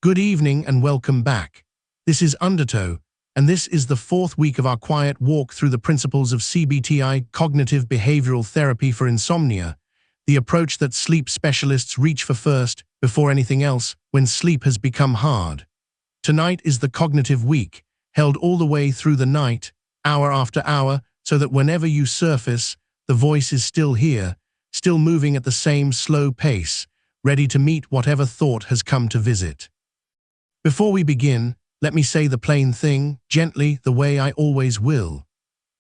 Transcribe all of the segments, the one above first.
Good evening and welcome back. This is Undertow, and this is the fourth week of our quiet walk through the principles of CBT-I, cognitive behavioral therapy for insomnia, the approach that sleep specialists reach for first, before anything else, when sleep has become hard. Tonight is the cognitive week, held all the way through the night, hour after hour, so that whenever you surface, the voice is still here, still moving at the same slow pace, ready to meet whatever thought has come to visit. Before we begin, let me say the plain thing, gently, the way I always will.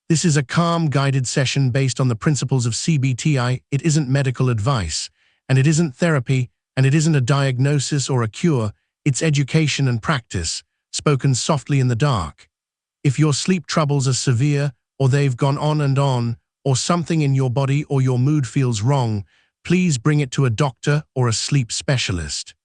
This is a calm, guided session based on the principles of CBT-I. It isn't medical advice, and it isn't therapy, and it isn't a diagnosis or a cure. It's education and practice, spoken softly in the dark. If your sleep troubles are severe, or they've gone on, or something in your body or your mood feels wrong, please bring it to a doctor or a sleep specialist.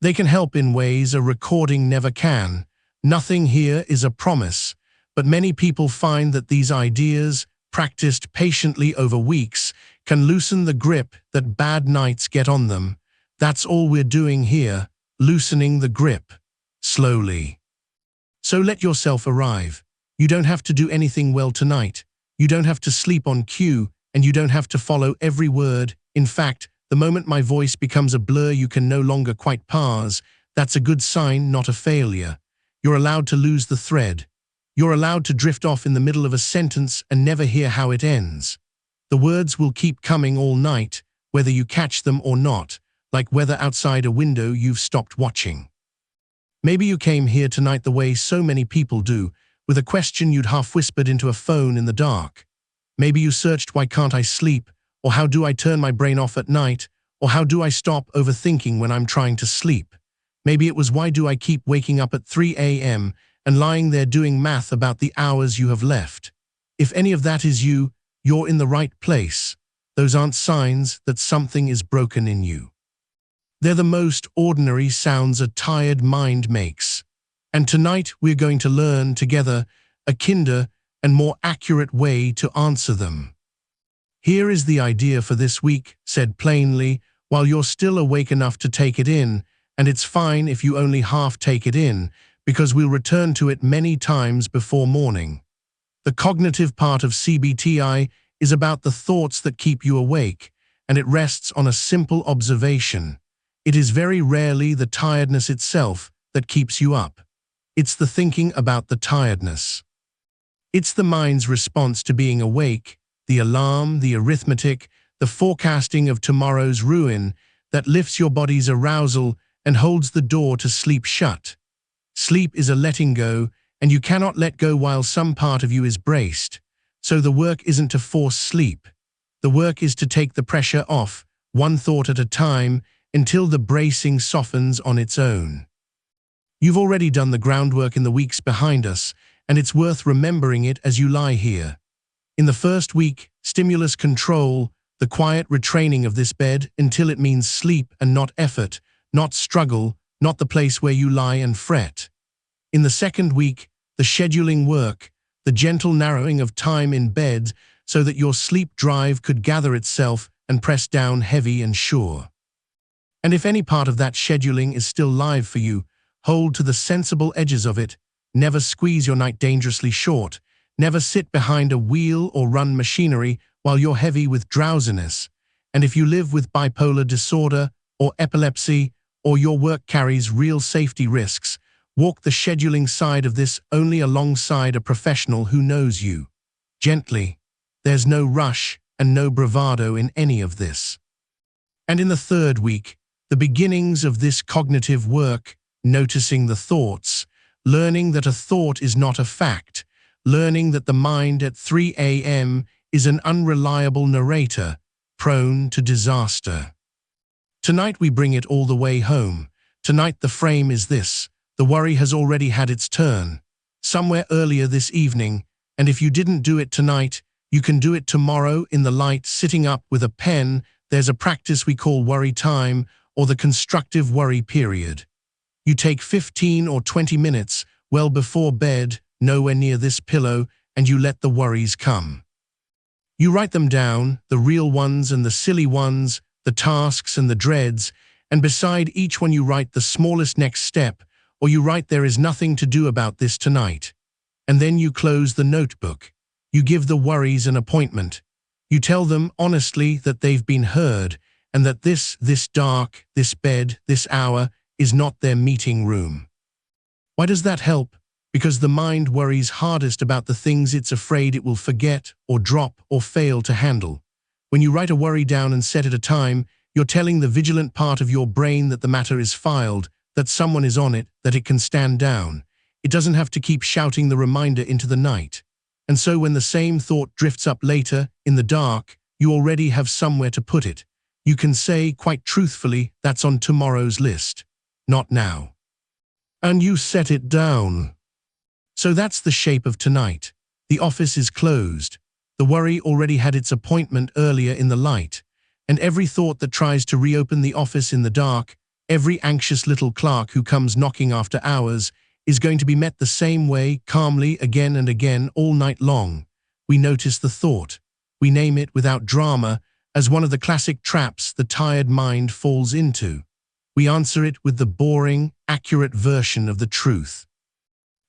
They can help in ways a recording never can. Nothing here is a promise, but many people find that these ideas, practiced patiently over weeks, can loosen the grip that bad nights get on them. That's all we're doing here, loosening the grip, slowly. So let yourself arrive. You don't have to do anything well tonight. You don't have to sleep on cue, and you don't have to follow every word. In fact, the moment my voice becomes a blur you can no longer quite parse, that's a good sign, not a failure. You're allowed to lose the thread. You're allowed to drift off in the middle of a sentence and never hear how it ends. The words will keep coming all night, whether you catch them or not, like weather outside a window you've stopped watching. Maybe you came here tonight the way so many people do, with a question you'd half whispered into a phone in the dark. Maybe you searched "Why can't I sleep?" or "How do I turn my brain off at night?" or "How do I stop overthinking when I'm trying to sleep?" Maybe it was "Why do I keep waking up at 3 a.m. and lying there doing math about the hours you have left?" If any of that is you, you're in the right place. Those aren't signs that something is broken in you. They're the most ordinary sounds a tired mind makes. And tonight we're going to learn together a kinder and more accurate way to answer them. Here is the idea for this week, said plainly, while you're still awake enough to take it in, and it's fine if you only half take it in, because we'll return to it many times before morning. The cognitive part of CBT-I is about the thoughts that keep you awake, and it rests on a simple observation. It is very rarely the tiredness itself that keeps you up. It's the thinking about the tiredness. It's the mind's response to being awake, the alarm, the arithmetic, the forecasting of tomorrow's ruin that lifts your body's arousal and holds the door to sleep shut. Sleep is a letting go, and you cannot let go while some part of you is braced. So the work isn't to force sleep. The work is to take the pressure off, one thought at a time, until the bracing softens on its own. You've already done the groundwork in the weeks behind us, and it's worth remembering it as you lie here. In the first week, stimulus control, the quiet retraining of this bed until it means sleep and not effort, not struggle, not the place where you lie and fret. In the second week, the scheduling work, the gentle narrowing of time in bed so that your sleep drive could gather itself and press down heavy and sure. And if any part of that scheduling is still live for you, hold to the sensible edges of it. Never squeeze your night dangerously short. Never sit behind a wheel or run machinery while you're heavy with drowsiness. And if you live with bipolar disorder or epilepsy, or your work carries real safety risks, walk the scheduling side of this only alongside a professional who knows you. Gently. There's no rush and no bravado in any of this. And in the third week, the beginnings of this cognitive work, noticing the thoughts, learning that a thought is not a fact, learning that the mind at 3 a.m. is an unreliable narrator, prone to disaster. Tonight we bring it all the way home. Tonight the frame is this: the worry has already had its turn, somewhere earlier this evening, and if you didn't do it tonight, you can do it tomorrow in the light, sitting up with a pen. There's a practice we call worry time, or the constructive worry period. You take 15 or 20 minutes, well before bed, nowhere near this pillow, and you let the worries come. You write them down, the real ones and the silly ones, the tasks and the dreads, And beside each one you write the smallest next step, or you write there is nothing to do about this tonight. And then you close the notebook. You give the worries an appointment. You tell them honestly that they've been heard, and that this dark, this bed, this hour is not their meeting room. Why does that help? Because the mind worries hardest about the things it's afraid it will forget or drop or fail to handle. When you write a worry down and set it a time, you're telling the vigilant part of your brain that the matter is filed, that someone is on it, that it can stand down. It doesn't have to keep shouting the reminder into the night. And so when the same thought drifts up later, in the dark, you already have somewhere to put it. You can say, quite truthfully, that's on tomorrow's list. Not now. And you set it down. So that's the shape of tonight. The office is closed. The worry already had its appointment earlier in the light. And every thought that tries to reopen the office in the dark, every anxious little clerk who comes knocking after hours, is going to be met the same way, calmly, again and again, all night long. We notice the thought. We name it without drama as one of the classic traps the tired mind falls into. We answer it with the boring, accurate version of the truth.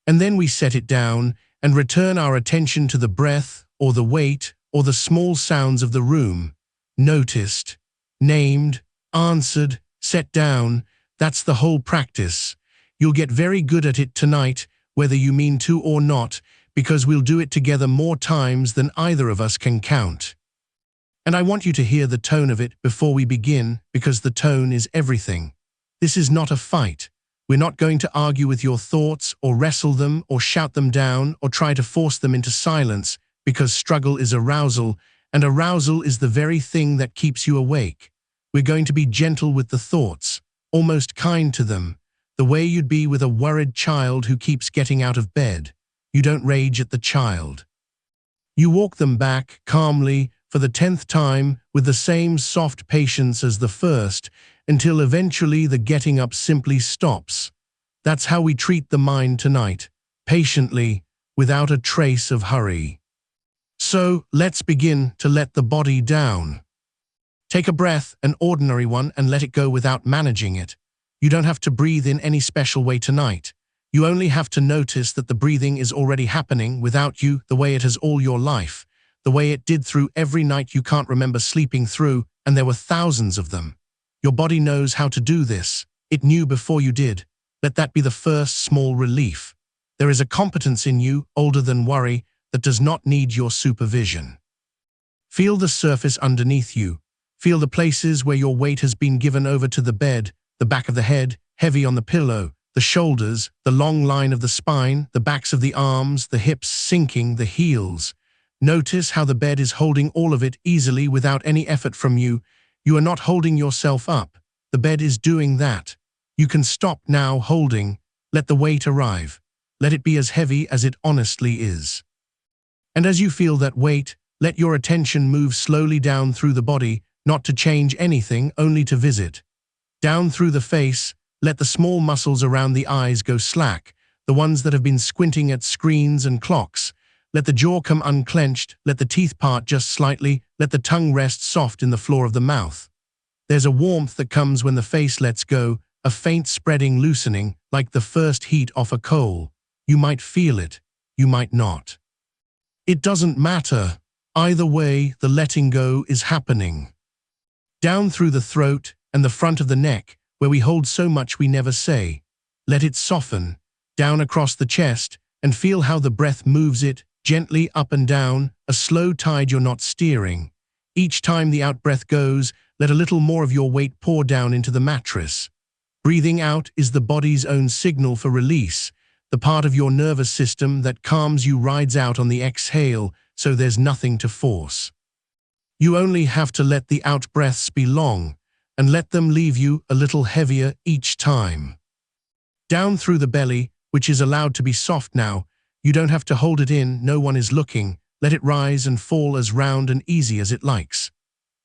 And then we set it down and return our attention to the breath, or the weight, or the small sounds of the room. Noticed, named, answered, set down. That's the whole practice. You'll get very good at it tonight, whether you mean to or not, because we'll do it together more times than either of us can count. And I want you to hear the tone of it before we begin, because the tone is everything. This is not a fight. We're not going to argue with your thoughts, or wrestle them, or shout them down, or try to force them into silence, because struggle is arousal, and arousal is the very thing that keeps you awake. We're going to be gentle with the thoughts, almost kind to them, the way you'd be with a worried child who keeps getting out of bed. You don't rage at the child. You walk them back, calmly, for the 10th time, with the same soft patience as the first, until eventually the getting up simply stops. That's how we treat the mind tonight, patiently, without a trace of hurry. So, let's begin to let the body down. Take a breath, an ordinary one, and let it go without managing it. You don't have to breathe in any special way tonight. You only have to notice that the breathing is already happening without you, the way it has all your life, the way it did through every night you can't remember sleeping through, and there were thousands of them. Your body knows how to do this. It knew before you did. Let that be the first small relief. There is a competence in you, older than worry, that does not need your supervision. Feel the surface underneath you. Feel the places where your weight has been given over to the bed, the back of the head, heavy on the pillow, the shoulders, the long line of the spine, the backs of the arms, the hips sinking, the heels. Notice how the bed is holding all of it easily without any effort from you. You are not holding yourself up. The bed is doing that. You can stop now holding. Let the weight arrive. Let it be as heavy as it honestly is. And as you feel that weight, let your attention move slowly down through the body, not to change anything, only to visit. Down through the face, let the small muscles around the eyes go slack, the ones that have been squinting at screens and clocks. Let the jaw come unclenched, let the teeth part just slightly, let the tongue rest soft in the floor of the mouth. There's a warmth that comes when the face lets go, a faint spreading loosening, like the first heat off a coal. You might feel it, you might not. It doesn't matter. Either way, the letting go is happening. Down through the throat and the front of the neck, where we hold so much we never say. Let it soften. Down across the chest, and feel how the breath moves it, gently up and down, a slow tide you're not steering. Each time the out-breath goes, let a little more of your weight pour down into the mattress. Breathing out is the body's own signal for release. The part of your nervous system that calms you rides out on the exhale, so there's nothing to force. You only have to let the out-breaths be long, and let them leave you a little heavier each time. Down through the belly, which is allowed to be soft now, you don't have to hold it in, no one is looking. Let it rise and fall as round and easy as it likes.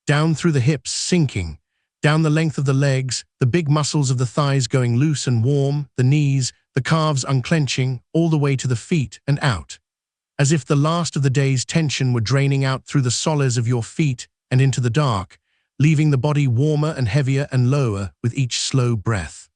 Down through the hips, sinking. Down the length of the legs, the big muscles of the thighs going loose and warm, the knees, the calves unclenching, all the way to the feet and out. As if the last of the day's tension were draining out through the soles of your feet and into the dark, leaving the body warmer and heavier and lower with each slow breath.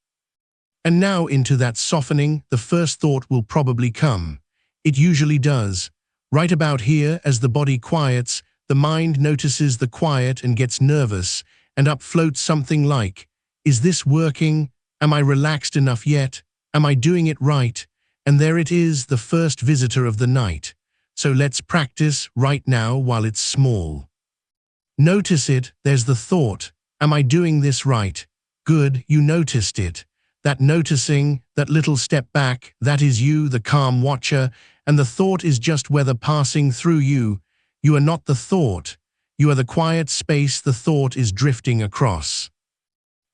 And now into that softening, the first thought will probably come. It usually does. Right about here, as the body quiets, the mind notices the quiet and gets nervous, and up floats something like, is this working? Am I relaxed enough yet? Am I doing it right? And there it is, the first visitor of the night. So let's practice right now while it's small. Notice it, there's the thought. Am I doing this right? Good, you noticed it. That noticing, that little step back, that is you, the calm watcher, and the thought is just weather passing through you. You are not the thought. You are the quiet space the thought is drifting across.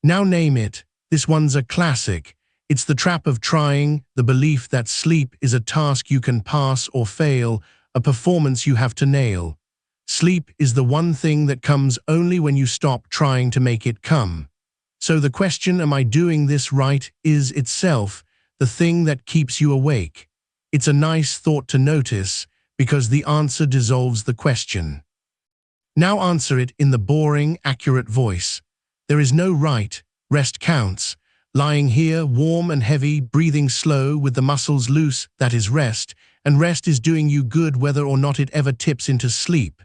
Now name it. This one's a classic. It's the trap of trying, the belief that sleep is a task you can pass or fail, a performance you have to nail. Sleep is the one thing that comes only when you stop trying to make it come. So the question, am I doing this right, is itself the thing that keeps you awake. It's a nice thought to notice, because the answer dissolves the question. Now answer it in the boring, accurate voice. There is no right, rest counts. Lying here, warm and heavy, breathing slow, with the muscles loose, that is rest, and rest is doing you good whether or not it ever tips into sleep.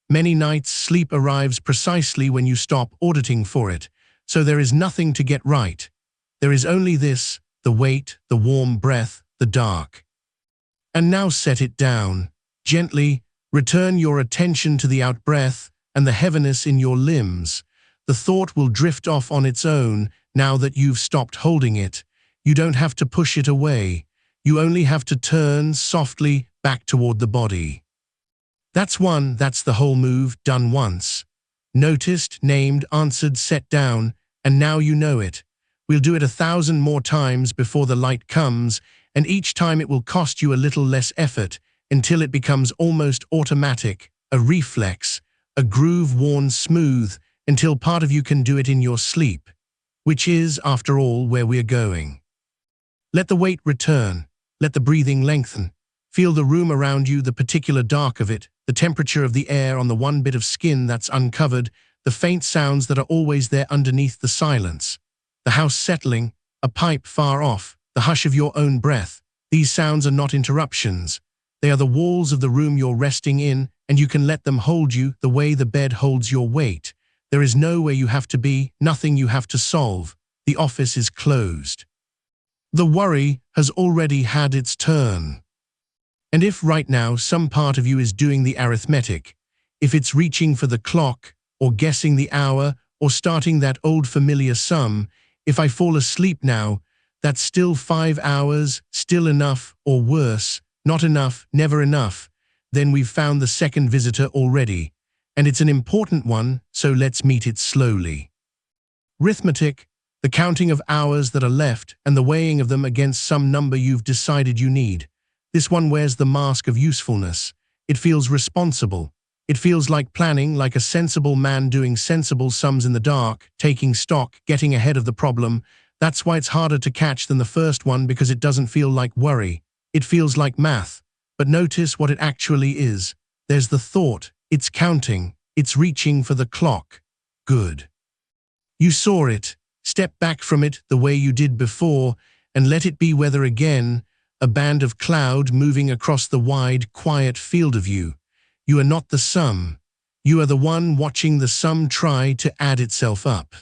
Many nights, sleep arrives precisely when you stop auditing for it, so there is nothing to get right. There is only this, the weight, the warm breath, the dark. And now set it down. Gently, return your attention to the out-breath and the heaviness in your limbs. The thought will drift off on its own now that you've stopped holding it. You don't have to push it away. You only have to turn softly back toward the body. That's the whole move, done once. Noticed, named, answered, set down, and now you know it. We'll do it 1,000 more times before the light comes, and each time it will cost you a little less effort until it becomes almost automatic, a reflex, a groove worn smooth, until part of you can do it in your sleep, which is, after all, where we're going. Let the weight return. Let the breathing lengthen. Feel the room around you, the particular dark of it, the temperature of the air on the one bit of skin that's uncovered, the faint sounds that are always there underneath the silence. The house settling, a pipe far off, the hush of your own breath. These sounds are not interruptions. They are the walls of the room you're resting in, and you can let them hold you the way the bed holds your weight. There is nowhere you have to be, nothing you have to solve. The office is closed. The worry has already had its turn. And if right now some part of you is doing the arithmetic, if it's reaching for the clock, or guessing the hour, or starting that old familiar sum, if I fall asleep now, that's still 5 hours, still enough, or worse, not enough, never enough, then we've found the second visitor already. And it's an important one, so let's meet it slowly. Arithmetic, the counting of hours that are left and the weighing of them against some number you've decided you need. This one wears the mask of usefulness. It feels responsible. It feels like planning, like a sensible man doing sensible sums in the dark, taking stock, getting ahead of the problem. That's why it's harder to catch than the first one, because it doesn't feel like worry. It feels like math. But notice what it actually is. There's the thought. It's counting. It's reaching for the clock. Good. You saw it. Step back from it the way you did before and let it be weather again, a band of cloud moving across the wide, quiet field of you. You are not the sum. You are the one watching the sum try to add itself up.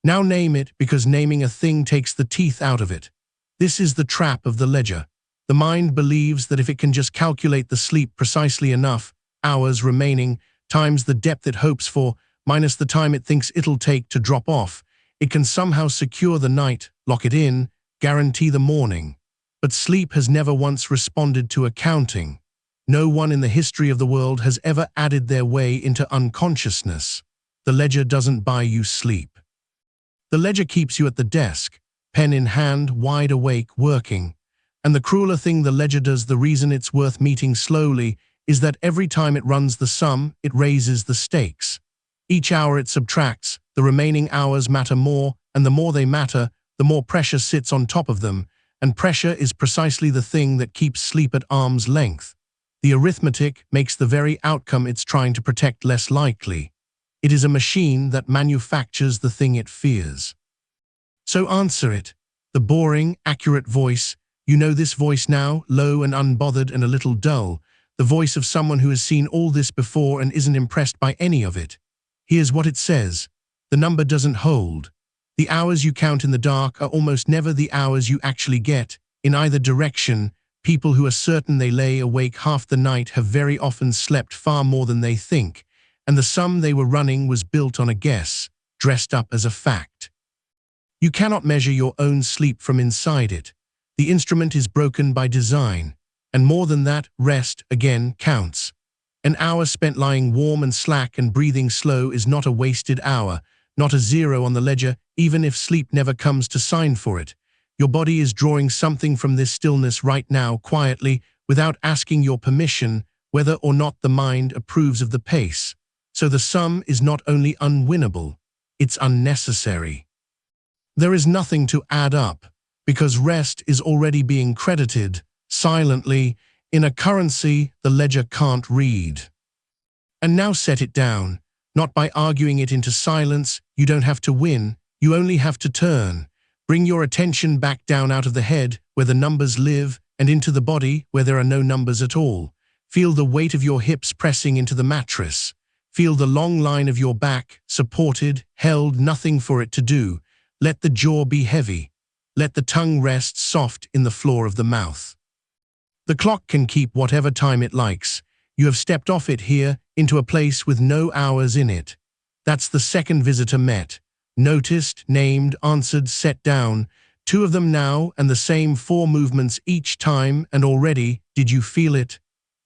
Now name it, because naming a thing takes the teeth out of it. This is the trap of the ledger. The mind believes that if it can just calculate the sleep precisely enough, hours remaining, times the depth it hopes for, minus the time it thinks it'll take to drop off, it can somehow secure the night, lock it in, guarantee the morning. But sleep has never once responded to accounting. No one in the history of the world has ever added their way into unconsciousness. The ledger doesn't buy you sleep. The ledger keeps you at the desk, pen in hand, wide awake, working. And the crueler thing the ledger does, the reason it's worth meeting slowly, is that every time it runs the sum, it raises the stakes. Each hour it subtracts, the remaining hours matter more, and the more they matter, the more pressure sits on top of them, and pressure is precisely the thing that keeps sleep at arm's length. The arithmetic makes the very outcome it's trying to protect less likely. It is a machine that manufactures the thing it fears. So answer it. The boring, accurate voice. You know this voice now, low and unbothered and a little dull. The voice of someone who has seen all this before and isn't impressed by any of it. Here's what it says. The number doesn't hold. The hours you count in the dark are almost never the hours you actually get. In either direction, people who are certain they lay awake half the night have very often slept far more than they think, and the sum they were running was built on a guess, dressed up as a fact. You cannot measure your own sleep from inside it. The instrument is broken by design, and more than that, rest, again, counts. An hour spent lying warm and slack and breathing slow is not a wasted hour, not a zero on the ledger, even if sleep never comes to sign for it. Your body is drawing something from this stillness right now, quietly, without asking your permission, whether or not the mind approves of the pace. So the sum is not only unwinnable, it's unnecessary. There is nothing to add up, because rest is already being credited, silently, in a currency the ledger can't read. And now set it down, not by arguing it into silence. You don't have to win, you only have to turn. Bring your attention back down out of the head, where the numbers live, and into the body, where there are no numbers at all. Feel the weight of your hips pressing into the mattress. Feel the long line of your back, supported, held, nothing for it to do. Let the jaw be heavy. Let the tongue rest soft in the floor of the mouth. The clock can keep whatever time it likes. You have stepped off it here, into a place with no hours in it. That's the second visitor met. Noticed, named, answered, set down. 2 of them now, and the same 4 movements each time, and already, did you feel it?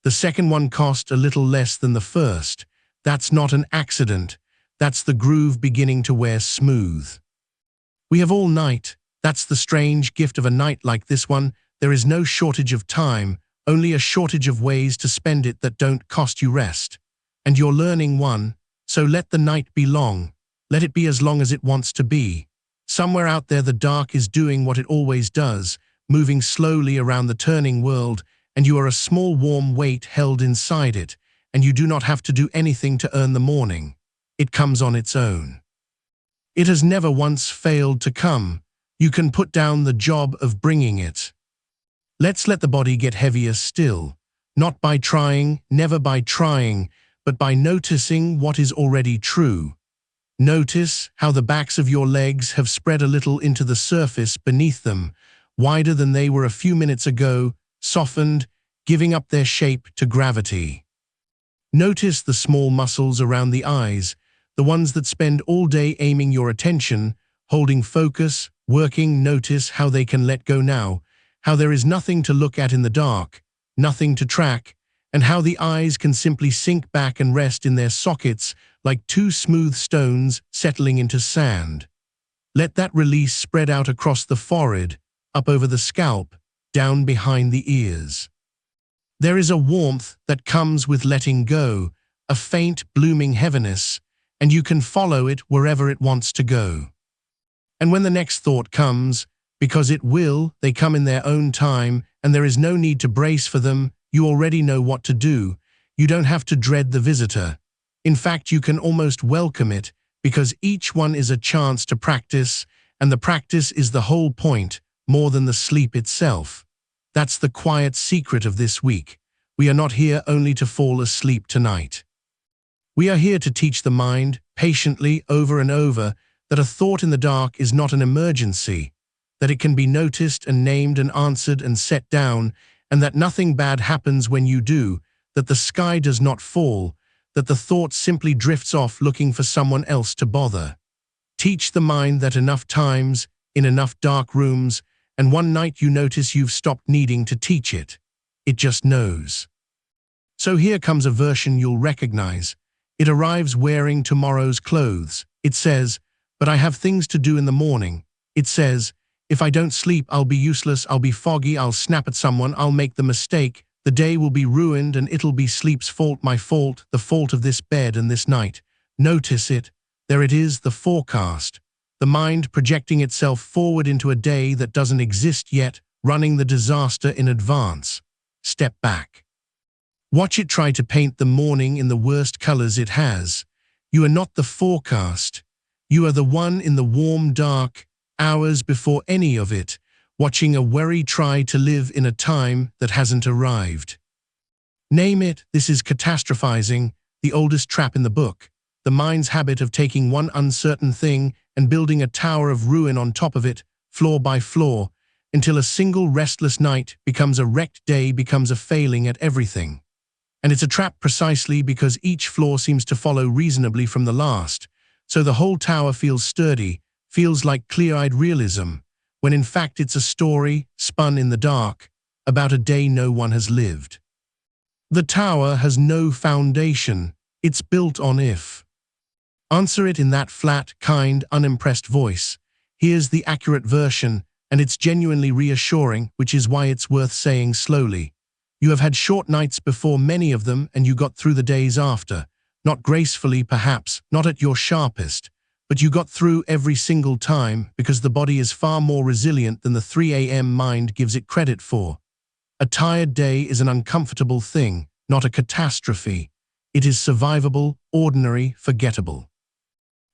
The second one cost a little less than the first. That's not an accident. That's the groove beginning to wear smooth. We have all night. That's the strange gift of a night like this one. There is no shortage of time, only a shortage of ways to spend it that don't cost you rest. And you're learning one, so let the night be long. Let it be as long as it wants to be. Somewhere out there the dark is doing what it always does, moving slowly around the turning world, and you are a small warm weight held inside it, and you do not have to do anything to earn the morning. It comes on its own. It has never once failed to come. You can put down the job of bringing it. Let's let the body get heavier still, not by trying, never by trying, but by noticing what is already true. Notice how the backs of your legs have spread a little into the surface beneath them, wider than they were a few minutes ago, softened, giving up their shape to gravity. Notice the small muscles around the eyes, the ones that spend all day aiming your attention, holding focus, working. Notice how they can let go now, how there is nothing to look at in the dark, nothing to track, and how the eyes can simply sink back and rest in their sockets like 2 smooth stones settling into sand. Let that release spread out across the forehead, up over the scalp, down behind the ears. There is a warmth that comes with letting go, a faint, blooming heaviness, and you can follow it wherever it wants to go. And when the next thought comes, because it will, they come in their own time, and there is no need to brace for them. You already know what to do. You don't have to dread the visitor. In fact, you can almost welcome it, because each one is a chance to practice, and the practice is the whole point, more than the sleep itself. That's the quiet secret of this week. We are not here only to fall asleep tonight. We are here to teach the mind, patiently, over and over, that a thought in the dark is not an emergency, that it can be noticed and named and answered and set down, and that nothing bad happens when you do, that the sky does not fall, that the thought simply drifts off looking for someone else to bother. Teach the mind that enough times, in enough dark rooms, and one night you notice you've stopped needing to teach it. It just knows. So here comes a version you'll recognize. It arrives wearing tomorrow's clothes. It says, "But I have things to do in the morning." It says, "If I don't sleep, I'll be useless, I'll be foggy, I'll snap at someone, I'll make the mistake. The day will be ruined and it'll be sleep's fault, my fault, the fault of this bed and this night." Notice it. There it is, the forecast. The mind projecting itself forward into a day that doesn't exist yet, running the disaster in advance. Step back. Watch it try to paint the morning in the worst colors it has. You are not the forecast. You are the one in the warm, dark hours before any of it, watching a worry try to live in a time that hasn't arrived. Name it, this is catastrophizing, the oldest trap in the book, the mind's habit of taking one uncertain thing and building a tower of ruin on top of it, floor by floor, until a single restless night becomes a wrecked day, becomes a failing at everything. And it's a trap precisely because each floor seems to follow reasonably from the last, so the whole tower feels sturdy, feels like clear-eyed realism, when in fact it's a story, spun in the dark, about a day no one has lived. The tower has no foundation, it's built on if. Answer it in that flat, kind, unimpressed voice. Here's the accurate version, and it's genuinely reassuring, which is why it's worth saying slowly. You have had short nights before, many of them, and you got through the days after. Not gracefully, perhaps, not at your sharpest, but you got through every single time because the body is far more resilient than the 3 a.m. mind gives it credit for. A tired day is an uncomfortable thing, not a catastrophe. It is survivable, ordinary, forgettable.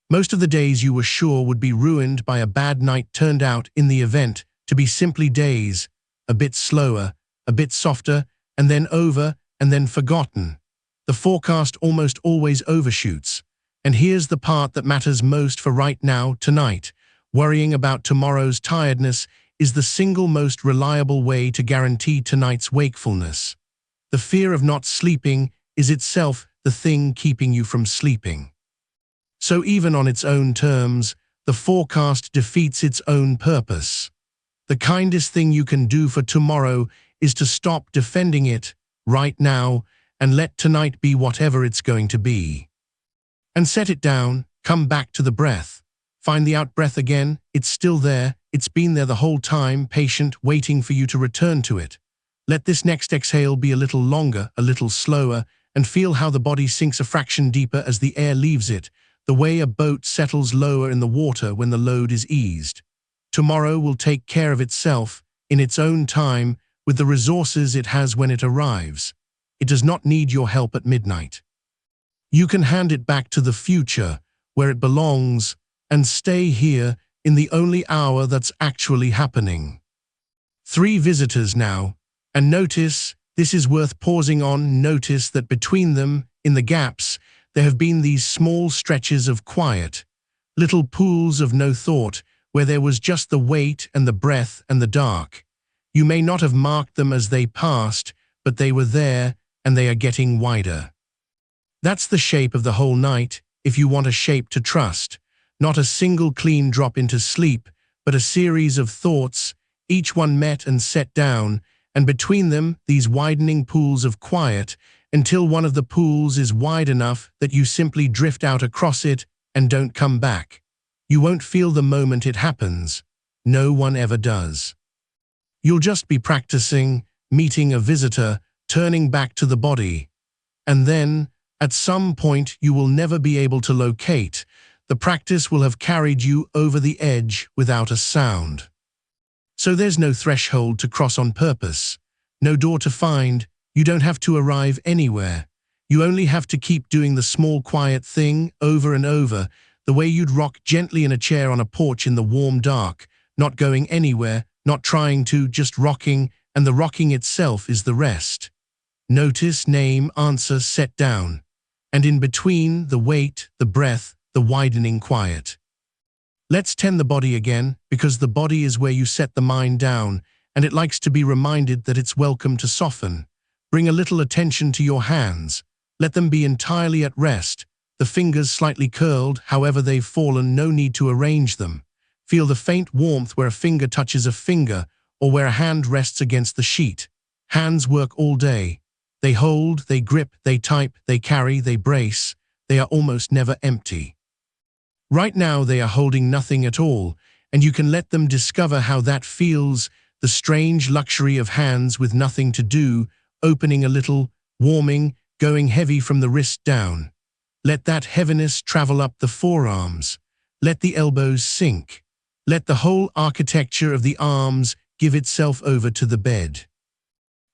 Most of the days you were sure would be ruined by a bad night turned out, in the event, to be simply days, a bit slower, a bit softer, and then over, and then forgotten. The forecast almost always overshoots. And here's the part that matters most for right now, tonight. Worrying about tomorrow's tiredness is the single most reliable way to guarantee tonight's wakefulness. The fear of not sleeping is itself the thing keeping you from sleeping. So even on its own terms, the forecast defeats its own purpose. The kindest thing you can do for tomorrow is to stop defending it right now and let tonight be whatever it's going to be. And set it down, come back to the breath. Find the out-breath again, it's still there, it's been there the whole time, patient, waiting for you to return to it. Let this next exhale be a little longer, a little slower, and feel how the body sinks a fraction deeper as the air leaves it, the way a boat settles lower in the water when the load is eased. Tomorrow will take care of itself, in its own time, with the resources it has when it arrives. It does not need your help at midnight. You can hand it back to the future, where it belongs, and stay here in the only hour that's actually happening. 3 visitors now, and notice, this is worth pausing on, notice that between them, in the gaps, there have been these small stretches of quiet, little pools of no thought, where there was just the weight and the breath and the dark. You may not have marked them as they passed, but they were there, and they are getting wider. That's the shape of the whole night, if you want a shape to trust. Not a single clean drop into sleep, but a series of thoughts, each one met and set down, and between them these widening pools of quiet, until one of the pools is wide enough that you simply drift out across it and don't come back. You won't feel the moment it happens. No one ever does. You'll just be practicing, meeting a visitor, turning back to the body. And then, at some point you will never be able to locate. The practice will have carried you over the edge without a sound. So there's no threshold to cross on purpose, no door to find, you don't have to arrive anywhere. You only have to keep doing the small quiet thing over and over, the way you'd rock gently in a chair on a porch in the warm dark, not going anywhere, not trying to, just rocking, and the rocking itself is the rest. Notice, name, answer, set down. And in between, the weight, the breath, the widening quiet. Let's tend the body again, because the body is where you set the mind down, and it likes to be reminded that it's welcome to soften. Bring a little attention to your hands. Let them be entirely at rest, the fingers slightly curled, however they've fallen, no need to arrange them. Feel the faint warmth where a finger touches a finger, or where a hand rests against the sheet. Hands work all day. They hold, they grip, they type, they carry, they brace. They are almost never empty. Right now they are holding nothing at all, and you can let them discover how that feels, the strange luxury of hands with nothing to do, opening a little, warming, going heavy from the wrist down. Let that heaviness travel up the forearms. Let the elbows sink. Let the whole architecture of the arms give itself over to the bed.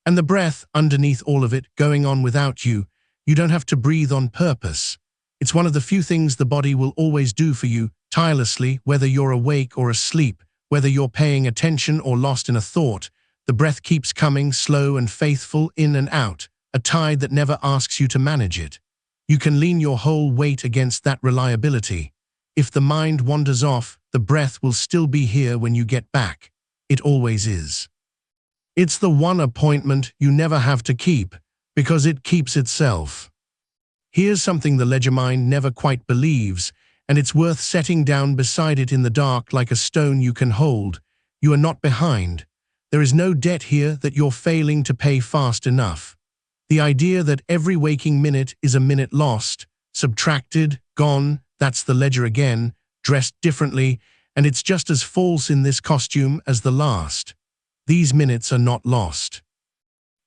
And the breath, underneath all of it, going on without you. You don't have to breathe on purpose. It's one of the few things the body will always do for you, tirelessly, whether you're awake or asleep, whether you're paying attention or lost in a thought. The breath keeps coming, slow and faithful, in and out, a tide that never asks you to manage it. You can lean your whole weight against that reliability. If the mind wanders off, the breath will still be here when you get back. It always is. It's the one appointment you never have to keep, because it keeps itself. Here's something the ledger mind never quite believes, and it's worth setting down beside it in the dark like a stone you can hold. You are not behind. There is no debt here that you're failing to pay fast enough. The idea that every waking minute is a minute lost, subtracted, gone, that's the ledger again, dressed differently, and it's just as false in this costume as the last. These minutes are not lost.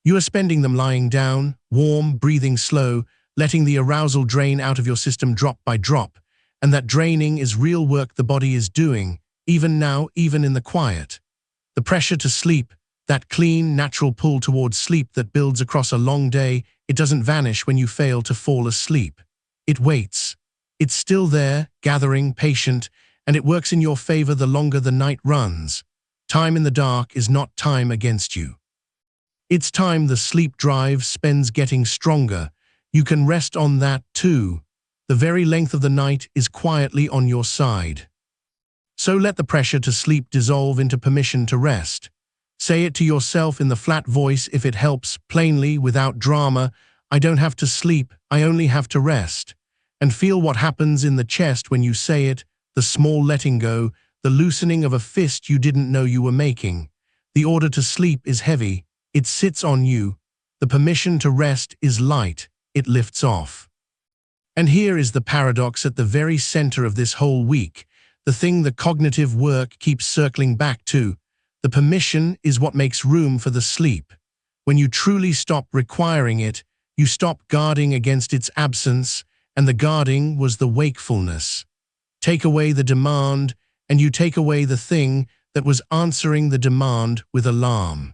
You are spending them lying down, warm, breathing slow, letting the arousal drain out of your system drop by drop, and that draining is real work the body is doing, even now, even in the quiet. The pressure to sleep, that clean, natural pull towards sleep that builds across a long day, it doesn't vanish when you fail to fall asleep. It waits. It's still there, gathering, patient, and it works in your favor the longer the night runs. Time in the dark is not time against you. It's time the sleep drive spends getting stronger. You can rest on that too. The very length of the night is quietly on your side. So let the pressure to sleep dissolve into permission to rest. Say it to yourself in the flat voice if it helps, plainly, without drama. I don't have to sleep, I only have to rest. And feel what happens in the chest when you say it, the small letting go, the loosening of a fist you didn't know you were making. The order to sleep is heavy, it sits on you. The permission to rest is light, it lifts off. And here is the paradox at the very center of this whole week, the thing the cognitive work keeps circling back to. The permission is what makes room for the sleep. When you truly stop requiring it, you stop guarding against its absence, and the guarding was the wakefulness. Take away the demand, and you take away the thing that was answering the demand with alarm.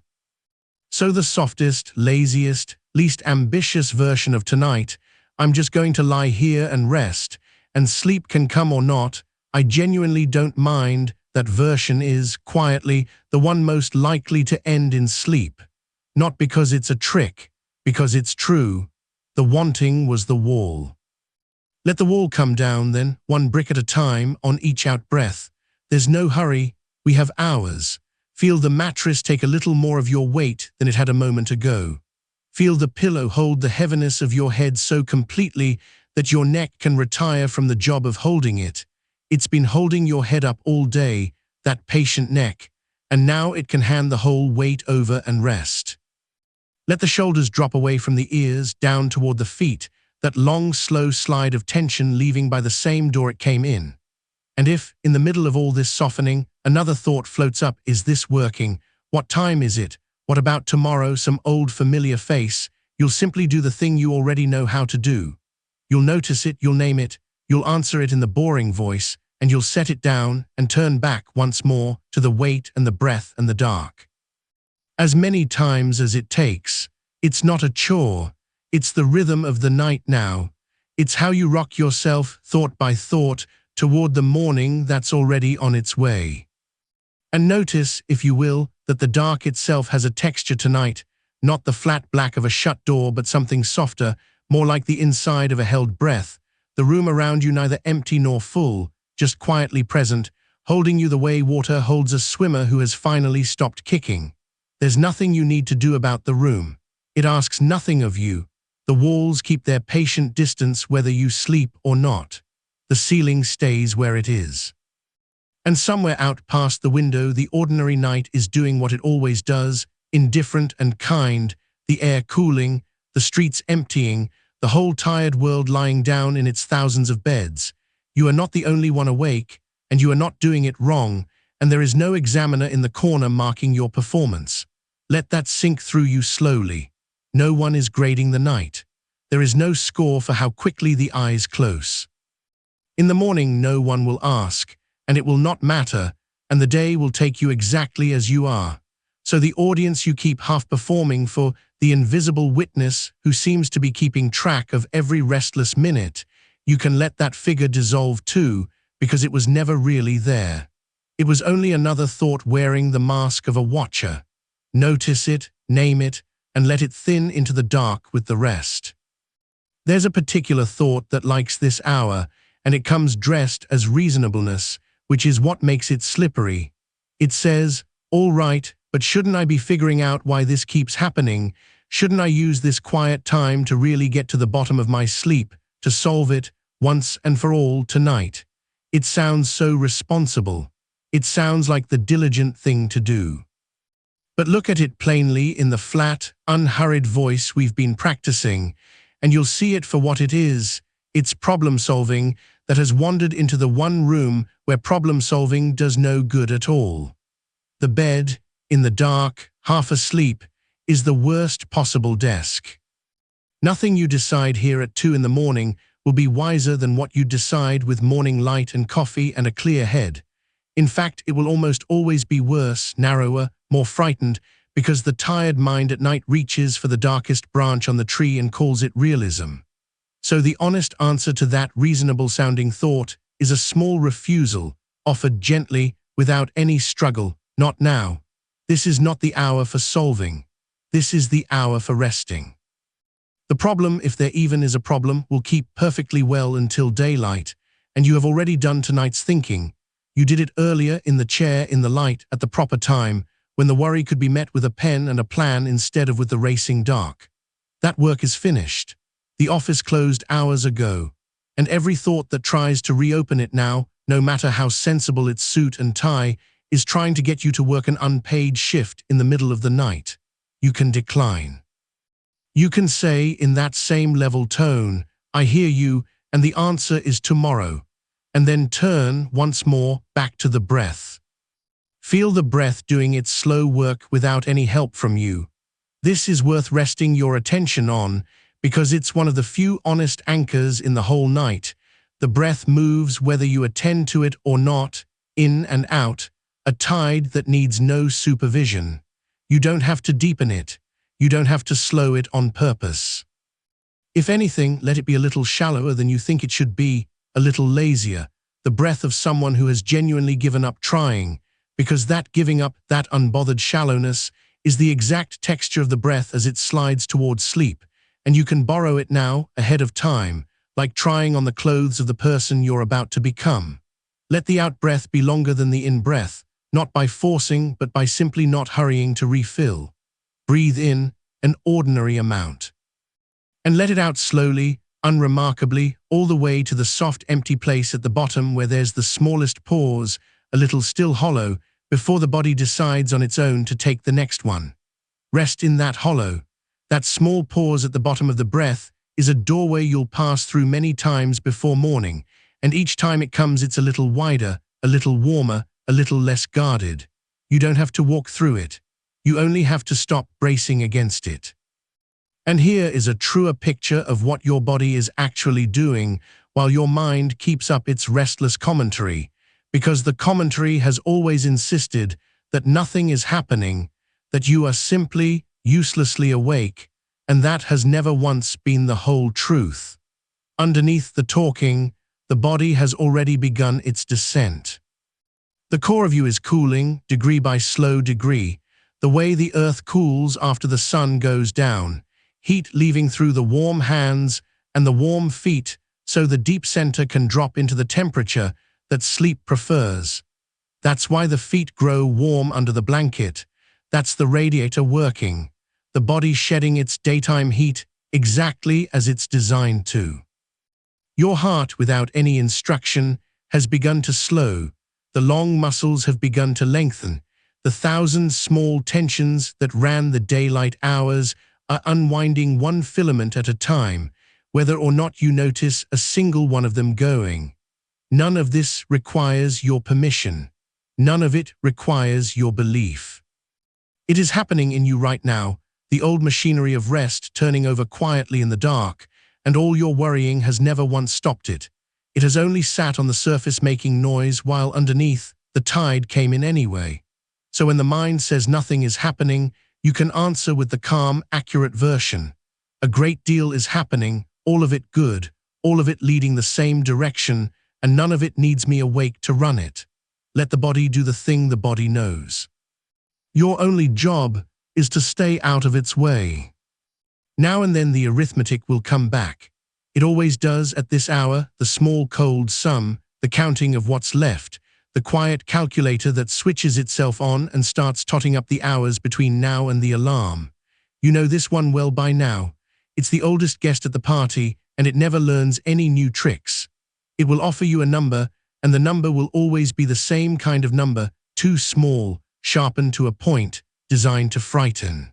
So the softest, laziest, least ambitious version of tonight, I'm just going to lie here and rest, and sleep can come or not, I genuinely don't mind, that version is, quietly, the one most likely to end in sleep. Not because it's a trick, because it's true. The wanting was the wall. Let the wall come down then, one brick at a time, on each out-breath. There's no hurry, we have hours. Feel the mattress take a little more of your weight than it had a moment ago. Feel the pillow hold the heaviness of your head so completely that your neck can retire from the job of holding it. It's been holding your head up all day, that patient neck, and now it can hand the whole weight over and rest. Let the shoulders drop away from the ears, down toward the feet, that long, slow slide of tension leaving by the same door it came in. And if, in the middle of all this softening, another thought floats up, is this working? What time is it? What about tomorrow? Some old familiar face? You'll simply do the thing you already know how to do. You'll notice it, you'll name it, you'll answer it in the boring voice, and you'll set it down and turn back once more to the weight and the breath and the dark. As many times as it takes. It's not a chore. It's the rhythm of the night now. It's how you rock yourself, thought by thought, toward the morning that's already on its way. And notice, if you will, that the dark itself has a texture tonight, not the flat black of a shut door, but something softer, more like the inside of a held breath. The room around you neither empty nor full, just quietly present, holding you the way water holds a swimmer who has finally stopped kicking. There's nothing you need to do about the room. It asks nothing of you. The walls keep their patient distance whether you sleep or not. The ceiling stays where it is. And somewhere out past the window, the ordinary night is doing what it always does, indifferent and kind, the air cooling, the streets emptying, the whole tired world lying down in its thousands of beds. You are not the only one awake, and you are not doing it wrong, and there is no examiner in the corner marking your performance. Let that sink through you slowly. No one is grading the night. There is no score for how quickly the eyes close. In the morning no one will ask, and it will not matter, and the day will take you exactly as you are. So the audience you keep half performing for, the invisible witness who seems to be keeping track of every restless minute, you can let that figure dissolve too, because it was never really there. It was only another thought wearing the mask of a watcher. Notice it, name it, and let it thin into the dark with the rest. There's a particular thought that likes this hour, and it comes dressed as reasonableness, which is what makes it slippery. It says, "All right, but shouldn't I be figuring out why this keeps happening? Shouldn't I use this quiet time to really get to the bottom of my sleep, to solve it, once and for all, tonight?" It sounds so responsible. It sounds like the diligent thing to do. But look at it plainly in the flat, unhurried voice we've been practicing, and you'll see it for what it is. It's problem-solving that has wandered into the one room where problem-solving does no good at all. The bed, in the dark, half asleep, is the worst possible desk. Nothing you decide here at 2 in the morning will be wiser than what you decide with morning light and coffee and a clear head. In fact, it will almost always be worse, narrower, more frightened, because the tired mind at night reaches for the darkest branch on the tree and calls it realism. So the honest answer to that reasonable-sounding thought is a small refusal, offered gently, without any struggle. Not now. This is not the hour for solving. This is the hour for resting. The problem, if there even is a problem, will keep perfectly well until daylight, and you have already done tonight's thinking. You did it earlier in the chair in the light at the proper time, when the worry could be met with a pen and a plan instead of with the racing dark. That work is finished. The office closed hours ago, and every thought that tries to reopen it now, no matter how sensible its suit and tie, is trying to get you to work an unpaid shift in the middle of the night. You can decline. You can say in that same level tone, "I hear you, and the answer is tomorrow," and then turn once more back to the breath. Feel the breath doing its slow work without any help from you. This is worth resting your attention on, because it's one of the few honest anchors in the whole night. The breath moves whether you attend to it or not, in and out, a tide that needs no supervision. You don't have to deepen it. You don't have to slow it on purpose. If anything, let it be a little shallower than you think it should be, a little lazier, the breath of someone who has genuinely given up trying, because that giving up, that unbothered shallowness, is the exact texture of the breath as it slides towards sleep, and you can borrow it now, ahead of time, like trying on the clothes of the person you're about to become. Let the out-breath be longer than the in-breath, not by forcing, but by simply not hurrying to refill. Breathe in an ordinary amount, and let it out slowly, unremarkably, all the way to the soft empty place at the bottom where there's the smallest pause, a little still hollow, before the body decides on its own to take the next one. Rest in that hollow. That small pause at the bottom of the breath is a doorway you'll pass through many times before morning, and each time it comes it's a little wider, a little warmer, a little less guarded. You don't have to walk through it. You only have to stop bracing against it. And here is a truer picture of what your body is actually doing while your mind keeps up its restless commentary, because the commentary has always insisted that nothing is happening, that you are simply, uselessly awake, and that has never once been the whole truth. Underneath the talking, the body has already begun its descent. The core of you is cooling, degree by slow degree, the way the earth cools after the sun goes down, heat leaving through the warm hands and the warm feet so the deep center can drop into the temperature that sleep prefers. That's why the feet grow warm under the blanket. That's the radiator working, the body shedding its daytime heat exactly as it's designed to. Your heart, without any instruction, has begun to slow. The long muscles have begun to lengthen. The thousand small tensions that ran the daylight hours are unwinding one filament at a time, whether or not you notice a single one of them going. None of this requires your permission. None of it requires your belief. It is happening in you right now, the old machinery of rest turning over quietly in the dark, and all your worrying has never once stopped it. It has only sat on the surface making noise while underneath, the tide came in anyway. So when the mind says nothing is happening, you can answer with the calm, accurate version. A great deal is happening, all of it good, all of it leading the same direction, and none of it needs me awake to run it. Let the body do the thing the body knows. Your only job is to stay out of its way. Now and then the arithmetic will come back. It always does at this hour, the small cold sum, the counting of what's left, the quiet calculator that switches itself on and starts totting up the hours between now and the alarm. You know this one well by now. It's the oldest guest at the party, and it never learns any new tricks. It will offer you a number, and the number will always be the same kind of number, too small, sharpened to a point, designed to frighten.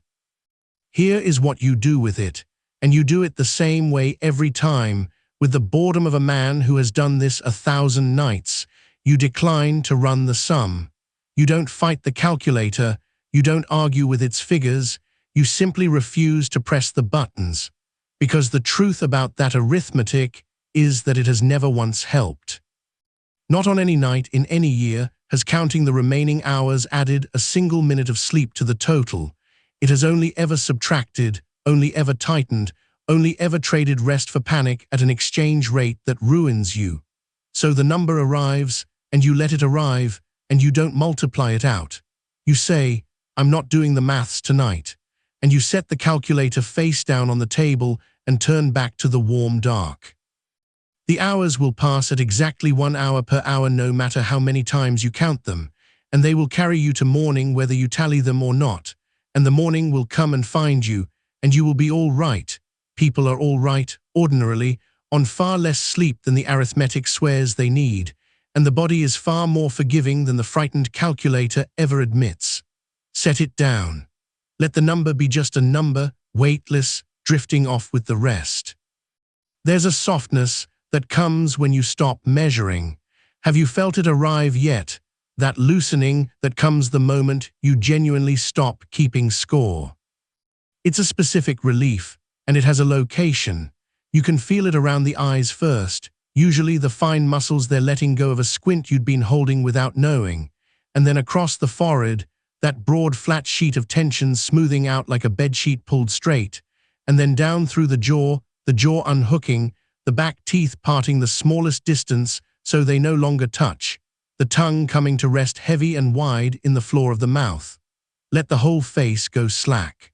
Here is what you do with it, and you do it the same way every time, with the boredom of a man who has done this 1,000 nights. You decline to run the sum. You don't fight the calculator. You don't argue with its figures. You simply refuse to press the buttons. Because the truth about that arithmetic is that it has never once helped. Not on any night in any year has counting the remaining hours added a single minute of sleep to the total. It has only ever subtracted, only ever tightened, only ever traded rest for panic at an exchange rate that ruins you. So the number arrives, and you let it arrive, and you don't multiply it out. You say, "I'm not doing the maths tonight," and you set the calculator face down on the table and turn back to the warm dark. The hours will pass at exactly 1 hour per hour no matter how many times you count them, and they will carry you to morning whether you tally them or not, and the morning will come and find you, and you will be all right. People are all right, ordinarily, on far less sleep than the arithmetic swears they need, and the body is far more forgiving than the frightened calculator ever admits. Set it down. Let the number be just a number, weightless, drifting off with the rest. There's a softness that comes when you stop measuring. Have you felt it arrive yet? That loosening that comes the moment you genuinely stop keeping score. It's a specific relief, and it has a location. You can feel it around the eyes first, usually the fine muscles they're letting go of a squint you'd been holding without knowing, and then across the forehead, that broad flat sheet of tension smoothing out like a bedsheet pulled straight, and then down through the jaw unhooking, the back teeth parting the smallest distance so they no longer touch, the tongue coming to rest heavy and wide in the floor of the mouth. Let the whole face go slack.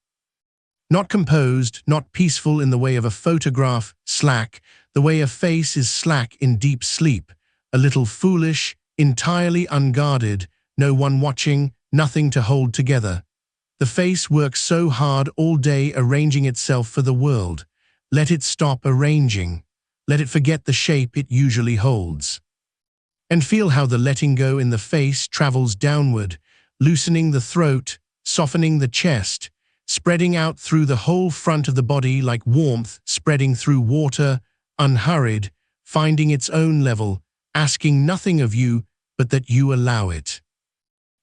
Not composed, not peaceful in the way of a photograph, slack, the way a face is slack in deep sleep, a little foolish, entirely unguarded, no one watching, nothing to hold together. The face works so hard all day arranging itself for the world. Let it stop arranging. Let it forget the shape it usually holds. And feel how the letting go in the face travels downward, loosening the throat, softening the chest, spreading out through the whole front of the body like warmth spreading through water, unhurried, finding its own level, asking nothing of you but that you allow it.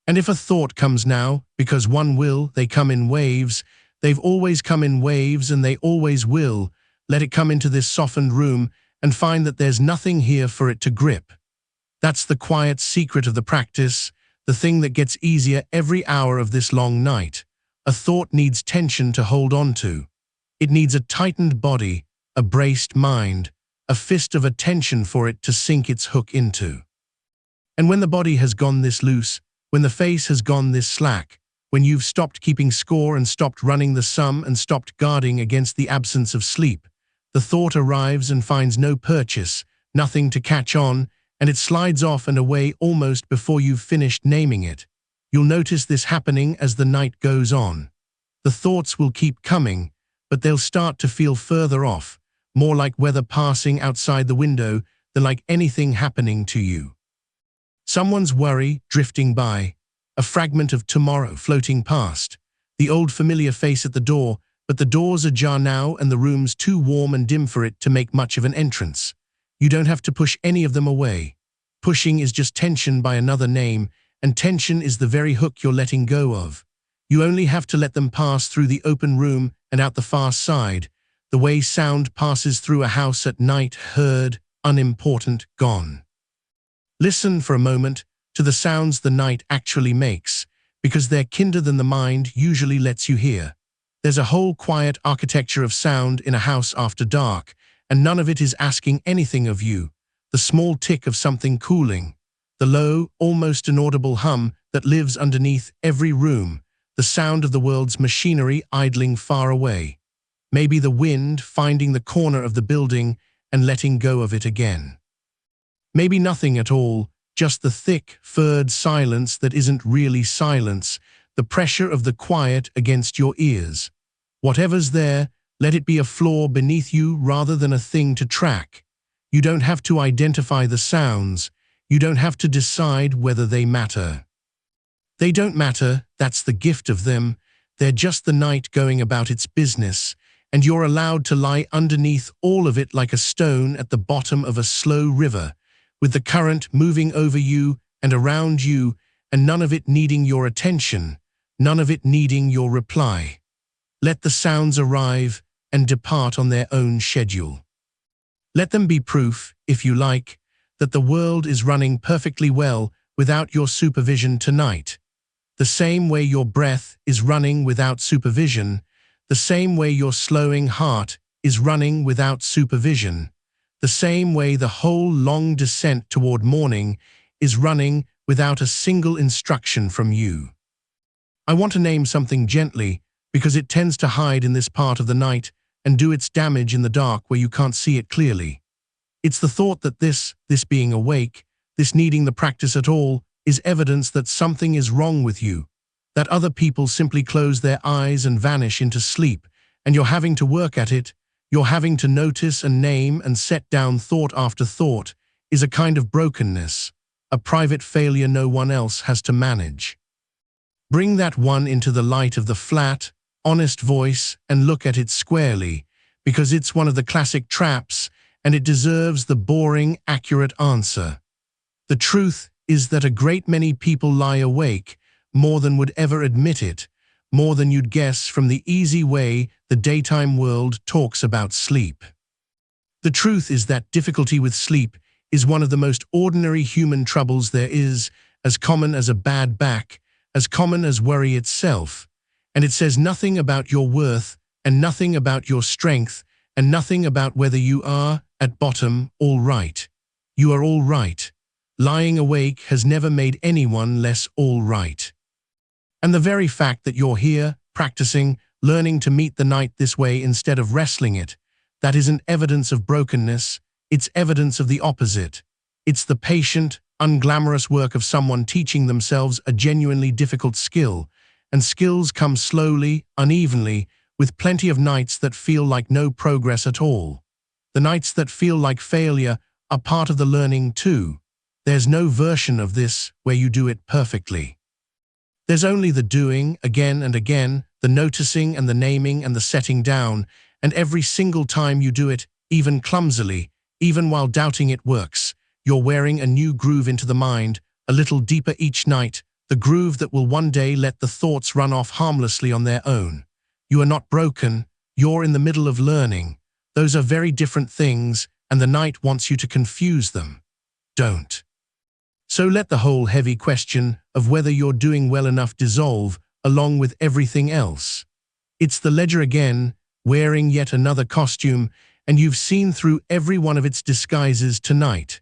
And if a thought comes now, because one will, they come in waves, they've always come in waves and they always will, let it come into this softened room and find that there's nothing here for it to grip. That's the quiet secret of the practice, the thing that gets easier every hour of this long night. A thought needs tension to hold on to. It needs a tightened body, a braced mind, a fist of attention for it to sink its hook into. And when the body has gone this loose, when the face has gone this slack, when you've stopped keeping score and stopped running the sum and stopped guarding against the absence of sleep, the thought arrives and finds no purchase, nothing to catch on, and it slides off and away almost before you've finished naming it. You'll notice this happening as the night goes on. The thoughts will keep coming, but they'll start to feel further off, more like weather passing outside the window than like anything happening to you. Someone's worry drifting by, a fragment of tomorrow floating past, the old familiar face at the door, but the door's ajar now and the room's too warm and dim for it to make much of an entrance. You don't have to push any of them away. Pushing is just tension by another name, and tension is the very hook you're letting go of. You only have to let them pass through the open room and out the far side, the way sound passes through a house at night, heard, unimportant, gone. Listen for a moment to the sounds the night actually makes, because they're kinder than the mind usually lets you hear. There's a whole quiet architecture of sound in a house after dark, and none of it is asking anything of you. The small tick of something cooling, the low, almost inaudible hum that lives underneath every room, the sound of the world's machinery idling far away. Maybe the wind finding the corner of the building and letting go of it again. Maybe nothing at all, just the thick, furred silence that isn't really silence, the pressure of the quiet against your ears. Whatever's there, let it be a floor beneath you rather than a thing to track. You don't have to identify the sounds. You don't have to decide whether they matter. They don't matter, that's the gift of them. They're just the night going about its business, and you're allowed to lie underneath all of it like a stone at the bottom of a slow river, with the current moving over you and around you, and none of it needing your attention, none of it needing your reply. Let the sounds arrive and depart on their own schedule. Let them be proof, if you like, that the world is running perfectly well without your supervision tonight. The same way your breath is running without supervision, the same way your slowing heart is running without supervision, the same way the whole long descent toward morning is running without a single instruction from you. I want to name something gently because it tends to hide in this part of the night and do its damage in the dark where you can't see it clearly. It's the thought that this being awake, this needing the practice at all, is evidence that something is wrong with you, that other people simply close their eyes and vanish into sleep, and you're having to work at it, you're having to notice and name and set down thought after thought, is a kind of brokenness, a private failure no one else has to manage. Bring that one into the light of the flat, honest voice and look at it squarely, because it's one of the classic traps, and it deserves the boring, accurate answer. The truth is that a great many people lie awake, more than would ever admit it, more than you'd guess from the easy way the daytime world talks about sleep. The truth is that difficulty with sleep is one of the most ordinary human troubles there is, as common as a bad back, as common as worry itself, and it says nothing about your worth and nothing about your strength and nothing about whether you are, at bottom, all right. You are all right. Lying awake has never made anyone less all right. And the very fact that you're here, practicing, learning to meet the night this way instead of wrestling it, that isn't evidence of brokenness, it's evidence of the opposite. It's the patient, unglamorous work of someone teaching themselves a genuinely difficult skill, and skills come slowly, unevenly, with plenty of nights that feel like no progress at all. The nights that feel like failure are part of the learning too. There's no version of this where you do it perfectly. There's only the doing, again and again, the noticing and the naming and the setting down, and every single time you do it, even clumsily, even while doubting it works, you're wearing a new groove into the mind, a little deeper each night, the groove that will one day let the thoughts run off harmlessly on their own. You are not broken, you're in the middle of learning. Those are very different things, and the night wants you to confuse them. Don't. So let the whole heavy question of whether you're doing well enough dissolve, along with everything else. It's the ledger again, wearing yet another costume, and you've seen through every one of its disguises tonight.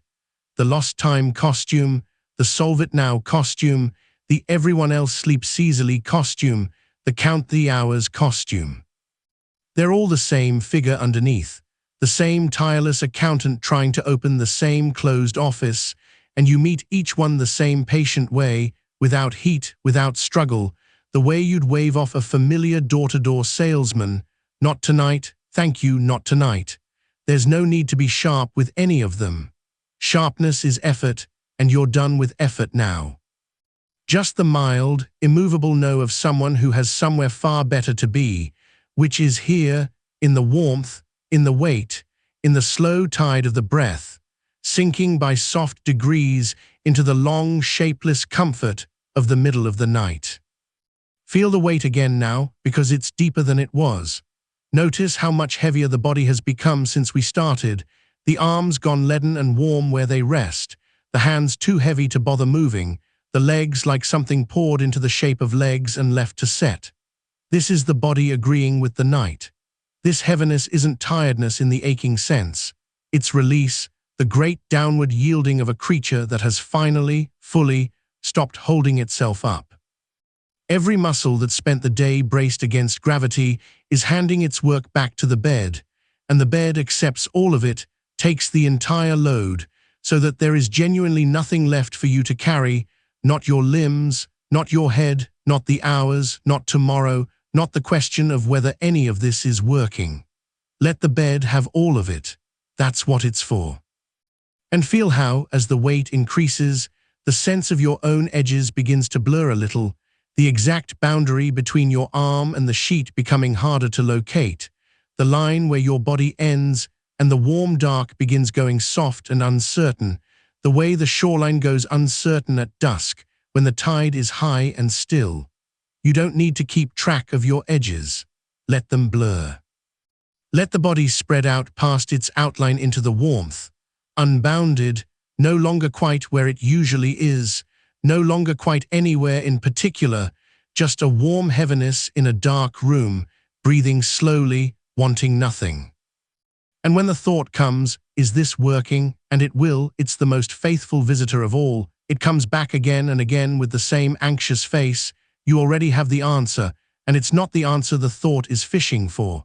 The lost time costume, the solve it now costume, the everyone else sleeps easily costume, the count the hours costume. They're all the same figure underneath, the same tireless accountant trying to open the same closed office, and you meet each one the same patient way, without heat, without struggle, the way you'd wave off a familiar door-to-door salesman. Not tonight, thank you, not tonight. There's no need to be sharp with any of them. Sharpness is effort, and you're done with effort now. Just the mild, immovable no of someone who has somewhere far better to be, which is here, in the warmth, in the wait, in the slow tide of the breath, sinking by soft degrees into the long, shapeless comfort of the middle of the night. Feel the weight again now, because it's deeper than it was. Notice how much heavier the body has become since we started, the arms gone leaden and warm where they rest, the hands too heavy to bother moving, the legs like something poured into the shape of legs and left to set. This is the body agreeing with the night. This heaviness isn't tiredness in the aching sense. It's release, the great downward yielding of a creature that has finally, fully, stopped holding itself up. Every muscle that spent the day braced against gravity is handing its work back to the bed, and the bed accepts all of it, takes the entire load, so that there is genuinely nothing left for you to carry, not your limbs, not your head, not the hours, not tomorrow, not the question of whether any of this is working. Let the bed have all of it. That's what it's for. And feel how, as the weight increases, the sense of your own edges begins to blur a little, the exact boundary between your arm and the sheet becoming harder to locate, the line where your body ends and the warm dark begins going soft and uncertain, the way the shoreline goes uncertain at dusk when the tide is high and still. You don't need to keep track of your edges. Let them blur. Let the body spread out past its outline into the warmth, unbounded, no longer quite where it usually is, no longer quite anywhere in particular, just a warm heaviness in a dark room, breathing slowly, wanting nothing. And when the thought comes, is this working? And it will, it's the most faithful visitor of all. It comes back again and again with the same anxious face. You already have the answer, and it's not the answer the thought is fishing for.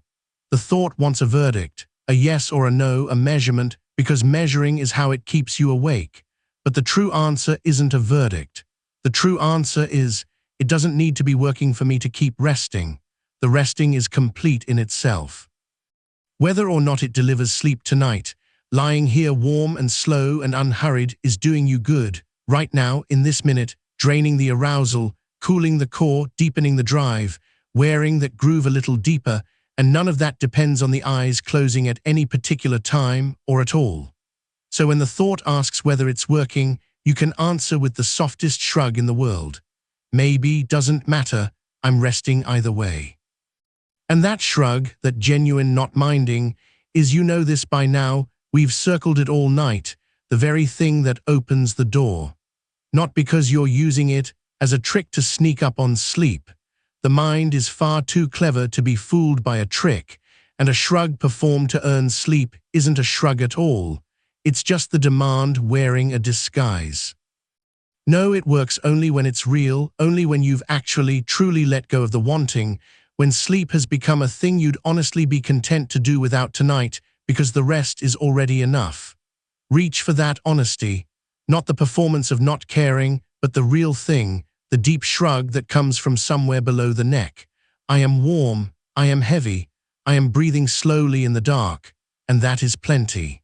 The thought wants a verdict, a yes or a no, a measurement, because measuring is how it keeps you awake. But the true answer isn't a verdict. The true answer is, it doesn't need to be working for me to keep resting. The resting is complete in itself. Whether or not it delivers sleep tonight, lying here warm and slow and unhurried is doing you good, right now, in this minute, draining the arousal, cooling the core, deepening the drive, wearing that groove a little deeper, and none of that depends on the eyes closing at any particular time or at all. So when the thought asks whether it's working, you can answer with the softest shrug in the world. Maybe, doesn't matter, I'm resting either way. And that shrug, that genuine not minding, is, you know this by now, we've circled it all night, the very thing that opens the door. Not because you're using it as a trick to sneak up on sleep. The mind is far too clever to be fooled by a trick, and a shrug performed to earn sleep isn't a shrug at all. It's just the demand wearing a disguise. No, it works only when it's real, only when you've actually, truly let go of the wanting, when sleep has become a thing you'd honestly be content to do without tonight, because the rest is already enough. Reach for that honesty, not the performance of not caring, but the real thing, the deep shrug that comes from somewhere below the neck. I am warm, I am heavy, I am breathing slowly in the dark, and that is plenty.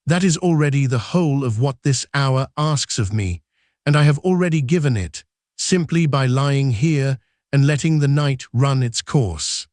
That is already the whole of what this hour asks of me, and I have already given it, simply by lying here and letting the night run its course.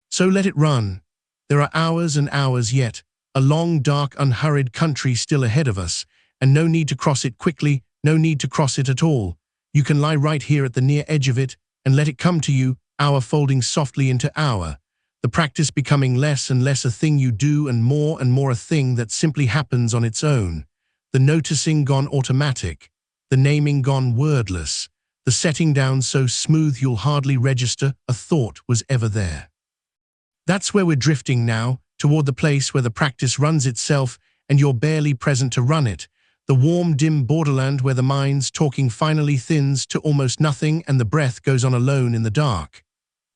So let it run. There are hours and hours yet, a long, dark, unhurried country still ahead of us, and no need to cross it quickly, no need to cross it at all. You can lie right here at the near edge of it and let it come to you, hour folding softly into hour, the practice becoming less and less a thing you do and more a thing that simply happens on its own, the noticing gone automatic, the naming gone wordless, the setting down so smooth you'll hardly register a thought was ever there. That's where we're drifting now, toward the place where the practice runs itself and you're barely present to run it, the warm, dim borderland where the mind's talking finally thins to almost nothing and the breath goes on alone in the dark.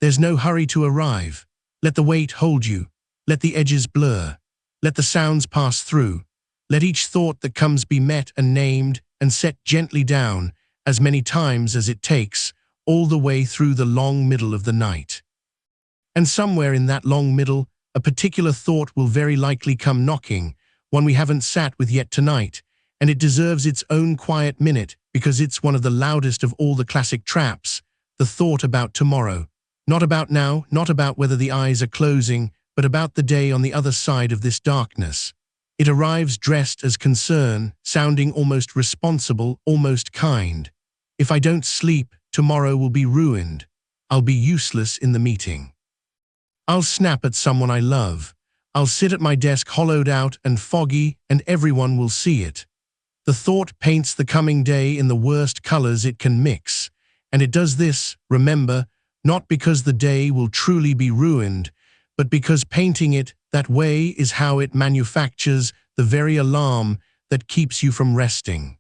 There's no hurry to arrive. Let the weight hold you. Let the edges blur. Let the sounds pass through. Let each thought that comes be met and named and set gently down as many times as it takes, all the way through the long middle of the night. And somewhere in that long middle, a particular thought will very likely come knocking, one we haven't sat with yet tonight, and it deserves its own quiet minute because it's one of the loudest of all the classic traps, the thought about tomorrow. Not about now, not about whether the eyes are closing, but about the day on the other side of this darkness. It arrives dressed as concern, sounding almost responsible, almost kind. If I don't sleep, tomorrow will be ruined. I'll be useless in the meeting. I'll snap at someone I love. I'll sit at my desk hollowed out and foggy, and everyone will see it. The thought paints the coming day in the worst colors it can mix, and it does this, remember, not because the day will truly be ruined, but because painting it that way is how it manufactures the very alarm that keeps you from resting.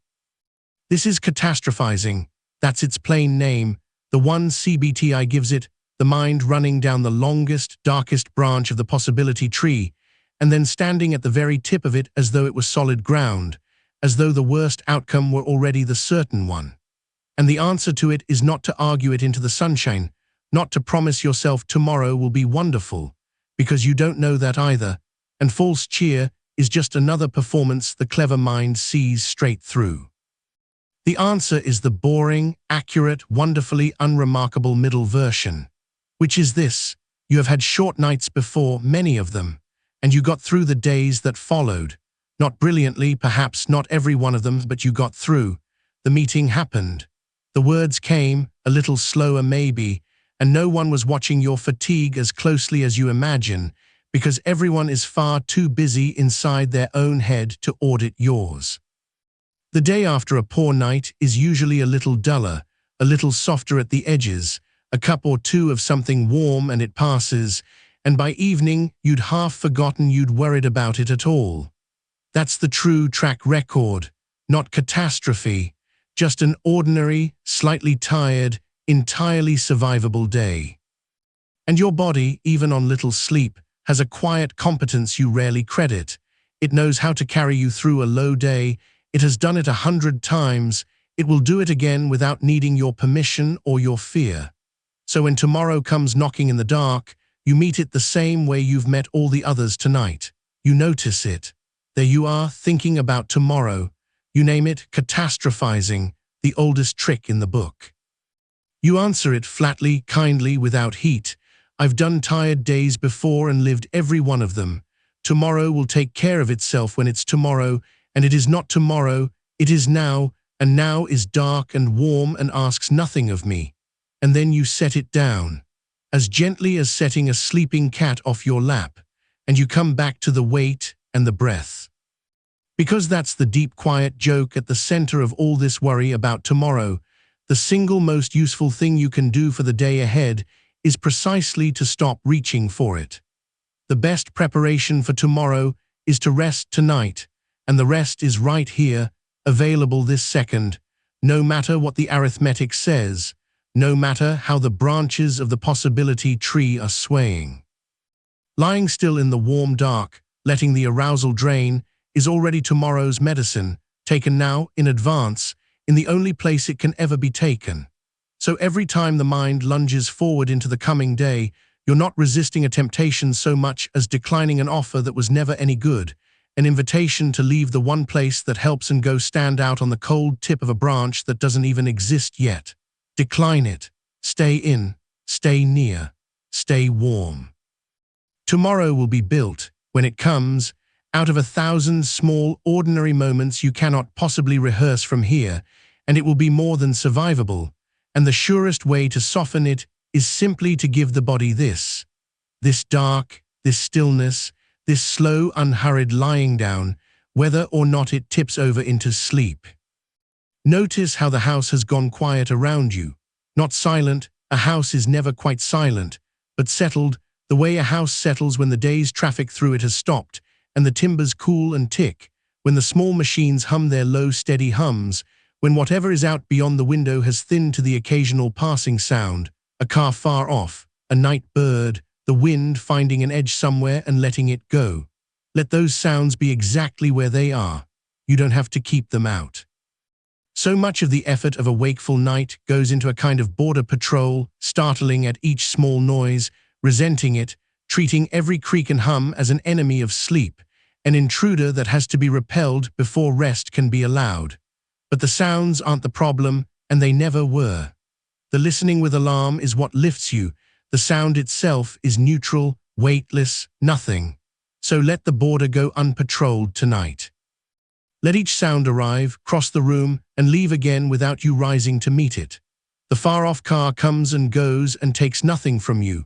This is catastrophizing. That's its plain name, the one CBT-I gives it, the mind running down the longest, darkest branch of the possibility tree, and then standing at the very tip of it as though it was solid ground, as though the worst outcome were already the certain one. And the answer to it is not to argue it into the sunshine, not to promise yourself tomorrow will be wonderful, because you don't know that either, and false cheer is just another performance the clever mind sees straight through. The answer is the boring, accurate, wonderfully unremarkable middle version, which is this: you have had short nights before, many of them, and you got through the days that followed. Not brilliantly, perhaps not every one of them, but you got through. The meeting happened. The words came, a little slower maybe, and no one was watching your fatigue as closely as you imagine, because everyone is far too busy inside their own head to audit yours. The day after a poor night is usually a little duller, a little softer at the edges, a cup or two of something warm and it passes, and by evening you'd half forgotten you'd worried about it at all. That's the true track record, not catastrophe, just an ordinary, slightly tired, entirely survivable day. And your body, even on little sleep, has a quiet competence you rarely credit. It knows how to carry you through a low day. It has done it 100 times. It will do it again without needing your permission or your fear. So when tomorrow comes knocking in the dark, you meet it the same way you've met all the others tonight. You notice it. There you are, thinking about tomorrow. You name it catastrophizing, the oldest trick in the book. You answer it flatly, kindly, without heat. I've done tired days before and lived every one of them. Tomorrow will take care of itself when it's tomorrow, and it is not tomorrow, it is now, and now is dark and warm and asks nothing of me. And then you set it down, as gently as setting a sleeping cat off your lap, and you come back to the weight and the breath. Because that's the deep, quiet joke at the center of all this worry about tomorrow. The single most useful thing you can do for the day ahead is precisely to stop reaching for it. The best preparation for tomorrow is to rest tonight, and the rest is right here, available this second, no matter what the arithmetic says, no matter how the branches of the possibility tree are swaying. Lying still in the warm dark, letting the arousal drain, is already tomorrow's medicine, taken now, in advance, in the only place it can ever be taken. So every time the mind lunges forward into the coming day, you're not resisting a temptation so much as declining an offer that was never any good, an invitation to leave the one place that helps and go stand out on the cold tip of a branch that doesn't even exist yet. Decline it. Stay in, stay near, stay warm. Tomorrow will be built, when it comes, out of 1,000 small, ordinary moments you cannot possibly rehearse from here, and it will be more than survivable, and the surest way to soften it is simply to give the body this dark, this stillness, this slow, unhurried lying down, whether or not it tips over into sleep. Notice how the house has gone quiet around you. Not silent, a house is never quite silent, but settled, the way a house settles when the day's traffic through it has stopped, and the timbers cool and tick, when the small machines hum their low, steady hums, when whatever is out beyond the window has thinned to the occasional passing sound, a car far off, a night bird, the wind finding an edge somewhere and letting it go. Let those sounds be exactly where they are. You don't have to keep them out. So much of the effort of a wakeful night goes into a kind of border patrol, startling at each small noise, resenting it, treating every creak and hum as an enemy of sleep, an intruder that has to be repelled before rest can be allowed. But the sounds aren't the problem, and they never were. The listening with alarm is what lifts you. The sound itself is neutral, weightless, nothing. So let the border go unpatrolled tonight. Let each sound arrive, cross the room, and leave again without you rising to meet it. The far-off car comes and goes and takes nothing from you.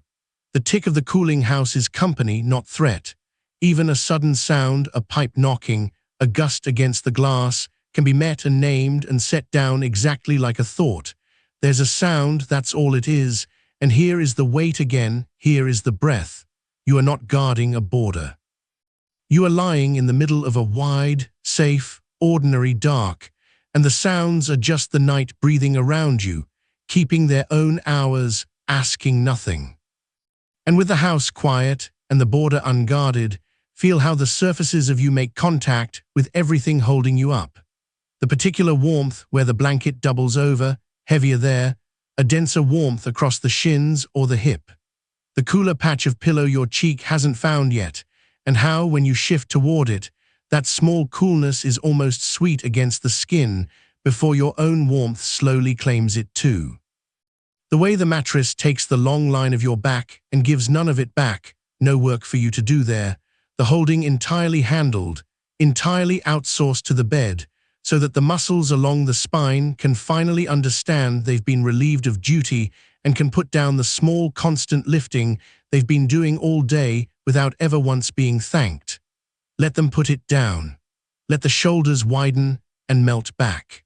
The tick of the cooling house is company, not threat. Even a sudden sound, a pipe knocking, a gust against the glass, can be met and named and set down exactly like a thought. There's a sound, that's all it is, and here is the weight again, here is the breath. you are not guarding a border. You are lying in the middle of a wide, safe, ordinary dark, and the sounds are just the night breathing around you, keeping their own hours, asking nothing. And with the house quiet and the border unguarded, feel how the surfaces of you make contact with everything holding you up. The particular warmth where the blanket doubles over, heavier there, a denser warmth across the shins or the hip. The cooler patch of pillow your cheek hasn't found yet, and how, when you shift toward it, that small coolness is almost sweet against the skin before your own warmth slowly claims it too. The way the mattress takes the long line of your back and gives none of it back, no work for you to do there, the holding entirely handled, entirely outsourced to the bed, so that the muscles along the spine can finally understand they've been relieved of duty and can put down the small constant lifting they've been doing all day without ever once being thanked. Let them put it down. Let the shoulders widen and melt back.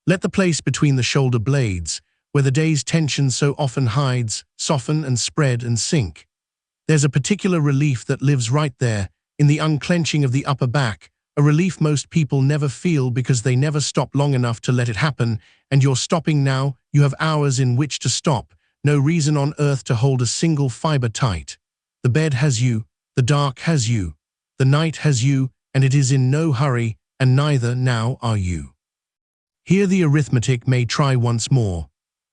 Let the place between the shoulder blades, where the day's tension so often hides, soften and spread and sink. There's a particular relief that lives right there, in the unclenching of the upper back, a relief most people never feel because they never stop long enough to let it happen, and you're stopping now. You have hours in which to stop, no reason on earth to hold a single fiber tight. The bed has you, the dark has you, the night has you, and it is in no hurry, and neither now are you. Here the arithmetic may try once more.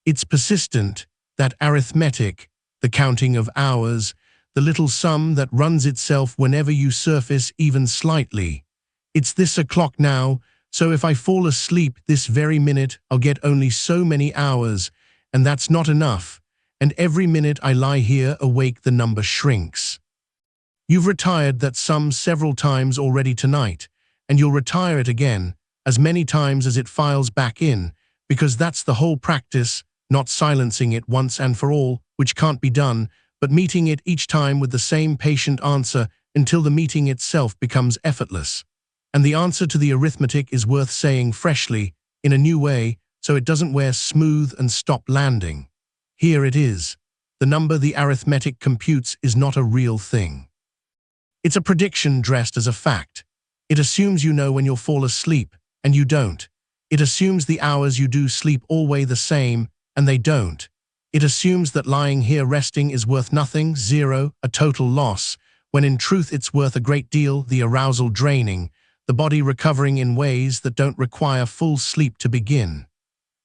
It's persistent, that arithmetic, the counting of hours, the little sum that runs itself whenever you surface even slightly. It's this o'clock now, so if I fall asleep this very minute, I'll get only so many hours, and that's not enough, and every minute I lie here awake the number shrinks. You've retired that sum several times already tonight, and you'll retire it again, as many times as it files back in, because that's the whole practice, not silencing it once and for all, which can't be done, but meeting it each time with the same patient answer until the meeting itself becomes effortless. And the answer to the arithmetic is worth saying freshly, in a new way, so it doesn't wear smooth and stop landing. Here it is. The number the arithmetic computes is not a real thing. It's a prediction dressed as a fact. It assumes you know when you'll fall asleep, and you don't. It assumes the hours you do sleep all weigh the same, and they don't. It assumes that lying here resting is worth nothing, zero, a total loss, when in truth it's worth a great deal, the arousal draining, the body recovering in ways that don't require full sleep to begin.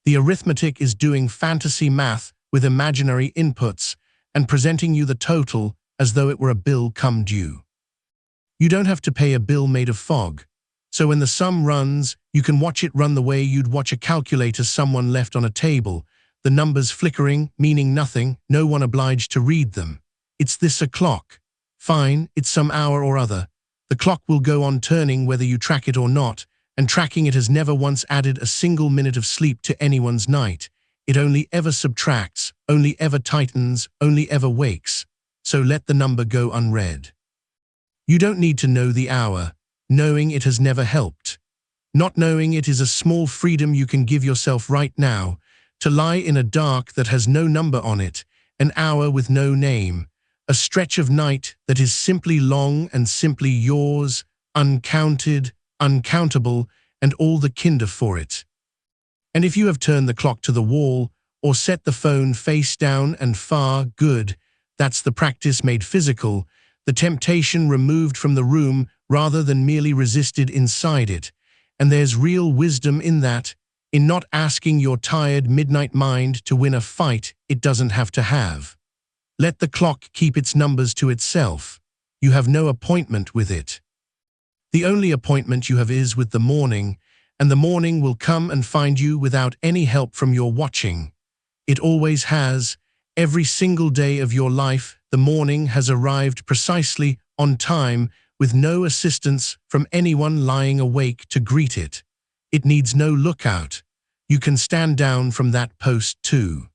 The arithmetic is doing fantasy math with imaginary inputs and presenting you the total as though it were a bill come due. You don't have to pay a bill made of fog, so when the sum runs, you can watch it run the way you'd watch a calculator someone left on a table, the numbers flickering, meaning nothing, no one obliged to read them. It's this o'clock. Fine, it's some hour or other. The clock will go on turning whether you track it or not, and tracking it has never once added a single minute of sleep to anyone's night. It only ever subtracts, only ever tightens, only ever wakes. So let the number go unread. You don't need to know the hour. Knowing it has never helped. Not knowing it is a small freedom you can give yourself right now, to lie in a dark that has no number on it, an hour with no name, a stretch of night that is simply long and simply yours, uncounted, uncountable, and all the kinder for it. And if you have turned the clock to the wall, or set the phone face down and far, good, that's the practice made physical, the temptation removed from the room rather than merely resisted inside it, and there's real wisdom in that, in not asking your tired midnight mind to win a fight it doesn't have to have. Let the clock keep its numbers to itself. You have no appointment with it. The only appointment you have is with the morning, and the morning will come and find you without any help from your watching. It always has. Every single day of your life, the morning has arrived precisely on time with no assistance from anyone lying awake to greet it. It needs no lookout. You can stand down from that post too.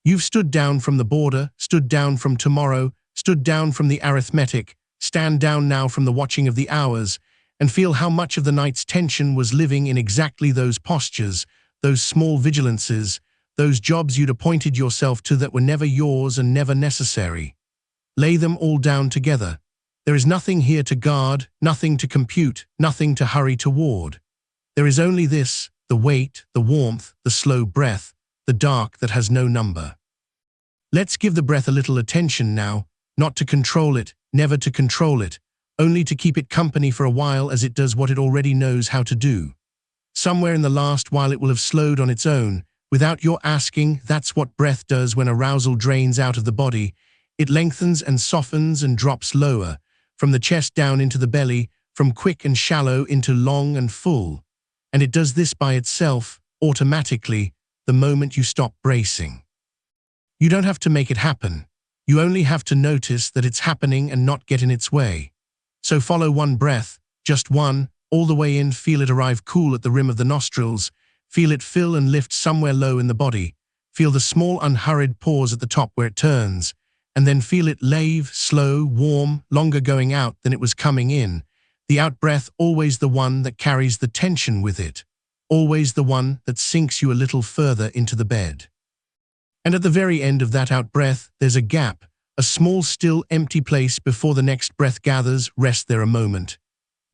You've stood down from the border, stood down from tomorrow, stood down from the arithmetic, stand down now from the watching of the hours, and feel how much of the night's tension was living in exactly those postures, those small vigilances, those jobs you'd appointed yourself to that were never yours and never necessary. Lay them all down together. There is nothing here to guard, nothing to compute, nothing to hurry toward. There is only this, the weight, the warmth, the slow breath, the dark that has no number. Let's give the breath a little attention now, not to control it, never to control it, only to keep it company for a while as it does what it already knows how to do. Somewhere in the last while it will have slowed on its own, without your asking. That's what breath does when arousal drains out of the body. It lengthens and softens and drops lower, from the chest down into the belly, from quick and shallow into long and full. And it does this by itself, automatically, the moment you stop bracing. You don't have to make it happen. You only have to notice that it's happening and not get in its way. So follow one breath, just one, all the way in. Feel it arrive cool at the rim of the nostrils. Feel it fill and lift somewhere low in the body. Feel the small unhurried pause at the top where it turns. And then feel it lave, slow, warm, longer going out than it was coming in. The out-breath always the one that carries the tension with it. Always the one that sinks you a little further into the bed. And at the very end of that out-breath, there's a gap, a small, still, empty place before the next breath gathers. Rest there a moment.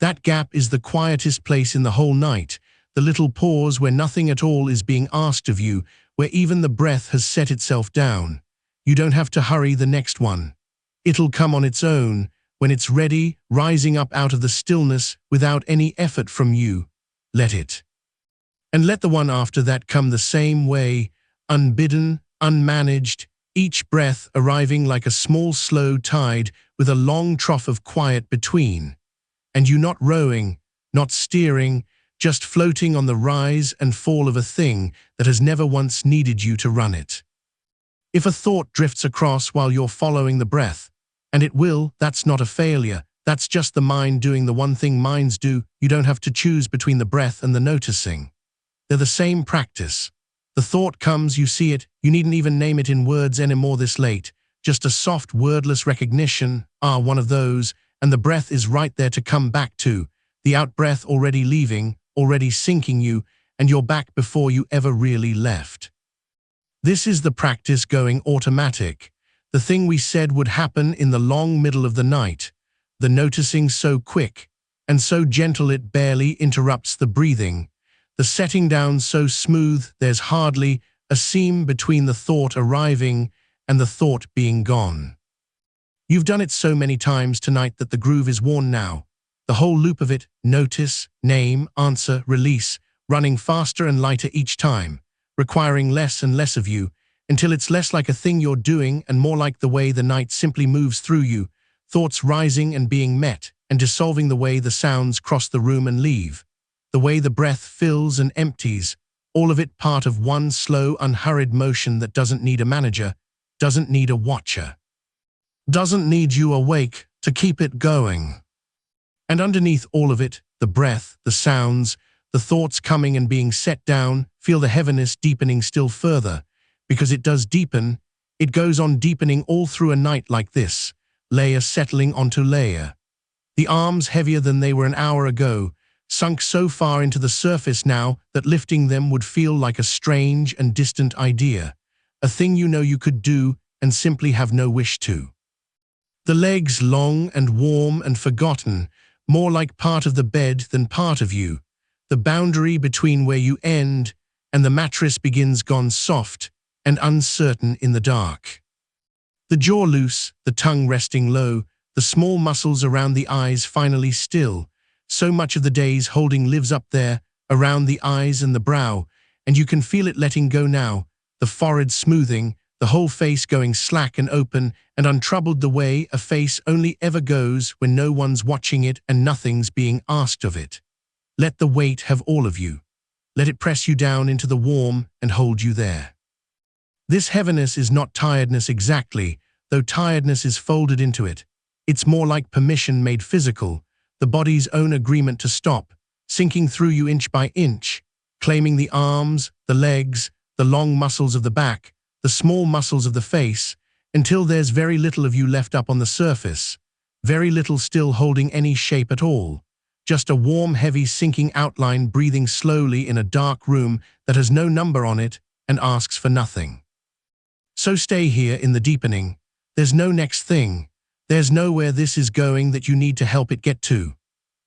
That gap is the quietest place in the whole night, the little pause where nothing at all is being asked of you, where even the breath has set itself down. You don't have to hurry the next one. It'll come on its own, when it's ready, rising up out of the stillness without any effort from you. Let it. And let the one after that come the same way, unbidden, unmanaged, each breath arriving like a small slow tide with a long trough of quiet between. And you not rowing, not steering, just floating on the rise and fall of a thing that has never once needed you to run it. If a thought drifts across while you're following the breath, and it will, that's not a failure, that's just the mind doing the one thing minds do. You don't have to choose between the breath and the noticing. They're the same practice. The thought comes, you see it, you needn't even name it in words anymore this late, just a soft wordless recognition, one of those, and the breath is right there to come back to, the out-breath already leaving, already sinking you, and you're back before you ever really left. This is the practice going automatic, the thing we said would happen in the long middle of the night, the noticing so quick and so gentle it barely interrupts the breathing, the setting down so smooth there's hardly a seam between the thought arriving and the thought being gone. You've done it so many times tonight that the groove is worn now. The whole loop of it, notice, name, answer, release, running faster and lighter each time, requiring less and less of you, until it's less like a thing you're doing and more like the way the night simply moves through you, thoughts rising and being met, and dissolving the way the sounds cross the room and leave, the way the breath fills and empties, all of it part of one slow, unhurried motion that doesn't need a manager, doesn't need a watcher, doesn't need you awake to keep it going. And underneath all of it, the breath, the sounds, the thoughts coming and being set down, feel the heaviness deepening still further, because it does deepen, it goes on deepening all through a night like this, layer settling onto layer. The arms heavier than they were an hour ago, sunk so far into the surface now that lifting them would feel like a strange and distant idea, a thing you know you could do and simply have no wish to. The legs long and warm and forgotten, more like part of the bed than part of you, the boundary between where you end and the mattress begins gone soft and uncertain in the dark. The jaw loose, the tongue resting low, the small muscles around the eyes finally still. So much of the day's holding lives up there, around the eyes and the brow, and you can feel it letting go now, the forehead smoothing, the whole face going slack and open and untroubled the way a face only ever goes when no one's watching it and nothing's being asked of it. Let the weight have all of you. Let it press you down into the warm and hold you there. This heaviness is not tiredness exactly, though tiredness is folded into it. It's more like permission made physical, the body's own agreement to stop, sinking through you inch by inch, claiming the arms, the legs, the long muscles of the back, the small muscles of the face, until there's very little of you left up on the surface, very little still holding any shape at all, just a warm, heavy, sinking outline breathing slowly in a dark room that has no number on it and asks for nothing. So stay here in the deepening. There's no next thing, There's nowhere this is going that you need to help it get to.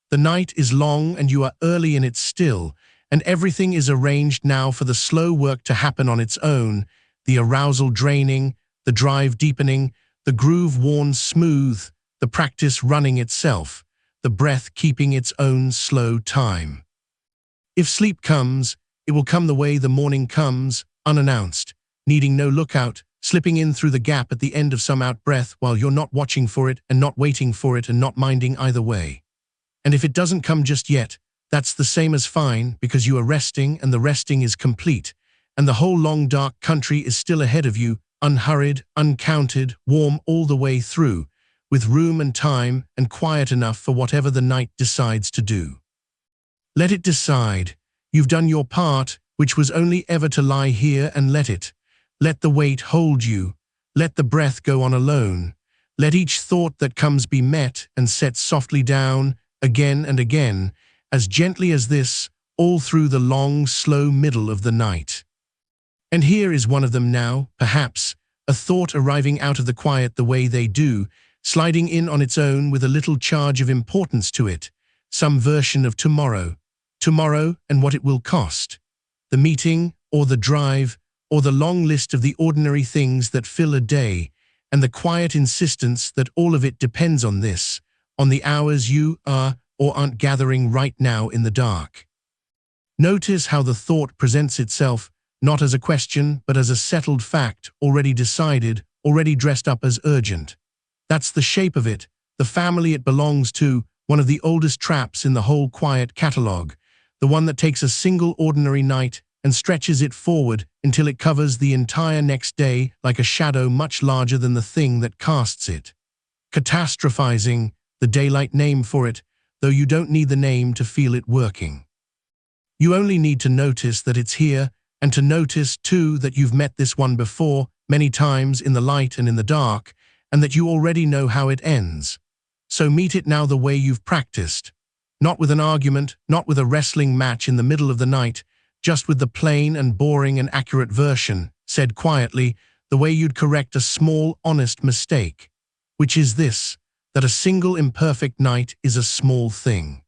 The night is long and you are early in it still, and everything is arranged now for the slow work to happen on its own, the arousal draining, the drive deepening, the groove worn smooth, the practice running itself, the breath keeping its own slow time. If sleep comes, it will come the way the morning comes, unannounced, needing no lookout, slipping in through the gap at the end of some out-breath while you're not watching for it and not waiting for it and not minding either way. And if it doesn't come just yet, that's the same as fine, because you are resting and the resting is complete, and the whole long dark country is still ahead of you, unhurried, uncounted, warm all the way through, with room and time and quiet enough for whatever the night decides to do. Let it decide. You've done your part, which was only ever to lie here and let it. Let the weight hold you. Let the breath go on alone. Let each thought that comes be met and set softly down, again and again, as gently as this, all through the long, slow middle of the night. And here is one of them now, perhaps, a thought arriving out of the quiet the way they do, sliding in on its own with a little charge of importance to it, some version of tomorrow and what it will cost, the meeting or the drive or the long list of the ordinary things that fill a day, and the quiet insistence that all of it depends on this, on the hours you are or aren't gathering right now in the dark. Notice how the thought presents itself, not as a question, but as a settled fact, already decided, already dressed up as urgent. That's the shape of it, the family it belongs to, one of the oldest traps in the whole quiet catalogue, the one that takes a single ordinary night and stretches it forward until it covers the entire next day like a shadow much larger than the thing that casts it. Catastrophizing, the daylight name for it, though you don't need the name to feel it working. You only need to notice that it's here, and to notice, too, that you've met this one before, many times in the light and in the dark, and that you already know how it ends. So meet it now the way you've practiced. Not with an argument, not with a wrestling match in the middle of the night, just with the plain and boring and accurate version, said quietly, the way you'd correct a small, honest mistake. Which is this, that a single imperfect night is a small thing.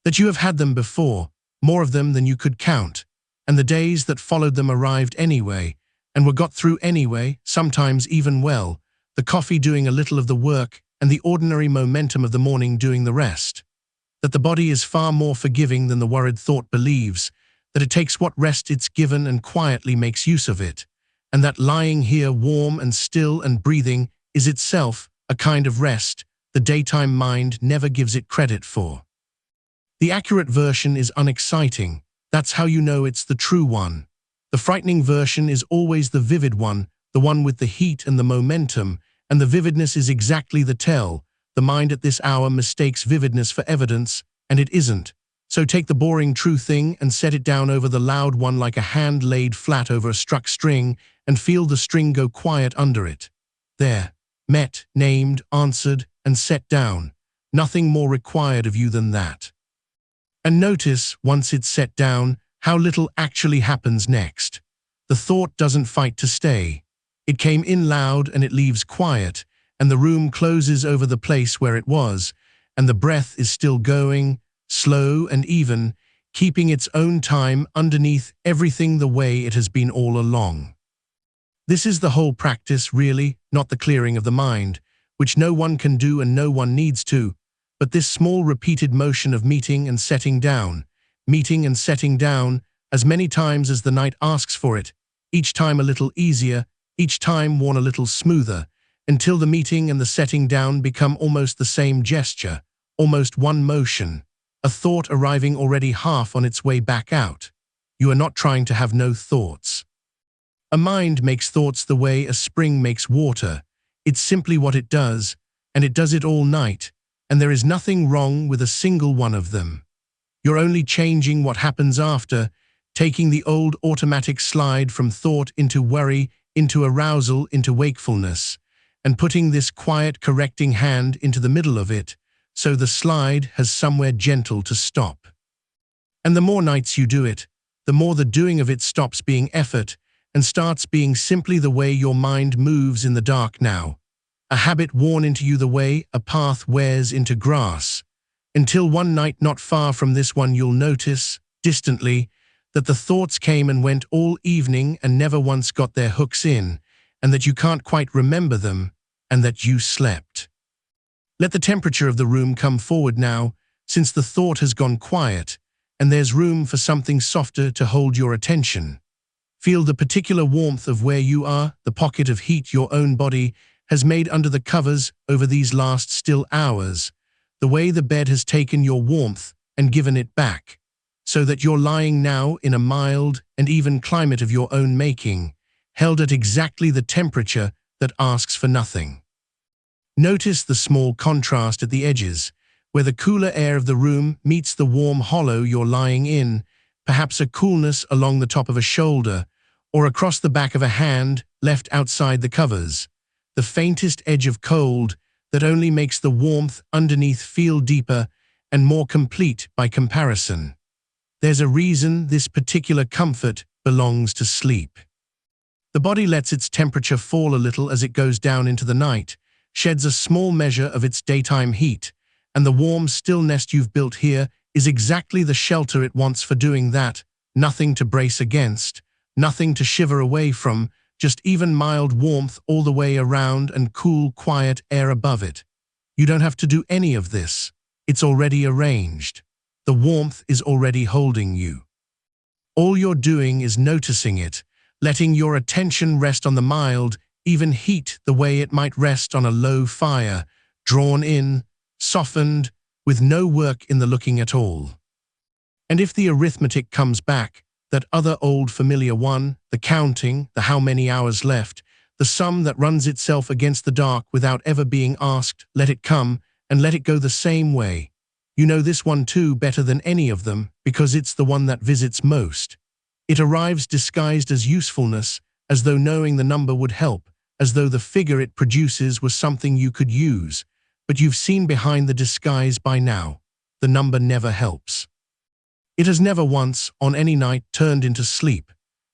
That you have had them before, more of them than you could count, and the days that followed them arrived anyway, and were got through anyway, sometimes even well, the coffee doing a little of the work, and the ordinary momentum of the morning doing the rest. That the body is far more forgiving than the worried thought believes, that it takes what rest it's given and quietly makes use of it, and that lying here warm and still and breathing is itself a kind of rest the daytime mind never gives it credit for. The accurate version is unexciting. That's how you know it's the true one. The frightening version is always the vivid one, the one with the heat and the momentum, and the vividness is exactly the tell. The mind at this hour mistakes vividness for evidence, and it isn't. So take the boring true thing and set it down over the loud one like a hand laid flat over a struck string, and feel the string go quiet under it. There, met, named, answered, and set down. Nothing more required of you than that. And notice, once it's set down, how little actually happens next. The thought doesn't fight to stay. It came in loud and it leaves quiet, and the room closes over the place where it was, and the breath is still going, slow and even, keeping its own time underneath everything the way it has been all along. This is the whole practice, really, not the clearing of the mind, which no one can do and no one needs to, but this small repeated motion of meeting and setting down, as many times as the night asks for it, each time a little easier, each time worn a little smoother, until the meeting and the setting down become almost the same gesture, almost one motion, a thought arriving already half on its way back out. You are not trying to have no thoughts. A mind makes thoughts the way a spring makes water. It's simply what it does, and it does it all night, and there is nothing wrong with a single one of them. You're only changing what happens after, taking the old automatic slide from thought into worry, into arousal, into wakefulness, and putting this quiet correcting hand into the middle of it, so the slide has somewhere gentle to stop. And the more nights you do it, the more the doing of it stops being effort and starts being simply the way your mind moves in the dark now. a habit worn into you the way a path wears into grass, until one night not far from this one you'll notice, distantly, that the thoughts came and went all evening and never once got their hooks in, and that you can't quite remember them, and that you slept. Let the temperature of the room come forward now, since the thought has gone quiet, and there's room for something softer to hold your attention. Feel the particular warmth of where you are, the pocket of heat your own body has made under the covers over these last still hours, the way the bed has taken your warmth and given it back, so that you're lying now in a mild and even climate of your own making, held at exactly the temperature that asks for nothing. Notice the small contrast at the edges, where the cooler air of the room meets the warm hollow you're lying in, perhaps a coolness along the top of a shoulder, or across the back of a hand left outside the covers, the faintest edge of cold that only makes the warmth underneath feel deeper and more complete by comparison. There's a reason this particular comfort belongs to sleep. The body lets its temperature fall a little as it goes down into the night, sheds a small measure of its daytime heat, and the warm, still nest you've built here is exactly the shelter it wants for doing that. Nothing to brace against, nothing to shiver away from, just even mild warmth all the way around and cool, quiet air above it. You don't have to do any of this. It's already arranged. The warmth is already holding you. All you're doing is noticing it, letting your attention rest on the mild, even heat the way it might rest on a low fire, drawn in, softened, with no work in the looking at all. And if the arithmetic comes back, that other old familiar one, the counting, the how many hours left, the sum that runs itself against the dark without ever being asked, let it come, and let it go the same way. You know this one too better than any of them, because it's the one that visits most. It arrives disguised as usefulness, as though knowing the number would help, as though the figure it produces was something you could use. But you've seen behind the disguise by now. The number never helps. It has never once, on any night, turned into sleep.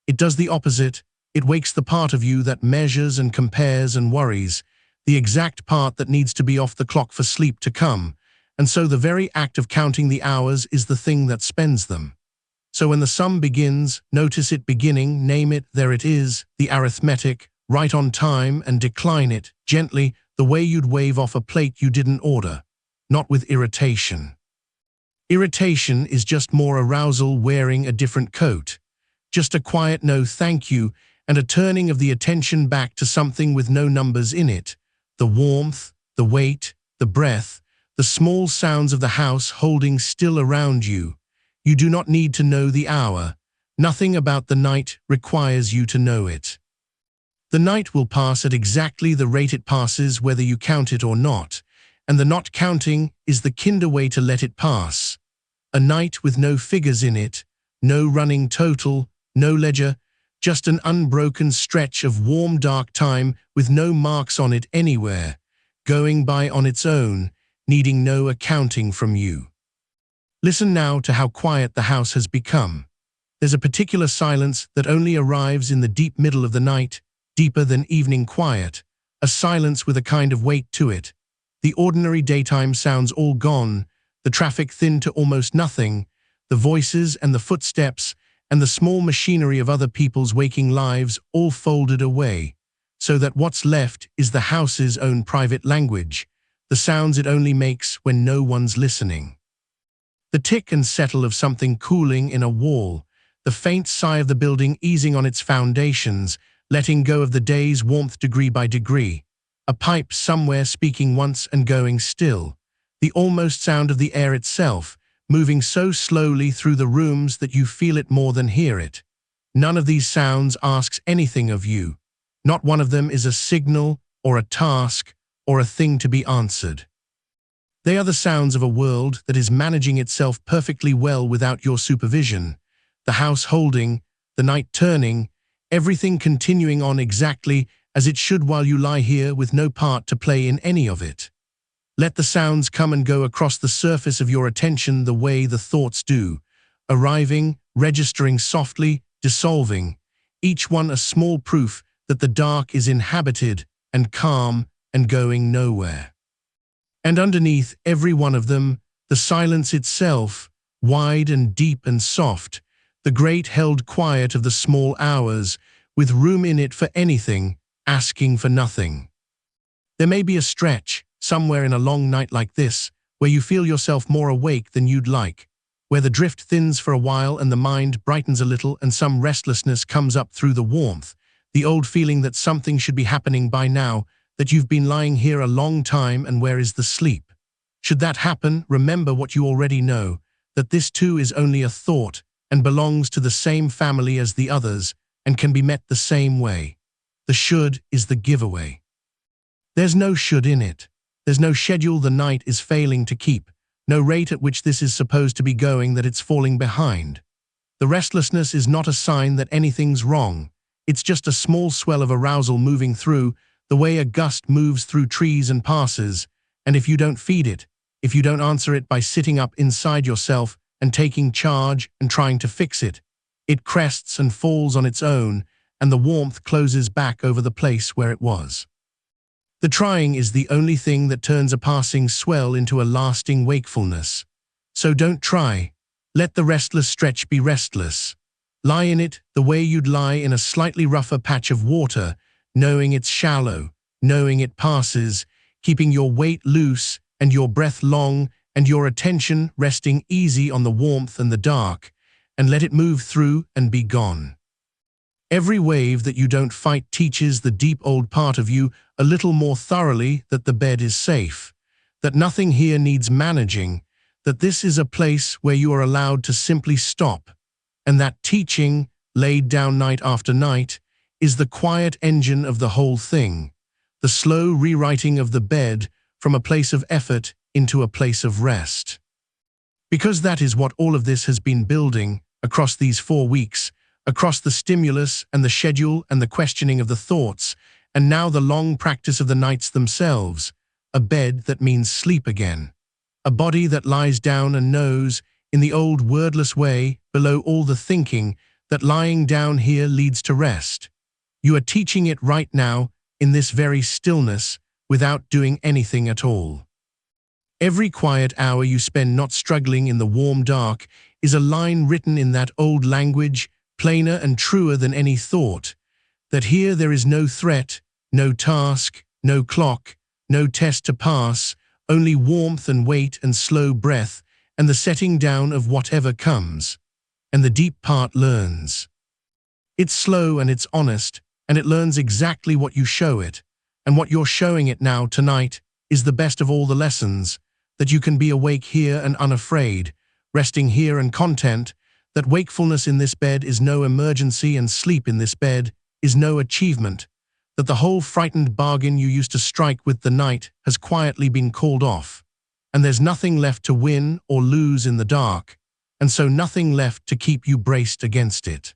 It does the opposite. It wakes the part of you that measures and compares and worries, the exact part that needs to be off the clock for sleep to come, and so the very act of counting the hours is the thing that spends them. So when the sum begins, notice it beginning, name it, there it is, the arithmetic, right on time, and decline it, gently, the way you'd wave off a plate you didn't order, not with irritation. Irritation is just more arousal wearing a different coat, just a quiet no thank you and a turning of the attention back to something with no numbers in it, the warmth, the weight, the breath, the small sounds of the house holding still around you. You do not need to know the hour. Nothing about the night requires you to know it. The night will pass at exactly the rate it passes whether you count it or not, and the not counting is the kinder way to let it pass. A night with no figures in it, no running total, no ledger, just an unbroken stretch of warm dark time with no marks on it anywhere, going by on its own, needing no accounting from you. Listen now to how quiet the house has become. There's a particular silence that only arrives in the deep middle of the night, deeper than evening quiet, a silence with a kind of weight to it. The ordinary daytime sounds all gone, the traffic thinned to almost nothing, the voices and the footsteps and the small machinery of other people's waking lives all folded away, so that what's left is the house's own private language, the sounds it only makes when no one's listening. The tick and settle of something cooling in a wall, the faint sigh of the building easing on its foundations, letting go of the day's warmth degree by degree, a pipe somewhere speaking once and going still, the almost sound of the air itself, moving so slowly through the rooms that you feel it more than hear it. None of these sounds asks anything of you. Not one of them is a signal or a task or a thing to be answered. They are the sounds of a world that is managing itself perfectly well without your supervision, the house holding, the night turning, everything continuing on exactly as it should while you lie here with no part to play in any of it. Let the sounds come and go across the surface of your attention the way the thoughts do, arriving, registering softly, dissolving, each one a small proof that the dark is inhabited and calm, and going nowhere. And underneath every one of them, the silence itself, wide and deep and soft, the great held quiet of the small hours, with room in it for anything, asking for nothing. There may be a stretch, somewhere in a long night like this, where you feel yourself more awake than you'd like, where the drift thins for a while and the mind brightens a little and some restlessness comes up through the warmth, the old feeling that something should be happening by now, that you've been lying here a long time and where is the sleep? Should that happen, remember what you already know, that this too is only a thought and belongs to the same family as the others and can be met the same way. The should is the giveaway. There's no should in it. There's no schedule the night is failing to keep, no rate at which this is supposed to be going that it's falling behind. The restlessness is not a sign that anything's wrong. It's just a small swell of arousal moving through, the way a gust moves through trees and passes, and if you don't feed it, if you don't answer it by sitting up inside yourself and taking charge and trying to fix it, it crests and falls on its own, and the warmth closes back over the place where it was. The trying is the only thing that turns a passing swell into a lasting wakefulness. So don't try. Let the restless stretch be restless. Lie in it the way you'd lie in a slightly rougher patch of water, knowing it's shallow, knowing it passes, keeping your weight loose and your breath long and your attention resting easy on the warmth and the dark, and let it move through and be gone. Every wave that you don't fight teaches the deep old part of you a little more thoroughly that the bed is safe, that nothing here needs managing, that this is a place where you are allowed to simply stop, and that teaching, laid down night after night, is the quiet engine of the whole thing, the slow rewriting of the bed from a place of effort into a place of rest. Because that is what all of this has been building across these 4 weeks, across the stimulus and the schedule and the questioning of the thoughts, and now the long practice of the nights themselves, a bed that means sleep again, a body that lies down and knows, in the old wordless way, below all the thinking, that lying down here leads to rest. You are teaching it right now, in this very stillness, without doing anything at all. Every quiet hour you spend not struggling in the warm dark is a line written in that old language, plainer and truer than any thought, that here there is no threat, no task, no clock, no test to pass, only warmth and weight and slow breath, and the setting down of whatever comes. And the deep part learns. It's slow and it's honest, and it learns exactly what you show it, and what you're showing it now tonight is the best of all the lessons, that you can be awake here and unafraid, resting here and content, that wakefulness in this bed is no emergency and sleep in this bed is no achievement, that the whole frightened bargain you used to strike with the night has quietly been called off, and there's nothing left to win or lose in the dark, and so nothing left to keep you braced against it.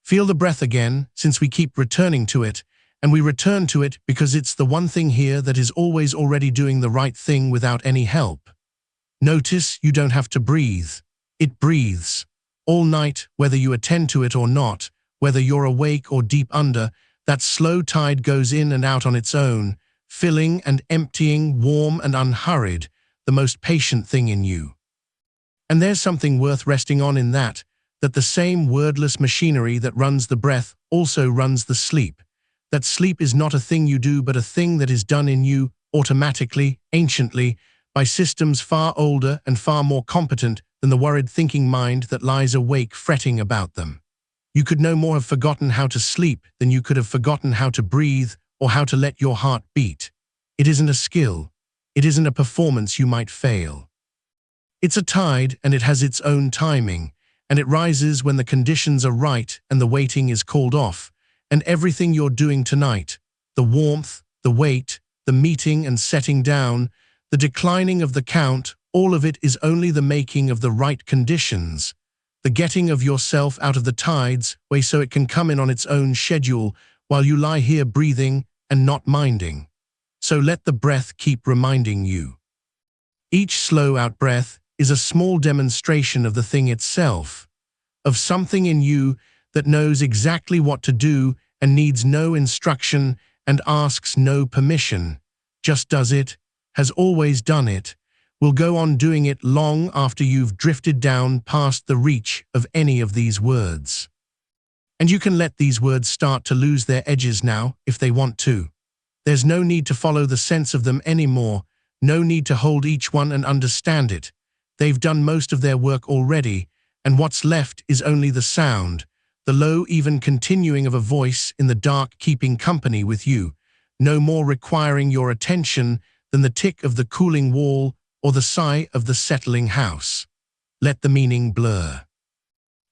Feel the breath again, since we keep returning to it, and we return to it because it's the one thing here that is always already doing the right thing without any help. Notice you don't have to breathe. It breathes. All night, whether you attend to it or not, whether you're awake or deep under, that slow tide goes in and out on its own, filling and emptying, warm and unhurried, the most patient thing in you. And there's something worth resting on in that the same wordless machinery that runs the breath also runs the sleep, that sleep is not a thing you do but a thing that is done in you, automatically, anciently, by systems far older and far more competent than the worried thinking mind that lies awake fretting about them. You could no more have forgotten how to sleep than you could have forgotten how to breathe or how to let your heart beat. It isn't a skill. It isn't a performance you might fail. It's a tide and it has its own timing, and it rises when the conditions are right and the waiting is called off, and everything you're doing tonight, the warmth, the weight, the meeting and setting down, the declining of the count, all of it is only the making of the right conditions, the getting of yourself out of the tides way so it can come in on its own schedule while you lie here breathing and not minding. So let the breath keep reminding you. Each slow out breath is a small demonstration of the thing itself, of something in you that knows exactly what to do and needs no instruction and asks no permission, just does it, has always done it, will go on doing it long after you've drifted down past the reach of any of these words. And you can let these words start to lose their edges now, if they want to. There's no need to follow the sense of them anymore, no need to hold each one and understand it. They've done most of their work already, and what's left is only the sound, the low even continuing of a voice in the dark keeping company with you, no more requiring your attention than the tick of the cooling wall or the sigh of the settling house. Let the meaning blur.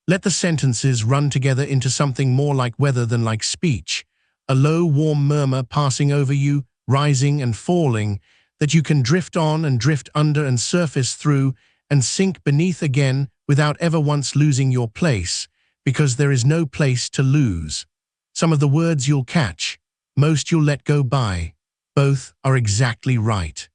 Let the sentences run together into something more like weather than like speech, a low warm murmur passing over you, rising and falling, that you can drift on and drift under and surface through and sink beneath again without ever once losing your place, because there is no place to lose. Some of the words you'll catch, most you'll let go by. Both are exactly right.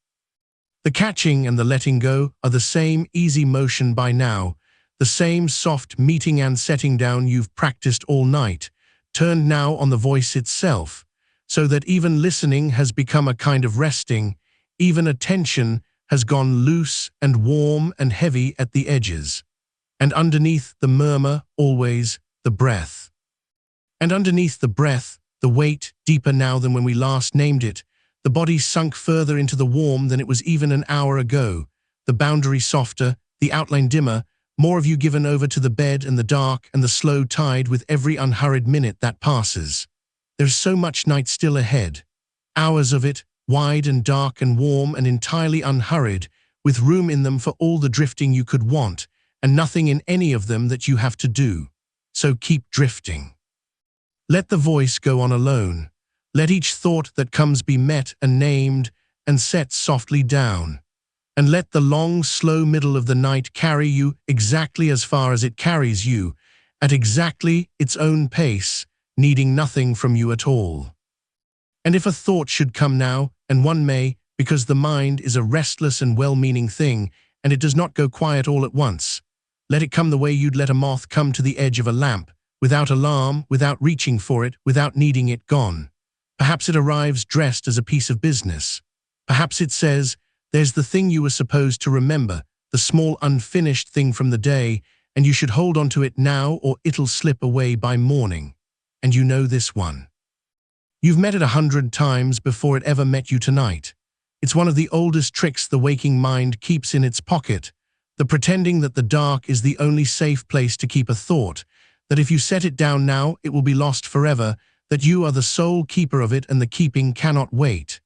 The catching and the letting go are the same easy motion by now, the same soft meeting and setting down you've practiced all night, turned now on the voice itself, so that even listening has become a kind of resting, even attention has gone loose and warm and heavy at the edges. And underneath the murmur, always the breath. And underneath the breath, the weight, deeper now than when we last named it, the body sunk further into the warm than it was even an hour ago, the boundary softer, the outline dimmer, more of you given over to the bed and the dark and the slow tide with every unhurried minute that passes. There's so much night still ahead. Hours of it, wide and dark and warm and entirely unhurried, with room in them for all the drifting you could want, and nothing in any of them that you have to do. So keep drifting. Let the voice go on alone. Let each thought that comes be met and named and set softly down. And let the long, slow middle of the night carry you exactly as far as it carries you, at exactly its own pace, needing nothing from you at all. And if a thought should come now, and one may, because the mind is a restless and well-meaning thing, and it does not go quiet all at once, let it come the way you'd let a moth come to the edge of a lamp, without alarm, without reaching for it, without needing it gone. Perhaps it arrives dressed as a piece of business. Perhaps it says, there's the thing you were supposed to remember, the small unfinished thing from the day, and you should hold on to it now or it'll slip away by morning. And you know this one. You've met it 100 times before it ever met you tonight. It's one of the oldest tricks the waking mind keeps in its pocket, the pretending that the dark is the only safe place to keep a thought, that if you set it down now it will be lost forever, that you are the sole keeper of it and the keeping cannot wait.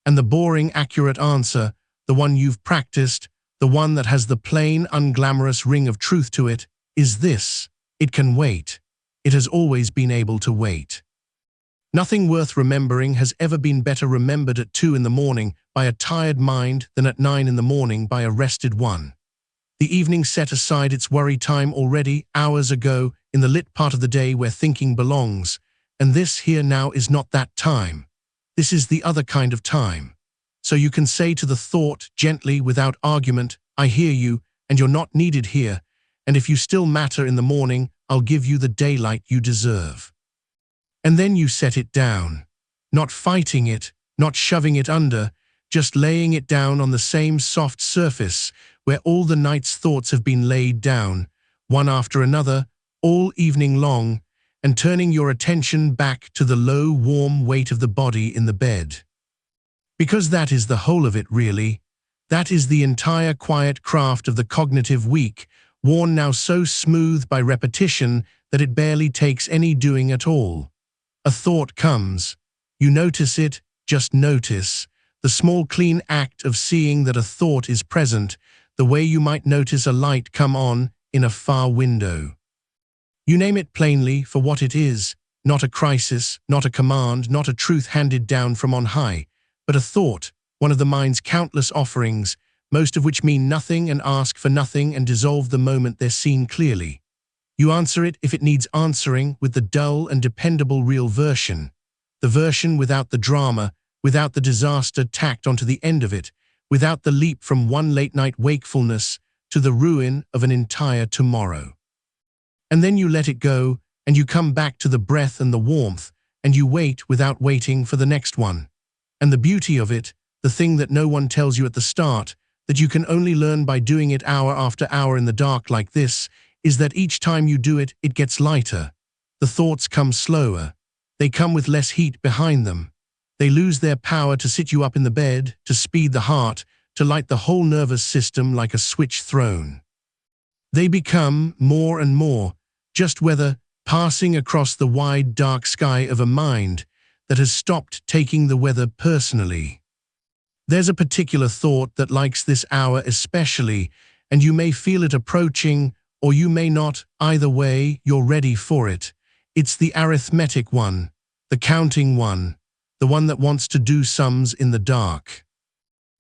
And the boring, accurate answer, the one you've practiced, the one that has the plain, unglamorous ring of truth to it, is this: it can wait. It has always been able to wait. Nothing worth remembering has ever been better remembered at 2 in the morning by a tired mind than at 9 in the morning by a rested one. The evening set aside its worry time already, hours ago, in the lit part of the day where thinking belongs, and this here now is not that time. This is the other kind of time. So you can say to the thought, gently, without argument, I hear you, and you're not needed here, and if you still matter in the morning, I'll give you the daylight you deserve. And then you set it down, not fighting it, not shoving it under, just laying it down on the same soft surface where all the night's thoughts have been laid down, one after another, all evening long, and turning your attention back to the low, warm weight of the body in the bed. Because that is the whole of it, really. That is the entire quiet craft of the cognitive week, worn now so smooth by repetition that it barely takes any doing at all. A thought comes. You notice it, just notice, the small clean act of seeing that a thought is present, the way you might notice a light come on in a far window. You name it plainly for what it is, not a crisis, not a command, not a truth handed down from on high, but a thought, one of the mind's countless offerings, most of which mean nothing and ask for nothing and dissolve the moment they're seen clearly. You answer it if it needs answering with the dull and dependable real version, the version without the drama, without the disaster tacked onto the end of it, without the leap from one late-night wakefulness to the ruin of an entire tomorrow. And then you let it go, and you come back to the breath and the warmth, and you wait without waiting for the next one. And the beauty of it, the thing that no one tells you at the start, that you can only learn by doing it hour after hour in the dark like this, is that each time you do it, it gets lighter. The thoughts come slower. They come with less heat behind them. They lose their power to sit you up in the bed, to speed the heart, to light the whole nervous system like a switch thrown. They become, more and more, just weather passing across the wide dark sky of a mind that has stopped taking the weather personally. There's a particular thought that likes this hour especially, and you may feel it approaching, or you may not. Either way, you're ready for it. It's the arithmetic one, the counting one, the one that wants to do sums in the dark.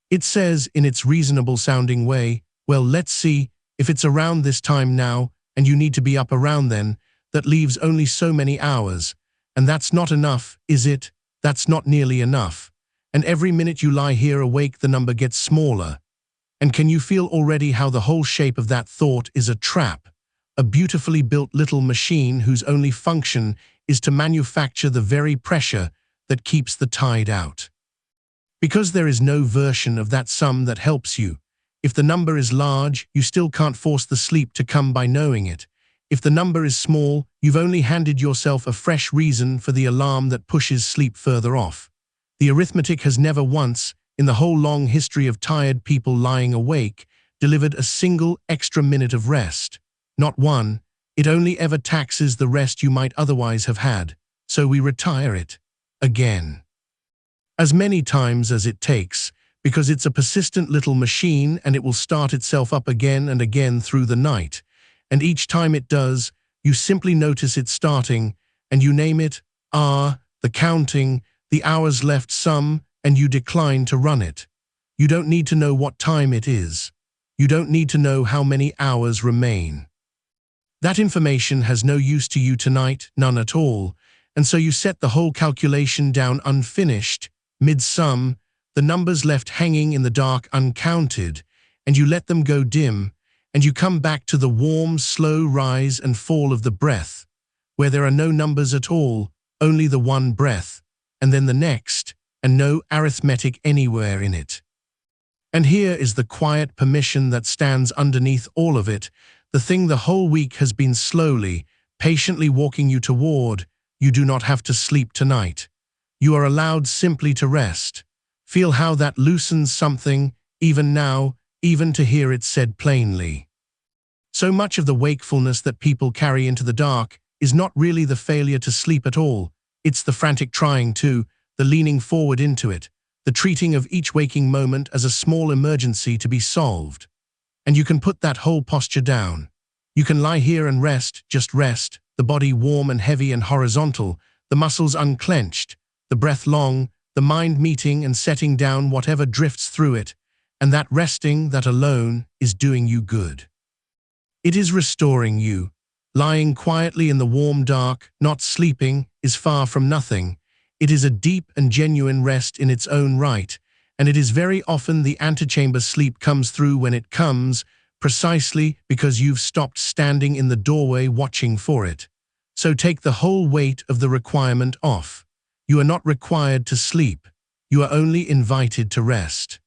It says, in its reasonable-sounding way, well, let's see, if it's around this time now, and you need to be up around then, that leaves only so many hours. And that's not enough, is it? That's not nearly enough. And every minute you lie here awake, the number gets smaller. And can you feel already how the whole shape of that thought is a trap? A beautifully built little machine whose only function is to manufacture the very pressure that keeps the tide out. Because there is no version of that sum that helps you. If the number is large, you still can't force the sleep to come by knowing it. If the number is small, you've only handed yourself a fresh reason for the alarm that pushes sleep further off. The arithmetic has never once, in the whole long history of tired people lying awake, delivered a single extra minute of rest. Not one. It only ever taxes the rest you might otherwise have had. So we retire it. Again. As many times as it takes, because it's a persistent little machine and it will start itself up again and again through the night. And each time it does, you simply notice it starting, and you name it, the counting, the hours left sum, and you decline to run it. You don't need to know what time it is. You don't need to know how many hours remain. That information has no use to you tonight, none at all, and so you set the whole calculation down unfinished, mid-sum, the numbers left hanging in the dark uncounted, and you let them go dim, and you come back to the warm, slow rise and fall of the breath, where there are no numbers at all, only the one breath, and then the next, and no arithmetic anywhere in it. And here is the quiet permission that stands underneath all of it, the thing the whole week has been slowly, patiently walking you toward. You do not have to sleep tonight. You are allowed simply to rest. Feel how that loosens something, even now, even to hear it said plainly. So much of the wakefulness that people carry into the dark is not really the failure to sleep at all. It's the frantic trying to, the leaning forward into it, the treating of each waking moment as a small emergency to be solved. And you can put that whole posture down. You can lie here and rest, just rest, the body warm and heavy and horizontal, the muscles unclenched, the breath long, the mind meeting and setting down whatever drifts through it, and that resting, that alone, is doing you good. It is restoring you. Lying quietly in the warm dark, not sleeping, is far from nothing. It is a deep and genuine rest in its own right, and it is very often the antechamber sleep comes through when it comes, precisely because you've stopped standing in the doorway watching for it. So take the whole weight of the requirement off. You are not required to sleep. You are only invited to rest.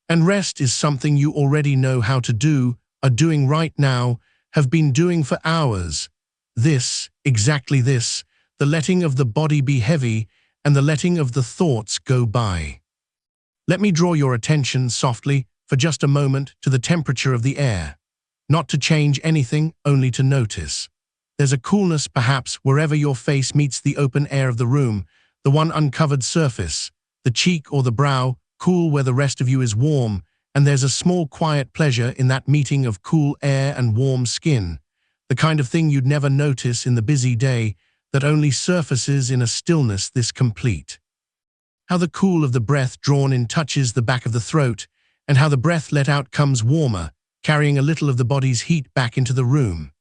And rest is something you already know how to do, are doing right now, have been doing for hours. This, exactly this, the letting of the body be heavy and the letting of the thoughts go by. Let me draw your attention softly, for just a moment, to the temperature of the air. Not to change anything, only to notice. There's a coolness, perhaps, wherever your face meets the open air of the room, the one uncovered surface, the cheek or the brow, cool where the rest of you is warm, and there's a small quiet pleasure in that meeting of cool air and warm skin, the kind of thing you'd never notice in the busy day, that only surfaces in a stillness this complete. How the cool of the breath drawn in touches the back of the throat, and how the breath let out comes warmer, carrying a little of the body's heat back into the room.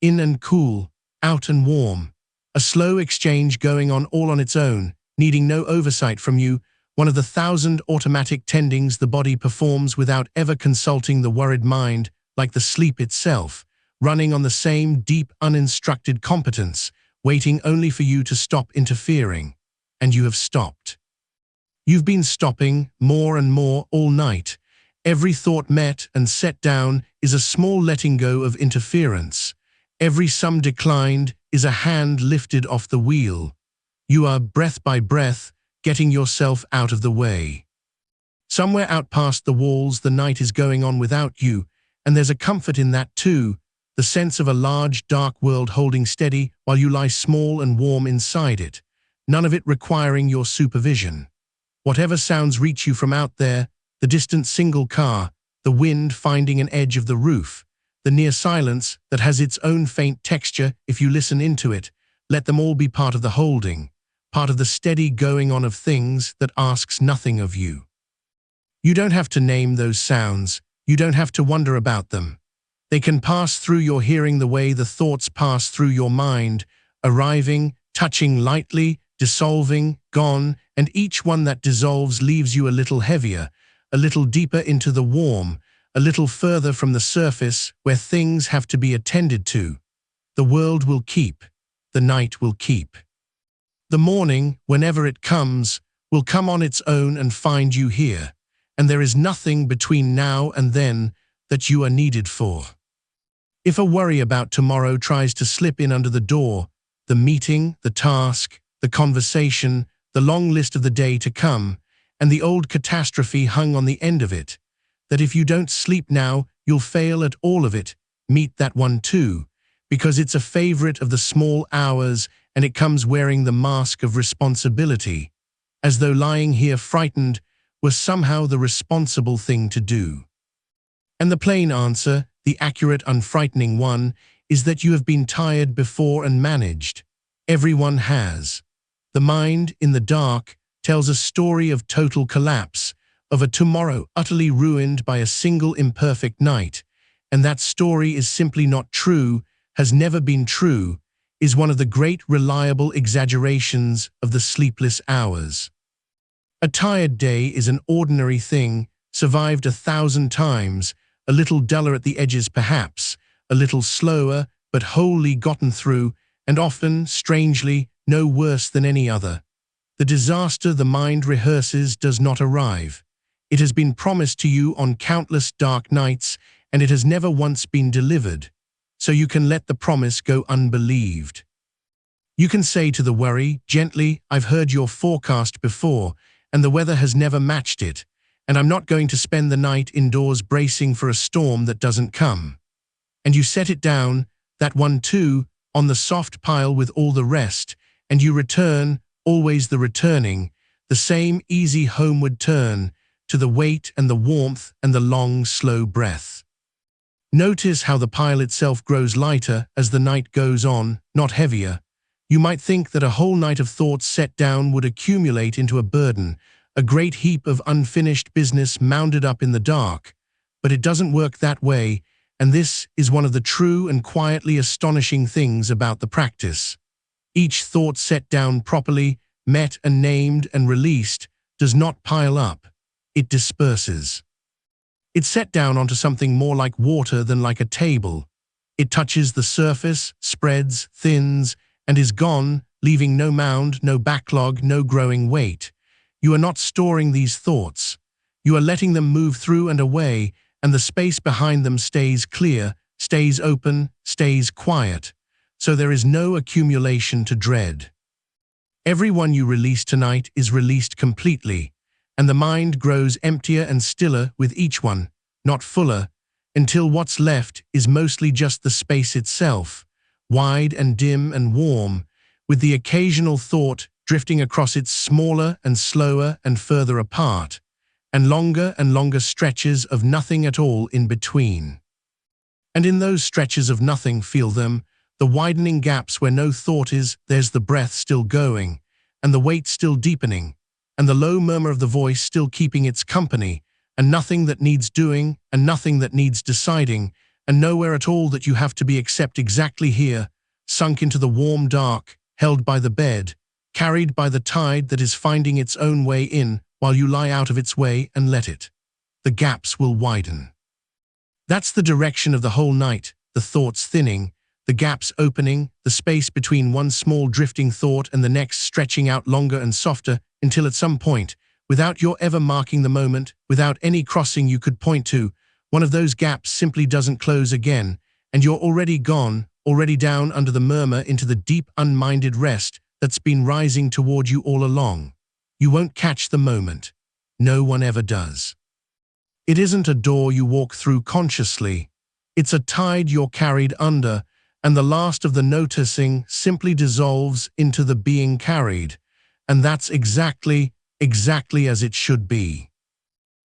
In and cool, out and warm. A slow exchange going on all on its own, needing no oversight from you, one of the 1,000 automatic tendings the body performs without ever consulting the worried mind, like the sleep itself, running on the same deep, uninstructed competence, waiting only for you to stop interfering. And you have stopped. You've been stopping more and more all night. Every thought met and set down is a small letting go of interference. Every sum declined is a hand lifted off the wheel. You are, breath by breath, getting yourself out of the way. Somewhere out past the walls, the night is going on without you, and there's a comfort in that too, the sense of a large, dark world holding steady while you lie small and warm inside it, none of it requiring your supervision. Whatever sounds reach you from out there, the distant single car, the wind finding an edge of the roof, the near silence that has its own faint texture if you listen into it, let them all be part of the holding, part of the steady going on of things that asks nothing of you. You don't have to name those sounds, you don't have to wonder about them. They can pass through your hearing the way the thoughts pass through your mind, arriving, touching lightly, dissolving, gone, and each one that dissolves leaves you a little heavier, a little deeper into the warm, a little further from the surface where things have to be attended to. The world will keep, the night will keep. The morning, whenever it comes, will come on its own and find you here, and there is nothing between now and then that you are needed for. If a worry about tomorrow tries to slip in under the door, the meeting, the task, the conversation, the long list of the day to come, and the old catastrophe hung on the end of it, that if you don't sleep now, you'll fail at all of it, meet that one too, because it's a favorite of the small hours and it comes wearing the mask of responsibility, as though lying here frightened was somehow the responsible thing to do. And the plain answer, the accurate, unfrightening one, is that you have been tired before and managed. Everyone has. The mind, in the dark, tells a story of total collapse, of a tomorrow utterly ruined by a single imperfect night, and that story is simply not true, has never been true, is one of the great reliable exaggerations of the sleepless hours. A tired day is an ordinary thing, survived 1,000 times, a little duller at the edges perhaps, a little slower, but wholly gotten through, and often, strangely, no worse than any other. The disaster the mind rehearses does not arrive. It has been promised to you on countless dark nights, and it has never once been delivered. So you can let the promise go unbelieved. You can say to the worry, gently, I've heard your forecast before, and the weather has never matched it, and I'm not going to spend the night indoors bracing for a storm that doesn't come. And you set it down, that one too, on the soft pile with all the rest, and you return, always the returning, the same easy homeward turn, to the weight and the warmth and the long, slow breath. Notice how the pile itself grows lighter as the night goes on, not heavier. You might think that a whole night of thoughts set down would accumulate into a burden, a great heap of unfinished business mounded up in the dark, but it doesn't work that way, and this is one of the true and quietly astonishing things about the practice. Each thought set down properly, met and named and released, does not pile up. It disperses. It's set down onto something more like water than like a table. It touches the surface, spreads, thins, and is gone, leaving no mound, no backlog, no growing weight. You are not storing these thoughts. You are letting them move through and away, and the space behind them stays clear, stays open, stays quiet. So there is no accumulation to dread. Every one you release tonight is released completely, and the mind grows emptier and stiller with each one, not fuller, until what's left is mostly just the space itself, wide and dim and warm, with the occasional thought drifting across it smaller and slower and further apart, and longer stretches of nothing at all in between. And in those stretches of nothing, feel them, the widening gaps where no thought is, there's the breath still going, and the weight still deepening, and the low murmur of the voice still keeping its company, and nothing that needs doing, and nothing that needs deciding, and nowhere at all that you have to be except exactly here, sunk into the warm dark, held by the bed, carried by the tide that is finding its own way in while you lie out of its way and let it. The gaps will widen. That's the direction of the whole night, the thoughts thinning, the gaps opening, the space between one small drifting thought and the next stretching out longer and softer until at some point, without your ever marking the moment, without any crossing you could point to, one of those gaps simply doesn't close again, and you're already gone, already down under the murmur into the deep unminded rest that's been rising toward you all along. You won't catch the moment. No one ever does. It isn't a door you walk through consciously. It's a tide you're carried under, and the last of the noticing simply dissolves into the being carried. And that's exactly as it should be.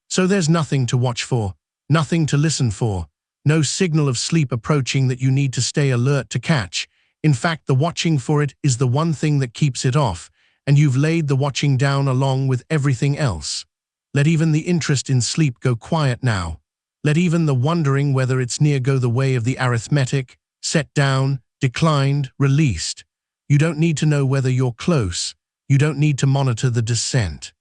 So there's nothing to watch for, nothing to listen for, no signal of sleep approaching that you need to stay alert to catch. In fact, the watching for it is the one thing that keeps it off, and you've laid the watching down along with everything else. Let even the interest in sleep go quiet now. Let even the wondering whether it's near go the way of the arithmetic, set down, declined, released. You don't need to know whether you're close. You don't need to monitor the descent.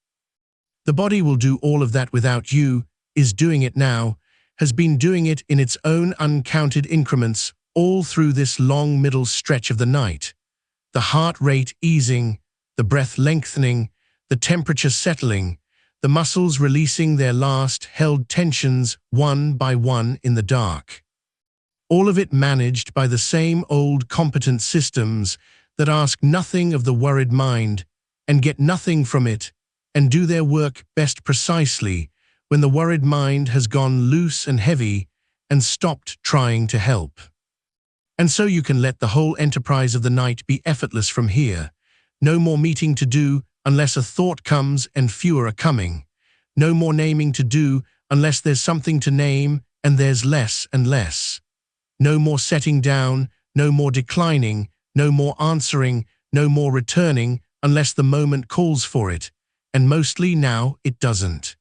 The body will do all of that without you, is doing it now, has been doing it in its own uncounted increments all through this long middle stretch of the night. The heart rate easing, the breath lengthening, the temperature settling, the muscles releasing their last held tensions one by one in the dark. All of it managed by the same old competent systems that ask nothing of the worried mind and get nothing from it and do their work best precisely when the worried mind has gone loose and heavy and stopped trying to help. And so you can let the whole enterprise of the night be effortless from here. No more meeting to do unless a thought comes and fewer are coming. No more naming to do unless there's something to name and there's less and less. No more setting down, no more declining, no more answering, no more returning unless the moment calls for it, and mostly now it doesn't.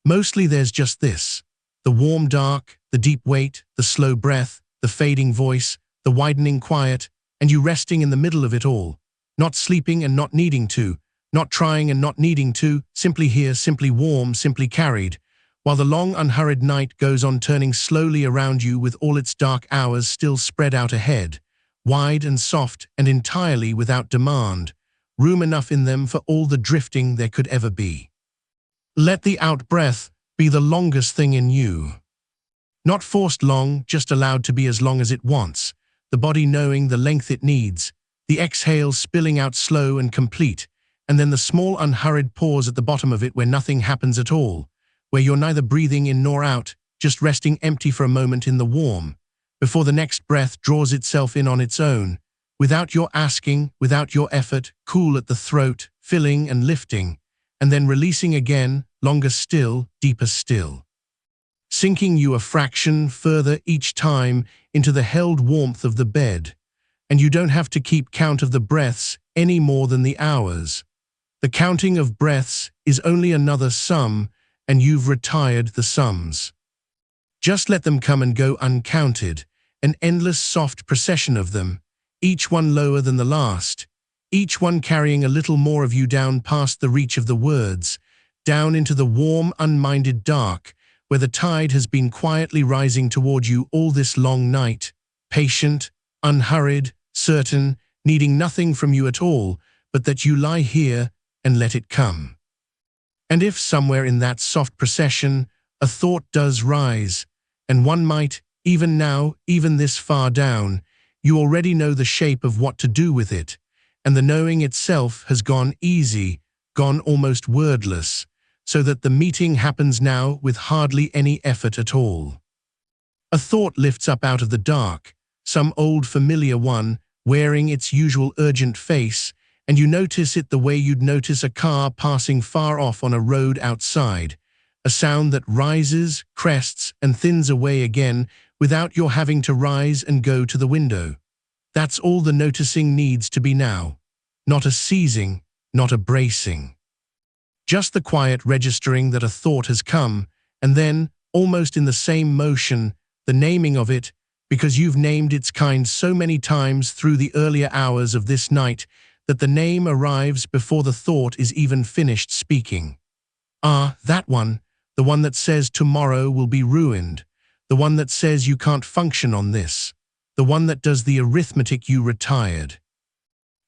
Mostly there's just this, the warm dark, the deep weight, the slow breath, the fading voice, the widening quiet, and you resting in the middle of it all, not sleeping and not needing to, not trying and not needing to, simply here, simply warm, simply carried, while the long unhurried night goes on turning slowly around you with all its dark hours still spread out ahead, wide and soft and entirely without demand, room enough in them for all the drifting there could ever be. Let the out-breath be the longest thing in you. Not forced long, just allowed to be as long as it wants, the body knowing the length it needs, the exhale spilling out slow and complete, and then the small unhurried pause at the bottom of it where nothing happens at all, where you're neither breathing in nor out, just resting empty for a moment in the warm, before the next breath draws itself in on its own, without your asking, without your effort, cool at the throat, filling and lifting, and then releasing again, longer still, deeper still. Sinking you a fraction further each time into the held warmth of the bed, and you don't have to keep count of the breaths any more than the hours. The counting of breaths is only another sum, and you've retired the sums. Just let them come and go uncounted, an endless soft procession of them, each one lower than the last, each one carrying a little more of you down past the reach of the words, down into the warm, unminded dark, where the tide has been quietly rising toward you all this long night, patient, unhurried, certain, needing nothing from you at all, but that you lie here and let it come. And if somewhere in that soft procession a thought does rise, and one might, even now, even this far down, you already know the shape of what to do with it, and the knowing itself has gone easy, gone almost wordless, so that the meeting happens now with hardly any effort at all. A thought lifts up out of the dark, some old familiar one, wearing its usual urgent face, and you notice it the way you'd notice a car passing far off on a road outside, a sound that rises, crests, and thins away again without your having to rise and go to the window. That's all the noticing needs to be now. Not a seizing, not a bracing. Just the quiet registering that a thought has come, and then, almost in the same motion, the naming of it, because you've named its kind so many times through the earlier hours of this night that the name arrives before the thought is even finished speaking. Ah, that one, the one that says tomorrow will be ruined, the one that says you can't function on this, the one that does the arithmetic. You retired.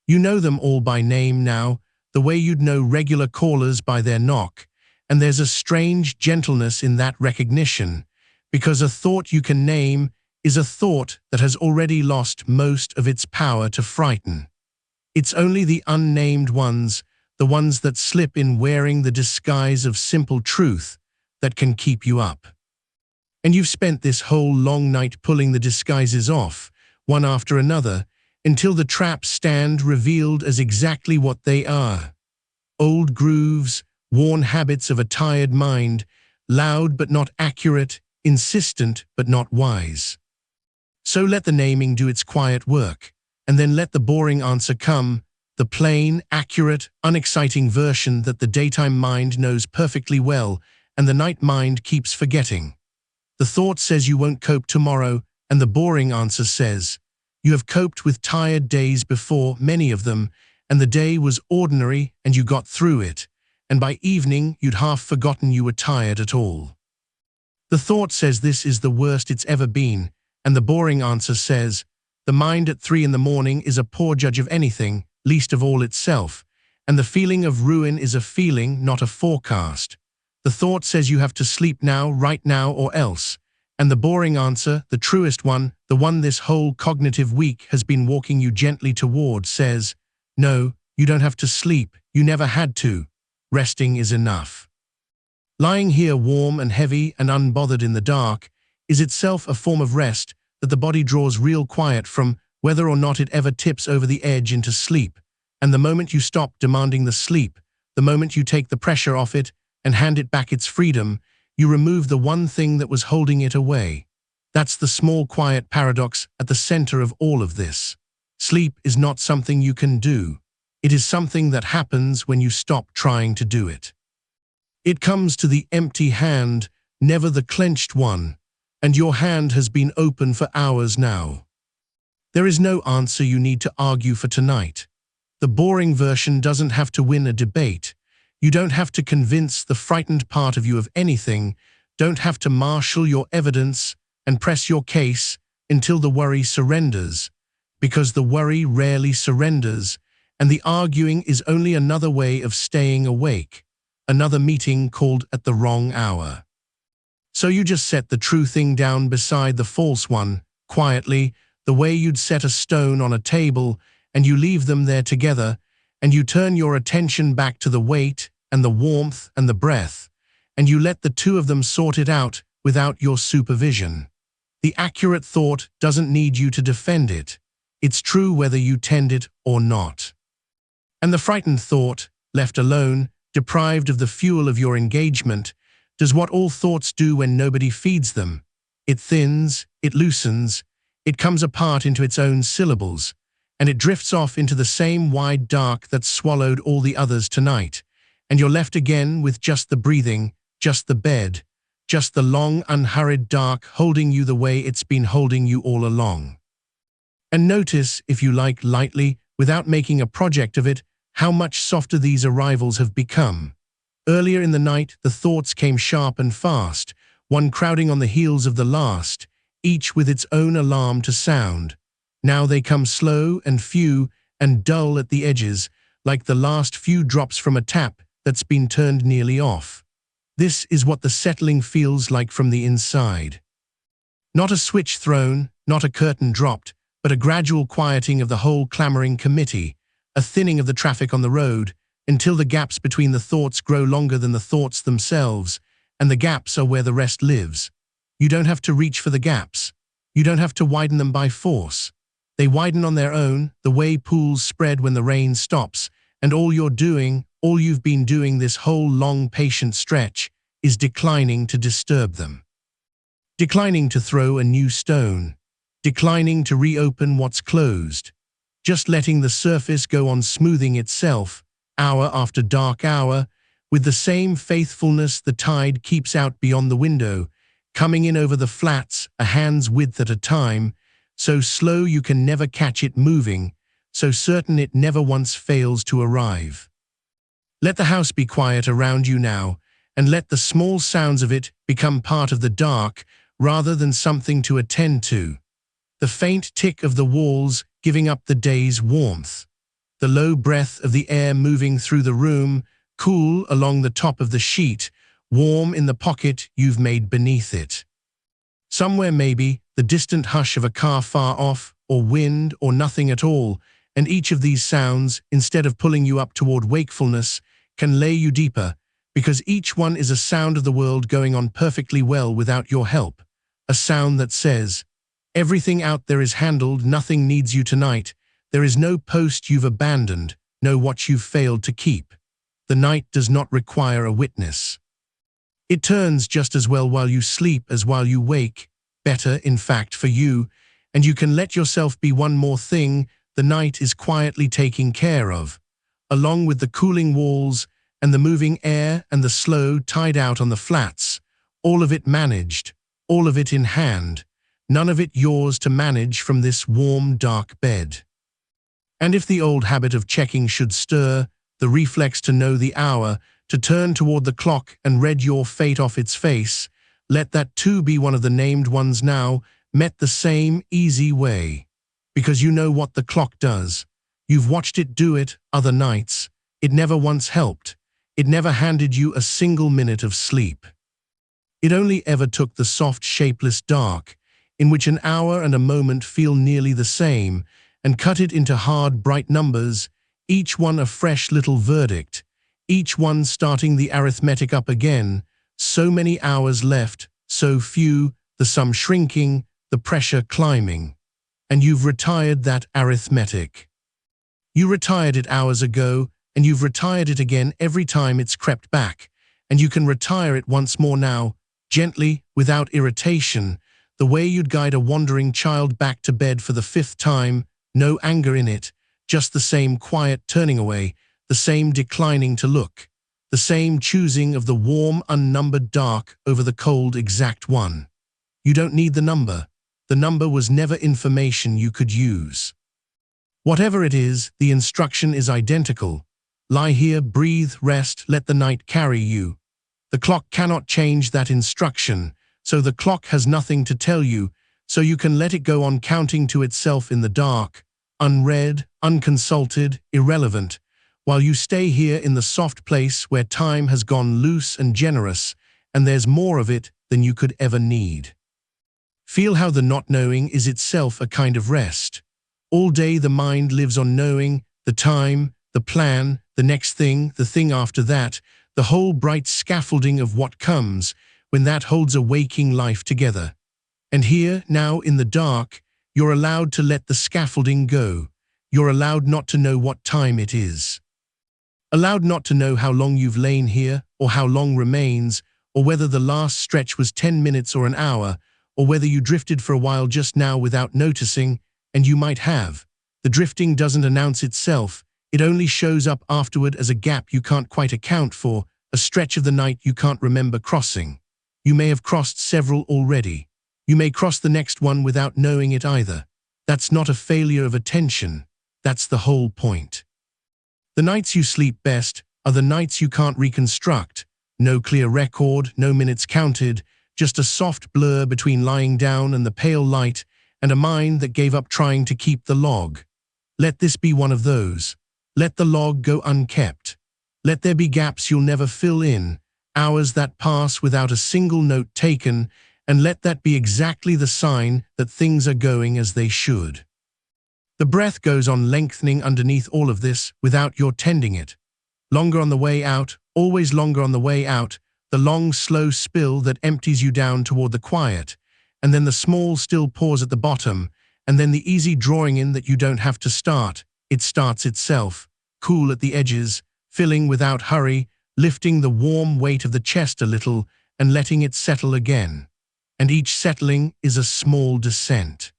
You know them all by name now, the way you'd know regular callers by their knock, and there's a strange gentleness in that recognition, because a thought you can name is a thought that has already lost most of its power to frighten. It's only the unnamed ones, the ones that slip in wearing the disguise of simple truth, that can keep you up. And you've spent this whole long night pulling the disguises off, one after another, until the traps stand revealed as exactly what they are. Old grooves, worn habits of a tired mind, loud but not accurate, insistent but not wise. So let the naming do its quiet work, and then let the boring answer come, the plain, accurate, unexciting version that the daytime mind knows perfectly well and the night mind keeps forgetting. The thought says you won't cope tomorrow, and the boring answer says, you have coped with tired days before, many of them, and the day was ordinary and you got through it, and by evening you'd half forgotten you were tired at all. The thought says this is the worst it's ever been, and the boring answer says, the mind at 3 in the morning is a poor judge of anything, least of all itself, and the feeling of ruin is a feeling, not a forecast. The thought says you have to sleep now, right now, or else, and the boring answer, the truest one, the one this whole cognitive week has been walking you gently toward, says, no, you don't have to sleep, you never had to. Resting is enough. Lying here warm and heavy and unbothered in the dark is itself a form of rest that the body draws real quiet from, whether or not it ever tips over the edge into sleep. And the moment you stop demanding the sleep, the moment you take the pressure off it and hand it back its freedom, you remove the one thing that was holding it away. That's the small quiet paradox at the center of all of this. Sleep is not something you can do. It is something that happens when you stop trying to do it. It comes to the empty hand, never the clenched one, and your hand has been open for hours now. There is no answer you need to argue for tonight. The boring version doesn't have to win a debate. You don't have to convince the frightened part of you of anything, don't have to marshal your evidence and press your case until the worry surrenders, because the worry rarely surrenders, and the arguing is only another way of staying awake, another meeting called at the wrong hour. So you just set the true thing down beside the false one, quietly, the way you'd set a stone on a table, and you leave them there together, and you turn your attention back to the weight and the warmth and the breath, and you let the two of them sort it out without your supervision. The accurate thought doesn't need you to defend it. It's true whether you tend it or not. And the frightened thought, left alone, deprived of the fuel of your engagement, does what all thoughts do when nobody feeds them. It thins, it loosens, it comes apart into its own syllables, and it drifts off into the same wide dark that swallowed all the others tonight, and you're left again with just the breathing, just the bed, just the long, unhurried dark holding you the way it's been holding you all along. And notice, if you like, lightly, without making a project of it, how much softer these arrivals have become. Earlier in the night, the thoughts came sharp and fast, one crowding on the heels of the last, each with its own alarm to sound. Now they come slow and few and dull at the edges, like the last few drops from a tap that's been turned nearly off. This is what the settling feels like from the inside. Not a switch thrown, not a curtain dropped, but a gradual quieting of the whole clamoring committee, a thinning of the traffic on the road, until the gaps between the thoughts grow longer than the thoughts themselves, and the gaps are where the rest lives. You don't have to reach for the gaps. You don't have to widen them by force. They widen on their own, the way pools spread when the rain stops, and all you're doing, all you've been doing this whole long patient stretch, is declining to disturb them. Declining to throw a new stone. Declining to reopen what's closed. Just letting the surface go on smoothing itself, hour after dark hour, with the same faithfulness the tide keeps out beyond the window, coming in over the flats a hand's width at a time, so slow you can never catch it moving, so certain it never once fails to arrive. Let the house be quiet around you now, and let the small sounds of it become part of the dark rather than something to attend to. the faint tick of the walls giving up the day's warmth, the low breath of the air moving through the room, cool along the top of the sheet, warm in the pocket you've made beneath it. Somewhere maybe the distant hush of a car far off, or wind, or nothing at all, and each of these sounds, instead of pulling you up toward wakefulness, can lay you deeper, because each one is a sound of the world going on perfectly well without your help, a sound that says, everything out there is handled, nothing needs you tonight, there is no post you've abandoned, no watch you've failed to keep. The night does not require a witness. It turns just as well while you sleep as while you wake, better, in fact, for you, and you can let yourself be one more thing the night is quietly taking care of, along with the cooling walls and the moving air and the slow tide out on the flats, all of it managed, all of it in hand, none of it yours to manage from this warm, dark bed. And if the old habit of checking should stir, the reflex to know the hour, to turn toward the clock and read your fate off its face, let that too be one of the named ones now, met the same easy way. Because you know what the clock does. You've watched it do it other nights. It never once helped. It never handed you a single minute of sleep. It only ever took the soft, shapeless dark, in which an hour and a moment feel nearly the same, and cut it into hard, bright numbers, each one a fresh little verdict, each one starting the arithmetic up again, so many hours left, so few, the sum shrinking, the pressure climbing. And you've retired that arithmetic. You retired it hours ago, and you've retired it again every time it's crept back, and you can retire it once more now, gently, without irritation, the way you'd guide a wandering child back to bed for the 5th time, no anger in it, just the same quiet turning away, the same declining to look, the same choosing of the warm, unnumbered dark over the cold, exact one. You don't need the number. The number was never information you could use. Whatever it is, the instruction is identical. Lie here, breathe, rest, let the night carry you. The clock cannot change that instruction, so the clock has nothing to tell you, so you can let it go on counting to itself in the dark, unread, unconsulted, irrelevant, while you stay here in the soft place where time has gone loose and generous, and there's more of it than you could ever need. Feel how the not knowing is itself a kind of rest. All day the mind lives on knowing, the time, the plan, the next thing, the thing after that, the whole bright scaffolding of what comes, when that holds a waking life together. And here, now in the dark, you're allowed to let the scaffolding go. You're allowed not to know what time it is. Allowed not to know how long you've lain here, or how long remains, or whether the last stretch was 10 minutes or an hour, or whether you drifted for a while just now without noticing, and you might have. The drifting doesn't announce itself, it only shows up afterward as a gap you can't quite account for, a stretch of the night you can't remember crossing. You may have crossed several already. You may cross the next one without knowing it either. That's not a failure of attention, that's the whole point. The nights you sleep best are the nights you can't reconstruct. No clear record, no minutes counted, just a soft blur between lying down and the pale light, and a mind that gave up trying to keep the log. Let this be one of those. Let the log go unkept. Let there be gaps you'll never fill in, hours that pass without a single note taken, and let that be exactly the sign that things are going as they should. The breath goes on lengthening underneath all of this without your tending it. Longer on the way out, always longer on the way out, the long, slow spill that empties you down toward the quiet, and then the small, still pause at the bottom, and then the easy drawing in that you don't have to start. It starts itself, cool at the edges, filling without hurry, lifting the warm weight of the chest a little and letting it settle again. And each settling is a small descent.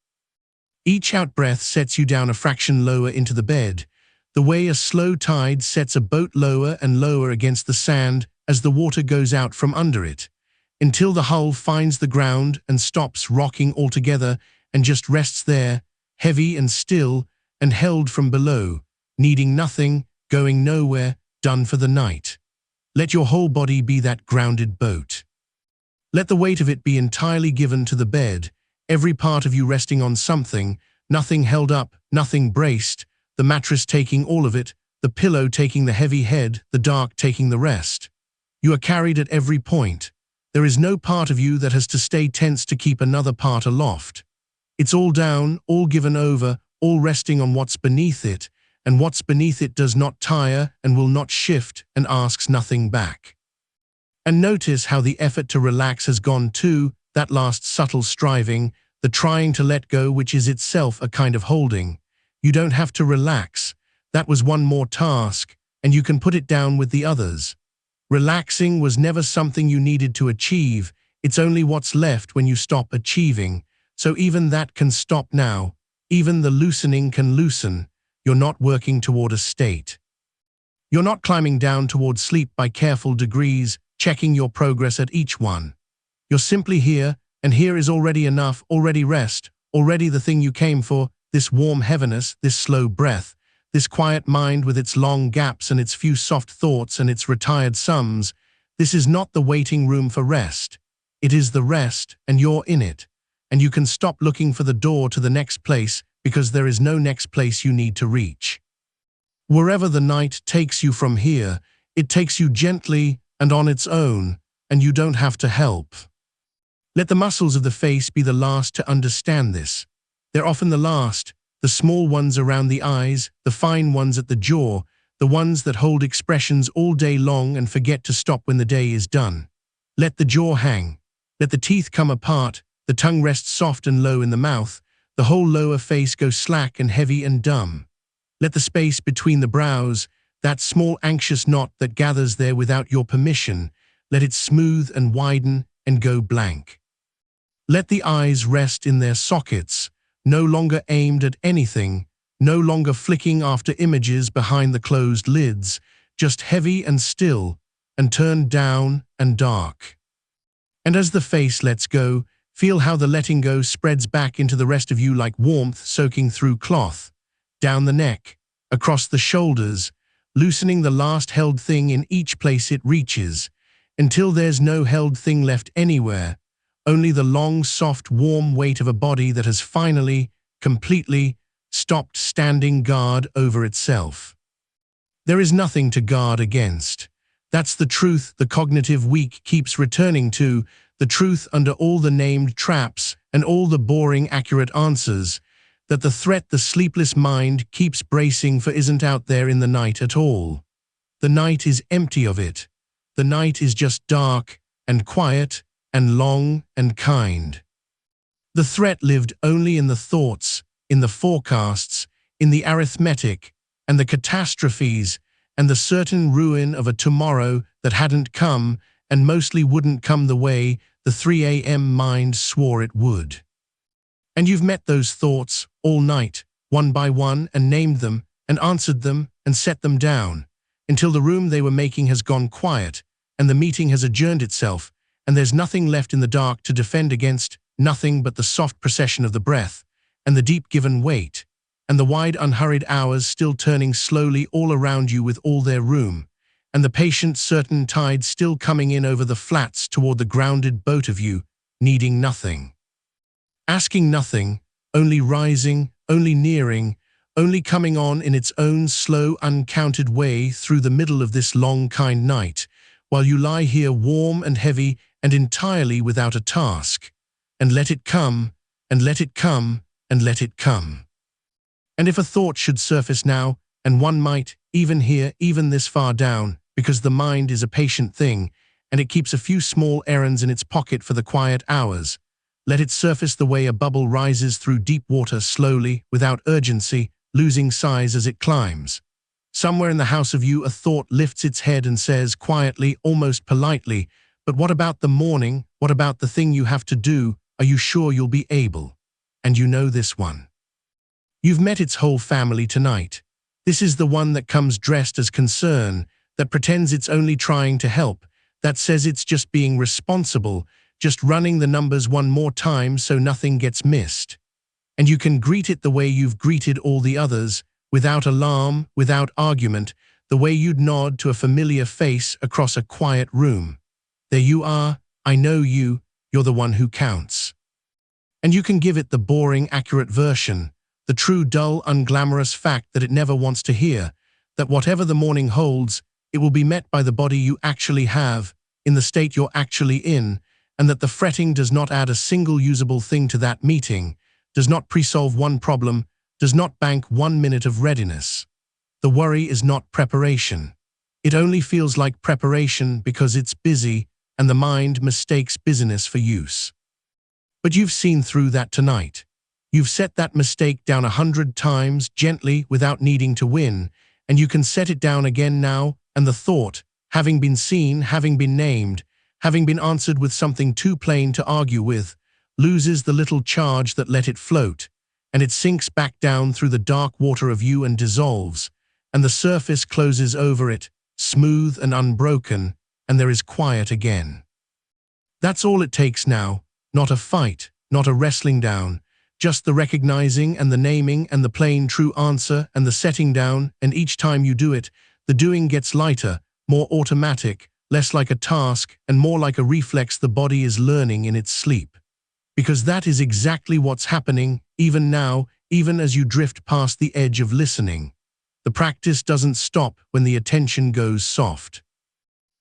Each out-breath sets you down a fraction lower into the bed, the way a slow tide sets a boat lower and lower against the sand as the water goes out from under it, until the hull finds the ground and stops rocking altogether and just rests there, heavy and still, and held from below, needing nothing, going nowhere, done for the night. Let your whole body be that grounded boat. Let the weight of it be entirely given to the bed, every part of you resting on something, nothing held up, nothing braced, the mattress taking all of it, the pillow taking the heavy head, the dark taking the rest. You are carried at every point. There is no part of you that has to stay tense to keep another part aloft. It's all down, all given over, all resting on what's beneath it, and what's beneath it does not tire and will not shift and asks nothing back. And notice how the effort to relax has gone too, that last subtle striving, the trying to let go, which is itself a kind of holding. You don't have to relax. That was one more task, and you can put it down with the others. Relaxing was never something you needed to achieve. It's only what's left when you stop achieving. So even that can stop now. Even the loosening can loosen. You're not working toward a state. You're not climbing down toward sleep by careful degrees, checking your progress at each one. You're simply here, and here is already enough, already rest, already the thing you came for, this warm heaviness, this slow breath, this quiet mind with its long gaps and its few soft thoughts and its retired sums. This is not the waiting room for rest. It is the rest, and you're in it. And you can stop looking for the door to the next place because there is no next place you need to reach. Wherever the night takes you from here, it takes you gently and on its own, and you don't have to help. Let the muscles of the face be the last to understand this. They're often the last, the small ones around the eyes, the fine ones at the jaw, the ones that hold expressions all day long and forget to stop when the day is done. Let the jaw hang. Let the teeth come apart, the tongue rest soft and low in the mouth, the whole lower face go slack and heavy and dumb. Let the space between the brows, that small anxious knot that gathers there without your permission, let it smooth and widen and go blank. Let the eyes rest in their sockets, no longer aimed at anything, no longer flicking after images behind the closed lids, just heavy and still, and turned down and dark. And as the face lets go, feel how the letting go spreads back into the rest of you like warmth soaking through cloth, down the neck, across the shoulders, loosening the last held thing in each place it reaches, until there's no held thing left anywhere, only the long, soft, warm weight of a body that has finally, completely, stopped standing guard over itself. There is nothing to guard against. That's the truth the cognitive weak keeps returning to, the truth under all the named traps and all the boring accurate answers, that the threat the sleepless mind keeps bracing for isn't out there in the night at all. The night is empty of it. The night is just dark and quiet and long and kind. The threat lived only in the thoughts, in the forecasts, in the arithmetic, and the catastrophes, and the certain ruin of a tomorrow that hadn't come and mostly wouldn't come the way the 3 a.m. mind swore it would. And you've met those thoughts all night, one by one, and named them, and answered them, and set them down, until the room they were making has gone quiet, and the meeting has adjourned itself, and there's nothing left in the dark to defend against, nothing but the soft procession of the breath, and the deep given weight, and the wide unhurried hours still turning slowly all around you with all their room, and the patient certain tide still coming in over the flats toward the grounded boat of you, needing nothing. Asking nothing, only rising, only nearing, only coming on in its own slow, uncounted way through the middle of this long, kind night, while you lie here warm and heavy and entirely without a task, and let it come, and let it come, and let it come. And if a thought should surface now, and one might, even here, even this far down, because the mind is a patient thing, and it keeps a few small errands in its pocket for the quiet hours, let it surface the way a bubble rises through deep water slowly, without urgency, losing size as it climbs. Somewhere in the house of you a thought lifts its head and says quietly, almost politely, "But what about the morning? What about the thing you have to do? Are you sure you'll be able?" And you know this one. You've met its whole family tonight. This is the one that comes dressed as concern, that pretends it's only trying to help, that says it's just being responsible, just running the numbers one more time so nothing gets missed. And you can greet it the way you've greeted all the others, without alarm, without argument, the way you'd nod to a familiar face across a quiet room. There you are, I know you, you're the one who counts. And you can give it the boring, accurate version, the true, dull, unglamorous fact that it never wants to hear, that whatever the morning holds, it will be met by the body you actually have, in the state you're actually in, and that the fretting does not add a single usable thing to that meeting, does not pre-solve one problem, does not bank 1 minute of readiness. The worry is not preparation. It only feels like preparation because it's busy and the mind mistakes busyness for use. But you've seen through that tonight. You've set that mistake down 100 times, gently, without needing to win, and you can set it down again now, and the thought, having been seen, having been named, having been answered with something too plain to argue with, loses the little charge that let it float, and it sinks back down through the dark water of you and dissolves, and the surface closes over it, smooth and unbroken, and there is quiet again. That's all it takes now, not a fight, not a wrestling down, just the recognizing and the naming and the plain true answer and the setting down, and each time you do it, the doing gets lighter, more automatic, less like a task and more like a reflex the body is learning in its sleep. Because that is exactly what's happening, even now, even as you drift past the edge of listening. The practice doesn't stop when the attention goes soft.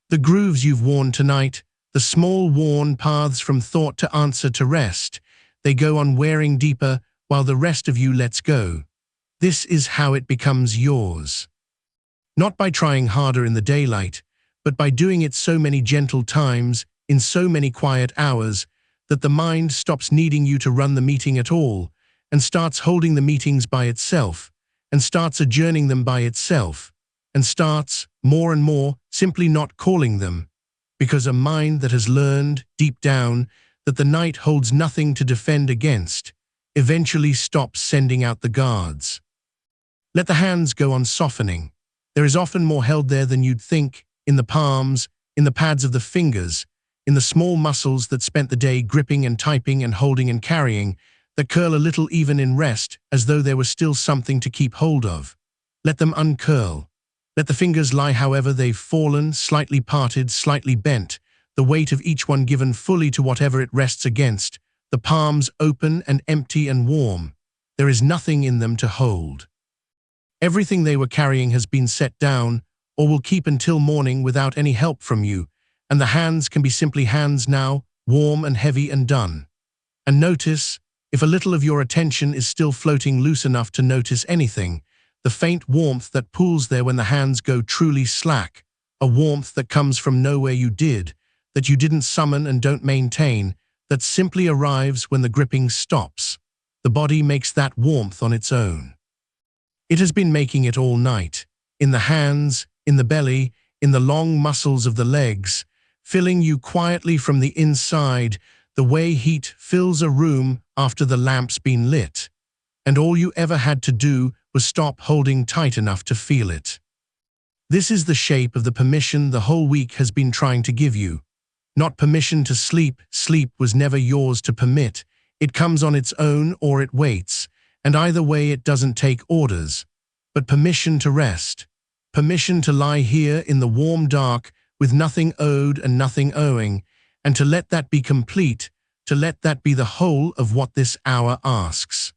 The grooves you've worn tonight, the small worn paths from thought to answer to rest, they go on wearing deeper while the rest of you lets go. This is how it becomes yours. Not by trying harder in the daylight, but by doing it so many gentle times, in so many quiet hours, that the mind stops needing you to run the meeting at all, and starts holding the meetings by itself, and starts adjourning them by itself, and starts, more and more, simply not calling them, because a mind that has learned, deep down, that the night holds nothing to defend against, eventually stops sending out the guards. Let the hands go on softening. There is often more held there than you'd think, in the palms, in the pads of the fingers, in the small muscles that spent the day gripping and typing and holding and carrying, that curl a little even in rest, as though there was still something to keep hold of. Let them uncurl. Let the fingers lie however they've fallen, slightly parted, slightly bent, the weight of each one given fully to whatever it rests against, the palms open and empty and warm. There is nothing in them to hold. Everything they were carrying has been set down, or will keep until morning without any help from you, and the hands can be simply hands now, warm and heavy and done. And notice, if a little of your attention is still floating loose enough to notice anything, the faint warmth that pools there when the hands go truly slack, a warmth that comes from nowhere you didn't summon and don't maintain, that simply arrives when the gripping stops. The body makes that warmth on its own. It has been making it all night, in the hands, in the belly, in the long muscles of the legs, filling you quietly from the inside, the way heat fills a room after the lamp's been lit. And all you ever had to do was stop holding tight enough to feel it. This is the shape of the permission the whole week has been trying to give you. Not permission to sleep. Sleep was never yours to permit. It comes on its own or it waits, and either way it doesn't take orders. But permission to rest. Permission to lie here in the warm dark with nothing owed and nothing owing, and to let that be complete, to let that be the whole of what this hour asks.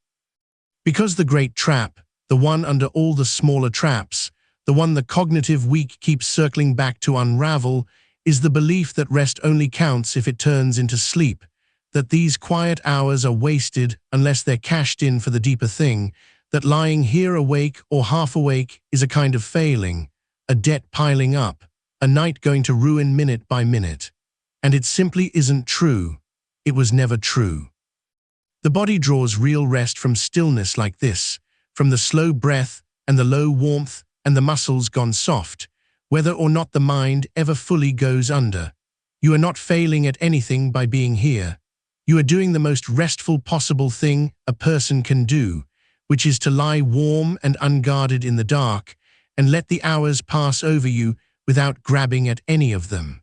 Because the great trap, the one under all the smaller traps, the one the cognitive week keeps circling back to unravel, is the belief that rest only counts if it turns into sleep, that these quiet hours are wasted unless they're cashed in for the deeper thing, that lying here awake or half awake is a kind of failing, a debt piling up, a night going to ruin minute by minute. And it simply isn't true. It was never true. The body draws real rest from stillness like this, from the slow breath and the low warmth and the muscles gone soft, whether or not the mind ever fully goes under. You are not failing at anything by being here. You are doing the most restful possible thing a person can do, which is to lie warm and unguarded in the dark and let the hours pass over you without grabbing at any of them.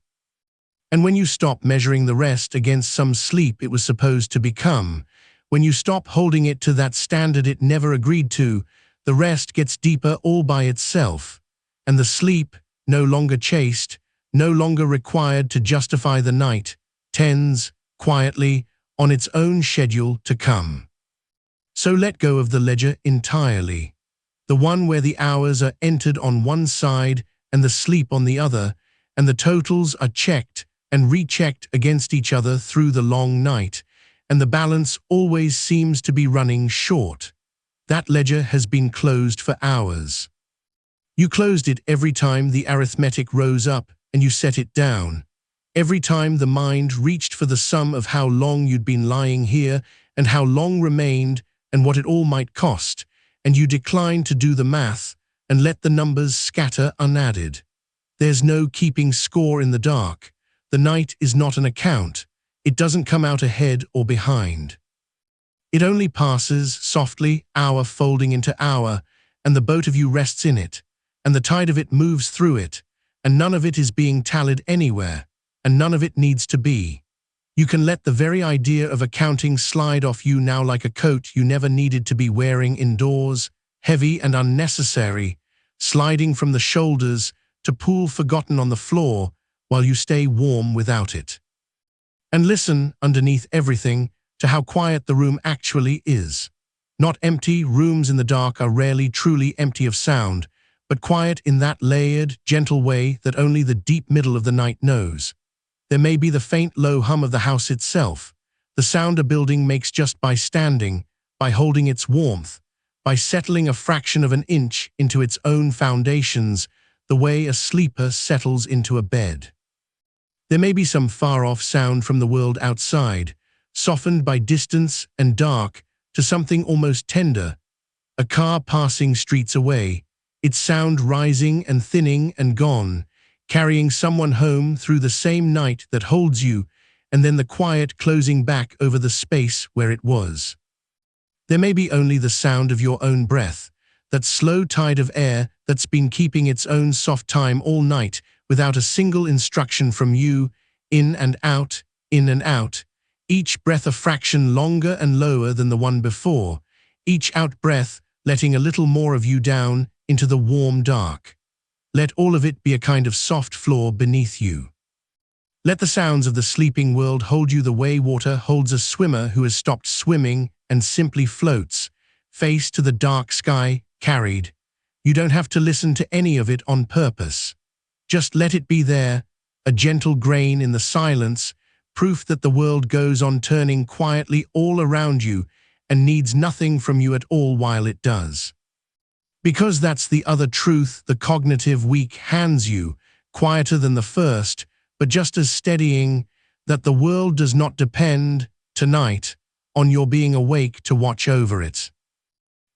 And when you stop measuring the rest against some sleep it was supposed to become, when you stop holding it to that standard it never agreed to, the rest gets deeper all by itself, and the sleep, no longer chased, no longer required to justify the night, tends, quietly, on its own schedule to come. So let go of the ledger entirely, the one where the hours are entered on one side and the sleep on the other, and the totals are checked and rechecked against each other through the long night, and the balance always seems to be running short. That ledger has been closed for hours. You closed it every time the arithmetic rose up and you set it down. Every time the mind reached for the sum of how long you'd been lying here and how long remained and what it all might cost, and you declined to do the math and let the numbers scatter unadded. There's no keeping score in the dark. The night is not an account. It doesn't come out ahead or behind. It only passes softly, hour folding into hour, and the boat of you rests in it, and the tide of it moves through it, and none of it is being tallied anywhere, and none of it needs to be. You can let the very idea of accounting slide off you now like a coat you never needed to be wearing indoors, heavy and unnecessary, sliding from the shoulders to pool forgotten on the floor while you stay warm without it. And listen, underneath everything, to how quiet the room actually is. Not empty. Rooms in the dark are rarely truly empty of sound, but quiet in that layered, gentle way that only the deep middle of the night knows. There may be the faint low hum of the house itself, the sound a building makes just by standing, by holding its warmth, by settling a fraction of an inch into its own foundations, the way a sleeper settles into a bed. There may be some far-off sound from the world outside, softened by distance and dark to something almost tender, a car passing streets away, its sound rising and thinning and gone, carrying someone home through the same night that holds you, and then the quiet closing back over the space where it was. There may be only the sound of your own breath, that slow tide of air that's been keeping its own soft time all night without a single instruction from you, in and out, each breath a fraction longer and lower than the one before, each out-breath letting a little more of you down into the warm dark. Let all of it be a kind of soft floor beneath you. Let the sounds of the sleeping world hold you the way water holds a swimmer who has stopped swimming and simply floats, face to the dark sky, carried. You don't have to listen to any of it on purpose. Just let it be there, a gentle grain in the silence, proof that the world goes on turning quietly all around you and needs nothing from you at all while it does. Because that's the other truth the cognitive week hands you, quieter than the first, but just as steadying, that the world does not depend, tonight, on your being awake to watch over it.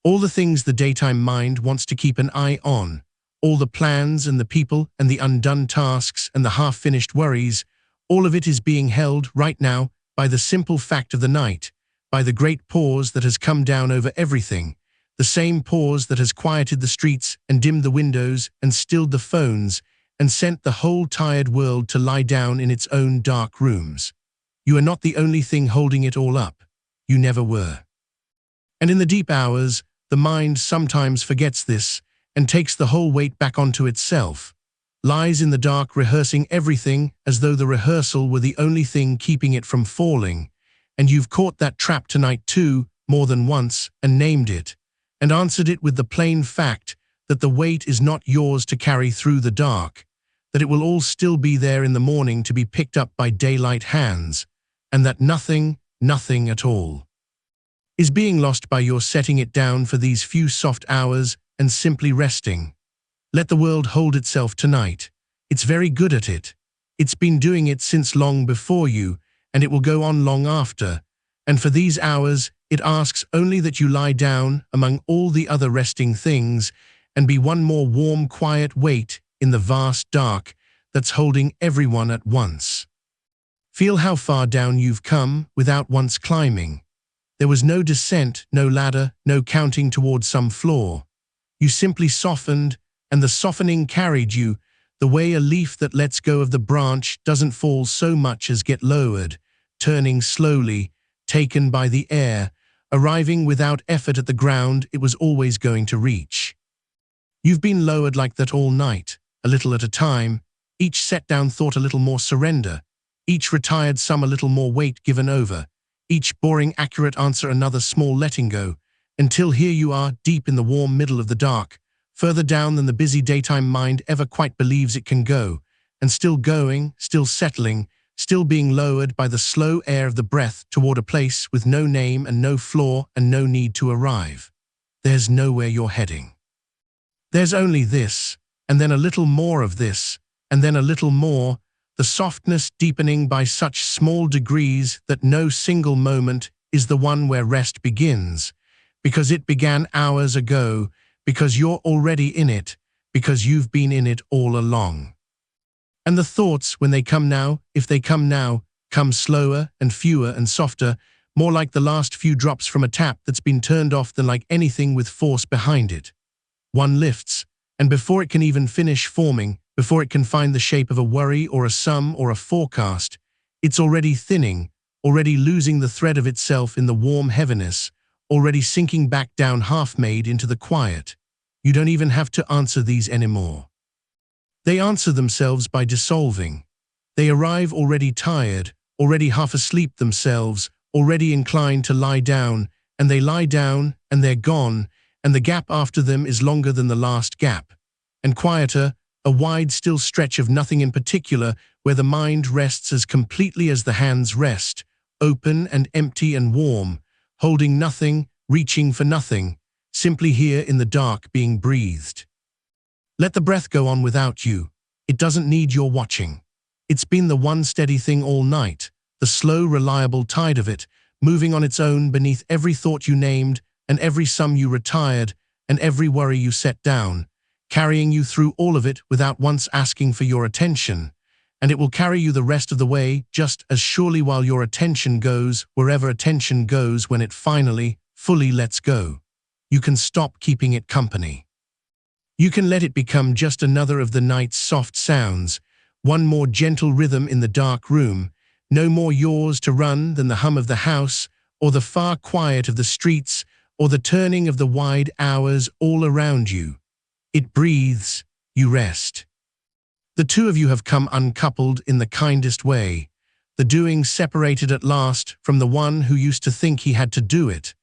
All the things the daytime mind wants to keep an eye on, all the plans and the people and the undone tasks and the half-finished worries, all of it is being held right now by the simple fact of the night, by the great pause that has come down over everything, the same pause that has quieted the streets and dimmed the windows and stilled the phones and sent the whole tired world to lie down in its own dark rooms. You are not the only thing holding it all up. You never were. And in the deep hours, the mind sometimes forgets this and takes the whole weight back onto itself, lies in the dark rehearsing everything as though the rehearsal were the only thing keeping it from falling, and you've caught that trap tonight too, more than once, and named it, and answered it with the plain fact that the weight is not yours to carry through the dark, that it will all still be there in the morning to be picked up by daylight hands, and that nothing at all, is being lost by your setting it down for these few soft hours and simply resting. Let the world hold itself tonight. It's very good at it. It's been doing it since long before you, and it will go on long after. And for these hours, it asks only that you lie down among all the other resting things and be one more warm, quiet weight in the vast dark that's holding everyone at once. Feel how far down you've come without once climbing. There was no descent, no ladder, no counting towards some floor. You simply softened, and the softening carried you, the way a leaf that lets go of the branch doesn't fall so much as get lowered, turning slowly, taken by the air, arriving without effort at the ground it was always going to reach. You've been lowered like that all night, a little at a time, each set down thought a little more surrender, each retired some a little more weight given over, Each boring, accurate answer another small letting go, until here you are, deep in the warm middle of the dark, further down than the busy daytime mind ever quite believes it can go, and still going, still settling, still being lowered by the slow air of the breath toward a place with no name and no floor and no need to arrive. There's nowhere you're heading. There's only this, and then a little more of this, and then a little more, the softness deepening by such small degrees that no single moment is the one where rest begins, because it began hours ago, because you're already in it, because you've been in it all along. And the thoughts, when they come now, if they come now, come slower and fewer and softer, more like the last few drops from a tap that's been turned off than like anything with force behind it. One lifts, and before it can even finish forming, before it can find the shape of a worry or a sum or a forecast, it's already thinning, already losing the thread of itself in the warm heaviness, already sinking back down half-made into the quiet. You don't even have to answer these anymore. They answer themselves by dissolving. They arrive already tired, already half asleep themselves, already inclined to lie down, and they lie down, and they're gone, and the gap after them is longer than the last gap, and quieter, a wide still stretch of nothing in particular where the mind rests as completely as the hands rest, open and empty and warm, holding nothing, reaching for nothing, simply here in the dark being breathed. Let the breath go on without you. It doesn't need your watching. It's been the one steady thing all night, the slow, reliable tide of it, moving on its own beneath every thought you named and every sum you retired and every worry you set down, carrying you through all of it without once asking for your attention. And it will carry you the rest of the way just as surely while your attention goes wherever attention goes when it finally, fully lets go. You can stop keeping it company. You can let it become just another of the night's soft sounds, one more gentle rhythm in the dark room, no more yours to run than the hum of the house, or the far quiet of the streets, or the turning of the wide hours all around you. It breathes, you rest. The two of you have come uncoupled in the kindest way, the doing separated at last from the one who used to think he had to do it,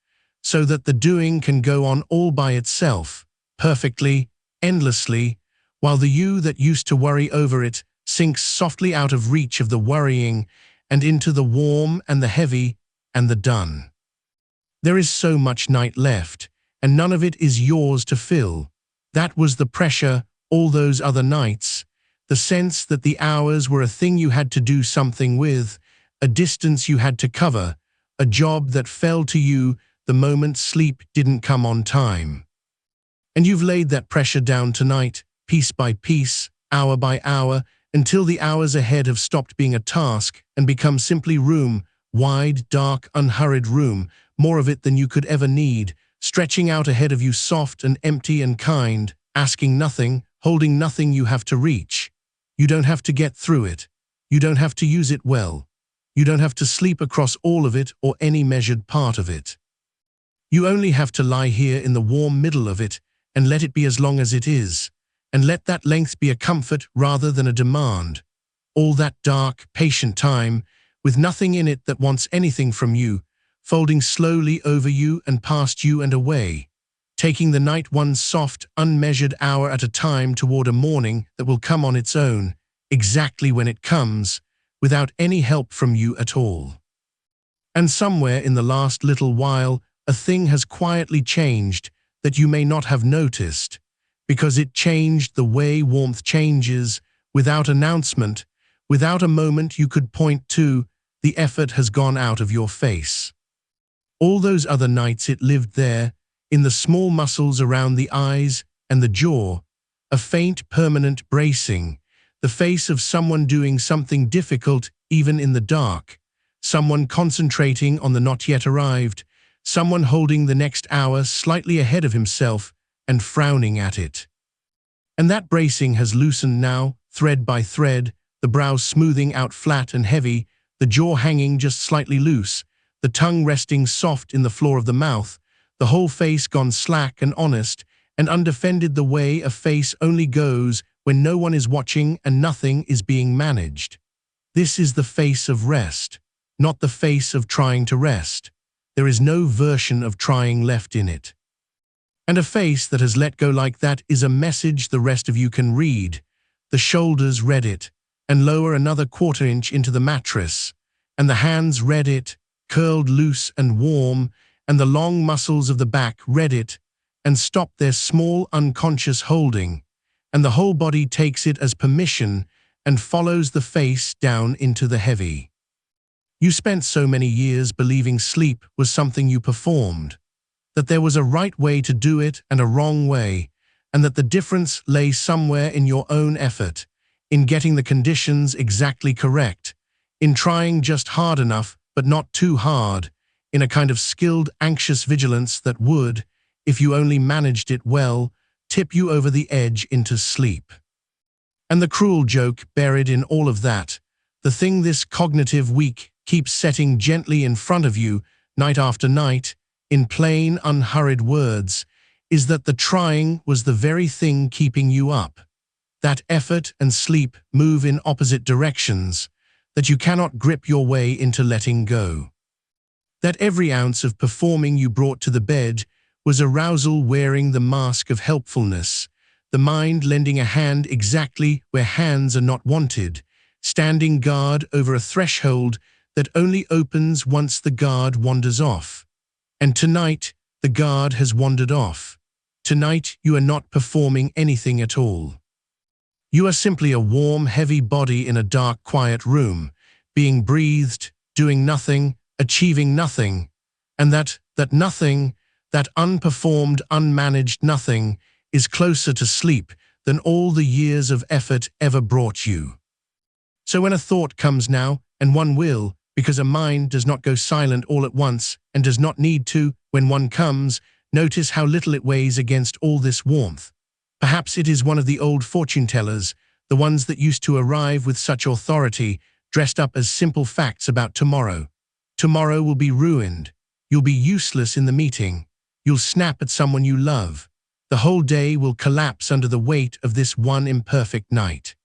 so that the doing can go on all by itself, perfectly, endlessly, while the you that used to worry over it sinks softly out of reach of the worrying and into the warm and the heavy and the done. There is so much night left, and none of it is yours to fill. That was the pressure all those other nights, the sense that the hours were a thing you had to do something with, a distance you had to cover, a job that fell to you the moment sleep didn't come on time. And you've laid that pressure down tonight, piece by piece, hour by hour, until the hours ahead have stopped being a task and become simply room, wide, dark, unhurried room, more of it than you could ever need, stretching out ahead of you soft and empty and kind, asking nothing, holding nothing you have to reach. You don't have to get through it. You don't have to use it well. You don't have to sleep across all of it or any measured part of it. You only have to lie here in the warm middle of it and let it be as long as it is, and let that length be a comfort rather than a demand. All that dark, patient time, with nothing in it that wants anything from you, folding slowly over you and past you and away, taking the night one soft, unmeasured hour at a time toward a morning that will come on its own, exactly when it comes, without any help from you at all. And somewhere in the last little while, a thing has quietly changed that you may not have noticed, because it changed the way warmth changes, without announcement, without a moment you could point to. The effort has gone out of your face. All those other nights it lived there, in the small muscles around the eyes and the jaw, a faint, permanent bracing, the face of someone doing something difficult even in the dark, someone concentrating on the not yet arrived, someone holding the next hour slightly ahead of himself and frowning at it. And that bracing has loosened now, thread by thread, the brow smoothing out flat and heavy, the jaw hanging just slightly loose, the tongue resting soft in the floor of the mouth, the whole face gone slack and honest and undefended the way a face only goes when no one is watching and nothing is being managed. This is the face of rest. not the face of trying to rest. There is no version of trying left in it. And a face that has let go like that is a message the rest of you can read. The shoulders read it, and lower another quarter-inch into the mattress, and the hands read it, curled loose and warm, and the long muscles of the back read it, and stopped their small unconscious holding, and the whole body takes it as permission and follows the face down into the heavy. You spent so many years believing sleep was something you performed, that there was a right way to do it and a wrong way, and that the difference lay somewhere in your own effort, in getting the conditions exactly correct, in trying just hard enough but not too hard, in a kind of skilled anxious vigilance that would, if you only managed it well, tip you over the edge into sleep. And the cruel joke buried in all of that, the thing this cognitive week keeps setting gently in front of you night after night, in plain, unhurried words, is that the trying was the very thing keeping you up. That effort and sleep move in opposite directions, that you cannot grip your way into letting go. That every ounce of performing you brought to the bed was arousal wearing the mask of helpfulness, the mind lending a hand exactly where hands are not wanted, standing guard over a threshold that only opens once the guard wanders off. And tonight, the guard has wandered off. Tonight, you are not performing anything at all. You are simply a warm, heavy body in a dark, quiet room, being breathed, doing nothing, achieving nothing, and that nothing, that unperformed, unmanaged nothing, is closer to sleep than all the years of effort ever brought you. So when a thought comes now, and one will, because a mind does not go silent all at once and does not need to, when one comes, notice how little it weighs against all this warmth. Perhaps it is one of the old fortune-tellers, the ones that used to arrive with such authority, dressed up as simple facts about tomorrow. Tomorrow will be ruined. You'll be useless in the meeting. You'll snap at someone you love. The whole day will collapse under the weight of this one imperfect night.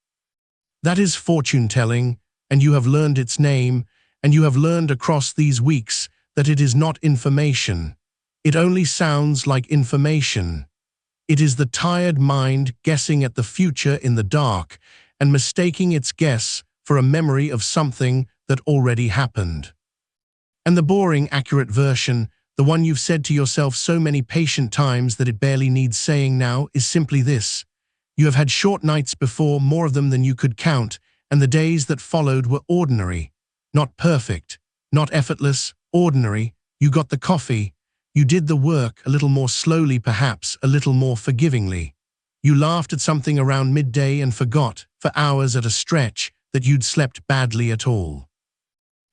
That is fortune-telling, and you have learned its name, and you have learned across these weeks that it is not information. It only sounds like information. It is the tired mind guessing at the future in the dark and mistaking its guess for a memory of something that already happened. And the boring, accurate version, the one you've said to yourself so many patient times that it barely needs saying now, is simply this. You have had short nights before, more of them than you could count, and the days that followed were ordinary. Not perfect, not effortless, ordinary. You got the coffee. You did the work a little more slowly, perhaps a little more forgivingly. You laughed at something around midday and forgot, for hours at a stretch, that you'd slept badly at all.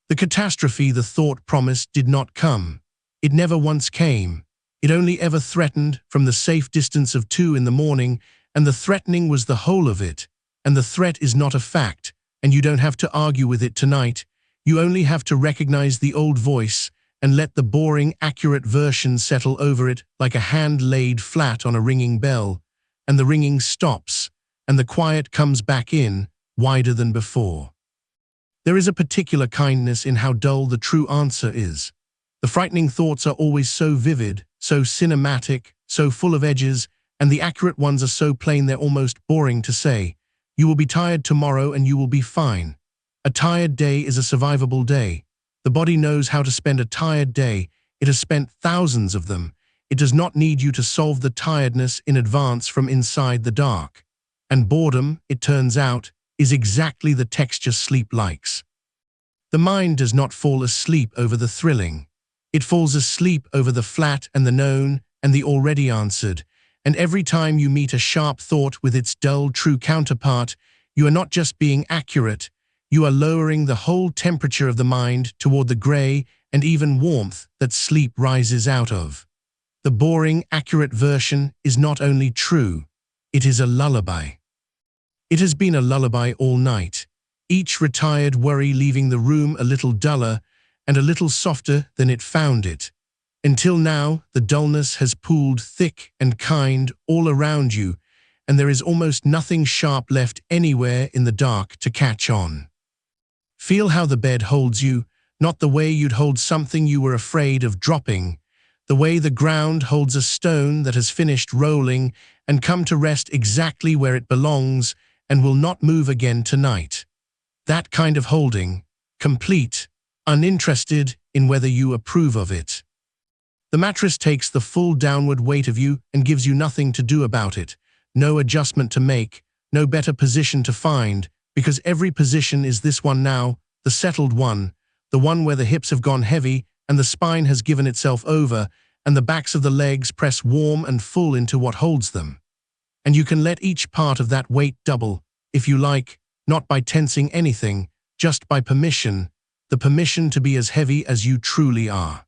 The catastrophe the thought promised did not come. It never once came. It only ever threatened from the safe distance of 2 in the morning, and the threatening was the whole of it. And the threat is not a fact, and you don't have to argue with it tonight. You only have to recognize the old voice and let the boring, accurate version settle over it like a hand laid flat on a ringing bell, and the ringing stops, and the quiet comes back in, wider than before. There is a particular kindness in how dull the true answer is. The frightening thoughts are always so vivid, so cinematic, so full of edges, and the accurate ones are so plain they're almost boring to say. You will be tired tomorrow and you will be fine. A tired day is a survivable day. The body knows how to spend a tired day. It has spent thousands of them. It does not need you to solve the tiredness in advance from inside the dark. And boredom, it turns out, is exactly the texture sleep likes. The mind does not fall asleep over the thrilling. It falls asleep over the flat and the known and the already answered. And every time you meet a sharp thought with its dull true counterpart, you are not just being accurate, you are lowering the whole temperature of the mind toward the gray and even warmth that sleep rises out of. The boring, accurate version is not only true, it is a lullaby. It has been a lullaby all night, each retired worry leaving the room a little duller and a little softer than it found it. Until now, the dullness has pooled thick and kind all around you, and there is almost nothing sharp left anywhere in the dark to catch on. Feel how the bed holds you, not the way you'd hold something you were afraid of dropping, the way the ground holds a stone that has finished rolling and come to rest exactly where it belongs and will not move again tonight. That kind of holding, complete, uninterested in whether you approve of it. The mattress takes the full downward weight of you and gives you nothing to do about it, no adjustment to make, no better position to find, because every position is this one now, the settled one, the one where the hips have gone heavy and the spine has given itself over, and the backs of the legs press warm and full into what holds them. And you can let each part of that weight double, if you like, not by tensing anything, just by permission, the permission to be as heavy as you truly are.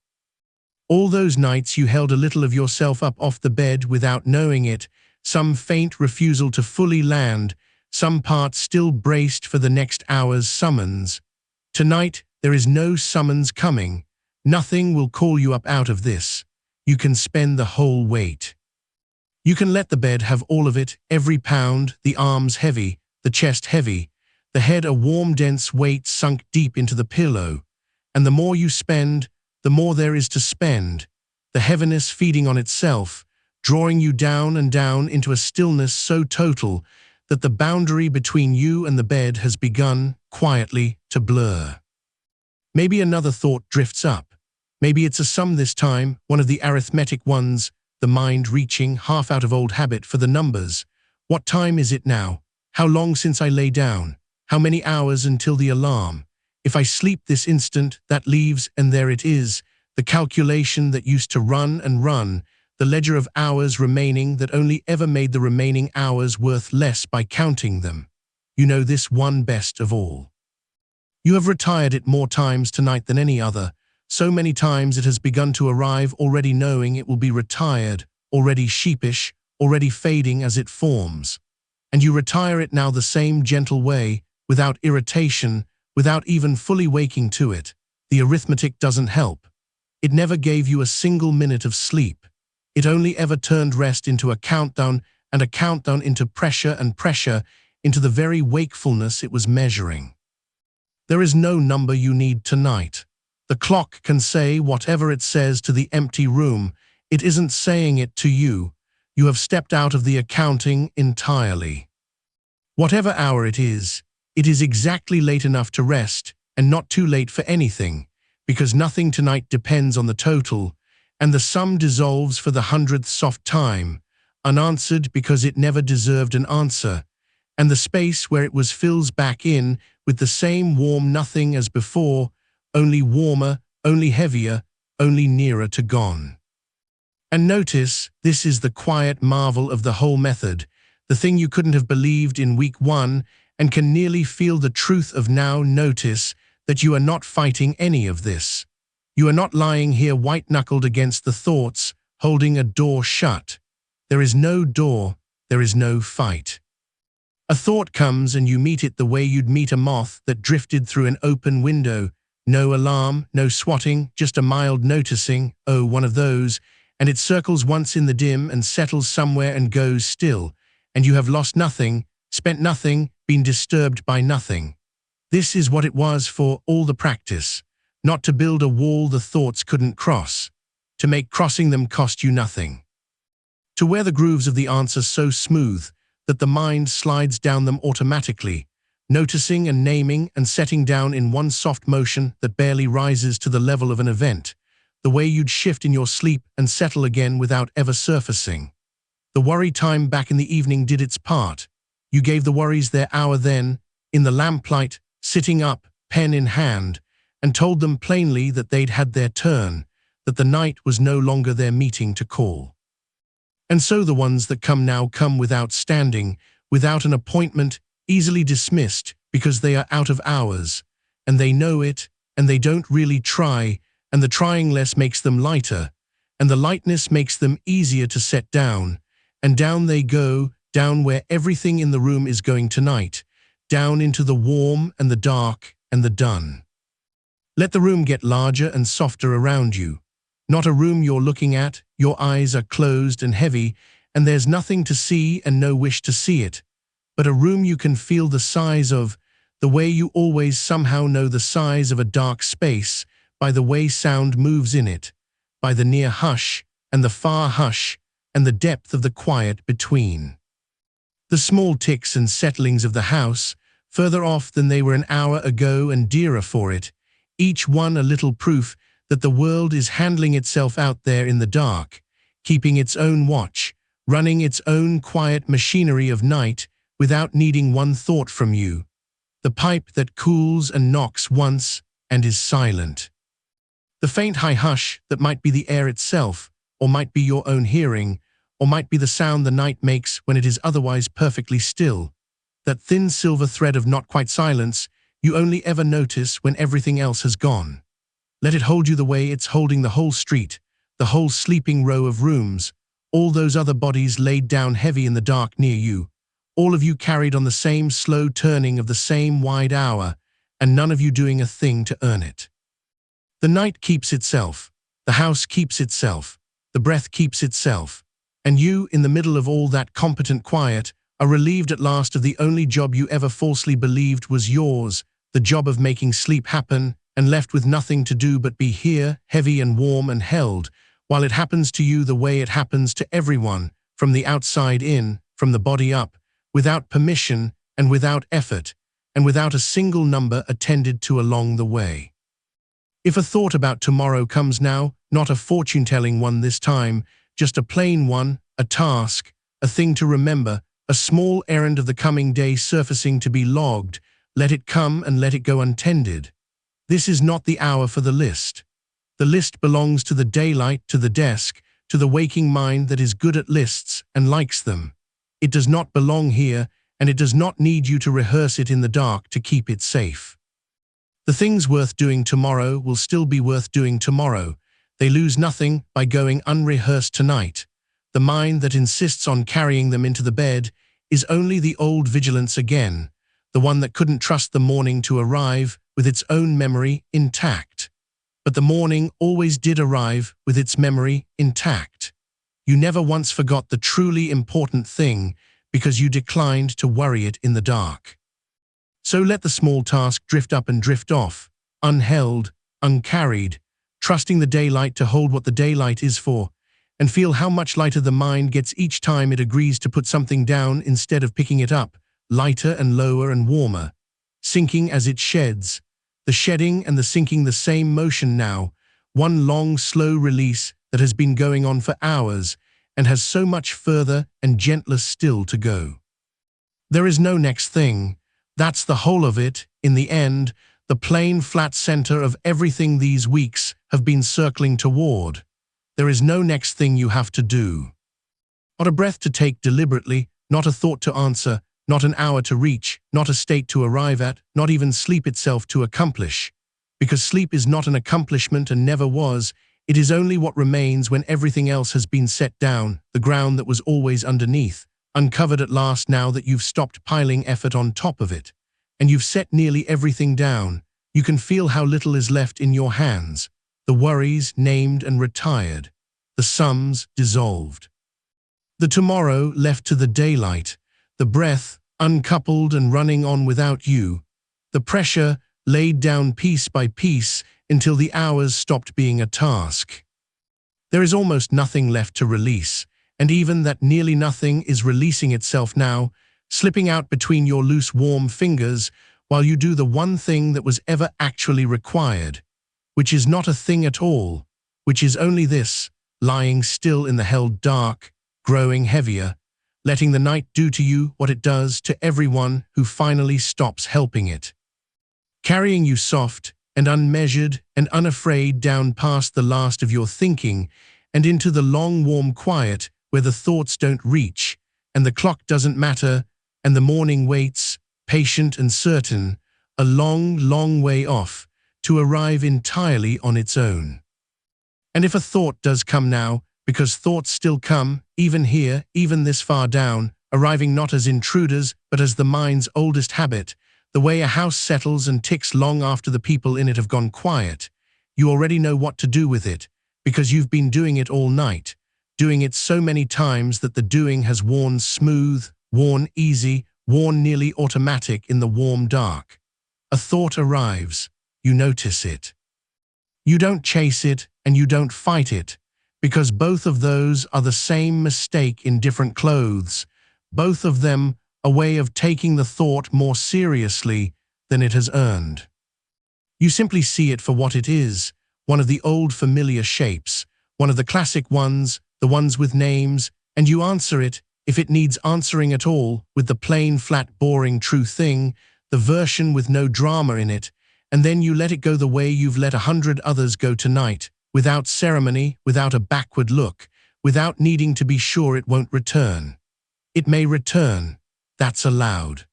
All those nights you held a little of yourself up off the bed without knowing it, some faint refusal to fully land, some part still braced for the next hour's summons. Tonight, there is no summons coming. Nothing will call you up out of this. You can spend the whole weight. You can let the bed have all of it, every pound, the arms heavy, the chest heavy, the head a warm dense weight sunk deep into the pillow. And the more you spend, the more there is to spend, the heaviness feeding on itself, drawing you down and down into a stillness so total that the boundary between you and the bed has begun, quietly, to blur. Maybe another thought drifts up. Maybe it's a sum this time, one of the arithmetic ones, the mind reaching, half out of old habit, for the numbers. What time is it now? How long since I lay down? How many hours until the alarm? If I sleep this instant, that leaves, and there it is, the calculation that used to run and run, the ledger of hours remaining that only ever made the remaining hours worth less by counting them. You know this one best of all. You have retired it more times tonight than any other, so many times it has begun to arrive already knowing it will be retired, already sheepish, already fading as it forms. And you retire it now the same gentle way, without irritation, without even fully waking to it. The arithmetic doesn't help. It never gave you a single minute of sleep. It only ever turned rest into a countdown, and a countdown into pressure, and pressure into the very wakefulness it was measuring. There is no number you need tonight. The clock can say whatever it says to the empty room. It isn't saying it to you. You have stepped out of the accounting entirely. Whatever hour it is exactly late enough to rest, and not too late for anything, because nothing tonight depends on the total, and the sum dissolves for the 100th soft time, unanswered because it never deserved an answer, and the space where it was fills back in with the same warm nothing as before, only warmer, only heavier, only nearer to gone. And notice, this is the quiet marvel of the whole method, the thing you couldn't have believed in week one and can nearly feel the truth of now. Notice that you are not fighting any of this. You are not lying here white-knuckled against the thoughts, holding a door shut. There is no door, there is no fight. A thought comes and you meet it the way you'd meet a moth that drifted through an open window. No alarm, no swatting, just a mild noticing, oh, one of those, and it circles once in the dim and settles somewhere and goes still, and you have lost nothing, spent nothing, been disturbed by nothing. This is what it was for all the practice, not to build a wall the thoughts couldn't cross, to make crossing them cost you nothing. To wear the grooves of the answer so smooth that the mind slides down them automatically, noticing and naming and setting down in one soft motion that barely rises to the level of an event, the way you'd shift in your sleep and settle again without ever surfacing. The worry time back in the evening did its part. You gave the worries their hour then, in the lamplight, sitting up, pen in hand, and told them plainly that they'd had their turn, that the night was no longer their meeting to call. And so the ones that come now come without standing, without an appointment, easily dismissed because they are out of hours, and they know it, and they don't really try, and the trying less makes them lighter, and the lightness makes them easier to set down, and down they go, down where everything in the room is going tonight, down into the warm and the dark and the done. Let the room get larger and softer around you. Not a room you're looking at, your eyes are closed and heavy, and there's nothing to see and no wish to see it, but a room you can feel the size of, the way you always somehow know the size of a dark space by the way sound moves in it, by the near hush and the far hush and the depth of the quiet between. The small ticks and settlings of the house, further off than they were an hour ago and dearer for it, each one a little proof that the world is handling itself out there in the dark, keeping its own watch, running its own quiet machinery of night without needing one thought from you, the pipe that cools and knocks once and is silent. The faint high hush that might be the air itself, or might be your own hearing, or might be the sound the night makes when it is otherwise perfectly still. That thin silver thread of not quite silence you only ever notice when everything else has gone. Let it hold you the way it's holding the whole street, the whole sleeping row of rooms, all those other bodies laid down heavy in the dark near you, all of you carried on the same slow turning of the same wide hour, and none of you doing a thing to earn it. The night keeps itself, the house keeps itself, the breath keeps itself, and you, in the middle of all that competent quiet, are relieved at last of the only job you ever falsely believed was yours, the job of making sleep happen, and left with nothing to do but be here, heavy and warm and held, while it happens to you the way it happens to everyone, from the outside in, from the body up, without permission and without effort, and without a single number attended to along the way. If a thought about tomorrow comes now, not a fortune-telling one this time, just a plain one, a task, a thing to remember, a small errand of the coming day surfacing to be logged, let it come and let it go untended. This is not the hour for the list. The list belongs to the daylight, to the desk, to the waking mind that is good at lists and likes them. It does not belong here, and it does not need you to rehearse it in the dark to keep it safe. The things worth doing tomorrow will still be worth doing tomorrow. They lose nothing by going unrehearsed tonight. The mind that insists on carrying them into the bed is only the old vigilance again, the one that couldn't trust the morning to arrive with its own memory intact. But the morning always did arrive with its memory intact. You never once forgot the truly important thing because you declined to worry it in the dark. So let the small task drift up and drift off, unheld, uncarried, trusting the daylight to hold what the daylight is for, and feel how much lighter the mind gets each time it agrees to put something down instead of picking it up, lighter and lower and warmer, sinking as it sheds, the shedding and the sinking the same motion now, one long slow release that has been going on for hours and has so much further and gentler still to go. There is no next thing. That's the whole of it, in the end, the plain flat center of everything these weeks have been circling toward. There is no next thing you have to do. Not a breath to take deliberately, not a thought to answer, not an hour to reach, not a state to arrive at, not even sleep itself to accomplish. Because sleep is not an accomplishment and never was, it is only what remains when everything else has been set down, the ground that was always underneath, uncovered at last now that you've stopped piling effort on top of it, and you've set nearly everything down. You can feel how little is left in your hands, the worries named and retired, the sums dissolved. The tomorrow left to the daylight, the breath uncoupled and running on without you, the pressure laid down piece by piece until the hours stopped being a task. There is almost nothing left to release, and even that nearly nothing is releasing itself now, slipping out between your loose warm fingers while you do the one thing that was ever actually required, which is not a thing at all, which is only this, lying still in the held dark, growing heavier, letting the night do to you what it does to everyone who finally stops helping it. Carrying you soft and unmeasured and unafraid down past the last of your thinking and into the long warm quiet where the thoughts don't reach, and the clock doesn't matter, and the morning waits, patient and certain, a long, long way off, to arrive entirely on its own. And if a thought does come now, because thoughts still come, even here, even this far down, arriving not as intruders, but as the mind's oldest habit, the way a house settles and ticks long after the people in it have gone quiet, you already know what to do with it, because you've been doing it all night, doing it so many times that the doing has worn smooth, worn easy, worn nearly automatic in the warm dark. A thought arrives. You notice it. You don't chase it and you don't fight it, because both of those are the same mistake in different clothes, both of them a way of taking the thought more seriously than it has earned. You simply see it for what it is, one of the old familiar shapes, one of the classic ones, the ones with names, and you answer it, if it needs answering at all, with the plain, flat, boring, true thing, the version with no drama in it, and then you let it go the way you've let 100 others go tonight, without ceremony, without a backward look, without needing to be sure it won't return. It may return. That's allowed.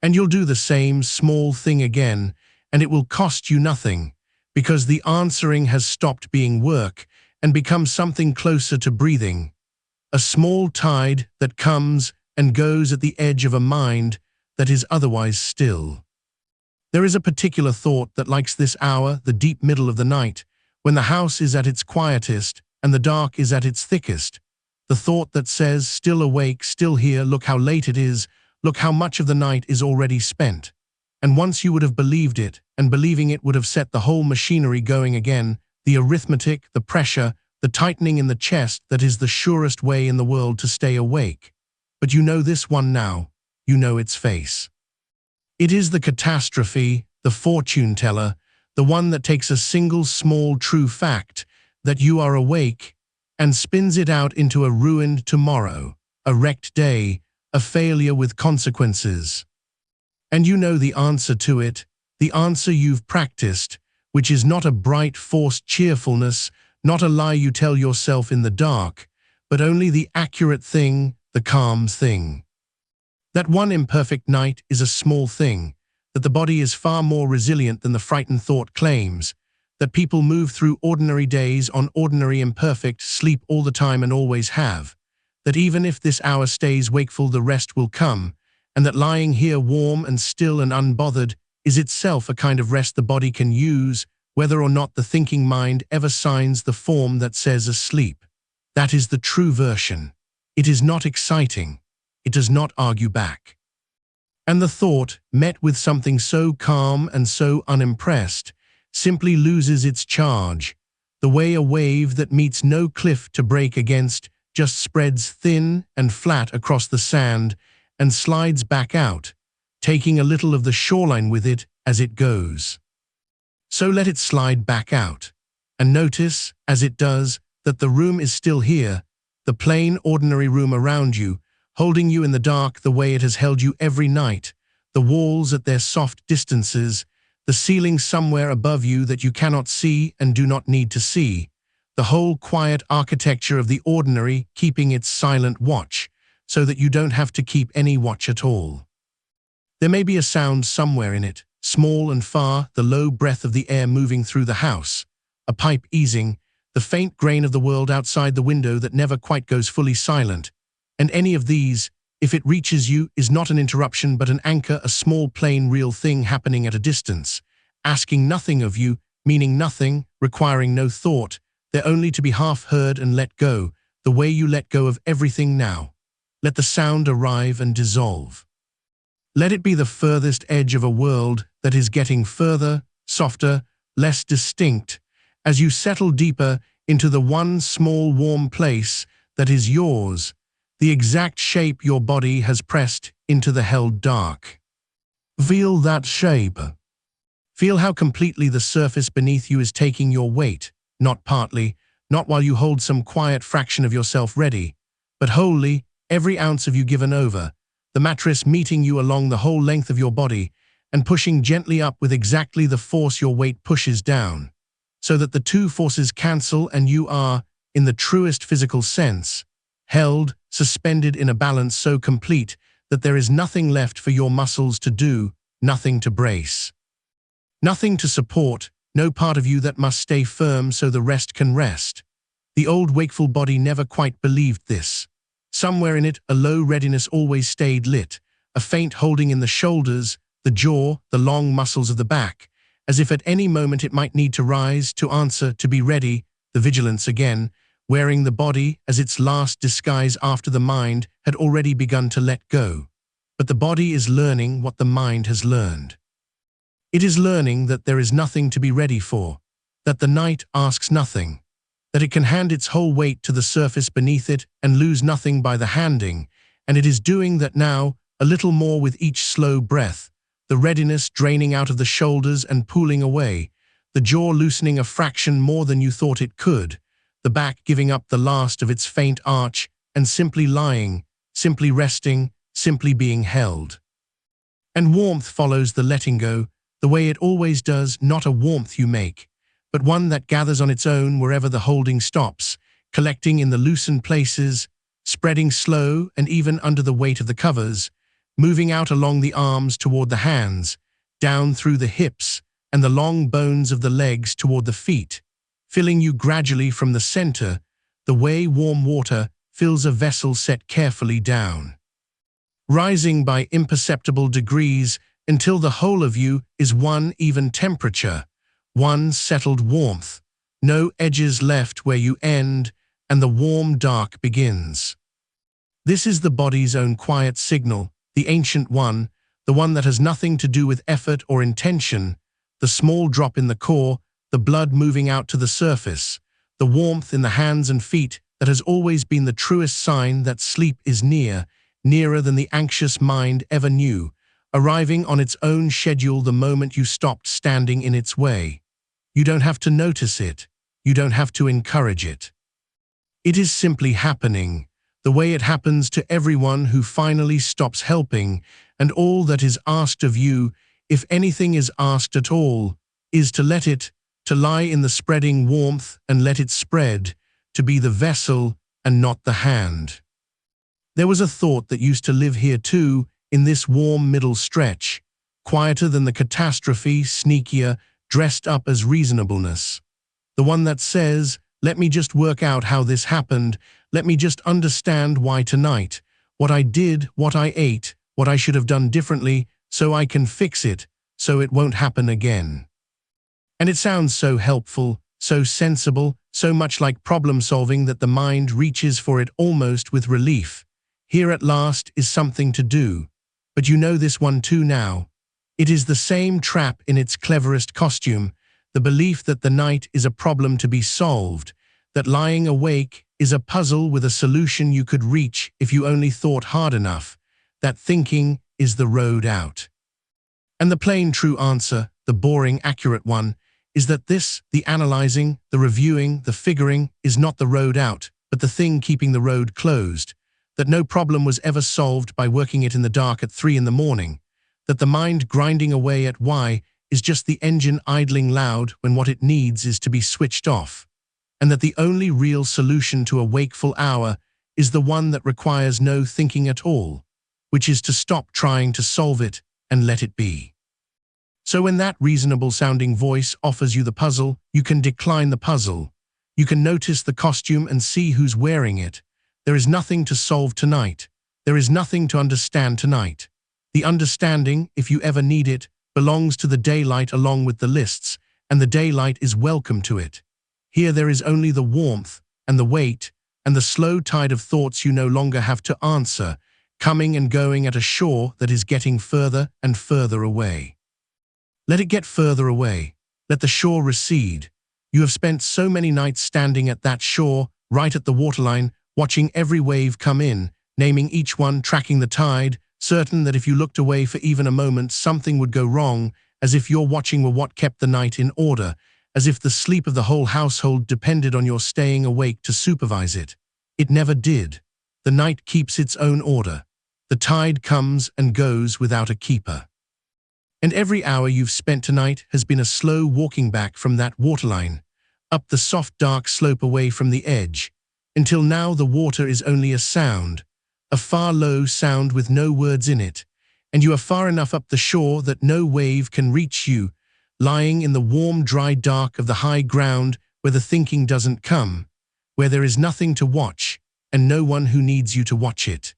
And you'll do the same small thing again, and it will cost you nothing, because the answering has stopped being work and become something closer to breathing. A small tide that comes and goes at the edge of a mind that is otherwise still. There is a particular thought that likes this hour, the deep middle of the night, when the house is at its quietest and the dark is at its thickest. The thought that says, still awake, still here, look how late it is, look how much of the night is already spent. And once you would have believed it, and believing it would have set the whole machinery going again, the arithmetic, the pressure, the tightening in the chest that is the surest way in the world to stay awake. But you know this one now, you know its face. It is the catastrophe, the fortune teller, the one that takes a single small true fact, that you are awake, and spins it out into a ruined tomorrow, a wrecked day, a failure with consequences. And you know the answer to it, the answer you've practiced, which is not a bright forced cheerfulness, not a lie you tell yourself in the dark, but only the accurate thing, the calm thing. That one imperfect night is a small thing, that the body is far more resilient than the frightened thought claims, that people move through ordinary days on ordinary imperfect sleep all the time and always have, that even if this hour stays wakeful the rest will come, and that lying here warm and still and unbothered is itself a kind of rest the body can use, whether or not the thinking mind ever signs the form that says asleep. That is the true version. It is not exciting. It does not argue back. And the thought, met with something so calm and so unimpressed, simply loses its charge, the way a wave that meets no cliff to break against just spreads thin and flat across the sand and slides back out, taking a little of the shoreline with it as it goes. So let it slide back out, and notice, as it does, that the room is still here, the plain, ordinary room around you, holding you in the dark the way it has held you every night, the walls at their soft distances, the ceiling somewhere above you that you cannot see and do not need to see, the whole quiet architecture of the ordinary keeping its silent watch, so that you don't have to keep any watch at all. There may be a sound somewhere in it, small and far, the low breath of the air moving through the house, a pipe easing, the faint grain of the world outside the window that never quite goes fully silent, and any of these, if it reaches you, is not an interruption but an anchor, a small plain real thing happening at a distance, asking nothing of you, meaning nothing, requiring no thought, there only to be half heard and let go, the way you let go of everything now. Let the sound arrive and dissolve. Let it be the furthest edge of a world that is getting further, softer, less distinct, as you settle deeper into the one small warm place that is yours, the exact shape your body has pressed into the held dark. Feel that shape. Feel how completely the surface beneath you is taking your weight, not partly, not while you hold some quiet fraction of yourself ready, but wholly, every ounce of you given over, the mattress meeting you along the whole length of your body and pushing gently up with exactly the force your weight pushes down, so that the two forces cancel and you are, in the truest physical sense, held, suspended in a balance so complete that there is nothing left for your muscles to do, nothing to brace. Nothing to support, no part of you that must stay firm so the rest can rest. The old wakeful body never quite believed this. Somewhere in it, a low readiness always stayed lit, a faint holding in the shoulders, the jaw, the long muscles of the back, as if at any moment it might need to rise, to answer, to be ready, the vigilance again, wearing the body as its last disguise after the mind had already begun to let go. But the body is learning what the mind has learned. It is learning that there is nothing to be ready for, that the night asks nothing, that it can hand its whole weight to the surface beneath it and lose nothing by the handing, and it is doing that now, a little more with each slow breath, the readiness draining out of the shoulders and pooling away, the jaw loosening a fraction more than you thought it could, the back giving up the last of its faint arch and simply lying, simply resting, simply being held. And warmth follows the letting go, the way it always does, not a warmth you make, but one that gathers on its own wherever the holding stops, collecting in the loosened places, spreading slow and even under the weight of the covers, moving out along the arms toward the hands, down through the hips and the long bones of the legs toward the feet, filling you gradually from the center, the way warm water fills a vessel set carefully down, rising by imperceptible degrees until the whole of you is one even temperature, one settled warmth, no edges left where you end and the warm dark begins. This is the body's own quiet signal, the ancient one, the one that has nothing to do with effort or intention, the small drop in the core, the blood moving out to the surface, the warmth in the hands and feet that has always been the truest sign that sleep is near, nearer than the anxious mind ever knew, arriving on its own schedule the moment you stopped standing in its way. You don't have to notice it. You don't have to encourage it. It is simply happening, the way it happens to everyone who finally stops helping, and all that is asked of you, if anything is asked at all, is to let it, to lie in the spreading warmth and let it spread, to be the vessel and not the hand. There was a thought that used to live here too, in this warm middle stretch, quieter than the catastrophe, sneakier, dressed up as reasonableness. The one that says, let me just work out how this happened, let me just understand why tonight, what I did, what I ate, what I should have done differently, so I can fix it, so it won't happen again. And it sounds so helpful, so sensible, so much like problem solving that the mind reaches for it almost with relief. Here at last is something to do. But you know this one too now. It is the same trap in its cleverest costume, the belief that the night is a problem to be solved, that lying awake is a puzzle with a solution you could reach if you only thought hard enough, that thinking is the road out. And the plain true answer, the boring accurate one, is that this, the analyzing, the reviewing, the figuring, is not the road out, but the thing keeping the road closed, that no problem was ever solved by working it in the dark at 3 in the morning, that the mind grinding away at why is just the engine idling loud when what it needs is to be switched off, and that the only real solution to a wakeful hour is the one that requires no thinking at all, which is to stop trying to solve it and let it be. So when that reasonable-sounding voice offers you the puzzle, you can decline the puzzle. You can notice the costume and see who's wearing it. There is nothing to solve tonight. There is nothing to understand tonight. The understanding, if you ever need it, belongs to the daylight along with the lists, and the daylight is welcome to it. Here there is only the warmth and the weight and the slow tide of thoughts you no longer have to answer, coming and going at a shore that is getting further and further away. Let it get further away. Let the shore recede. You have spent so many nights standing at that shore, right at the waterline, watching every wave come in, naming each one, tracking the tide, certain that if you looked away for even a moment, something would go wrong, as if your watching were what kept the night in order, as if the sleep of the whole household depended on your staying awake to supervise it. It never did. The night keeps its own order. The tide comes and goes without a keeper. And every hour you've spent tonight has been a slow walking back from that waterline, up the soft dark slope away from the edge, until now the water is only a sound, a far low sound with no words in it, and you are far enough up the shore that no wave can reach you, lying in the warm dry dark of the high ground where the thinking doesn't come, where there is nothing to watch and no one who needs you to watch it,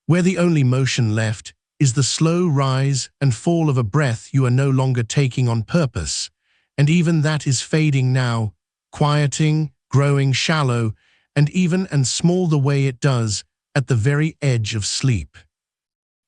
where the only motion left is the slow rise and fall of a breath you are no longer taking on purpose, and even that is fading now, quieting, growing shallow, and even and small the way it does at the very edge of sleep.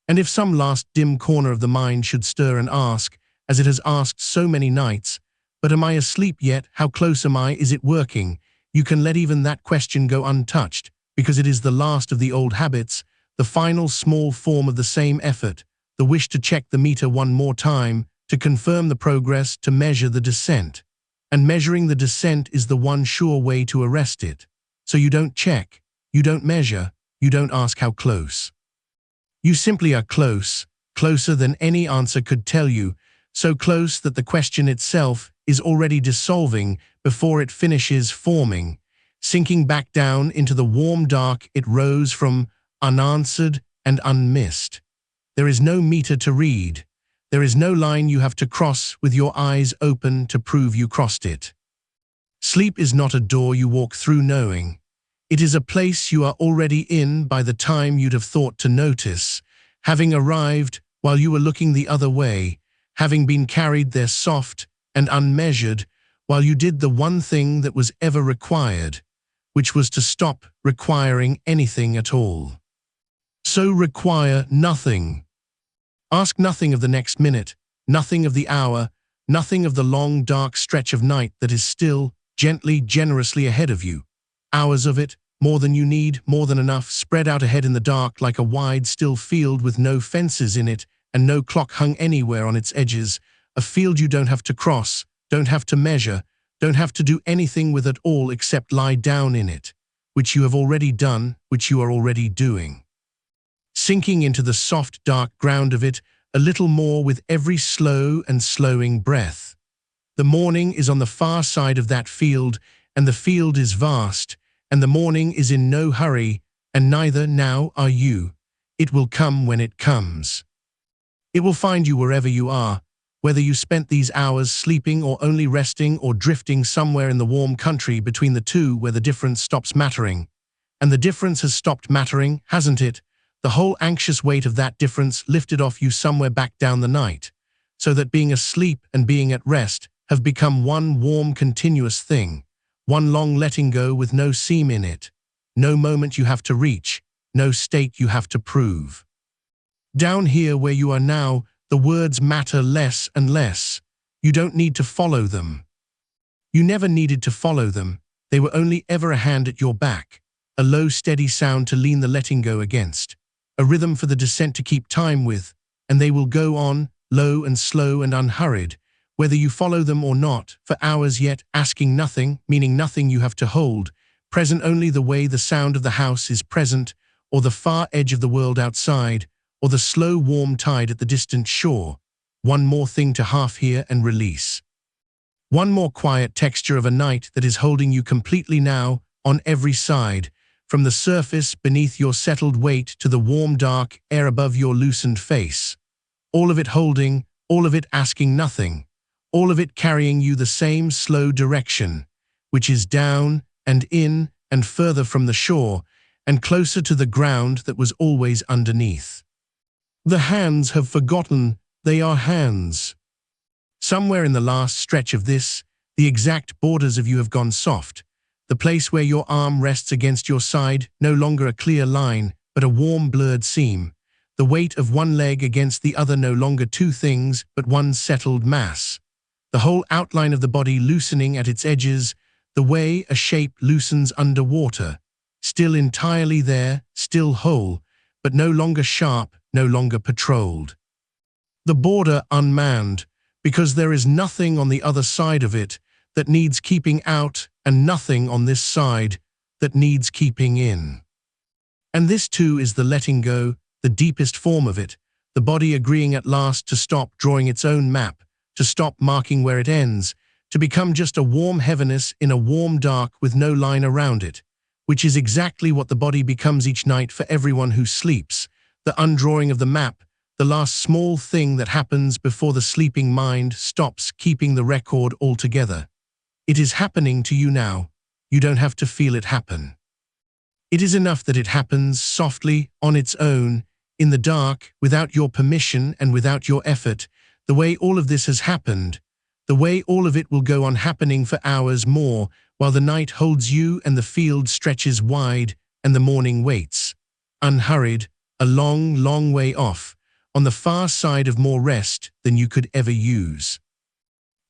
And if some last dim corner of the mind should stir and ask, as it has asked so many nights. But am I asleep yet? How close am I? Is it working? You can let even that question go untouched, because it is the last of the old habits, the final small form of the same effort, the wish to check the meter one more time, to confirm the progress, to measure the descent. And measuring the descent is the one sure way to arrest it. So you don't check, you don't measure, you don't ask how close. You simply are close, closer than any answer could tell you, so close that the question itself is already dissolving before it finishes forming, sinking back down into the warm dark it rose from, unanswered and unmissed. There is no meter to read. There is no line you have to cross with your eyes open to prove you crossed it. Sleep is not a door you walk through knowing. It is a place you are already in by the time you'd have thought to notice, having arrived while you were looking the other way, having been carried there soft and unmeasured while you did the one thing that was ever required, which was to stop requiring anything at all. So require nothing. Ask nothing of the next minute, nothing of the hour, nothing of the long dark stretch of night that is still, gently, generously ahead of you. Hours of it, more than you need, more than enough, spread out ahead in the dark like a wide, still field with no fences in it and no clock hung anywhere on its edges, a field you don't have to cross, don't have to measure, don't have to do anything with at all except lie down in it, which you have already done, which you are already doing. Sinking into the soft, dark ground of it a little more with every slow and slowing breath. The morning is on the far side of that field, and the field is vast, and the morning is in no hurry, and neither now are you. It will come when it comes. It will find you wherever you are, whether you spent these hours sleeping or only resting or drifting somewhere in the warm country between the two where the difference stops mattering. And the difference has stopped mattering, hasn't it? The whole anxious weight of that difference lifted off you somewhere back down the night, so that being asleep and being at rest have become one warm continuous thing, one long letting go with no seam in it, no moment you have to reach, no state you have to prove. Down here where you are now, the words matter less and less. You don't need to follow them. You never needed to follow them. They were only ever a hand at your back, a low steady sound to lean the letting go against, a rhythm for the descent to keep time with, and they will go on, low and slow and unhurried, whether you follow them or not, for hours yet, asking nothing, meaning nothing you have to hold, present only the way the sound of the house is present, or the far edge of the world outside, or the slow warm tide at the distant shore. One more thing to half hear and release. One more quiet texture of a night that is holding you completely now, on every side, from the surface beneath your settled weight to the warm dark air above your loosened face. All of it holding, all of it asking nothing, all of it carrying you the same slow direction, which is down and in and further from the shore and closer to the ground that was always underneath. The hands have forgotten they are hands. Somewhere in the last stretch of this, the exact borders of you have gone soft, the place where your arm rests against your side, no longer a clear line, but a warm blurred seam, the weight of one leg against the other no longer two things, but one settled mass. The whole outline of the body loosening at its edges, the way a shape loosens underwater, still entirely there, still whole, but no longer sharp, no longer patrolled. The border unmanned, because there is nothing on the other side of it that needs keeping out and nothing on this side that needs keeping in. And this too is the letting go, the deepest form of it, the body agreeing at last to stop drawing its own map, to stop marking where it ends, to become just a warm heaviness in a warm dark with no line around it, which is exactly what the body becomes each night for everyone who sleeps, the undrawing of the map, the last small thing that happens before the sleeping mind stops keeping the record altogether. It is happening to you now. You don't have to feel it happen. It is enough that it happens softly, on its own, in the dark, without your permission and without your effort, the way all of this has happened, the way all of it will go on happening for hours more, while the night holds you and the field stretches wide and the morning waits, unhurried, a long, long way off, on the far side of more rest than you could ever use.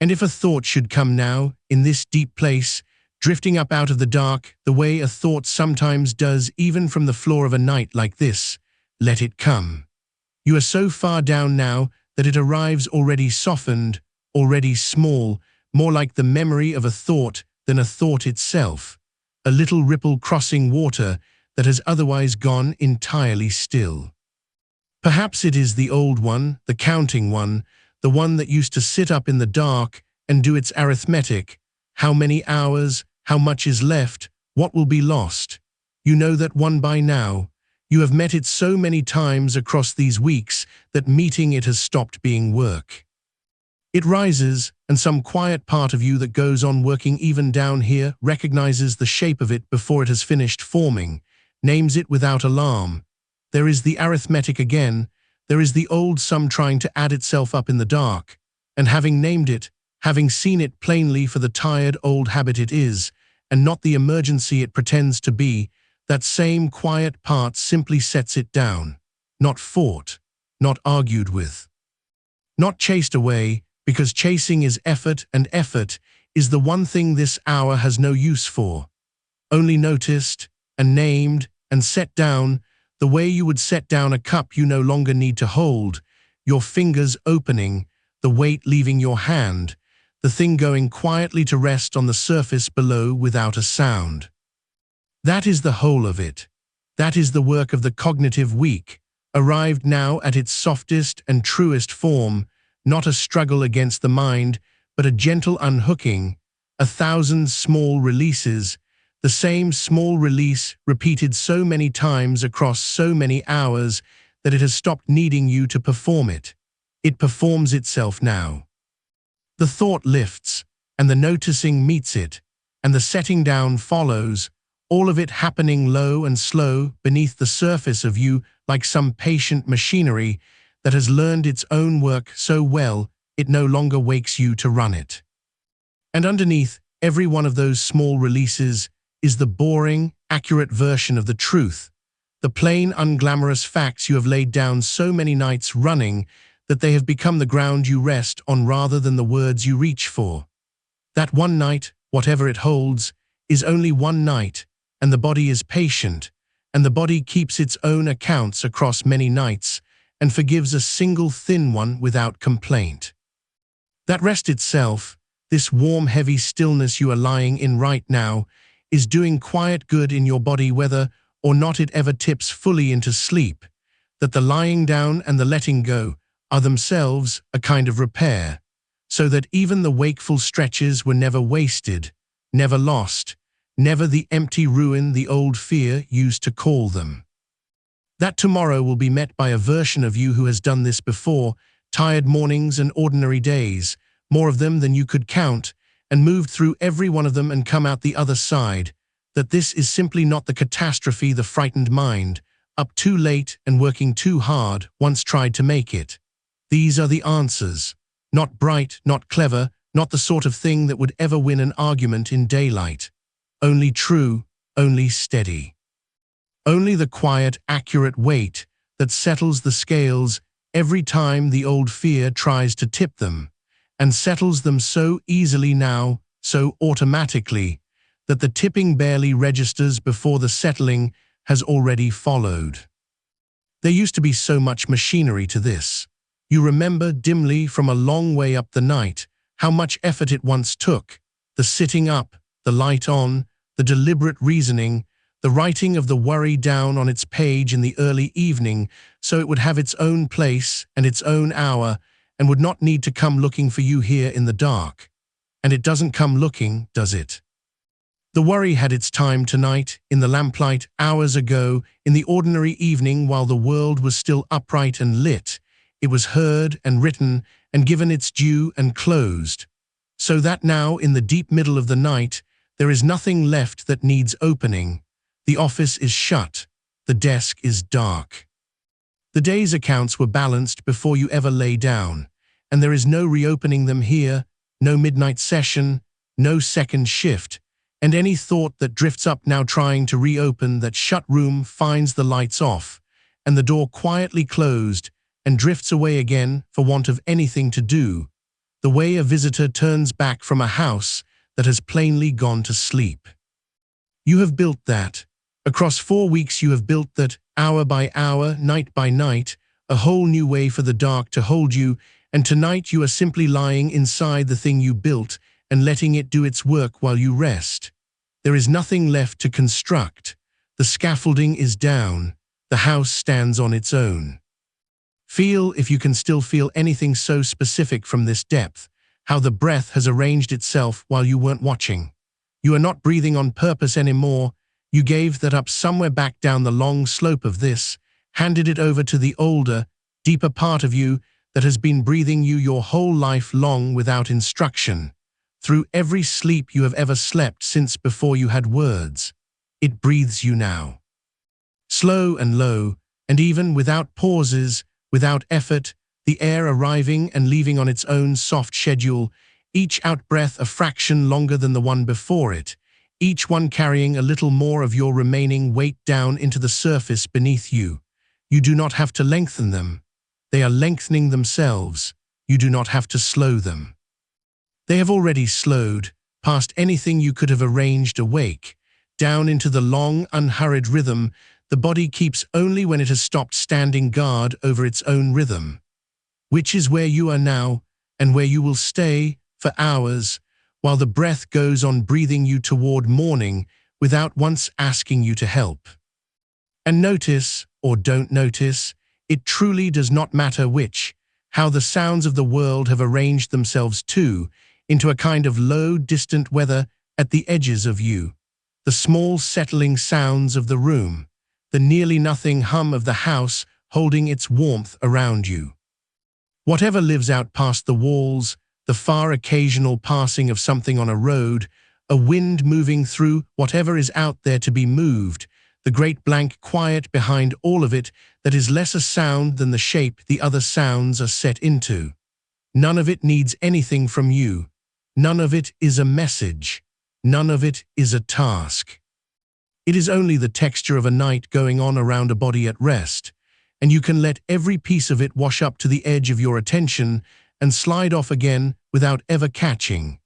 And if a thought should come now, in this deep place, drifting up out of the dark, the way a thought sometimes does even from the floor of a night like this, let it come. You are so far down now that it arrives already softened, already small, more like the memory of a thought than a thought itself, a little ripple crossing water that has otherwise gone entirely still. Perhaps it is the old one, the counting one, the one that used to sit up in the dark and do its arithmetic. How many hours, how much is left, what will be lost? You know that one by now. You have met it so many times across these weeks that meeting it has stopped being work. It rises, and some quiet part of you that goes on working even down here recognizes the shape of it before it has finished forming, names it without alarm. There is the arithmetic again, there is the old sum trying to add itself up in the dark, and having named it, having seen it plainly for the tired old habit it is, and not the emergency it pretends to be, that same quiet part simply sets it down, not fought, not argued with, not chased away, because chasing is effort, and effort is the one thing this hour has no use for. Only noticed, and named, and set down, the way you would set down a cup you no longer need to hold, your fingers opening, the weight leaving your hand, the thing going quietly to rest on the surface below without a sound. That is the whole of it. That is the work of the cognitive week, arrived now at its softest and truest form, not a struggle against the mind, but a gentle unhooking, 1,000 small releases, the same small release repeated so many times across so many hours that it has stopped needing you to perform it. It performs itself now. The thought lifts, and the noticing meets it, and the setting down follows, all of it happening low and slow beneath the surface of you like some patient machinery that has learned its own work so well it no longer wakes you to run it. And underneath every one of those small releases is the boring, accurate version of the truth, the plain, unglamorous facts you have laid down so many nights running that they have become the ground you rest on rather than the words you reach for. That one night, whatever it holds, is only one night, and the body is patient, and the body keeps its own accounts across many nights, and forgives a single thin one without complaint. That rest itself, this warm, heavy stillness you are lying in right now, is doing quiet good in your body whether or not it ever tips fully into sleep, that the lying down and the letting go are themselves a kind of repair, so that even the wakeful stretches were never wasted, never lost, never the empty ruin the old fear used to call them. That tomorrow will be met by a version of you who has done this before, tired mornings and ordinary days, more of them than you could count, and moved through every one of them and come out the other side, that this is simply not the catastrophe the frightened mind, up too late and working too hard, once tried to make it. These are the answers, not bright, not clever, not the sort of thing that would ever win an argument in daylight. Only true, only steady. Only the quiet, accurate weight that settles the scales every time the old fear tries to tip them, and settles them so easily now, so automatically, that the tipping barely registers before the settling has already followed. There used to be so much machinery to this. You remember dimly from a long way up the night how much effort it once took, the sitting up, the light on, the deliberate reasoning, the writing of the worry down on its page in the early evening so it would have its own place and its own hour and would not need to come looking for you here in the dark. And it doesn't come looking, does it? The worry had its time tonight, in the lamplight, hours ago, in the ordinary evening while the world was still upright and lit. It was heard and written and given its due and closed. So that now, in the deep middle of the night, there is nothing left that needs opening. The office is shut. The desk is dark. The day's accounts were balanced before you ever lay down, and there is no reopening them here, no midnight session, no second shift, and any thought that drifts up now trying to reopen that shut room finds the lights off, and the door quietly closed, and drifts away again for want of anything to do, the way a visitor turns back from a house that has plainly gone to sleep. You have built that. Across 4 weeks you have built that, hour by hour, night by night, a whole new way for the dark to hold you, and tonight you are simply lying inside the thing you built and letting it do its work while you rest. There is nothing left to construct. The scaffolding is down. The house stands on its own. Feel, if you can still feel anything so specific from this depth, how the breath has arranged itself while you weren't watching. You are not breathing on purpose anymore. You gave that up somewhere back down the long slope of this, handed it over to the older, deeper part of you that has been breathing you your whole life long without instruction. Through every sleep you have ever slept since before you had words. It breathes you now. Slow and low, and even without pauses, without effort, the air arriving and leaving on its own soft schedule, each out-breath a fraction longer than the one before it, each one carrying a little more of your remaining weight down into the surface beneath you. You do not have to lengthen them. They are lengthening themselves. You do not have to slow them. They have already slowed, past anything you could have arranged awake, down into the long, unhurried rhythm the body keeps only when it has stopped standing guard over its own rhythm, which is where you are now and where you will stay for hours, while the breath goes on breathing you toward morning without once asking you to help. And notice, or don't notice, it truly does not matter which, how the sounds of the world have arranged themselves too, into a kind of low, distant weather at the edges of you. The small, settling sounds of the room, the nearly nothing hum of the house holding its warmth around you. Whatever lives out past the walls, the far occasional passing of something on a road, a wind moving through whatever is out there to be moved, the great blank quiet behind all of it that is less a sound than the shape the other sounds are set into. None of it needs anything from you. None of it is a message. None of it is a task. It is only the texture of a night going on around a body at rest, and you can let every piece of it wash up to the edge of your attention and slide off again without ever catching.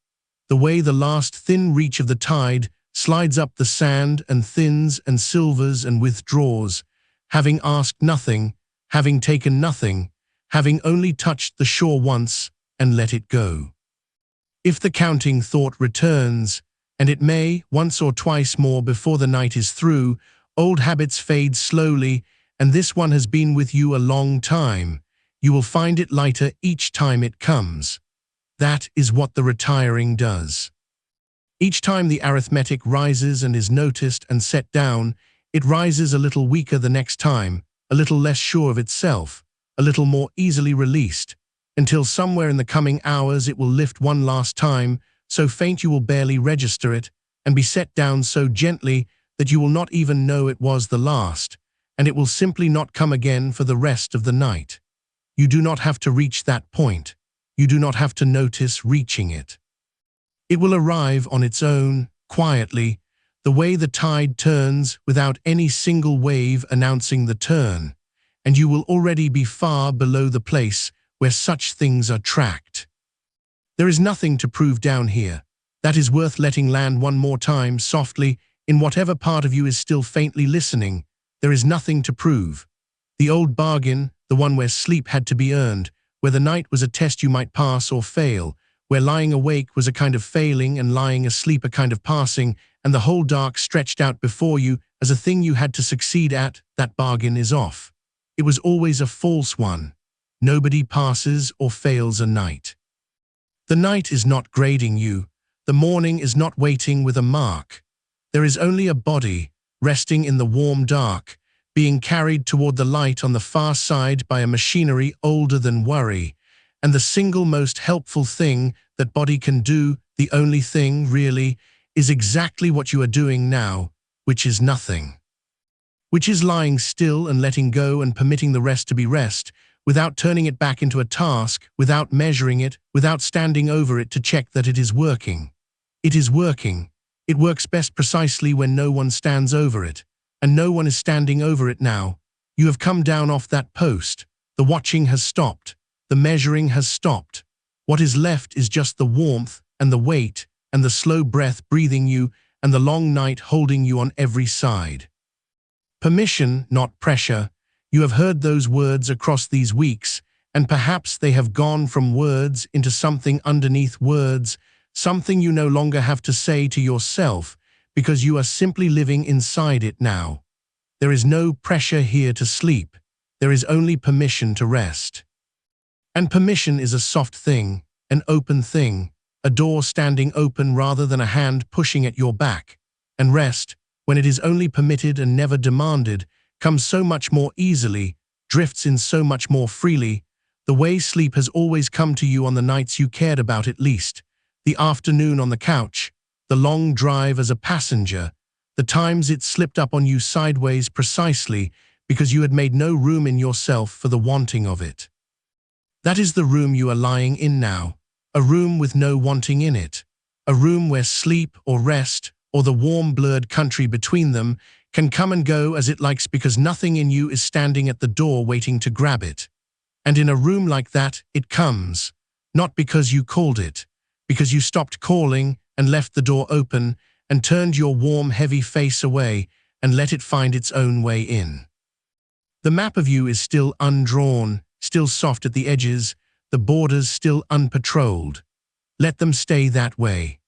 The way the last thin reach of the tide slides up the sand and thins and silvers and withdraws, having asked nothing, having taken nothing, having only touched the shore once and let it go. If the counting thought returns, and it may once or twice more before the night is through, old habits fade slowly, and this one has been with you a long time. You will find it lighter each time it comes. That is what the retiring does. Each time the arithmetic rises and is noticed and set down, it rises a little weaker the next time, a little less sure of itself, a little more easily released, until somewhere in the coming hours it will lift one last time, so faint you will barely register it, and be set down so gently that you will not even know it was the last, and it will simply not come again for the rest of the night. You do not have to reach that point. You do not have to notice reaching it. It will arrive on its own, quietly, the way the tide turns without any single wave announcing the turn, and you will already be far below the place where such things are tracked. There is nothing to prove down here. That is worth letting land one more time softly in whatever part of you is still faintly listening. There is nothing to prove. The old bargain, the one where sleep had to be earned, where the night was a test you might pass or fail, where lying awake was a kind of failing and lying asleep a kind of passing, and the whole dark stretched out before you as a thing you had to succeed at, that bargain is off. It was always a false one. Nobody passes or fails a night. The night is not grading you. The morning is not waiting with a mark. There is only a body, resting in the warm dark, being carried toward the light on the far side by a machinery older than worry, and the single most helpful thing that body can do, the only thing, really, is exactly what you are doing now, which is nothing. Which is lying still and letting go and permitting the rest to be rest, without turning it back into a task, without measuring it, without standing over it to check that it is working. It is working. It works best precisely when no one stands over it, and no one is standing over it now. You have come down off that post. The watching has stopped. The measuring has stopped. What is left is just the warmth and the weight and the slow breath breathing you and the long night holding you on every side. Permission, not pressure. You have heard those words across these weeks, and perhaps they have gone from words into something underneath words, something you no longer have to say to yourself because you are simply living inside it now. There is no pressure here to sleep. There is only permission to rest. And permission is a soft thing, an open thing, a door standing open rather than a hand pushing at your back. And rest, when it is only permitted and never demanded, comes so much more easily, drifts in so much more freely, the way sleep has always come to you on the nights you cared about it least, the afternoon on the couch, the long drive as a passenger, the times it slipped up on you sideways precisely because you had made no room in yourself for the wanting of it. That is the room you are lying in now, a room with no wanting in it, a room where sleep or rest or the warm blurred country between them can come and go as it likes because nothing in you is standing at the door waiting to grab it. And in a room like that, it comes, not because you called it, because you stopped calling and left the door open and turned your warm, heavy face away and let it find its own way in. The map of you is still undrawn, still soft at the edges, the borders still unpatrolled. Let them stay that way.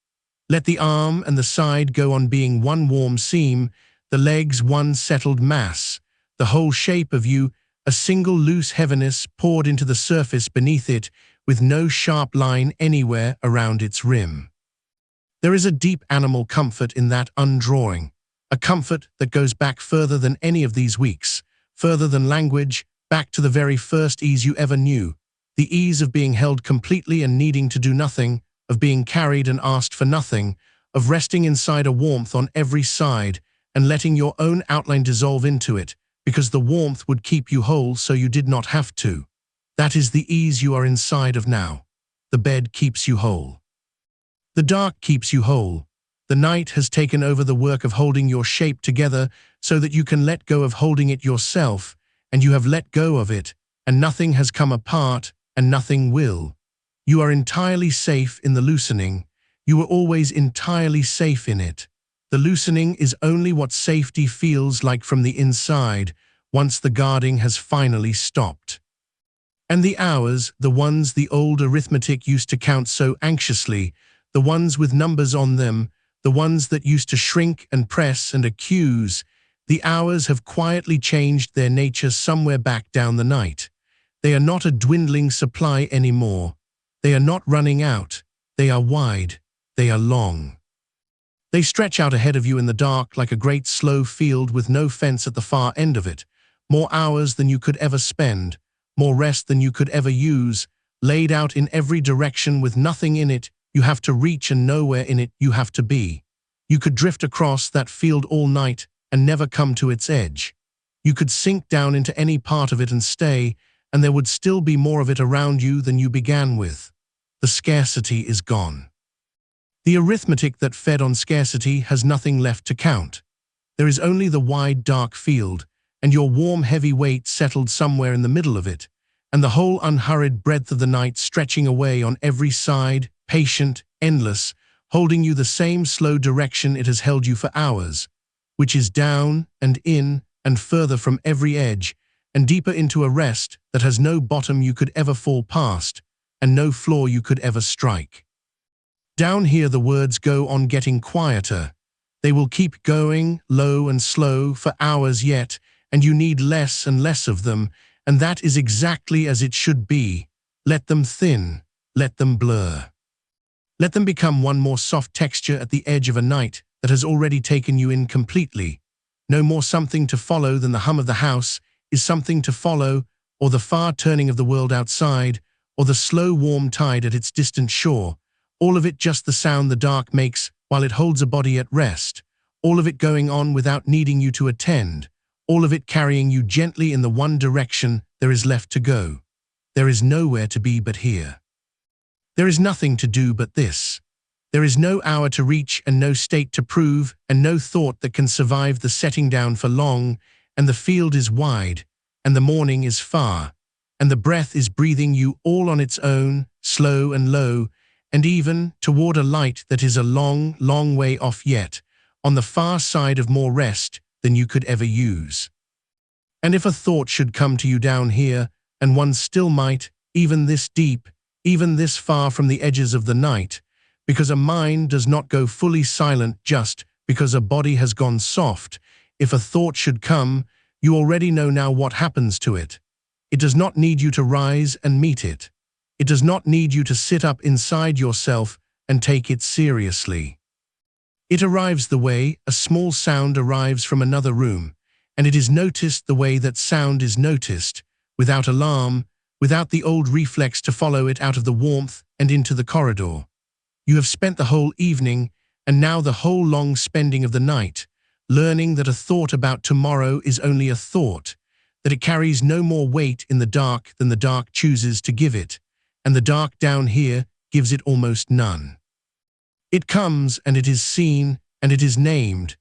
Let the arm and the side go on being one warm seam, the legs one settled mass, the whole shape of you a single loose heaviness poured into the surface beneath it with no sharp line anywhere around its rim. There is a deep animal comfort in that undrawing, a comfort that goes back further than any of these weeks, further than language, back to the very first ease you ever knew, the ease of being held completely and needing to do nothing, of being carried and asked for nothing, of resting inside a warmth on every side and letting your own outline dissolve into it, because the warmth would keep you whole so you did not have to. That is the ease you are inside of now. The bed keeps you whole. The dark keeps you whole. The night has taken over the work of holding your shape together so that you can let go of holding it yourself, and you have let go of it, and nothing has come apart, and nothing will. You are entirely safe in the loosening. You were always entirely safe in it. The loosening is only what safety feels like from the inside, once the guarding has finally stopped. And the hours, the ones the old arithmetic used to count so anxiously, the ones with numbers on them, the ones that used to shrink and press and accuse, the hours have quietly changed their nature somewhere back down the night. They are not a dwindling supply anymore. They are not running out. They are wide. They are long. They stretch out ahead of you in the dark like a great slow field with no fence at the far end of it, more hours than you could ever spend, more rest than you could ever use, laid out in every direction with nothing in it you have to reach and nowhere in it you have to be. You could drift across that field all night and never come to its edge. You could sink down into any part of it and stay, and there would still be more of it around you than you began with. The scarcity is gone. The arithmetic that fed on scarcity has nothing left to count. There is only the wide, dark field, and your warm, heavy weight settled somewhere in the middle of it, and the whole unhurried breadth of the night stretching away on every side, patient, endless, holding you the same slow direction it has held you for hours, which is down and in and further from every edge, and deeper into a rest that has no bottom you could ever fall past, and no floor you could ever strike. Down here the words go on getting quieter. They will keep going, low and slow, for hours yet, and you need less and less of them, and that is exactly as it should be. Let them thin, let them blur. Let them become one more soft texture at the edge of a night that has already taken you in completely. No more something to follow than the hum of the house is something to follow, or the far turning of the world outside, or the slow warm tide at its distant shore. All of it just the sound the dark makes while it holds a body at rest, all of it going on without needing you to attend, all of it carrying you gently in the one direction there is left to go. There is nowhere to be but here. There is nothing to do but this. There is no hour to reach and no state to prove and no thought that can survive the setting down for long, and the field is wide, and the morning is far, and the breath is breathing you all on its own, slow and low, and even toward a light that is a long, long way off yet, on the far side of more rest than you could ever use. And if a thought should come to you down here, and one still might, even this deep, even this far from the edges of the night, because a mind does not go fully silent just because a body has gone soft, if a thought should come, you already know now what happens to it. It does not need you to rise and meet it. It does not need you to sit up inside yourself and take it seriously. It arrives the way a small sound arrives from another room, and it is noticed the way that sound is noticed, without alarm, without the old reflex to follow it out of the warmth and into the corridor. You have spent the whole evening, and now the whole long spending of the night, learning that a thought about tomorrow is only a thought, that it carries no more weight in the dark than the dark chooses to give it, and the dark down here gives it almost none. It comes and it is seen and it is named.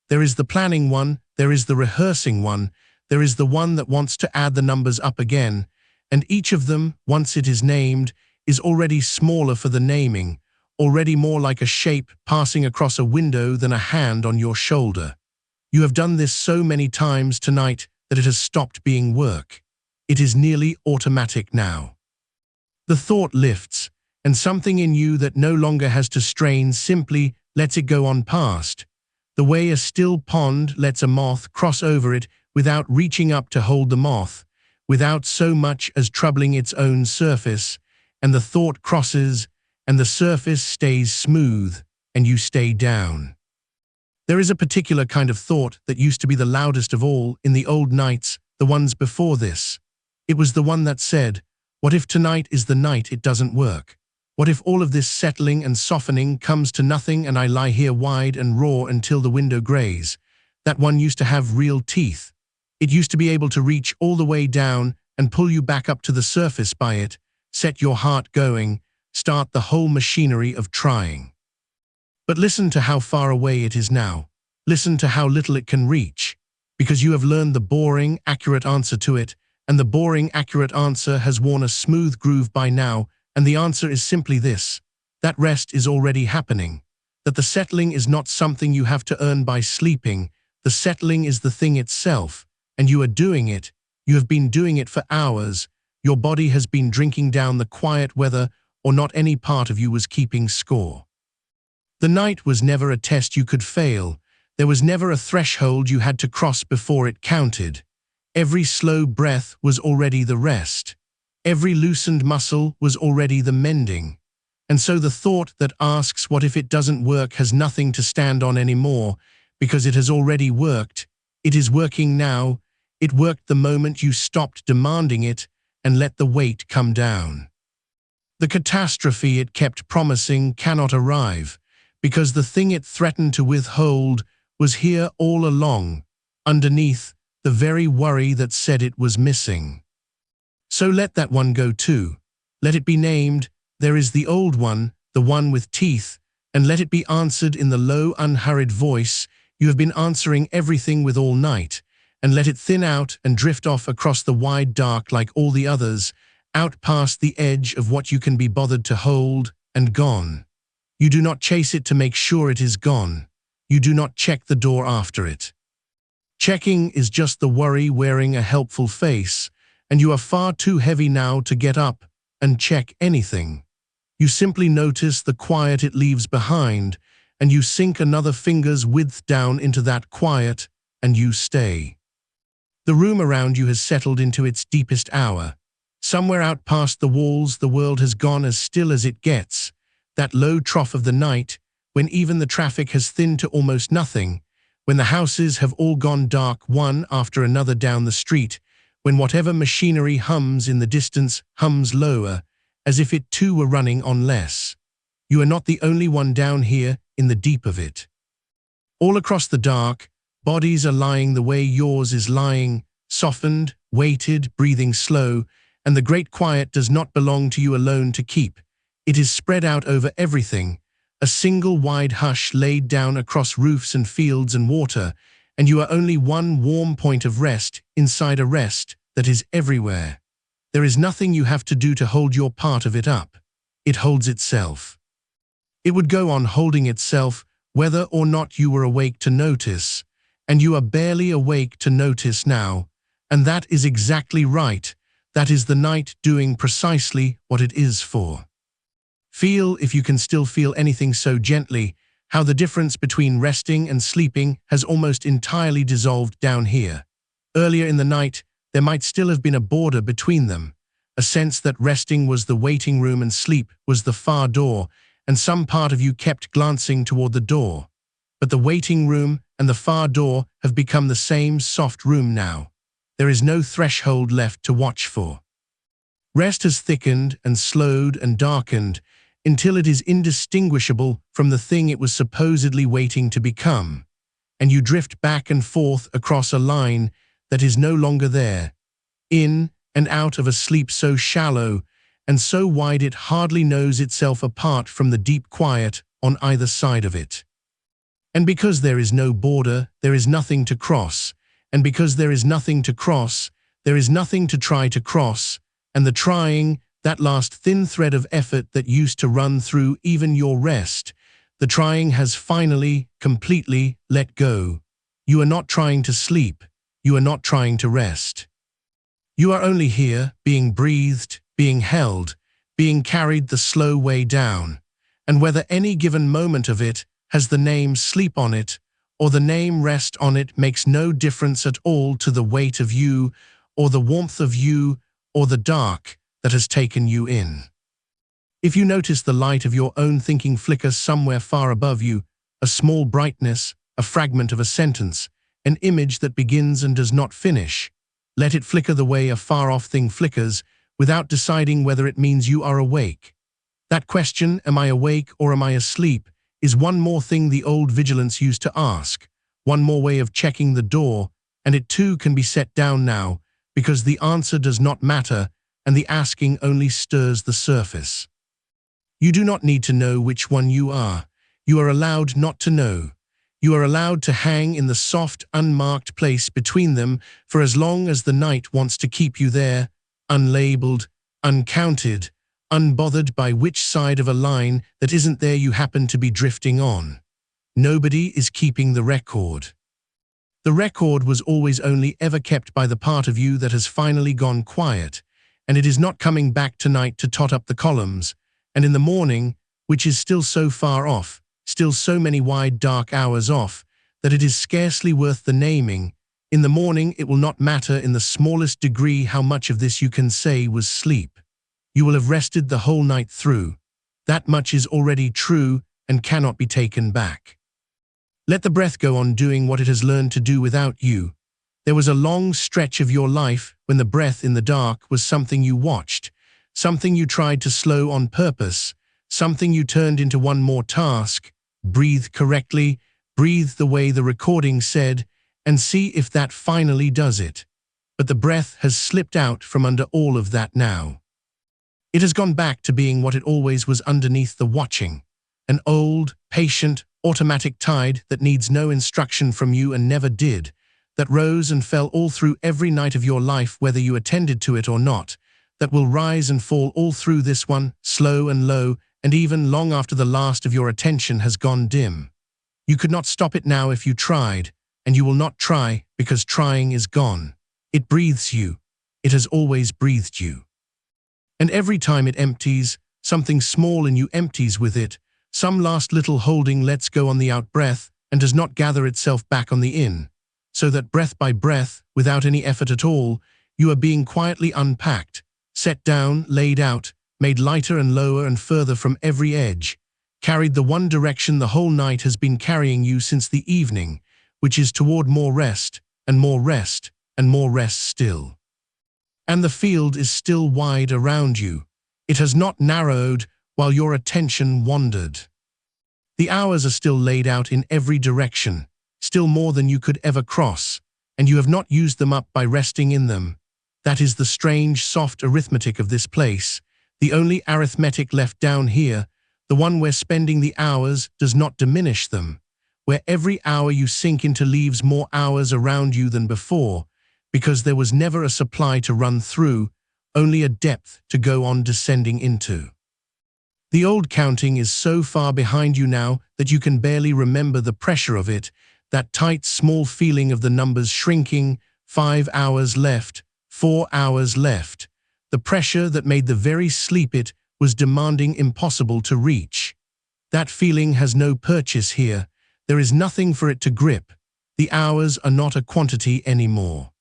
There is the planning one, there is the rehearsing one, there is the one that wants to add the numbers up again, and each of them, once it is named, is already smaller for the naming, already more like a shape passing across a window than a hand on your shoulder. You have done this so many times tonight that it has stopped being work. It is nearly automatic now. The thought lifts, and something in you that no longer has to strain simply lets it go on past, the way a still pond lets a moth cross over it without reaching up to hold the moth, without so much as troubling its own surface, and the thought crosses, and the surface stays smooth, and you stay down. There is a particular kind of thought that used to be the loudest of all in the old nights, the ones before this. It was the one that said, "What if tonight is the night it doesn't work? What if all of this settling and softening comes to nothing and I lie here wide and raw until the window grays?" That one used to have real teeth. It used to be able to reach all the way down and pull you back up to the surface by it, set your heart going, start the whole machinery of trying. But listen to how far away it is now. Listen to how little it can reach, because you have learned the boring, accurate answer to it, and the boring, accurate answer has worn a smooth groove by now, and the answer is simply this: that rest is already happening, that the settling is not something you have to earn by sleeping, the settling is the thing itself, and you are doing it, you have been doing it for hours, your body has been drinking down the quiet weather, or not any part of you was keeping score. The night was never a test you could fail, there was never a threshold you had to cross before it counted. Every slow breath was already the rest. Every loosened muscle was already the mending. And so the thought that asks what if it doesn't work has nothing to stand on anymore, because it has already worked. It is working now. It worked the moment you stopped demanding it and let the weight come down. The catastrophe it kept promising cannot arrive, because the thing it threatened to withhold was here all along, underneath the very worry that said it was missing. So let that one go too. Let it be named. There is the old one, the one with teeth, and let it be answered in the low, unhurried voice you have been answering everything with all night, and let it thin out and drift off across the wide dark like all the others, out past the edge of what you can be bothered to hold, and gone. You do not chase it to make sure it is gone. You do not check the door after it. Checking is just the worry wearing a helpful face, and you are far too heavy now to get up and check anything. You simply notice the quiet it leaves behind, and you sink another finger's width down into that quiet, and you stay. The room around you has settled into its deepest hour. Somewhere out past the walls, the world has gone as still as it gets, that low trough of the night, when even the traffic has thinned to almost nothing, when the houses have all gone dark one after another down the street, when whatever machinery hums in the distance hums lower, as if it too were running on less. You are not the only one down here in the deep of it. All across the dark, bodies are lying the way yours is lying, softened, weighted, breathing slow, and the great quiet does not belong to you alone to keep. It is spread out over everything, a single wide hush laid down across roofs and fields and water, and you are only one warm point of rest inside a rest that is everywhere. There is nothing you have to do to hold your part of it up. It holds itself. It would go on holding itself whether or not you were awake to notice, and you are barely awake to notice now, and that is exactly right. That is the night doing precisely what it is for. Feel, if you can still feel anything so gently, how the difference between resting and sleeping has almost entirely dissolved down here. Earlier in the night, there might still have been a border between them, a sense that resting was the waiting room and sleep was the far door, and some part of you kept glancing toward the door. But the waiting room and the far door have become the same soft room now. There is no threshold left to watch for. Rest has thickened and slowed and darkened until it is indistinguishable from the thing it was supposedly waiting to become, and you drift back and forth across a line that is no longer there, in and out of a sleep so shallow and so wide it hardly knows itself apart from the deep quiet on either side of it. And because there is no border, there is nothing to cross, and because there is nothing to cross, there is nothing to try to cross, and the trying, that last thin thread of effort that used to run through even your rest, the trying has finally, completely let go. You are not trying to sleep. You are not trying to rest. You are only here, being breathed, being held, being carried the slow way down, and whether any given moment of it has the name sleep on it, or the name rest on it makes no difference at all to the weight of you, or the warmth of you, or the dark that has taken you in. If you notice the light of your own thinking flicker somewhere far above you, a small brightness, a fragment of a sentence, an image that begins and does not finish, let it flicker the way a far-off thing flickers, without deciding whether it means you are awake. That question, am I awake or am I asleep, is one more thing the old vigilance used to ask, one more way of checking the door, and it too can be set down now, because the answer does not matter, and the asking only stirs the surface. You do not need to know which one you are. You are allowed not to know. You are allowed to hang in the soft, unmarked place between them for as long as the night wants to keep you there, unlabeled, uncounted, unbothered by which side of a line that isn't there you happen to be drifting on. Nobody is keeping the record. The record was always only ever kept by the part of you that has finally gone quiet, and it is not coming back tonight to tot up the columns, and in the morning, which is still so far off, still so many wide dark hours off, that it is scarcely worth the naming. In the morning it will not matter in the smallest degree how much of this you can say was sleep. You will have rested the whole night through. That much is already true and cannot be taken back. Let the breath go on doing what it has learned to do without you. There was a long stretch of your life when the breath in the dark was something you watched, something you tried to slow on purpose, something you turned into one more task. Breathe correctly, breathe the way the recording said, and see if that finally does it. But the breath has slipped out from under all of that now. It has gone back to being what it always was underneath the watching, an old, patient, automatic tide that needs no instruction from you and never did, that rose and fell all through every night of your life whether you attended to it or not, that will rise and fall all through this one, slow and low, and even long after the last of your attention has gone dim. You could not stop it now if you tried, and you will not try because trying is gone. It breathes you. It has always breathed you. And every time it empties, something small in you empties with it, some last little holding lets go on the out-breath and does not gather itself back on the in, so that breath by breath, without any effort at all, you are being quietly unpacked, set down, laid out, made lighter and lower and further from every edge, carried the one direction the whole night has been carrying you since the evening, which is toward more rest, and more rest, and more rest still. And the field is still wide around you. It has not narrowed while your attention wandered. The hours are still laid out in every direction, still more than you could ever cross, and you have not used them up by resting in them. That is the strange, soft arithmetic of this place, the only arithmetic left down here, the one where spending the hours does not diminish them, where every hour you sink into leaves more hours around you than before, because there was never a supply to run through, only a depth to go on descending into. The old counting is so far behind you now that you can barely remember the pressure of it, that tight, small feeling of the numbers shrinking, 5 hours left, 4 hours left. The pressure that made the very sleep it was demanding impossible to reach. That feeling has no purchase here. There is nothing for it to grip. The hours are not a quantity anymore.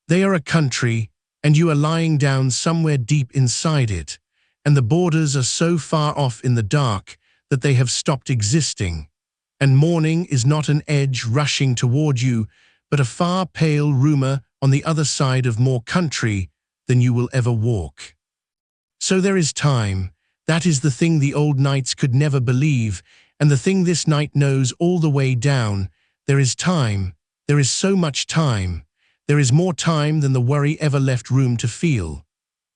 They are a country, and you are lying down somewhere deep inside it, and the borders are so far off in the dark that they have stopped existing. And morning is not an edge rushing toward you, but a far pale rumour on the other side of more country than you will ever walk. So there is time. That is the thing the old nights could never believe, and the thing this night knows all the way down. There is time. There is so much time. There is more time than the worry ever left room to feel.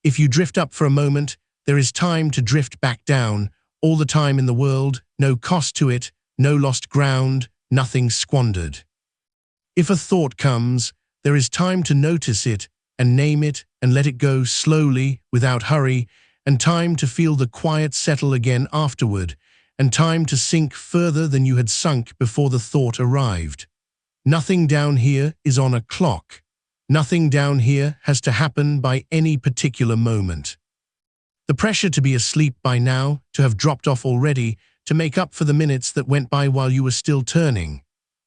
If you drift up for a moment, there is time to drift back down, all the time in the world, no cost to it, no lost ground, nothing squandered. If a thought comes, there is time to notice it and name it and let it go slowly, without hurry, and time to feel the quiet settle again afterward, and time to sink further than you had sunk before the thought arrived. Nothing down here is on a clock. Nothing down here has to happen by any particular moment. The pressure to be asleep by now, to have dropped off already, to make up for the minutes that went by while you were still turning,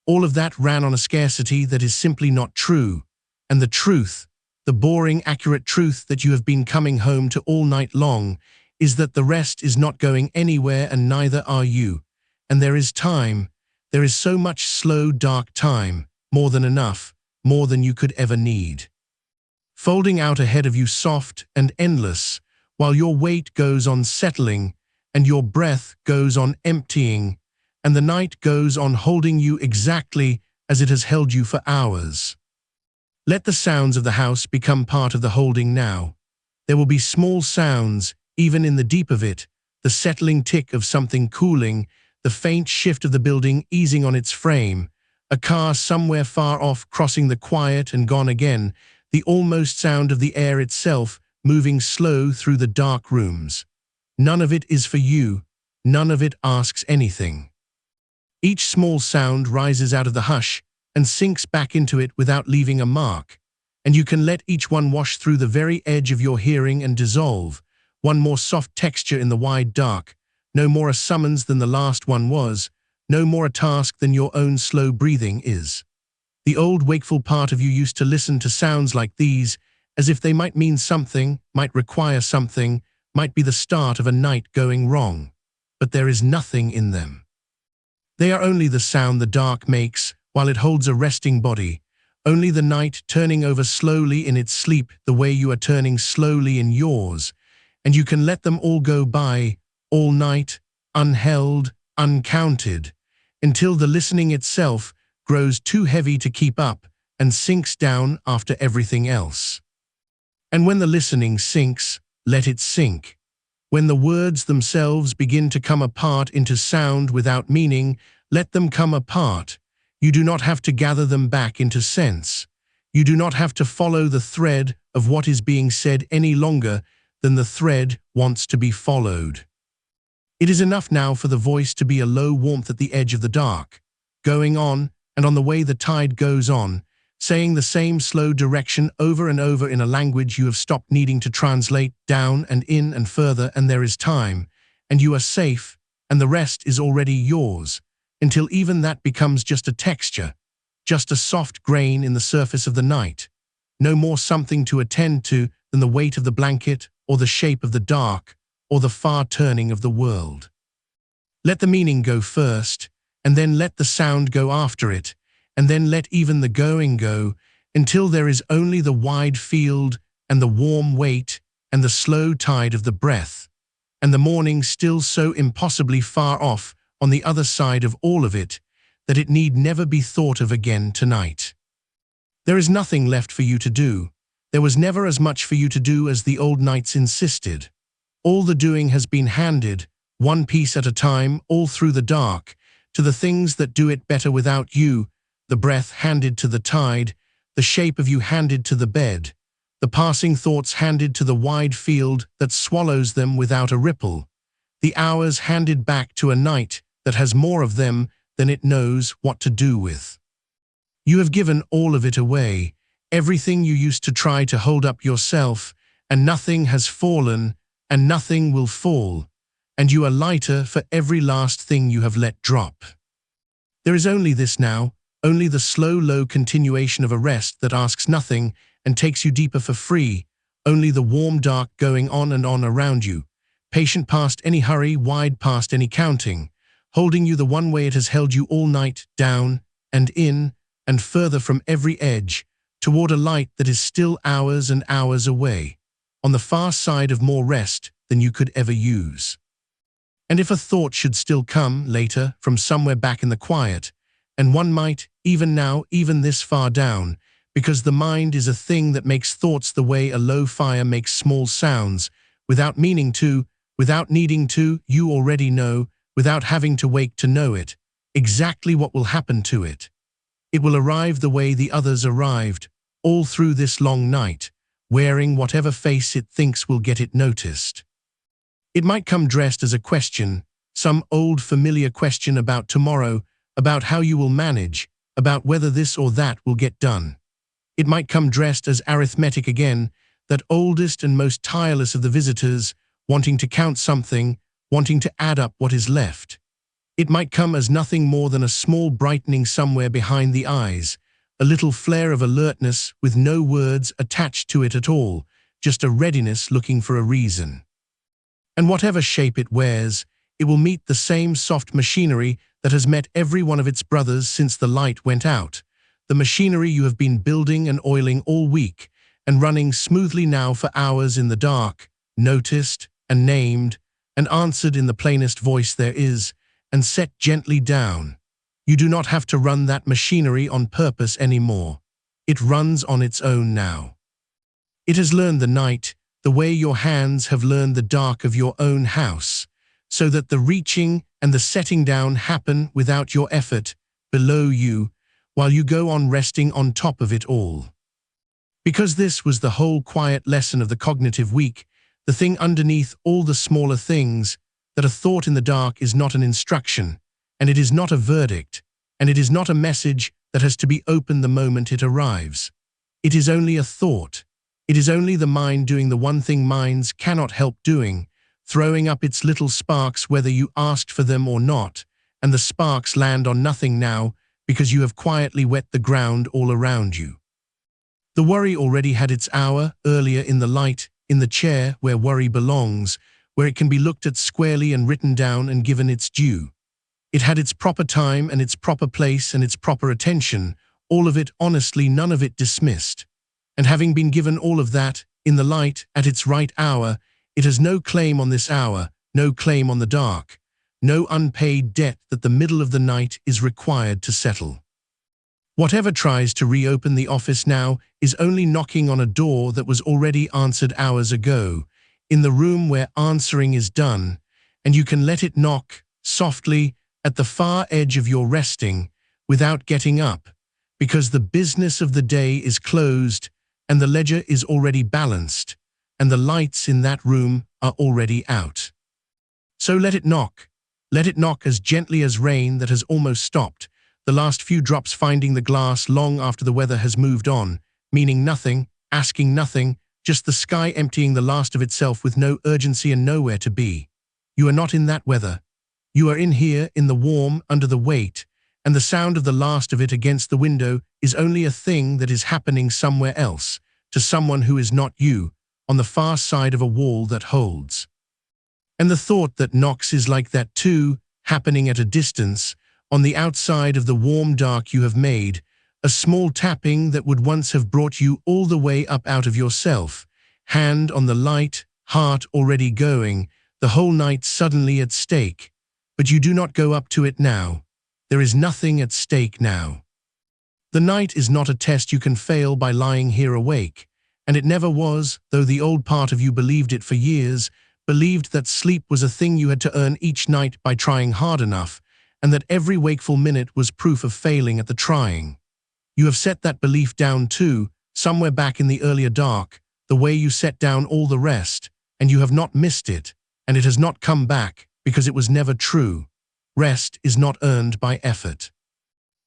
all of that ran on a scarcity that is simply not true. And the truth, the boring, accurate truth that you have been coming home to all night long, is that the rest is not going anywhere and neither are you. And there is time. There is so much slow, dark time, more than enough, more than you could ever need. Folding out ahead of you soft and endless, while your weight goes on settling, and your breath goes on emptying, and the night goes on holding you exactly as it has held you for hours. Let the sounds of the house become part of the holding now. There will be small sounds, even in the deep of it, the settling tick of something cooling, the faint shift of the building easing on its frame, a car somewhere far off crossing the quiet and gone again, the almost sound of the air itself moving slow through the dark rooms. None of it is for you. None of it asks anything. Each small sound rises out of the hush and sinks back into it without leaving a mark, and you can let each one wash through the very edge of your hearing and dissolve, one more soft texture in the wide dark, no more a summons than the last one was, no more a task than your own slow breathing is. The old wakeful part of you used to listen to sounds like these, as if they might mean something, might require something, might be the start of a night going wrong. But there is nothing in them. They are only the sound the dark makes while it holds a resting body, only the night turning over slowly in its sleep the way you are turning slowly in yours, and you can let them all go by, all night, unheld, uncounted, until the listening itself grows too heavy to keep up and sinks down after everything else. And when the listening sinks, let it sink. When the words themselves begin to come apart into sound without meaning, let them come apart. You do not have to gather them back into sense. You do not have to follow the thread of what is being said any longer than the thread wants to be followed. It is enough now for the voice to be a low warmth at the edge of the dark, going on and on the way the tide goes on, saying the same slow direction over and over in a language you have stopped needing to translate down and in and further, and there is time, and you are safe, and the rest is already yours, until even that becomes just a texture, just a soft grain in the surface of the night, no more something to attend to than the weight of the blanket or the shape of the dark or the far turning of the world. Let the meaning go first, and then let the sound go after it, and then let even the going go, until there is only the wide field and the warm weight and the slow tide of the breath, and the morning still so impossibly far off on the other side of all of it that it need never be thought of again tonight. There is nothing left for you to do. There was never as much for you to do as the old nights insisted. All the doing has been handed, one piece at a time, all through the dark, to the things that do it better without you, the breath handed to the tide, the shape of you handed to the bed, the passing thoughts handed to the wide field that swallows them without a ripple, the hours handed back to a night that has more of them than it knows what to do with. You have given all of it away, everything you used to try to hold up yourself, and nothing has fallen, and nothing will fall, and you are lighter for every last thing you have let drop. There is only this now, only the slow, low continuation of a rest that asks nothing and takes you deeper for free, only the warm dark going on and on around you, patient past any hurry, wide past any counting, holding you the one way it has held you all night, down and in and further from every edge, toward a light that is still hours and hours away, on the far side of more rest than you could ever use. And if a thought should still come, later, from somewhere back in the quiet, and one might, even now, even this far down, because the mind is a thing that makes thoughts the way a low fire makes small sounds, without meaning to, without needing to, you already know, without having to wake to know it, exactly what will happen to it. It will arrive the way the others arrived, all through this long night, wearing whatever face it thinks will get it noticed. It might come dressed as a question, some old familiar question about tomorrow, about how you will manage, about whether this or that will get done. It might come dressed as arithmetic again, that oldest and most tireless of the visitors, wanting to count something, wanting to add up what is left. It might come as nothing more than a small brightening somewhere behind the eyes, a little flare of alertness with no words attached to it at all, just a readiness looking for a reason. And whatever shape it wears, it will meet the same soft machinery that has met every one of its brothers since the light went out, the machinery you have been building and oiling all week, and running smoothly now for hours in the dark, noticed and named, and answered in the plainest voice there is, and set gently down. You do not have to run that machinery on purpose anymore. It runs on its own now. It has learned the night, the way your hands have learned the dark of your own house, so that the reaching and the setting down happen without your effort, below you, while you go on resting on top of it all. Because this was the whole quiet lesson of the cognitive week, the thing underneath all the smaller things, that a thought in the dark is not an instruction, and it is not a verdict, and it is not a message that has to be opened the moment it arrives. It is only a thought. It is only the mind doing the one thing minds cannot help doing, throwing up its little sparks whether you asked for them or not, and the sparks land on nothing now because you have quietly wet the ground all around you. The worry already had its hour, earlier in the light, in the chair where worry belongs, where it can be looked at squarely and written down and given its due. It had its proper time and its proper place and its proper attention, all of it honestly, none of it dismissed. And having been given all of that, in the light, at its right hour, it has no claim on this hour, no claim on the dark, no unpaid debt that the middle of the night is required to settle. Whatever tries to reopen the office now is only knocking on a door that was already answered hours ago, in the room where answering is done, and you can let it knock, softly, at the far edge of your resting, without getting up, because the business of the day is closed, and the ledger is already balanced, and the lights in that room are already out. So let it knock as gently as rain that has almost stopped, the last few drops finding the glass long after the weather has moved on, meaning nothing, asking nothing, just the sky emptying the last of itself with no urgency and nowhere to be. You are not in that weather. You are in here, in the warm, under the weight, and the sound of the last of it against the window is only a thing that is happening somewhere else, to someone who is not you, on the far side of a wall that holds. And the thought that knocks is like that too, happening at a distance, on the outside of the warm dark you have made, a small tapping that would once have brought you all the way up out of yourself, hand on the light, heart already going, the whole night suddenly at stake. But you do not go up to it now. There is nothing at stake now. The night is not a test you can fail by lying here awake, and it never was, though the old part of you believed it for years, believed that sleep was a thing you had to earn each night by trying hard enough, and that every wakeful minute was proof of failing at the trying. You have set that belief down too, somewhere back in the earlier dark, the way you set down all the rest, and you have not missed it, and it has not come back because it was never true. Rest is not earned by effort.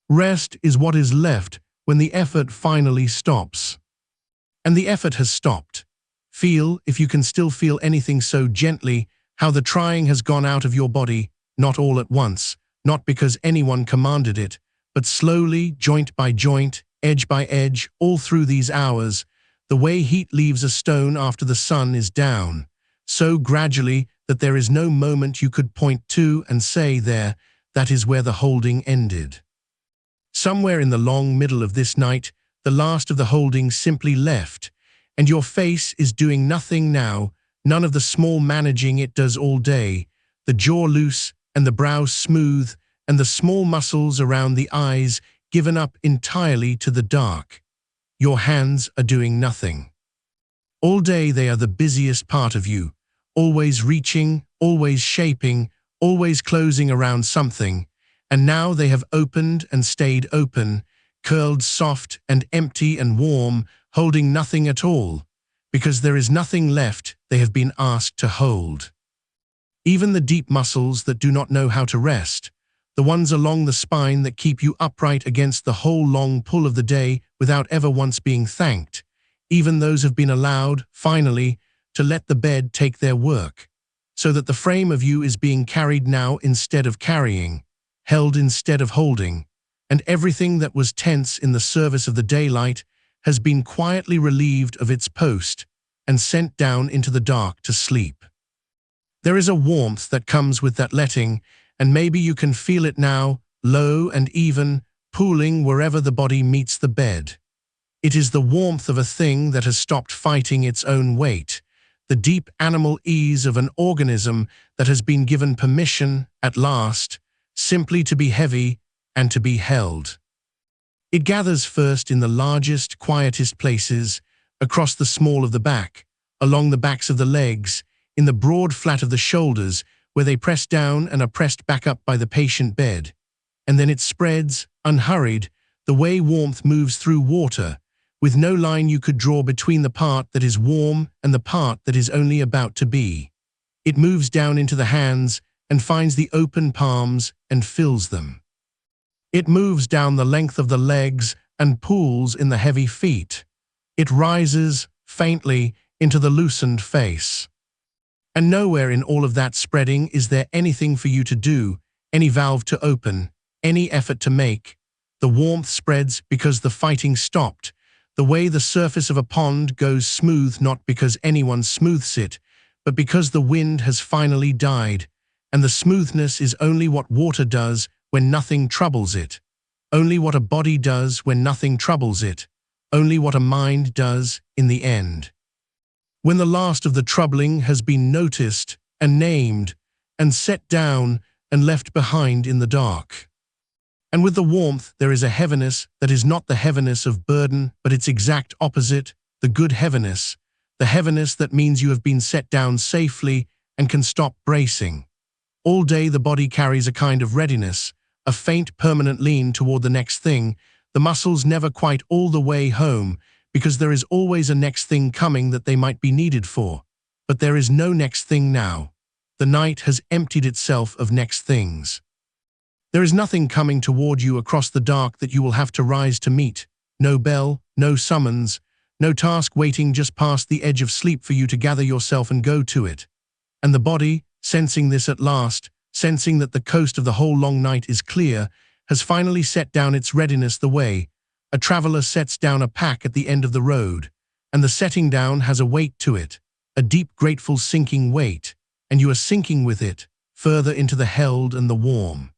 Rest is what is left when the effort finally stops. And the effort has stopped. Feel, if you can still feel anything so gently, how the trying has gone out of your body, not all at once, not because anyone commanded it, but slowly, joint by joint, edge by edge, all through these hours, the way heat leaves a stone after the sun is down, so gradually that there is no moment you could point to and say there, that is where the holding ended. Somewhere in the long middle of this night, the last of the holding simply left, and your face is doing nothing now, none of the small managing it does all day, the jaw loose and the brow smooth, and the small muscles around the eyes given up entirely to the dark. Your hands are doing nothing. All day they are the busiest part of you, always reaching, always shaping, always closing around something, and now they have opened and stayed open, curled soft and empty and warm, holding nothing at all, because there is nothing left they have been asked to hold. Even the deep muscles that do not know how to rest, the ones along the spine that keep you upright against the whole long pull of the day without ever once being thanked, even those have been allowed, finally, to let the bed take their work, so that the frame of you is being carried now instead of carrying, held instead of holding, and everything that was tense in the service of the daylight has been quietly relieved of its post and sent down into the dark to sleep. There is a warmth that comes with that letting, and maybe you can feel it now, low and even, pooling wherever the body meets the bed. It is the warmth of a thing that has stopped fighting its own weight, the deep animal ease of an organism that has been given permission, at last, simply to be heavy and to be held. It gathers first in the largest, quietest places, across the small of the back, along the backs of the legs, in the broad flat of the shoulders, where they press down and are pressed back up by the patient bed. And then it spreads, unhurried, the way warmth moves through water, with no line you could draw between the part that is warm and the part that is only about to be. It moves down into the hands and finds the open palms and fills them. It moves down the length of the legs and pools in the heavy feet. It rises, faintly, into the loosened face. And nowhere in all of that spreading is there anything for you to do, any valve to open, any effort to make. The warmth spreads because the fighting stopped, the way the surface of a pond goes smooth not because anyone smooths it, but because the wind has finally died, and the smoothness is only what water does when nothing troubles it, only what a body does when nothing troubles it, only what a mind does in the end. When the last of the troubling has been noticed and named and set down and left behind in the dark. And with the warmth there is a heaviness that is not the heaviness of burden, but its exact opposite, the good heaviness, the heaviness that means you have been set down safely and can stop bracing. All day the body carries a kind of readiness, a faint permanent lean toward the next thing, the muscles never quite all the way home, because there is always a next thing coming that they might be needed for. But there is no next thing now. The night has emptied itself of next things. There is nothing coming toward you across the dark that you will have to rise to meet. No bell, no summons, no task waiting just past the edge of sleep for you to gather yourself and go to it. And the body, sensing this at last, sensing that the coast of the whole long night is clear, has finally set down its readiness the way a traveler sets down a pack at the end of the road, and the setting down has a weight to it, a deep, grateful, sinking weight, and you are sinking with it, further into the held and the warm.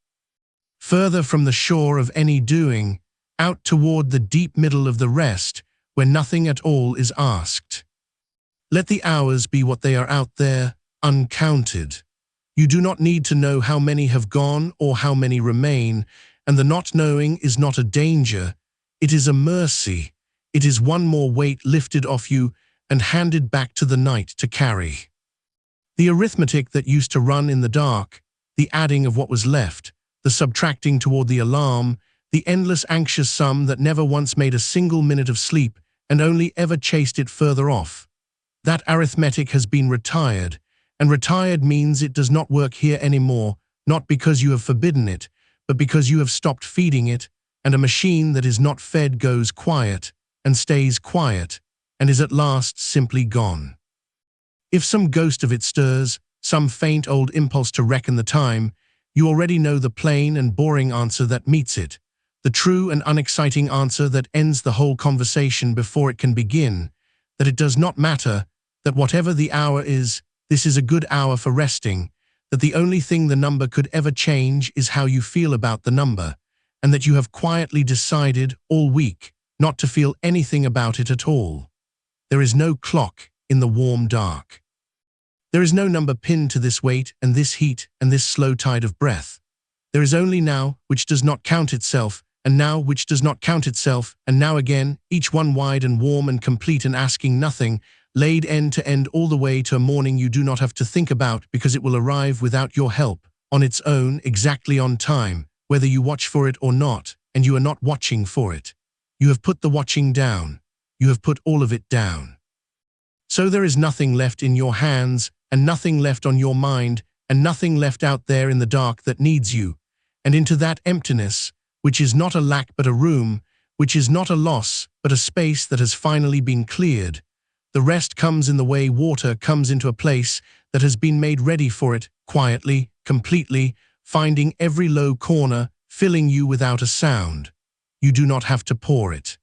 Further from the shore of any doing, out toward the deep middle of the rest, where nothing at all is asked. Let the hours be what they are out there, uncounted. You do not need to know how many have gone or how many remain, and the not knowing is not a danger. It is a mercy. It is one more weight lifted off you and handed back to the night to carry. The arithmetic that used to run in the dark, the adding of what was left, the subtracting toward the alarm, the endless anxious sum that never once made a single minute of sleep and only ever chased it further off, That arithmetic has been retired, and retired means it does not work here anymore, not because you have forbidden it, but because you have stopped feeding it, and a machine that is not fed goes quiet, and stays quiet, and is at last simply gone. If some ghost of it stirs, some faint old impulse to reckon the time, you already know the plain and boring answer that meets it, the true and unexciting answer that ends the whole conversation before it can begin, that it does not matter, that whatever the hour is, this is a good hour for resting, that the only thing the number could ever change is how you feel about the number, and that you have quietly decided all week not to feel anything about it at all. There is no clock in the warm dark. There is no number pinned to this weight and this heat and this slow tide of breath. There is only now which does not count itself, and now which does not count itself, and now again, each one wide and warm and complete and asking nothing, laid end to end all the way to a morning you do not have to think about because it will arrive without your help, on its own, exactly on time, whether you watch for it or not, and you are not watching for it. You have put the watching down. You have put all of it down. So there is nothing left in your hands, and nothing left on your mind, and nothing left out there in the dark that needs you, and into that emptiness, which is not a lack but a room, which is not a loss but a space that has finally been cleared. The rest comes in the way water comes into a place that has been made ready for it, quietly, completely, finding every low corner, filling you without a sound. You do not have to pour it.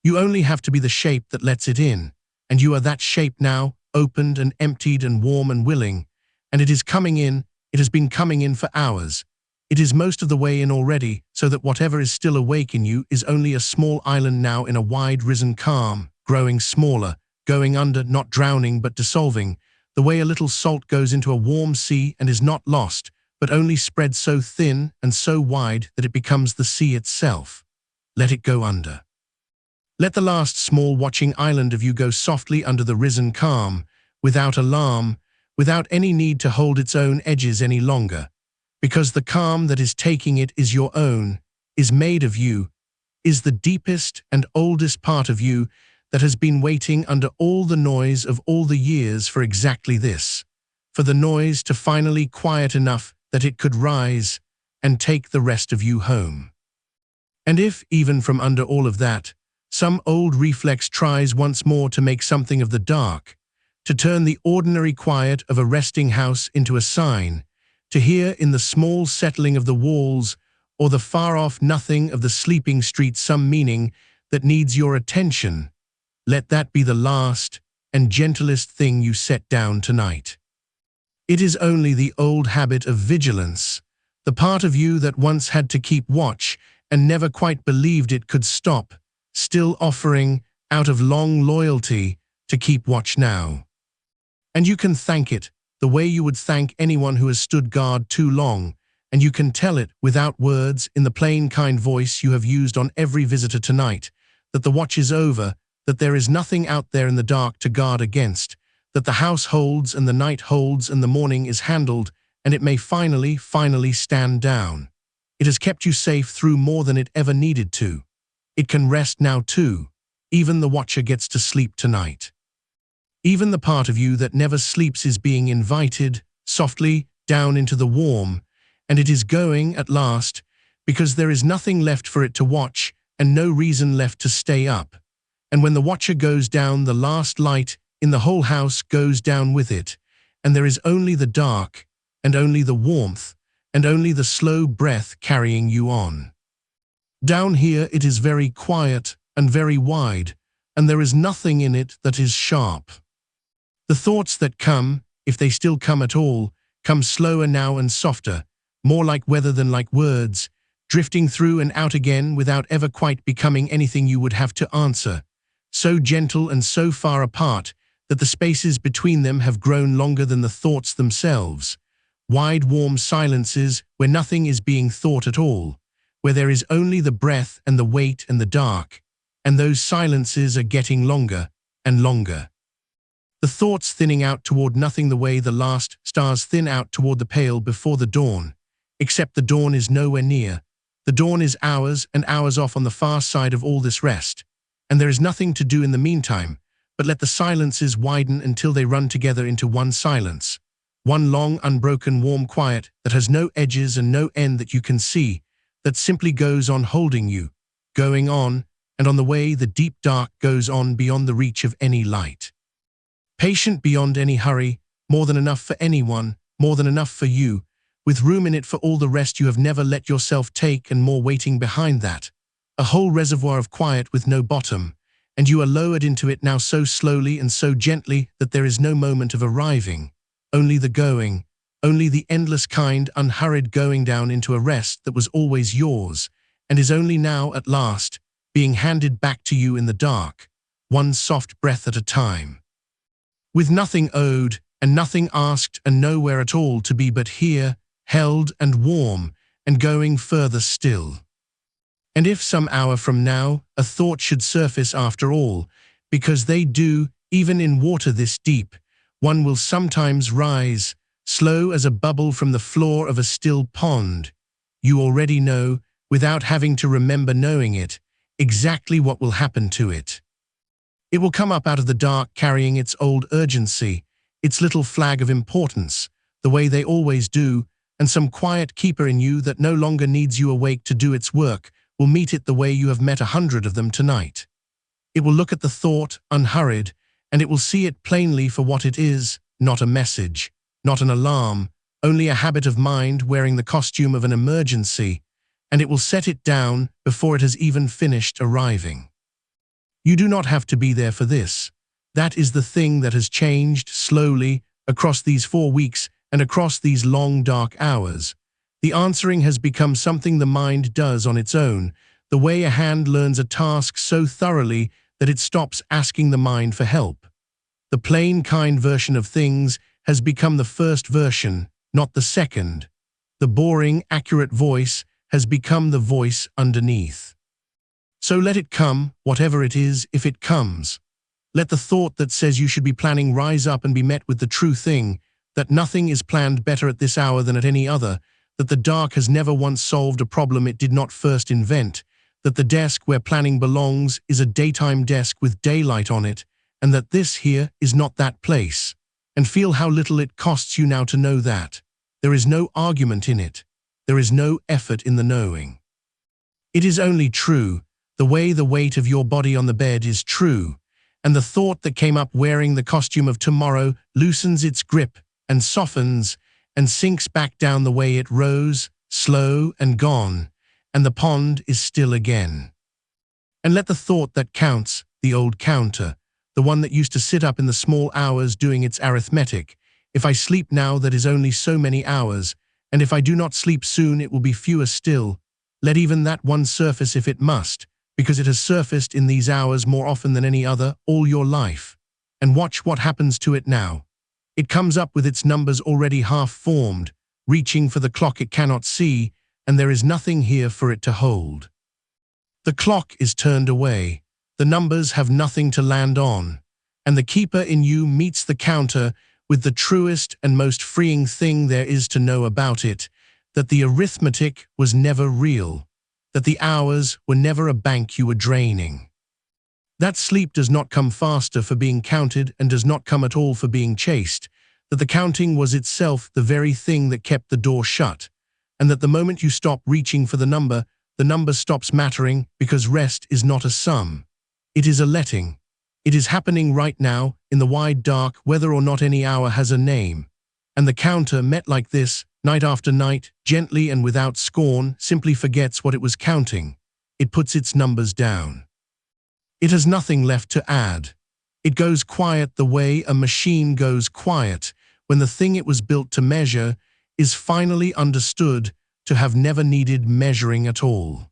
You only have to be the shape that lets it in, and you are that shape now, opened and emptied and warm and willing, and it is coming in, it has been coming in for hours. It is most of the way in already, so that whatever is still awake in you is only a small island now in a wide risen calm, growing smaller, going under, not drowning but dissolving, the way a little salt goes into a warm sea and is not lost, but only spread so thin and so wide that it becomes the sea itself. Let it go under. Let the last small watching island of you go softly under the risen calm, without alarm, without any need to hold its own edges any longer, because the calm that is taking it is your own, is made of you, is the deepest and oldest part of you that has been waiting under all the noise of all the years for exactly this, for the noise to finally quiet enough that it could rise and take the rest of you home. And if, even from under all of that, some old reflex tries once more to make something of the dark, to turn the ordinary quiet of a resting house into a sign, to hear in the small settling of the walls or the far-off nothing of the sleeping street some meaning that needs your attention, let that be the last and gentlest thing you set down tonight. It is only the old habit of vigilance, the part of you that once had to keep watch and never quite believed it could stop, still offering, out of long loyalty, to keep watch now. And you can thank it, the way you would thank anyone who has stood guard too long, and you can tell it, without words, in the plain kind voice you have used on every visitor tonight, that the watch is over, that there is nothing out there in the dark to guard against, that the house holds and the night holds and the morning is handled, and it may finally stand down. It has kept you safe through more than it ever needed to. It can rest now too. Even the watcher gets to sleep tonight. Even the part of you that never sleeps is being invited, softly, down into the warm, and it is going at last, because there is nothing left for it to watch and no reason left to stay up. And when the watcher goes down, the last light in the whole house goes down with it, and there is only the dark, and only the warmth, and only the slow breath carrying you on. Down here it is very quiet and very wide, and there is nothing in it that is sharp. The thoughts that come, if they still come at all, come slower now and softer, more like weather than like words, drifting through and out again without ever quite becoming anything you would have to answer, so gentle and so far apart that the spaces between them have grown longer than the thoughts themselves, wide warm silences where nothing is being thought at all, where there is only the breath and the weight and the dark, and those silences are getting longer and longer. The thoughts thinning out toward nothing the way the last stars thin out toward the pale before the dawn, except the dawn is nowhere near. The dawn is hours and hours off on the far side of all this rest, and there is nothing to do in the meantime but let the silences widen until they run together into one silence. One long, unbroken, warm quiet that has no edges and no end that you can see, that simply goes on holding you, going on, and on the way the deep dark goes on beyond the reach of any light. Patient beyond any hurry, more than enough for anyone, more than enough for you, with room in it for all the rest you have never let yourself take and more waiting behind that. A whole reservoir of quiet with no bottom, and you are lowered into it now so slowly and so gently that there is no moment of arriving, only the going, only the endless kind, unhurried going down into a rest that was always yours, and is only now, at last, being handed back to you in the dark, one soft breath at a time. With nothing owed, and nothing asked, and nowhere at all to be but here, held and warm, and going further still. And if some hour from now a thought should surface after all, because they do, even in water this deep, one will sometimes rise, slow as a bubble from the floor of a still pond. You already know, without having to remember knowing it, exactly what will happen to it. It will come up out of the dark carrying its old urgency, its little flag of importance, the way they always do, and some quiet keeper in you that no longer needs you awake to do its work will meet it the way you have met 100 of them tonight. It will look at the thought, unhurried, and it will see it plainly for what it is, not a message, not an alarm, only a habit of mind wearing the costume of an emergency, and it will set it down before it has even finished arriving. You do not have to be there for this. That is the thing that has changed slowly across these 4 weeks and across these long dark hours. The answering has become something the mind does on its own, the way a hand learns a task so thoroughly that it stops asking the mind for help. The plain, kind version of things has become the first version, not the second. The boring, accurate voice has become the voice underneath. So let it come, whatever it is, if it comes. Let the thought that says you should be planning rise up and be met with the true thing, that nothing is planned better at this hour than at any other, that the dark has never once solved a problem it did not first invent, that the desk where planning belongs is a daytime desk with daylight on it, and that this here is not that place. And feel how little it costs you now to know that. There is no argument in it. There is no effort in the knowing. It is only true, the way the weight of your body on the bed is true, and the thought that came up wearing the costume of tomorrow loosens its grip and softens and sinks back down the way it rose, slow and gone, and the pond is still again. And let the thought that counts, the old counter, the one that used to sit up in the small hours doing its arithmetic, if I sleep now that is only so many hours, and if I do not sleep soon it will be fewer still, let even that one surface if it must, because it has surfaced in these hours more often than any other all your life. And watch what happens to it now. It comes up with its numbers already half formed, reaching for the clock it cannot see, and there is nothing here for it to hold. The clock is turned away, the numbers have nothing to land on, and the keeper in you meets the counter with the truest and most freeing thing there is to know about it, that the arithmetic was never real, that the hours were never a bank you were draining. That sleep does not come faster for being counted and does not come at all for being chased, that the counting was itself the very thing that kept the door shut, and that the moment you stop reaching for the number stops mattering because rest is not a sum. It is a letting. It is happening right now, in the wide dark, whether or not any hour has a name. And the counter, met like this, night after night, gently and without scorn, simply forgets what it was counting. It puts its numbers down. It has nothing left to add. It goes quiet the way a machine goes quiet when the thing it was built to measure is finally understood to have never needed measuring at all.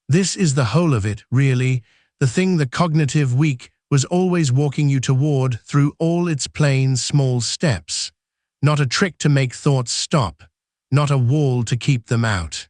This is the whole of it, really, the thing the cognitive week was always walking you toward through all its plain small steps. Not a trick to make thoughts stop, not a wall to keep them out.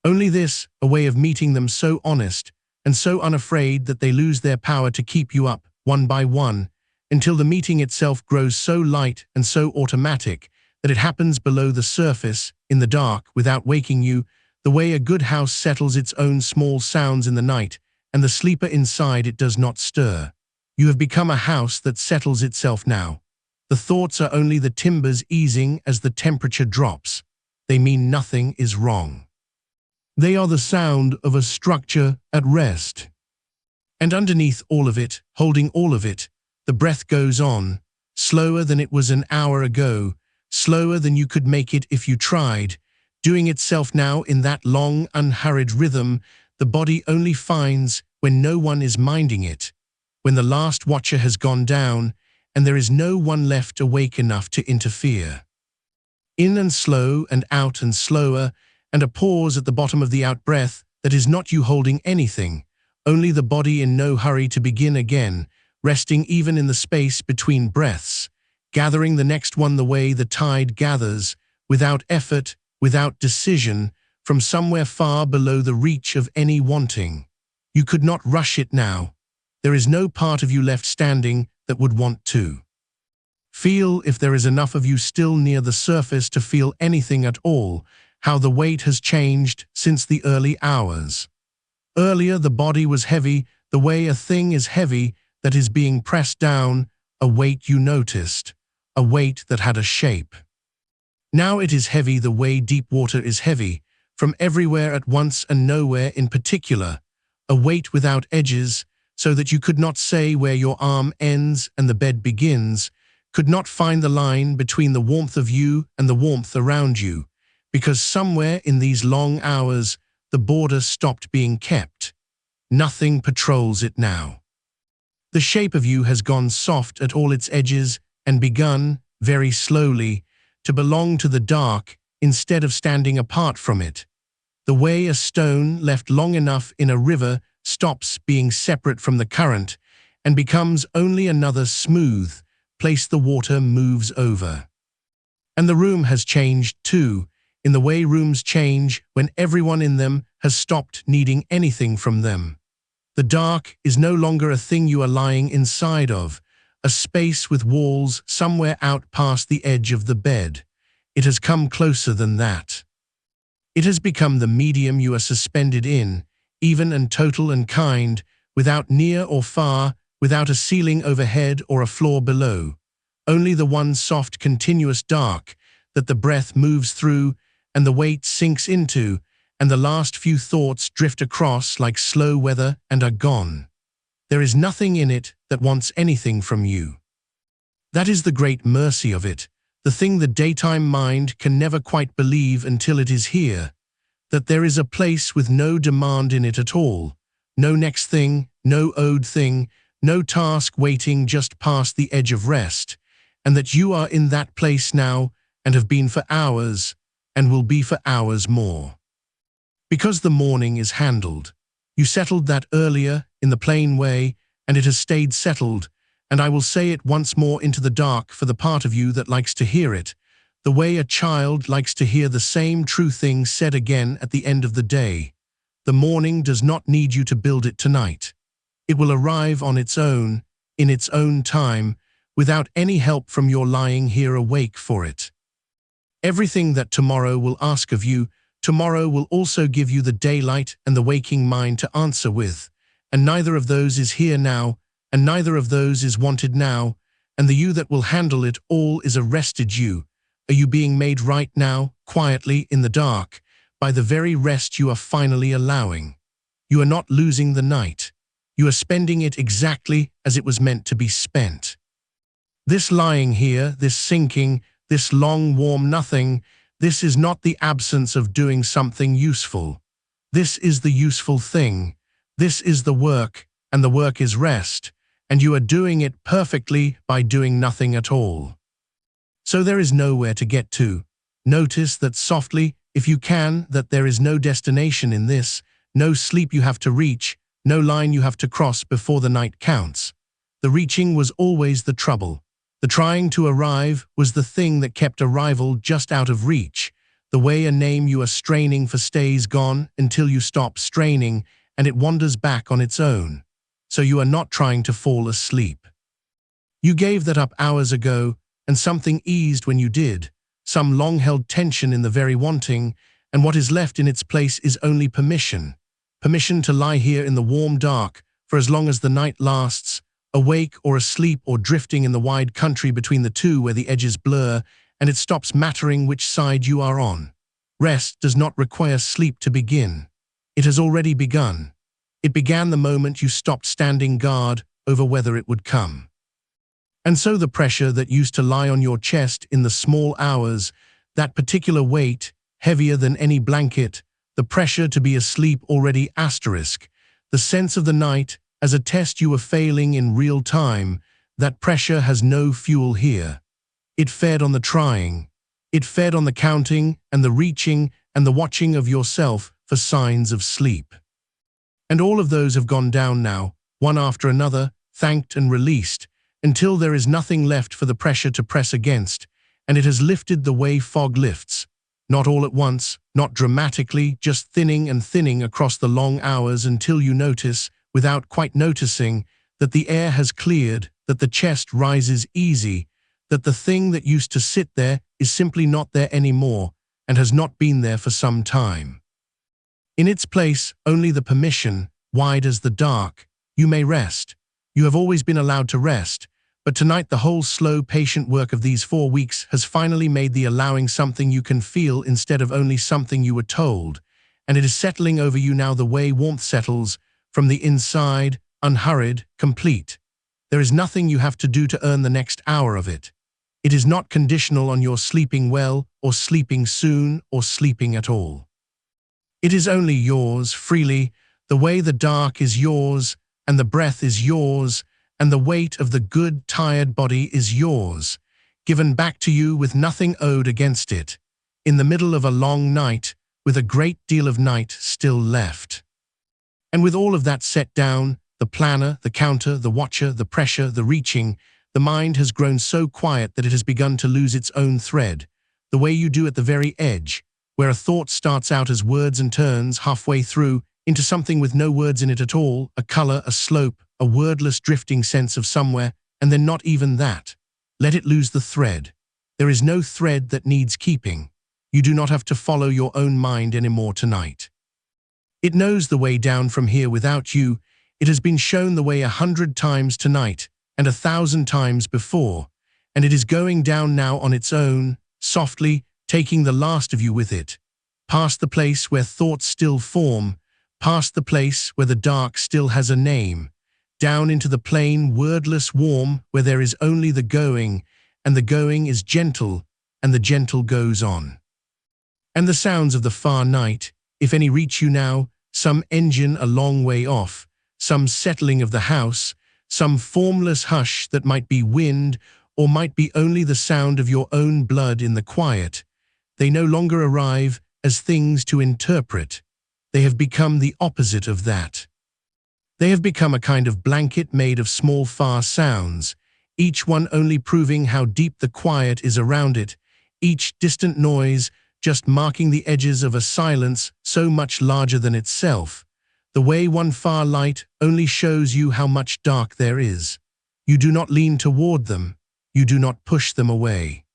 Only this, a way of meeting them so honest and so unafraid that they lose their power to keep you up, one by one, until the meeting itself grows so light and so automatic that it happens below the surface, in the dark, without waking you, the way a good house settles its own small sounds in the night, and the sleeper inside it does not stir. You have become a house that settles itself now. The thoughts are only the timbers easing as the temperature drops. They mean nothing is wrong. They are the sound of a structure at rest. And underneath all of it, holding all of it, the breath goes on, slower than it was an hour ago, slower than you could make it if you tried, doing itself now in that long, unhurried rhythm the body only finds when no one is minding it, when the last watcher has gone down and there is no one left awake enough to interfere. In and slow and out and slower, and a pause at the bottom of the out-breath that is not you holding anything, only the body in no hurry to begin again, resting even in the space between breaths, gathering the next one the way the tide gathers, without effort, without decision, from somewhere far below the reach of any wanting. You could not rush it now. There is no part of you left standing that would want to. Feel if there is enough of you still near the surface to feel anything at all, how the weight has changed since the early hours. Earlier the body was heavy, the way a thing is heavy that is being pressed down, a weight you noticed, a weight that had a shape. Now it is heavy the way deep water is heavy, from everywhere at once and nowhere in particular, a weight without edges, so that you could not say where your arm ends and the bed begins, could not find the line between the warmth of you and the warmth around you, because somewhere in these long hours the border stopped being kept. Nothing patrols it now. The shape of you has gone soft at all its edges and begun, very slowly, to belong to the dark instead of standing apart from it. The way a stone left long enough in a river stops being separate from the current and becomes only another smooth place the water moves over. And the room has changed too, in the way rooms change when everyone in them has stopped needing anything from them. The dark is no longer a thing you are lying inside of, a space with walls somewhere out past the edge of the bed. It has come closer than that. It has become the medium you are suspended in, even and total and kind, without near or far, without a ceiling overhead or a floor below. Only the one soft, continuous dark that the breath moves through and the weight sinks into, and the last few thoughts drift across like slow weather and are gone. There is nothing in it that wants anything from you. That is the great mercy of it, the thing the daytime mind can never quite believe until it is here, that there is a place with no demand in it at all, no next thing, no owed thing, no task waiting just past the edge of rest, and that you are in that place now and have been for hours and will be for hours more. Because the morning is handled. You settled that earlier in the plain way, and it has stayed settled, and I will say it once more into the dark for the part of you that likes to hear it, the way a child likes to hear the same true thing said again at the end of the day. The morning does not need you to build it tonight. It will arrive on its own, in its own time, without any help from your lying here awake for it. Everything that tomorrow will ask of you, tomorrow will also give you the daylight and the waking mind to answer with, and neither of those is here now, and neither of those is wanted now, and the you that will handle it all is a rested you, a you being made right now, quietly, in the dark, by the very rest you are finally allowing. You are not losing the night. You are spending it exactly as it was meant to be spent. This lying here, this sinking, this long warm nothing, this is not the absence of doing something useful. This is the useful thing. This is the work, and the work is rest, and you are doing it perfectly by doing nothing at all. So there is nowhere to get to. Notice that softly, if you can, that there is no destination in this, no sleep you have to reach, no line you have to cross before the night counts. The reaching was always the trouble. The trying to arrive was the thing that kept arrival just out of reach, the way a name you are straining for stays gone until you stop straining and it wanders back on its own. So you are not trying to fall asleep. You gave that up hours ago, and something eased when you did, some long-held tension in the very wanting, and what is left in its place is only permission. Permission to lie here in the warm dark for as long as the night lasts, awake or asleep or drifting in the wide country between the two where the edges blur, and it stops mattering which side you are on. Rest does not require sleep to begin. It has already begun. It began the moment you stopped standing guard over whether it would come. And so the pressure that used to lie on your chest in the small hours, that particular weight, heavier than any blanket, the pressure to be asleep already asterisk, the sense of the night as a test you were failing in real time, that pressure has no fuel here. It fed on the trying. It fed on the counting and the reaching and the watching of yourself for signs of sleep. And all of those have gone down now, one after another, thanked and released, until there is nothing left for the pressure to press against, and it has lifted the way fog lifts. Not all at once, not dramatically, just thinning and thinning across the long hours until you notice, without quite noticing, that the air has cleared, that the chest rises easy, that the thing that used to sit there is simply not there anymore and has not been there for some time. In its place, only the permission, wide as the dark, you may rest. You have always been allowed to rest, but tonight the whole slow, patient work of these 4 weeks has finally made the allowing something you can feel instead of only something you were told, and it is settling over you now the way warmth settles, from the inside, unhurried, complete. There is nothing you have to do to earn the next hour of it. It is not conditional on your sleeping well, or sleeping soon, or sleeping at all. It is only yours, freely, the way the dark is yours, and the breath is yours, and the weight of the good, tired body is yours, given back to you with nothing owed against it, in the middle of a long night, with a great deal of night still left. And with all of that set down, the planner, the counter, the watcher, the pressure, the reaching, the mind has grown so quiet that it has begun to lose its own thread, the way you do at the very edge, where a thought starts out as words and turns halfway through into something with no words in it at all, a color, a slope, a wordless drifting sense of somewhere, and then not even that. Let it lose the thread. There is no thread that needs keeping. You do not have to follow your own mind anymore tonight. It knows the way down from here without you. It has been shown the way 100 times tonight, and 1,000 times before, and it is going down now on its own, softly, taking the last of you with it, past the place where thoughts still form, past the place where the dark still has a name, down into the plain, wordless warm where there is only the going, and the going is gentle, and the gentle goes on. And the sounds of the far night, if any reach you now, some engine a long way off, some settling of the house, some formless hush that might be wind or might be only the sound of your own blood in the quiet, they no longer arrive as things to interpret. They have become the opposite of that. They have become a kind of blanket made of small far sounds, each one only proving how deep the quiet is around it, each distant noise just marking the edges of a silence so much larger than itself. The way one far light only shows you how much dark there is. You do not lean toward them. You do not push them away.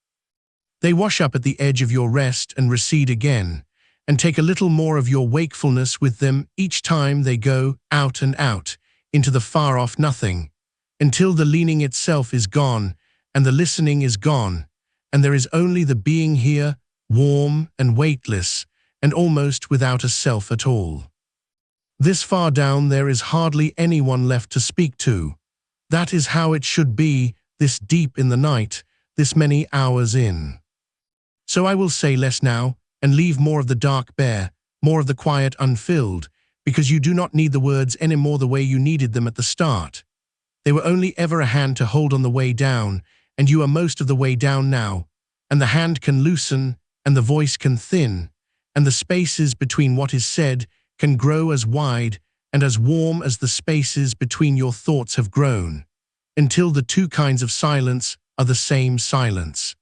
They wash up at the edge of your rest and recede again, and take a little more of your wakefulness with them each time they go out and out into the far-off nothing, until the leaning itself is gone and the listening is gone, and there is only the being here, warm and weightless, and almost without a self at all. This far down there is hardly anyone left to speak to. That is how it should be, this deep in the night, this many hours in. So I will say less now, and leave more of the dark bare, more of the quiet unfilled, because you do not need the words any more the way you needed them at the start. They were only ever a hand to hold on the way down, and you are most of the way down now, and the hand can loosen, and the voice can thin, and the spaces between what is said can grow as wide and as warm as the spaces between your thoughts have grown, until the two kinds of silence are the same silence.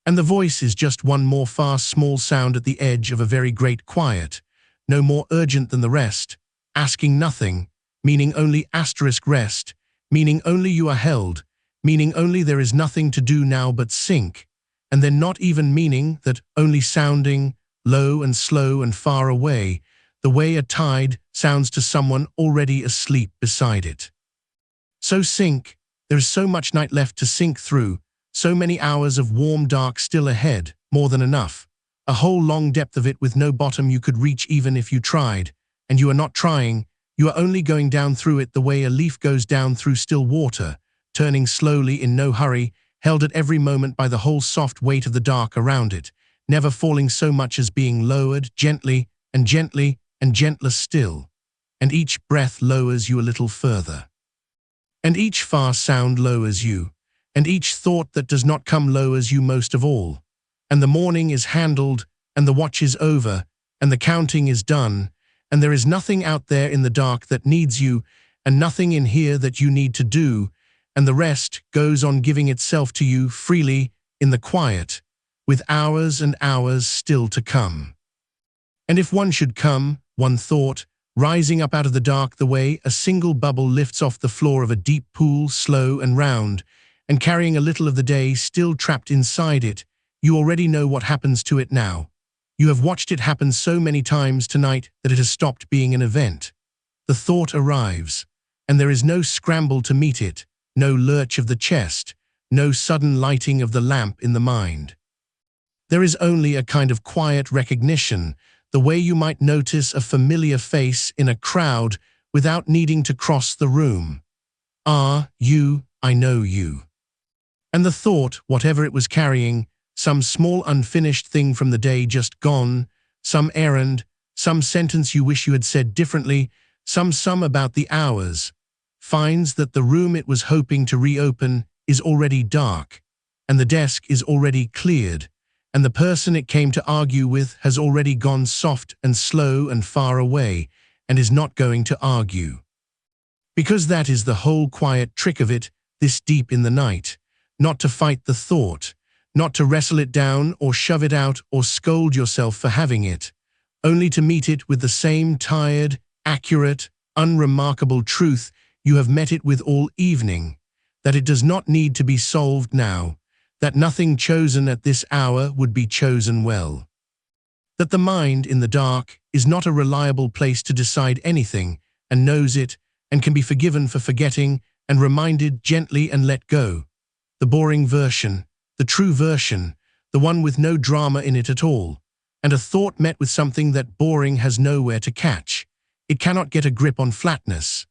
And the voice is just one more far small sound at the edge of a very great quiet, no more urgent than the rest, asking nothing, meaning only asterisk rest, meaning only you are held, meaning only there is nothing to do now but sink, and then not even meaning that only sounding, low and slow and far away, the way a tide sounds to someone already asleep beside it. So sink, there is so much night left to sink through, so many hours of warm dark still ahead, more than enough. A whole long depth of it with no bottom you could reach even if you tried, and you are not trying, you are only going down through it the way a leaf goes down through still water, turning slowly in no hurry, held at every moment by the whole soft weight of the dark around it, never falling so much as being lowered gently and gently and gentler still. And each breath lowers you a little further. And each far sound lowers you, and each thought that does not come lowers you most of all. And the morning is handled, and the watch is over, and the counting is done, and there is nothing out there in the dark that needs you, and nothing in here that you need to do, and the rest goes on giving itself to you freely in the quiet, with hours and hours still to come. And if one should come, one thought, rising up out of the dark the way a single bubble lifts off the floor of a deep pool, slow and round, and carrying a little of the day still trapped inside it, you already know what happens to it now. You have watched it happen so many times tonight that it has stopped being an event. The thought arrives, and there is no scramble to meet it, no lurch of the chest, no sudden lighting of the lamp in the mind. There is only a kind of quiet recognition, the way you might notice a familiar face in a crowd without needing to cross the room. Ah, you, I know you. And the thought, whatever it was carrying, some small unfinished thing from the day just gone, some errand, some sentence you wish you had said differently, some sum about the hours, finds that the room it was hoping to reopen is already dark, and the desk is already cleared, and the person it came to argue with has already gone soft and slow and far away, and is not going to argue. Because that is the whole quiet trick of it, this deep in the night, not to fight the thought, not to wrestle it down or shove it out or scold yourself for having it, only to meet it with the same tired, accurate, unremarkable truth you have met it with all evening, that it does not need to be solved now, that nothing chosen at this hour would be chosen well. That the mind in the dark is not a reliable place to decide anything, and knows it, and can be forgiven for forgetting, and reminded gently and let go. The boring version, the true version, the one with no drama in it at all, and a thought met with something that boring has nowhere to catch. It cannot get a grip on flatness.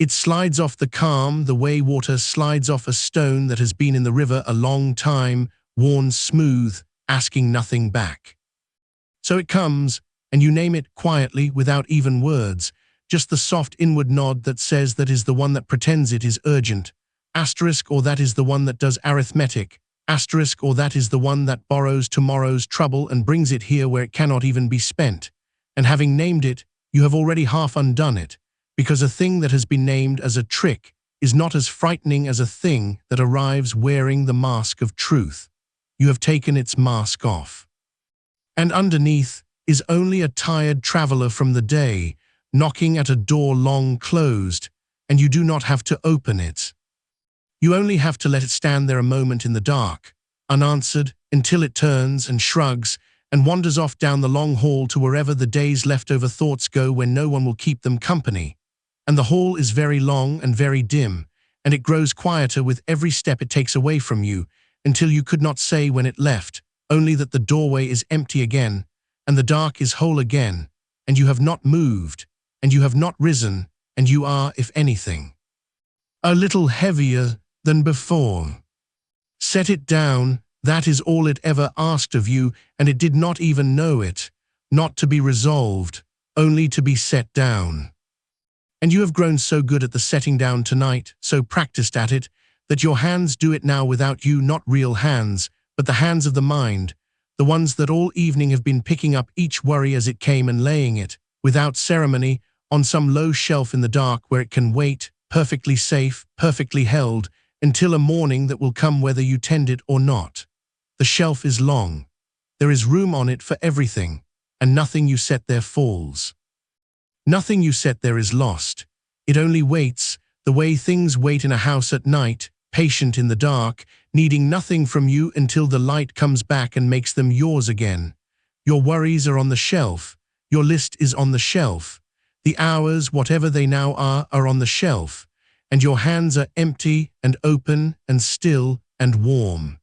It slides off the calm the way water slides off a stone that has been in the river a long time, worn smooth, asking nothing back. So it comes, and you name it quietly without even words, just the soft inward nod that says that is the one that pretends it is urgent, asterisk, or that is the one that does arithmetic, asterisk, or that is the one that borrows tomorrow's trouble and brings it here where it cannot even be spent. And having named it, you have already half undone it, because a thing that has been named as a trick is not as frightening as a thing that arrives wearing the mask of truth. You have taken its mask off. And underneath is only a tired traveler from the day, knocking at a door long closed, and you do not have to open it. You only have to let it stand there a moment in the dark, unanswered, until it turns and shrugs and wanders off down the long hall to wherever the day's leftover thoughts go when no one will keep them company. And the hall is very long and very dim, and it grows quieter with every step it takes away from you, until you could not say when it left, only that the doorway is empty again, and the dark is whole again, and you have not moved, and you have not risen, and you are, if anything, a little heavier than before. Set it down, that is all it ever asked of you, and it did not even know it, not to be resolved, only to be set down. And you have grown so good at the setting down tonight, so practiced at it, that your hands do it now without you, not real hands, but the hands of the mind, the ones that all evening have been picking up each worry as it came and laying it, without ceremony, on some low shelf in the dark where it can wait, perfectly safe, perfectly held, until a morning that will come whether you tend it or not. The shelf is long. There is room on it for everything, and nothing you set there falls. Nothing you set there is lost. It only waits, the way things wait in a house at night, patient in the dark, needing nothing from you until the light comes back and makes them yours again. Your worries are on the shelf. Your list is on the shelf. The hours, whatever they now are on the shelf. and your hands are empty and open and still and warm.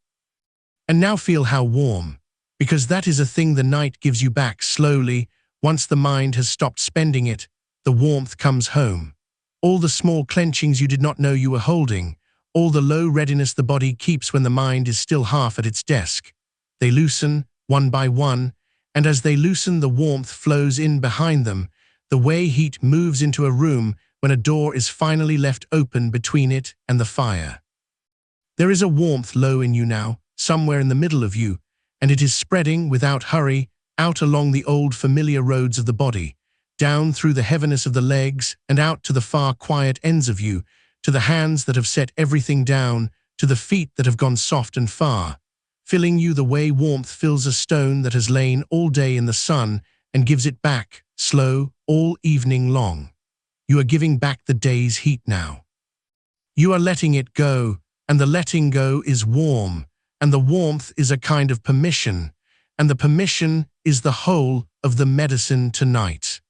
And now feel how warm, because that is a thing the night gives you back slowly. Once the mind has stopped spending it, the warmth comes home. All the small clenchings you did not know you were holding, all the low readiness the body keeps when the mind is still half at its desk. They loosen, one by one, and as they loosen, the warmth flows in behind them, the way heat moves into a room when a door is finally left open between it and the fire. There is a warmth low in you now, somewhere in the middle of you, and it is spreading without hurry out along the old familiar roads of the body, down through the heaviness of the legs and out to the far quiet ends of you, to the hands that have set everything down, to the feet that have gone soft and far, filling you the way warmth fills a stone that has lain all day in the sun and gives it back, slow, all evening long. You are giving back the day's heat now. You are letting it go, and the letting go is warm, and the warmth is a kind of permission, and the permission is the whole of the medicine tonight.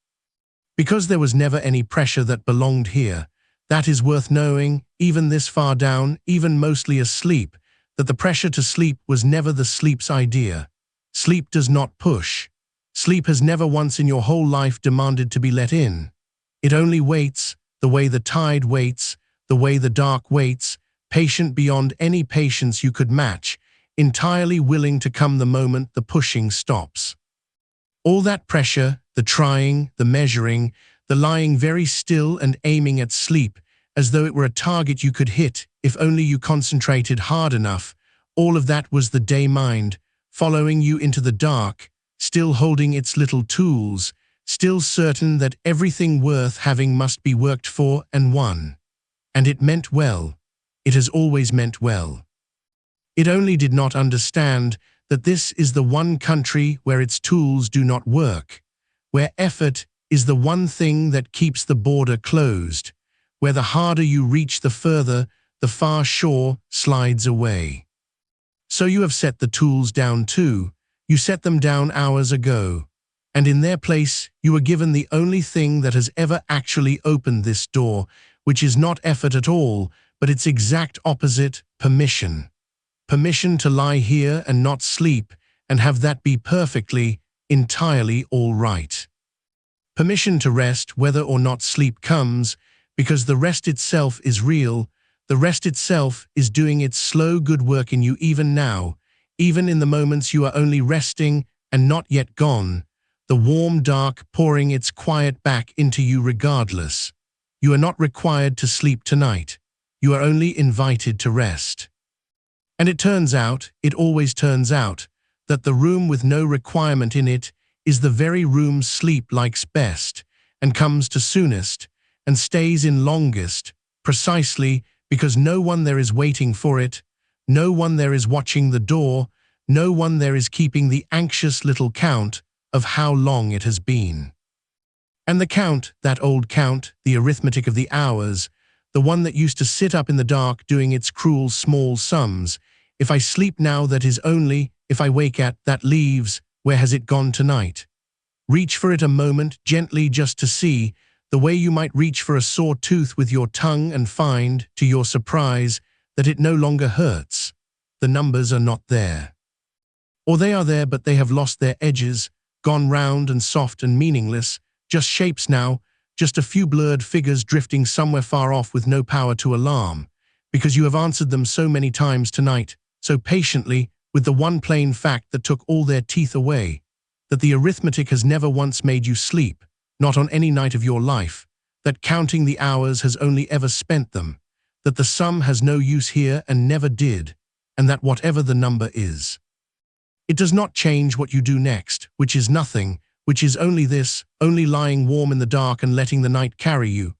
Because there was never any pressure that belonged here, that is worth knowing, even this far down, even mostly asleep, that the pressure to sleep was never the sleep's idea. Sleep does not push. Sleep has never once in your whole life demanded to be let in. It only waits, the way the tide waits, the way the dark waits, patient beyond any patience you could match, entirely willing to come the moment the pushing stops. All that pressure, the trying, the measuring, the lying very still and aiming at sleep, as though it were a target you could hit if only you concentrated hard enough, all of that was the day mind, following you into the dark, still holding its little tools, still certain that everything worth having must be worked for and won. And it meant well. It has always meant well. It only did not understand that this is the one country where its tools do not work, where effort is the one thing that keeps the border closed, where the harder you reach the further, the far shore slides away. So you have set the tools down too. You set them down hours ago, and in their place you were given the only thing that has ever actually opened this door, which is not effort at all, but its exact opposite, permission. Permission to lie here and not sleep, and have that be perfectly, entirely all right. Permission to rest whether or not sleep comes, because the rest itself is real, the rest itself is doing its slow good work in you even now, even in the moments you are only resting and not yet gone, the warm dark pouring its quiet back into you regardless. You are not required to sleep tonight. You are only invited to rest. And it turns out, it always turns out, that the room with no requirement in it is the very room sleep likes best, and comes to soonest, and stays in longest, precisely because no one there is waiting for it, no one there is watching the door, no one there is keeping the anxious little count of how long it has been. And the count, that old count, the arithmetic of the hours, the one that used to sit up in the dark doing its cruel small sums, if I sleep now that is only, if I wake at, that leaves, where has it gone tonight? Reach for it a moment, gently just to see, the way you might reach for a sore tooth with your tongue and find, to your surprise, that it no longer hurts. The numbers are not there. Or they are there but they have lost their edges, gone round and soft and meaningless, just shapes now, just a few blurred figures drifting somewhere far off with no power to alarm, because you have answered them so many times tonight, so patiently, with the one plain fact that took all their teeth away, that the arithmetic has never once made you sleep, not on any night of your life, that counting the hours has only ever spent them, that the sum has no use here and never did, and that whatever the number is, it does not change what you do next, which is nothing, which is only this, only lying warm in the dark and letting the night carry you.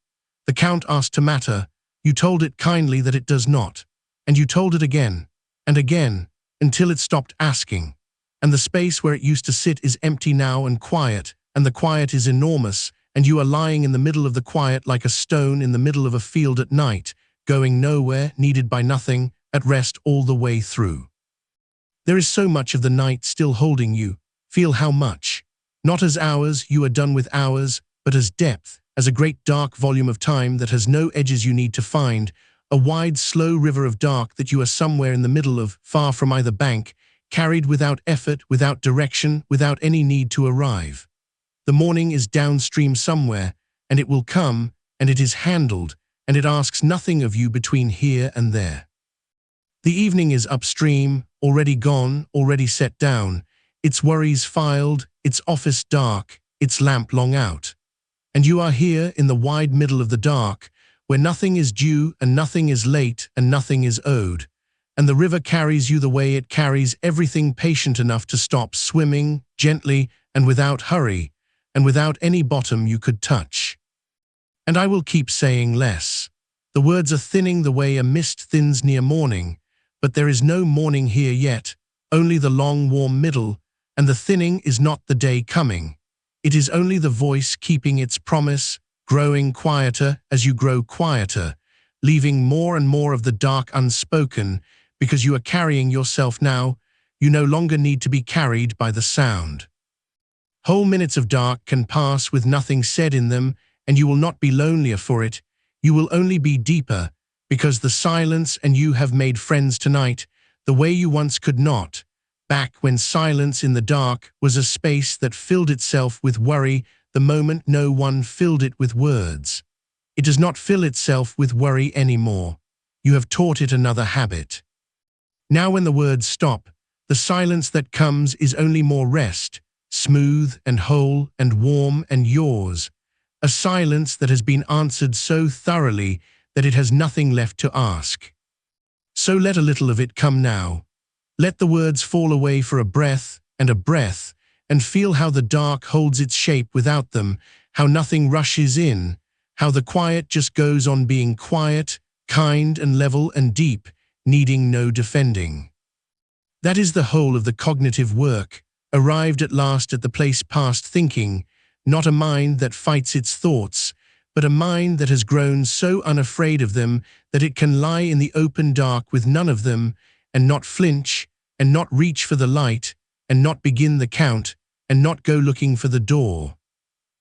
The count asked to matter, you told it kindly that it does not, and you told it again, and again, until it stopped asking, and the space where it used to sit is empty now and the quiet is enormous, and you are lying in the middle of the quiet like a stone in the middle of a field at night, going nowhere, needed by nothing, at rest all the way through. There is so much of the night still holding you, feel how much. Not as hours, you are done with hours, but as depth, as a great dark volume of time that has no edges you need to find, a wide, slow river of dark that you are somewhere in the middle of, far from either bank, carried without effort, without direction, without any need to arrive. The morning is downstream somewhere, and it will come, and it is handled, and it asks nothing of you between here and there. The evening is upstream, already gone, already set down, its worries filed, its office dark, its lamp long out. And you are here in the wide middle of the dark, where nothing is due and nothing is late and nothing is owed. And the river carries you the way it carries everything, patient enough to stop swimming, gently and without hurry, and without any bottom you could touch. And I will keep saying less. The words are thinning the way a mist thins near morning, but there is no morning here yet, only the long warm middle, and the thinning is not the day coming. It is only the voice keeping its promise, growing quieter as you grow quieter, leaving more and more of the dark unspoken, because you are carrying yourself now. You no longer need to be carried by the sound. Whole minutes of dark can pass with nothing said in them, and you will not be lonelier for it. You will only be deeper, because the silence and you have made friends tonight, the way you once could not, back when silence in the dark was a space that filled itself with worry the moment no one filled it with words. It does not fill itself with worry anymore. You have taught it another habit. Now when the words stop, the silence that comes is only more rest, smooth and whole and warm and yours, a silence that has been answered so thoroughly that it has nothing left to ask. So let a little of it come now. Let the words fall away for a breath, and feel how the dark holds its shape without them, how nothing rushes in, how the quiet just goes on being quiet, kind and level and deep, needing no defending. That is the whole of the cognitive work, arrived at last at the place past thinking, not a mind that fights its thoughts, but a mind that has grown so unafraid of them that it can lie in the open dark with none of them, and not flinch, and not reach for the light, and not begin the count, and not go looking for the door.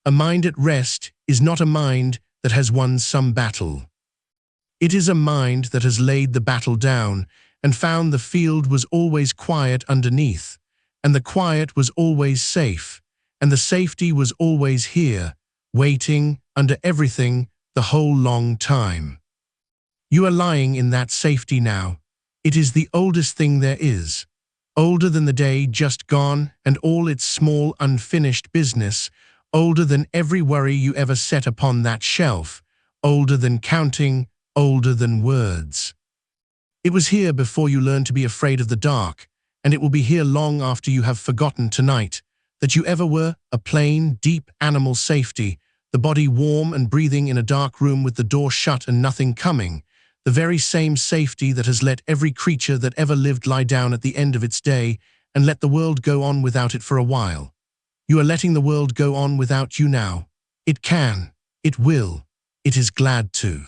A mind at rest is not a mind that has won some battle. It is a mind that has laid the battle down, and found the field was always quiet underneath, and the quiet was always safe, and the safety was always here, waiting, under everything, the whole long time. You are lying in that safety now. It is the oldest thing there is, older than the day just gone and all its small unfinished business, older than every worry you ever set upon that shelf, older than counting, older than words. It was here before you learned to be afraid of the dark, and it will be here long after you have forgotten tonight that you ever were a plain, deep animal safety, the body warm and breathing in a dark room with the door shut and nothing coming, the very same safety that has let every creature that ever lived lie down at the end of its day and let the world go on without it for a while. You are letting the world go on without you now. It can, it will, it is glad to.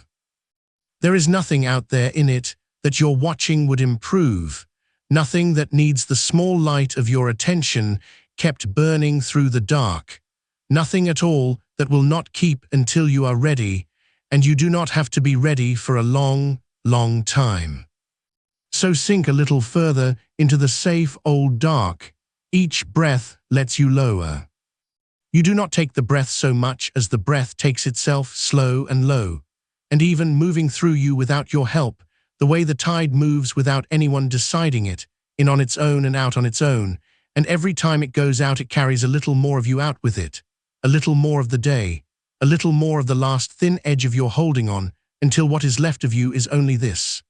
There is nothing out there in it that your watching would improve, nothing that needs the small light of your attention kept burning through the dark, nothing at all that will not keep until you are ready, and you do not have to be ready for a long, long time. So sink a little further into the safe old dark. Each breath lets you lower. You do not take the breath so much as the breath takes itself slow and low, and even moving through you without your help, the way the tide moves without anyone deciding it, in on its own and out on its own, and every time it goes out it carries a little more of you out with it, a little more of the day, a little more of the last thin edge of your holding on, until what is left of you is only this,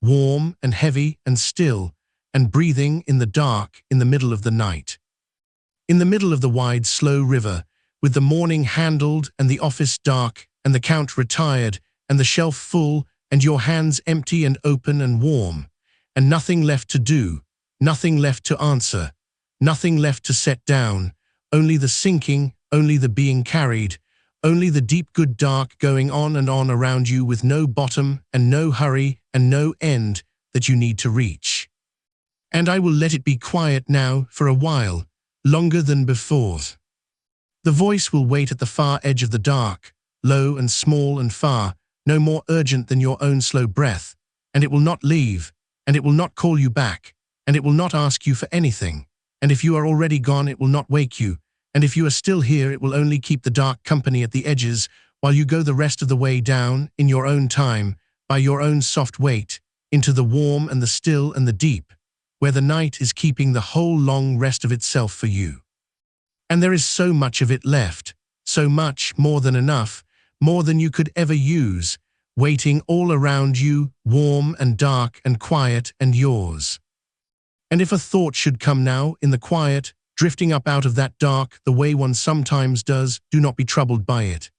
warm and heavy and still, and breathing in the dark in the middle of the night. In the middle of the wide, slow river, with the morning handled and the office dark and the count retired and the shelf full and your hands empty and open and warm, and nothing left to do, nothing left to answer, nothing left to set down, only the sinking, only the being carried, only the deep good dark going on and on around you with no bottom and no hurry and no end that you need to reach. And I will let it be quiet now for a while, longer than before. The voice will wait at the far edge of the dark, low and small and far, no more urgent than your own slow breath, and it will not leave, and it will not call you back, and it will not ask you for anything, and if you are already gone it will not wake you, and if you are still here it will only keep the dark company at the edges while you go the rest of the way down, in your own time, by your own soft weight, into the warm and the still and the deep, where the night is keeping the whole long rest of itself for you. And there is so much of it left, so much, more than enough, more than you could ever use, waiting all around you, warm and dark and quiet and yours. And if a thought should come now, in the quiet, drifting up out of that dark, the way one sometimes does, do not be troubled by it.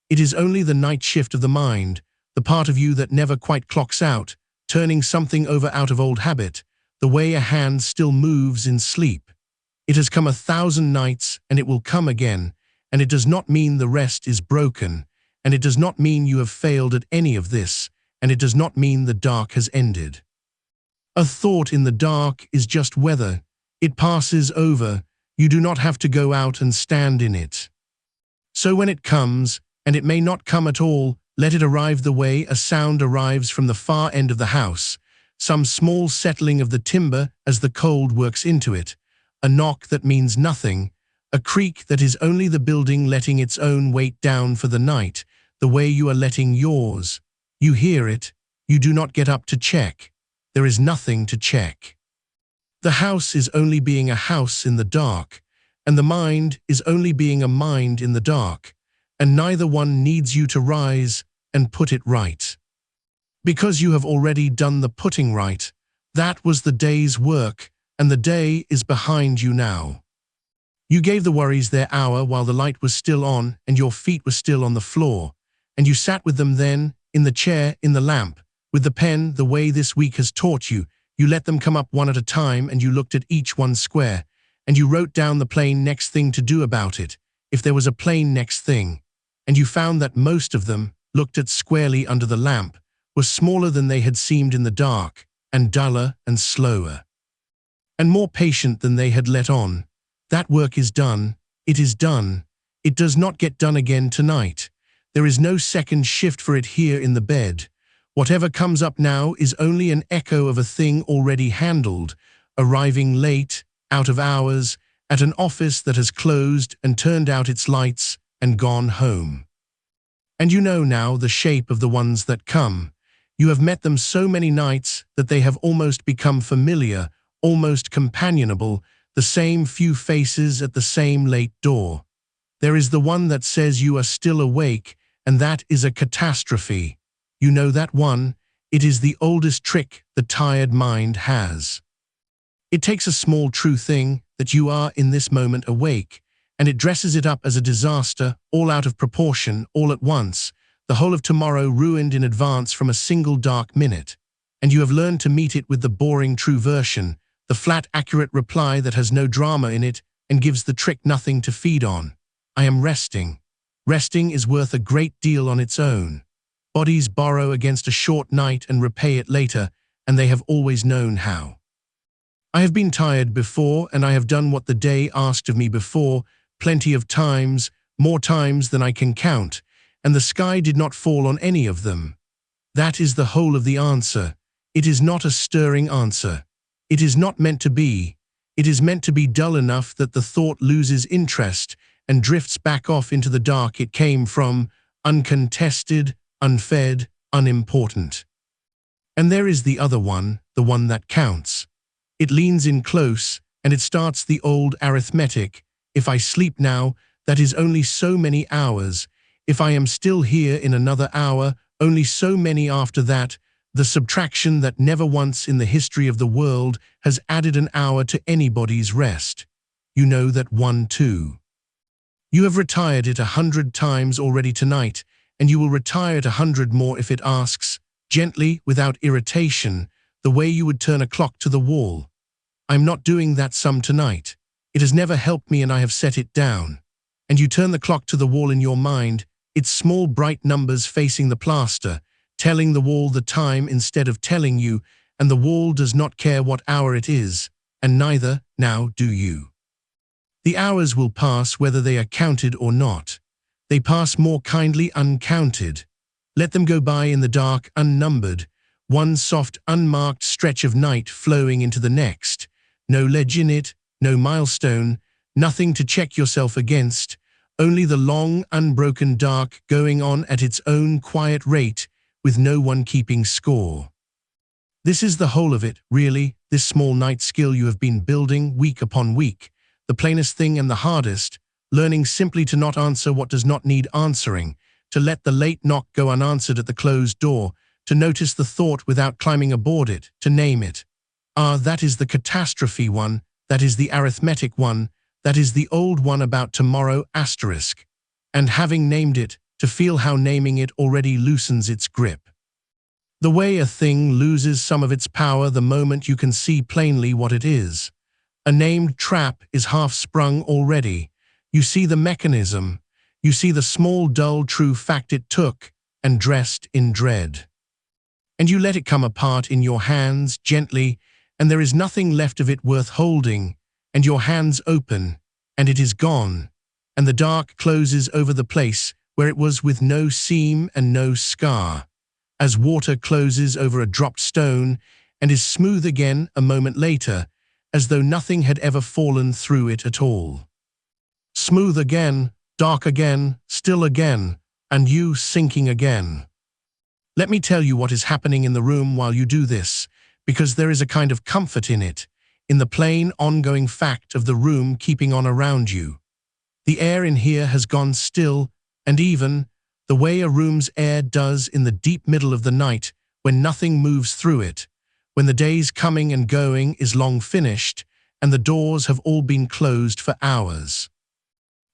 It is only the night shift of the mind, the part of you that never quite clocks out, turning something over out of old habit, the way a hand still moves in sleep. It has come 1,000 nights, and it will come again, and it does not mean the rest is broken, and it does not mean you have failed at any of this, and it does not mean the dark has ended. A thought in the dark is just weather. It passes over. You do not have to go out and stand in it. So when it comes, and it may not come at all, let it arrive the way a sound arrives from the far end of the house, some small settling of the timber as the cold works into it, a knock that means nothing, a creak that is only the building letting its own weight down for the night, the way you are letting yours. You hear it. You do not get up to check. There is nothing to check. The house is only being a house in the dark, and the mind is only being a mind in the dark, and neither one needs you to rise and put it right. Because you have already done the putting right. That was the day's work, and the day is behind you now. You gave the worries their hour while the light was still on and your feet were still on the floor, and you sat with them then, in the chair, in the lamp, with the pen, the way this week has taught you. You let them come up one at a time and you looked at each one square, and you wrote down the plain next thing to do about it, if there was a plain next thing, and you found that most of them, looked at squarely under the lamp, were smaller than they had seemed in the dark, and duller and slower, and more patient than they had let on. That work is done. It is done. It does not get done again tonight. There is no second shift for it here in the bed. Whatever comes up now is only an echo of a thing already handled, arriving late, out of hours, at an office that has closed and turned out its lights and gone home. And you know now the shape of the ones that come. You have met them so many nights that they have almost become familiar, almost companionable, the same few faces at the same late door. There is the one that says you are still awake, and that is a catastrophe. You know that one. It is the oldest trick the tired mind has. It takes a small true thing, that you are in this moment awake, and it dresses it up as a disaster, all out of proportion, all at once, the whole of tomorrow ruined in advance from a single dark minute. And you have learned to meet it with the boring true version, the flat accurate reply that has no drama in it and gives the trick nothing to feed on. I am resting. Resting is worth a great deal on its own. Bodies borrow against a short night and repay it later, and they have always known how. I have been tired before, and I have done what the day asked of me before, plenty of times, more times than I can count, and the sky did not fall on any of them. That is the whole of the answer. It is not a stirring answer. It is not meant to be. It is meant to be dull enough that the thought loses interest and drifts back off into the dark it came from, uncontested, unfed, unimportant. And there is the other one, the one that counts. It leans in close, and it starts the old arithmetic. If I sleep now, that is only so many hours. If I am still here in another hour, only so many after that. The subtraction that never once in the history of the world has added an hour to anybody's rest. You know that one too. You have retired it 100 times already tonight, and you will retire it 100 more if it asks, gently, without irritation, the way you would turn a clock to the wall. I'm not doing that sum tonight. It has never helped me and I have set it down. And you turn the clock to the wall in your mind, its small bright numbers facing the plaster, telling the wall the time instead of telling you, and the wall does not care what hour it is, and neither, now, do you. The hours will pass whether they are counted or not. They pass more kindly uncounted. Let them go by in the dark unnumbered, one soft unmarked stretch of night flowing into the next. No ledge in it, no milestone, nothing to check yourself against, only the long, unbroken dark going on at its own quiet rate, with no one keeping score. This is the whole of it, really, this small night skill you have been building week upon week, the plainest thing and the hardest, learning simply to not answer what does not need answering, to let the late knock go unanswered at the closed door, to notice the thought without climbing aboard it, to name it. Ah, that is the catastrophe one, that is the arithmetic one, that is the old one about tomorrow asterisk. And having named it, to feel how naming it already loosens its grip. The way a thing loses some of its power the moment you can see plainly what it is. A named trap is half sprung already. You see the mechanism. You see the small, dull, true fact it took, and dressed in dread. And you let it come apart in your hands, gently, and there is nothing left of it worth holding, and your hands open, and it is gone, and the dark closes over the place where it was with no seam and no scar, as water closes over a dropped stone, and is smooth again a moment later, as though nothing had ever fallen through it at all. Smooth again, dark again, still again, and you sinking again. Let me tell you what is happening in the room while you do this, because there is a kind of comfort in it, in the plain, ongoing fact of the room keeping on around you. The air in here has gone still, and even the way a room's air does in the deep middle of the night, when nothing moves through it, when the day's coming and going is long finished, and the doors have all been closed for hours.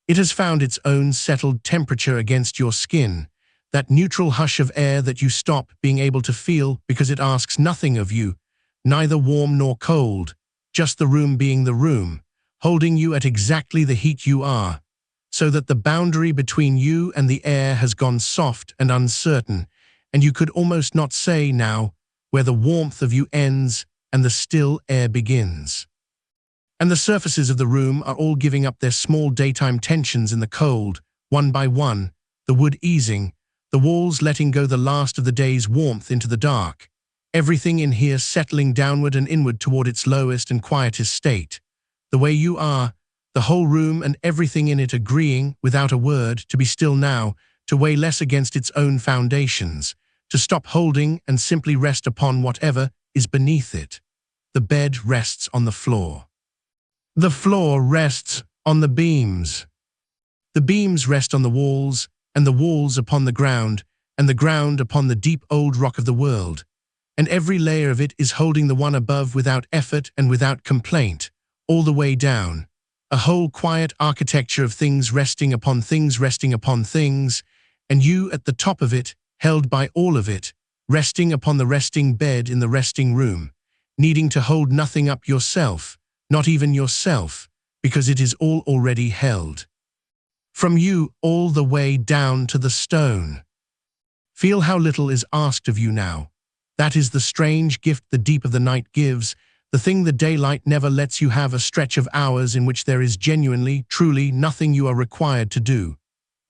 It has found its own settled temperature against your skin, that neutral hush of air that you stop being able to feel because it asks nothing of you, neither warm nor cold, just the room being the room, holding you at exactly the heat you are, so that the boundary between you and the air has gone soft and uncertain, and you could almost not say now where the warmth of you ends and the still air begins. And the surfaces of the room are all giving up their small daytime tensions in the cold, one by one, the wood easing, the walls letting go the last of the day's warmth into the dark, everything in here settling downward and inward toward its lowest and quietest state. The way you are, the whole room and everything in it agreeing, without a word, to be still now, to weigh less against its own foundations, to stop holding and simply rest upon whatever is beneath it. The bed rests on the floor. The floor rests on the beams. The beams rest on the walls, and the walls upon the ground, and the ground upon the deep old rock of the world, and every layer of it is holding the one above without effort and without complaint, all the way down, a whole quiet architecture of things resting upon things, and you at the top of it, held by all of it, resting upon the resting bed in the resting room, needing to hold nothing up yourself, not even yourself, because it is all already held. From you all the way down to the stone. Feel how little is asked of you now. That is the strange gift the deep of the night gives, the thing the daylight never lets you have, a stretch of hours in which there is genuinely, truly nothing you are required to do.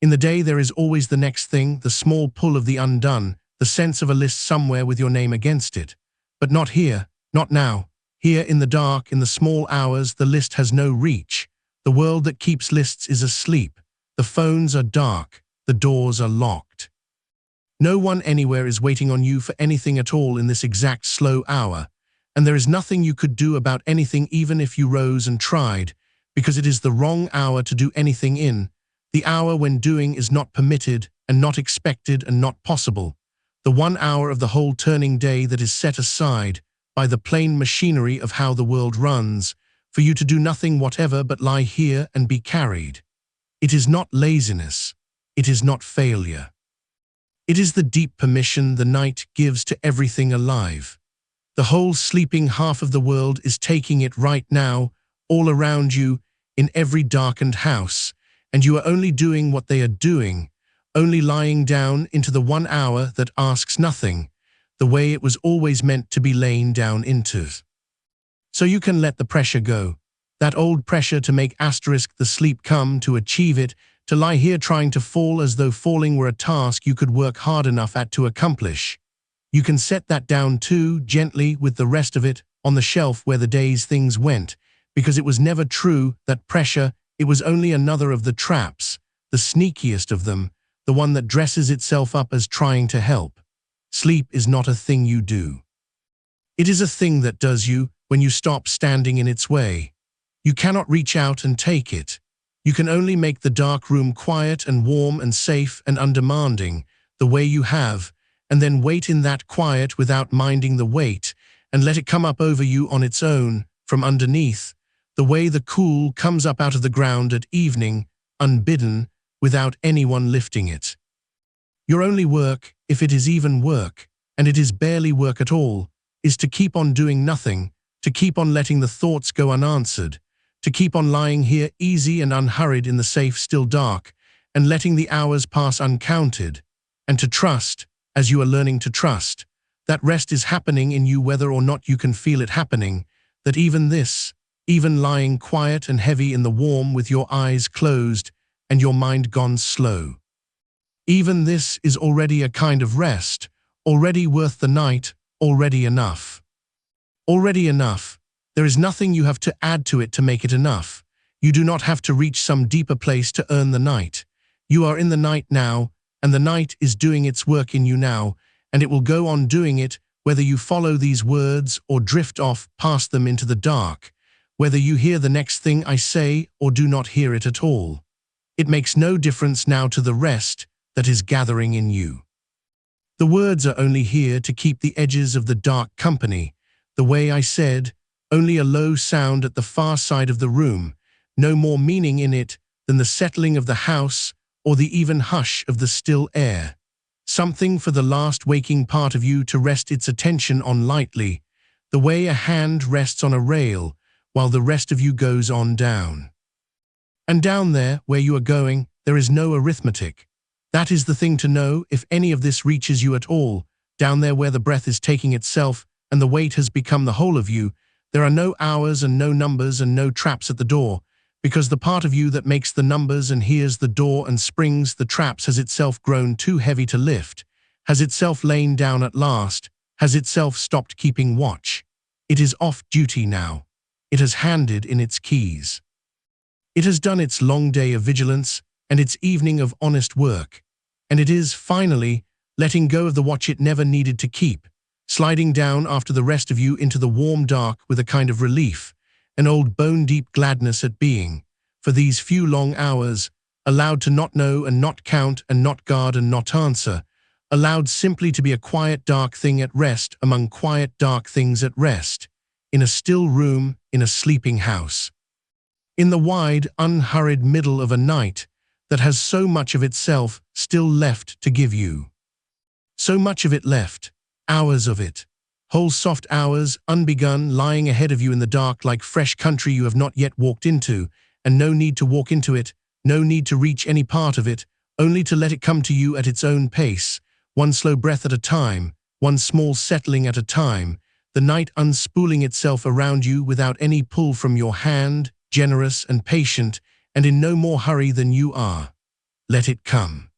In the day there is always the next thing, the small pull of the undone, the sense of a list somewhere with your name against it. But not here, not now. Here in the dark, in the small hours, the list has no reach. The world that keeps lists is asleep. The phones are dark. The doors are locked. No one anywhere is waiting on you for anything at all in this exact slow hour, and there is nothing you could do about anything even if you rose and tried, because it is the wrong hour to do anything in, the hour when doing is not permitted and not expected and not possible, the 1 hour of the whole turning day that is set aside by the plain machinery of how the world runs, for you to do nothing whatever but lie here and be carried. It is not laziness. It is not failure. It is the deep permission the night gives to everything alive. The whole sleeping half of the world is taking it right now, all around you, in every darkened house, and you are only doing what they are doing, only lying down into the 1 hour that asks nothing, the way it was always meant to be lain down into. So you can let the pressure go, that old pressure to make asterisk the sleep come, to achieve it, to lie here trying to fall as though falling were a task you could work hard enough at to accomplish. You can set that down too, gently, with the rest of it, on the shelf where the day's things went, because it was never true, that pressure, it was only another of the traps, the sneakiest of them, the one that dresses itself up as trying to help. Sleep is not a thing you do. It is a thing that does you when you stop standing in its way. You cannot reach out and take it. You can only make the dark room quiet and warm and safe and undemanding, the way you have, and then wait in that quiet without minding the weight, and let it come up over you on its own, from underneath, the way the cool comes up out of the ground at evening, unbidden, without anyone lifting it. Your only work, if it is even work, and it is barely work at all, is to keep on doing nothing, to keep on letting the thoughts go unanswered, to keep on lying here easy and unhurried in the safe still dark, and letting the hours pass uncounted, and to trust, as you are learning to trust, that rest is happening in you whether or not you can feel it happening, that even this, even lying quiet and heavy in the warm with your eyes closed and your mind gone slow, even this is already a kind of rest, already worth the night, already enough. Already enough. There is nothing you have to add to it to make it enough. You do not have to reach some deeper place to earn the night. You are in the night now, and the night is doing its work in you now, and it will go on doing it whether you follow these words or drift off past them into the dark, whether you hear the next thing I say or do not hear it at all. It makes no difference now to the rest that is gathering in you. The words are only here to keep the edges of the dark company, the way I said, only a low sound at the far side of the room, no more meaning in it than the settling of the house or the even hush of the still air. Something for the last waking part of you to rest its attention on lightly, the way a hand rests on a rail while the rest of you goes on down. And down there, where you are going, there is no arithmetic. That is the thing to know if any of this reaches you at all. Down there where the breath is taking itself and the weight has become the whole of you, there are no hours and no numbers and no traps at the door, because the part of you that makes the numbers and hears the door and springs the traps has itself grown too heavy to lift, has itself lain down at last, has itself stopped keeping watch. It is off duty now. It has handed in its keys. It has done its long day of vigilance and its evening of honest work, and it is, finally, letting go of the watch it never needed to keep, sliding down after the rest of you into the warm dark with a kind of relief, an old bone-deep gladness at being, for these few long hours, allowed to not know and not count and not guard and not answer, allowed simply to be a quiet dark thing at rest among quiet dark things at rest, in a still room, in a sleeping house. In the wide, unhurried middle of a night that has so much of itself still left to give you. So much of it left, hours of it. Whole soft hours, unbegun, lying ahead of you in the dark like fresh country you have not yet walked into, and no need to walk into it, no need to reach any part of it, only to let it come to you at its own pace, one slow breath at a time, one small settling at a time, the night unspooling itself around you without any pull from your hand, generous and patient, and in no more hurry than you are. Let it come.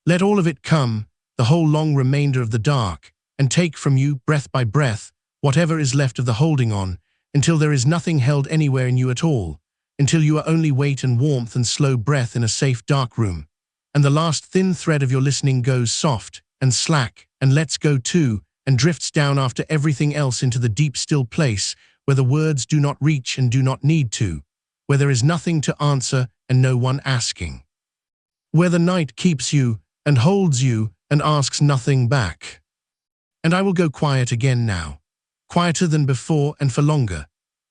Let all of it come, the whole long remainder of the dark, and take from you, breath by breath, whatever is left of the holding on, until there is nothing held anywhere in you at all, until you are only weight and warmth and slow breath in a safe dark room, and the last thin thread of your listening goes soft and slack and lets go too, and drifts down after everything else into the deep still place where the words do not reach and do not need to, where there is nothing to answer and no one asking, where the night keeps you and holds you and asks nothing back. And I will go quiet again now, quieter than before and for longer,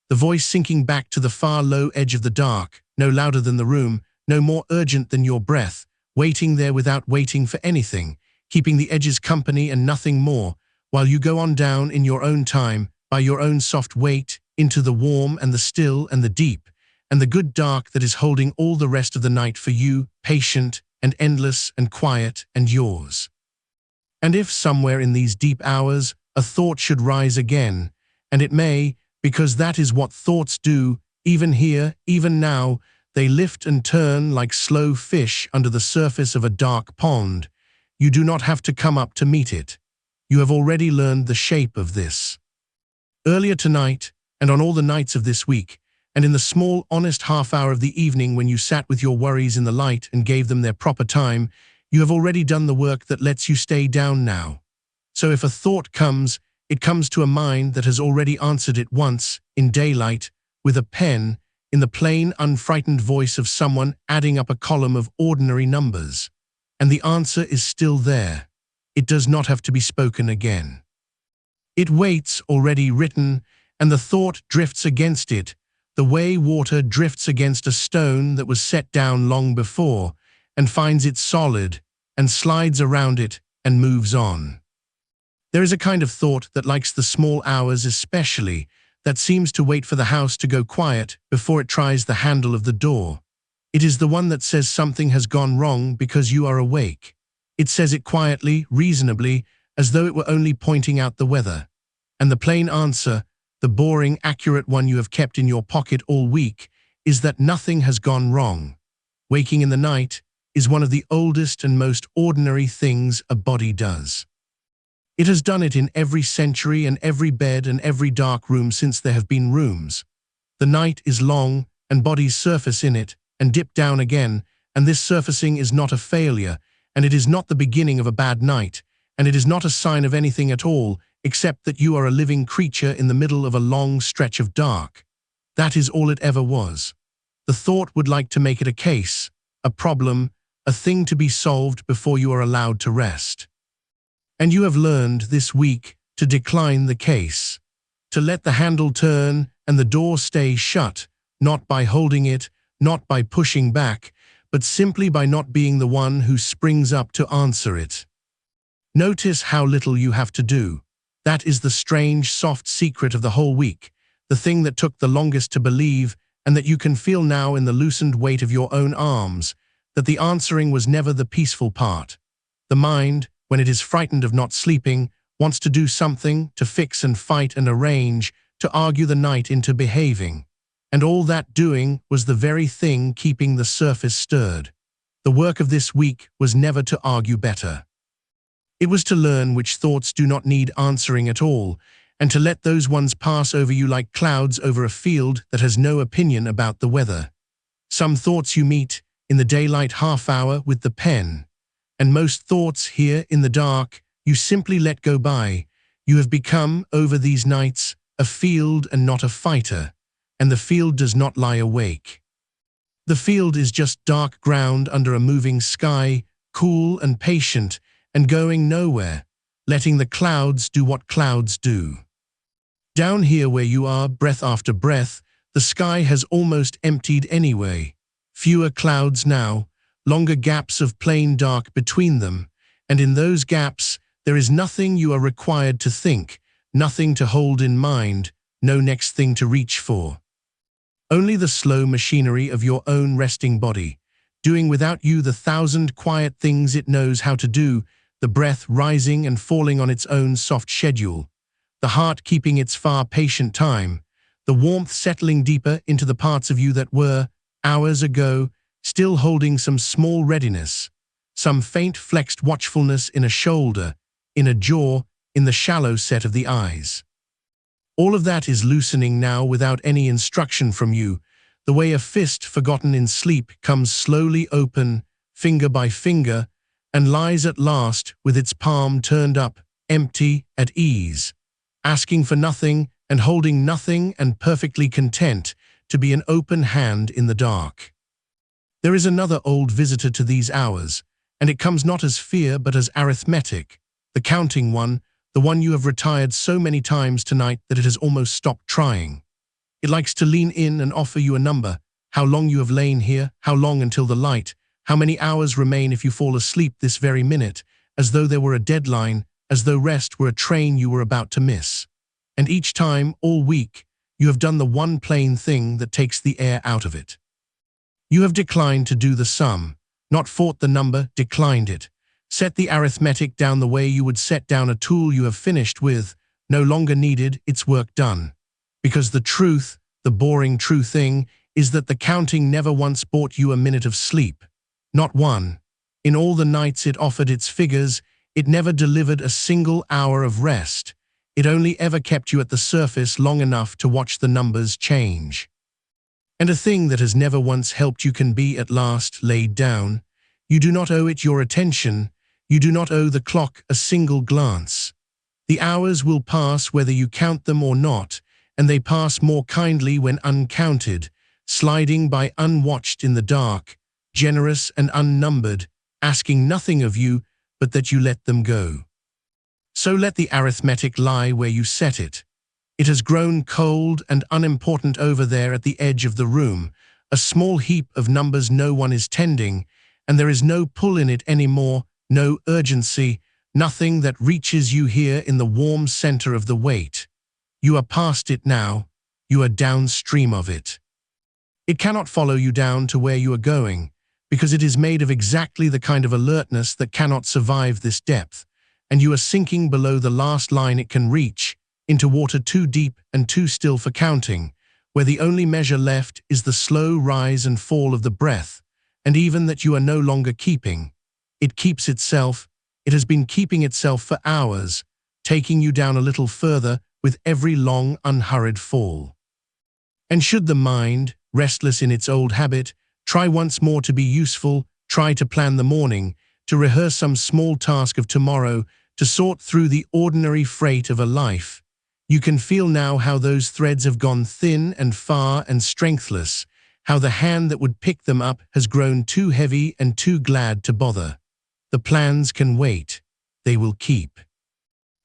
the voice sinking back to the far low edge of the dark, no louder than the room, no more urgent than your breath, waiting there without waiting for anything, keeping the edges company and nothing more, while you go on down in your own time, by your own soft weight, into the warm and the still and the deep, and the good dark that is holding all the rest of the night for you, patient and endless and quiet and yours. And if somewhere in these deep hours a thought should rise again, and it may, because that is what thoughts do, even here, even now, They lift and turn like slow fish under the surface of a dark pond. You do not have to come up to meet it. You have already learned the shape of this. Earlier tonight, and on all the nights of this week, and in the small, honest half-hour of the evening when you sat with your worries in the light and gave them their proper time, you have already done the work that lets you stay down now. So if a thought comes, it comes to a mind that has already answered it once, in daylight, with a pen, in the plain, unfrightened voice of someone adding up a column of ordinary numbers. And the answer is still there. It does not have to be spoken again. It waits, already written, and the thought drifts against it, the way water drifts against a stone that was set down long before, and finds it solid, and slides around it, and moves on. There is a kind of thought that likes the small hours especially, that seems to wait for the house to go quiet before it tries the handle of the door. It is the one that says something has gone wrong because you are awake. It says it quietly, reasonably, as though it were only pointing out the weather. And the plain answer, the boring, accurate one you have kept in your pocket all week, is that nothing has gone wrong. Waking in the night is one of the oldest and most ordinary things a body does. It has done it in every century and every bed and every dark room since there have been rooms. The night is long, and bodies surface in it, and dip down again, and this surfacing is not a failure, and it is not the beginning of a bad night, and it is not a sign of anything at all, except that you are a living creature in the middle of a long stretch of dark. That is all it ever was. The thought would like to make it a case, a problem, a thing to be solved before you are allowed to rest. And you have learned this week to decline the case, to let the handle turn and the door stay shut, not by holding it, not by pushing back, but simply by not being the one who springs up to answer it. Notice how little you have to do. That is the strange, soft secret of the whole week, the thing that took the longest to believe and that you can feel now in the loosened weight of your own arms, that the answering was never the peaceful part. The mind, when it is frightened of not sleeping, wants to do something, to fix and fight and arrange, to argue the night into behaving. And all that doing was the very thing keeping the surface stirred. The work of this week was never to argue better. It was to learn which thoughts do not need answering at all, and to let those ones pass over you like clouds over a field that has no opinion about the weather. Some thoughts you meet in the daylight half-hour with the pen, and most thoughts here in the dark you simply let go by. You have become, over these nights, a field and not a fighter, and the field does not lie awake. The field is just dark ground under a moving sky, cool and patient, and going nowhere, letting the clouds do what clouds do. Down here where you are, breath after breath, the sky has almost emptied anyway. Fewer clouds now, longer gaps of plain dark between them, and in those gaps there is nothing you are required to think, nothing to hold in mind, no next thing to reach for. Only the slow machinery of your own resting body, doing without you the 1,000 quiet things it knows how to do, the breath rising and falling on its own soft schedule, the heart keeping its far patient time, the warmth settling deeper into the parts of you that were, hours ago, still holding some small readiness, some faint flexed watchfulness in a shoulder, in a jaw, in the shallow set of the eyes. All of that is loosening now without any instruction from you, the way a fist forgotten in sleep comes slowly open, finger by finger, and lies at last with its palm turned up, empty, at ease, asking for nothing and holding nothing and perfectly content to be an open hand in the dark. There is another old visitor to these hours, and it comes not as fear but as arithmetic, the counting one, the one you have retired so many times tonight that it has almost stopped trying. It likes to lean in and offer you a number, how long you have lain here, how long until the light, how many hours remain if you fall asleep this very minute, as though there were a deadline, as though rest were a train you were about to miss. And each time, all week, you have done the one plain thing that takes the air out of it. You have declined to do the sum, not fought the number, declined it. Set the arithmetic down the way you would set down a tool you have finished with, no longer needed, its work done. Because the truth, the boring true thing, is that the counting never once bought you a minute of sleep. Not one. In all the nights it offered its figures, it never delivered a single hour of rest. It only ever kept you at the surface long enough to watch the numbers change. And a thing that has never once helped you can be at last laid down. You do not owe it your attention. You do not owe the clock a single glance. The hours will pass whether you count them or not, and they pass more kindly when uncounted, sliding by unwatched in the dark, generous and unnumbered, asking nothing of you but that you let them go. So let the arithmetic lie where you set it. It has grown cold and unimportant over there at the edge of the room, a small heap of numbers no one is tending, and there is no pull in it anymore, no urgency, nothing that reaches you here in the warm center of the weight. You are past it now. You are downstream of it. It cannot follow you down to where you are going, because it is made of exactly the kind of alertness that cannot survive this depth, and you are sinking below the last line it can reach, into water too deep and too still for counting, where the only measure left is the slow rise and fall of the breath, and even that you are no longer keeping. It keeps itself. It has been keeping itself for hours, taking you down a little further with every long, unhurried fall. And should the mind, restless in its old habit, try once more to be useful, try to plan the morning, to rehearse some small task of tomorrow, to sort through the ordinary freight of a life, you can feel now how those threads have gone thin and far and strengthless, how the hand that would pick them up has grown too heavy and too glad to bother. The plans can wait. They will keep.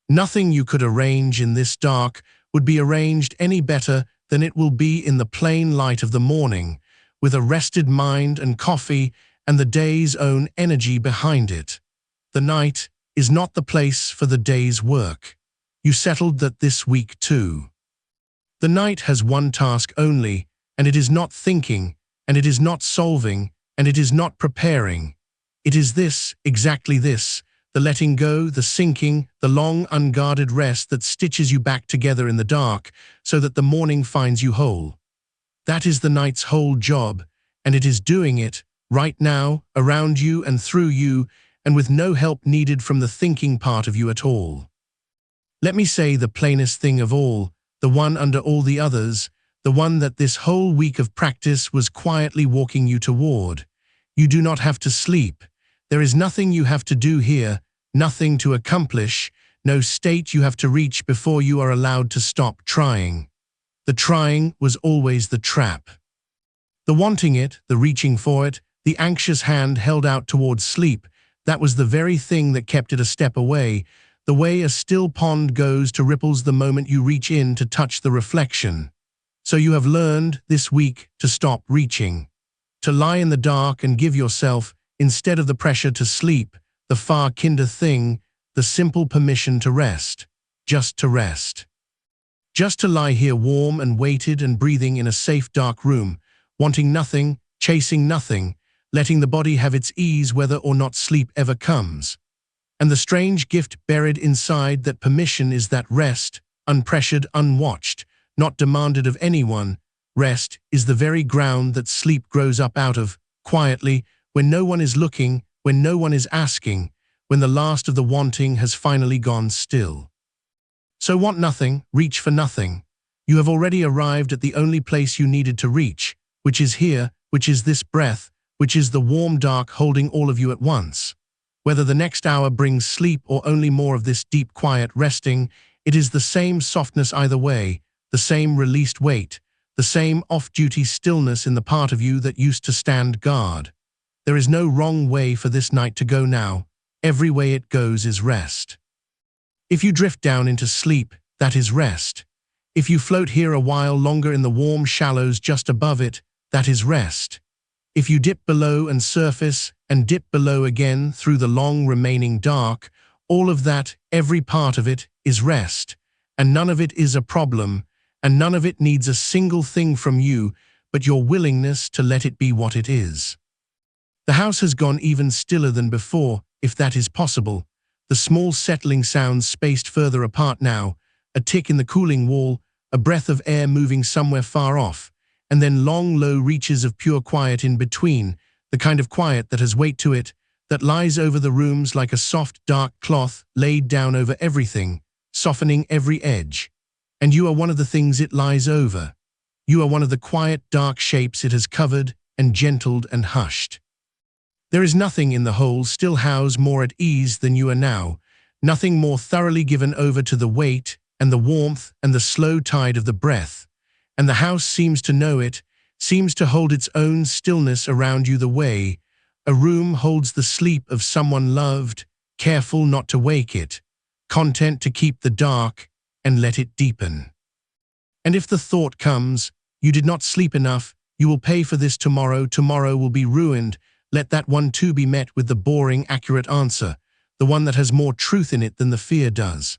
Nothing you could arrange in this dark would be arranged any better than it will be in the plain light of the morning, with a rested mind and coffee and the day's own energy behind it. The night is not the place for the day's work. You settled that this week too. The night has one task only, and it is not thinking, and it is not solving, and it is not preparing. It is this, exactly this, the letting go, the sinking, the long unguarded rest that stitches you back together in the dark so that the morning finds you whole. That is the night's whole job, and it is doing it, right now, around you and through you, and with no help needed from the thinking part of you at all. Let me say the plainest thing of all, the one under all the others, the one that this whole week of practice was quietly walking you toward. You do not have to sleep. There is nothing you have to do here, nothing to accomplish, no state you have to reach before you are allowed to stop trying. The trying was always the trap. The wanting it, the reaching for it, the anxious hand held out towards sleep, that was the very thing that kept it a step away, the way a still pond goes to ripples the moment you reach in to touch the reflection. So you have learned, this week, to stop reaching, to lie in the dark and give yourself, instead of the pressure to sleep, the far kinder thing, the simple permission to rest, just to rest. Just to lie here warm and weighted and breathing in a safe dark room, wanting nothing, chasing nothing, letting the body have its ease whether or not sleep ever comes. And the strange gift buried inside that permission is that rest, unpressured, unwatched, not demanded of anyone, rest is the very ground that sleep grows up out of, quietly, when no one is looking, when no one is asking, when the last of the wanting has finally gone still. So want nothing, reach for nothing. You have already arrived at the only place you needed to reach, which is here, which is this breath, which is the warm dark holding all of you at once. Whether the next hour brings sleep or only more of this deep quiet resting, it is the same softness either way, the same released weight, the same off-duty stillness in the part of you that used to stand guard. There is no wrong way for this night to go now. Every way it goes is rest. If you drift down into sleep, that is rest. If you float here a while longer in the warm shallows just above it, that is rest. If you dip below and surface, and dip below again through the long remaining dark, all of that, every part of it, is rest, and none of it is a problem, and none of it needs a single thing from you but your willingness to let it be what it is. The house has gone even stiller than before, if that is possible. The small settling sounds spaced further apart now, a tick in the cooling wall, a breath of air moving somewhere far off, and then long, low reaches of pure quiet in between, the kind of quiet that has weight to it, that lies over the rooms like a soft, dark cloth laid down over everything, softening every edge. And you are one of the things it lies over. You are one of the quiet, dark shapes it has covered and gentled and hushed. There is nothing in the whole still housed more at ease than you are now, nothing more thoroughly given over to the weight and the warmth and the slow tide of the breath. And the house seems to know it, seems to hold its own stillness around you the way a room holds the sleep of someone loved, careful not to wake it, content to keep the dark and let it deepen. And if the thought comes, you did not sleep enough, you will pay for this tomorrow, tomorrow will be ruined, let that one too be met with the boring, accurate answer, the one that has more truth in it than the fear does.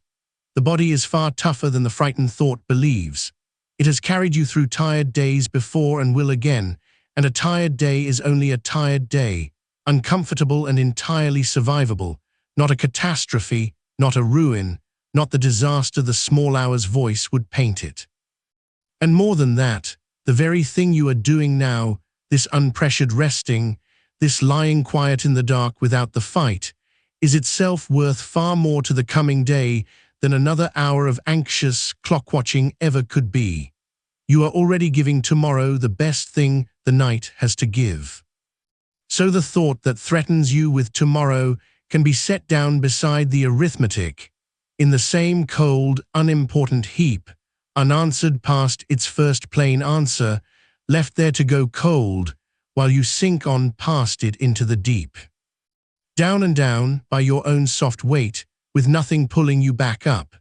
The body is far tougher than the frightened thought believes. It has carried you through tired days before and will again, and a tired day is only a tired day, uncomfortable and entirely survivable, not a catastrophe, not a ruin, not the disaster the small hour's voice would paint it. And more than that, the very thing you are doing now, this unpressured resting, this lying quiet in the dark without the fight, is itself worth far more to the coming day than another hour of anxious clock-watching ever could be. You are already giving tomorrow the best thing the night has to give. So the thought that threatens you with tomorrow can be set down beside the arithmetic, in the same cold, unimportant heap, unanswered past its first plain answer, left there to go cold, while you sink on past it into the deep. Down and down, by your own soft weight, with nothing pulling you back up.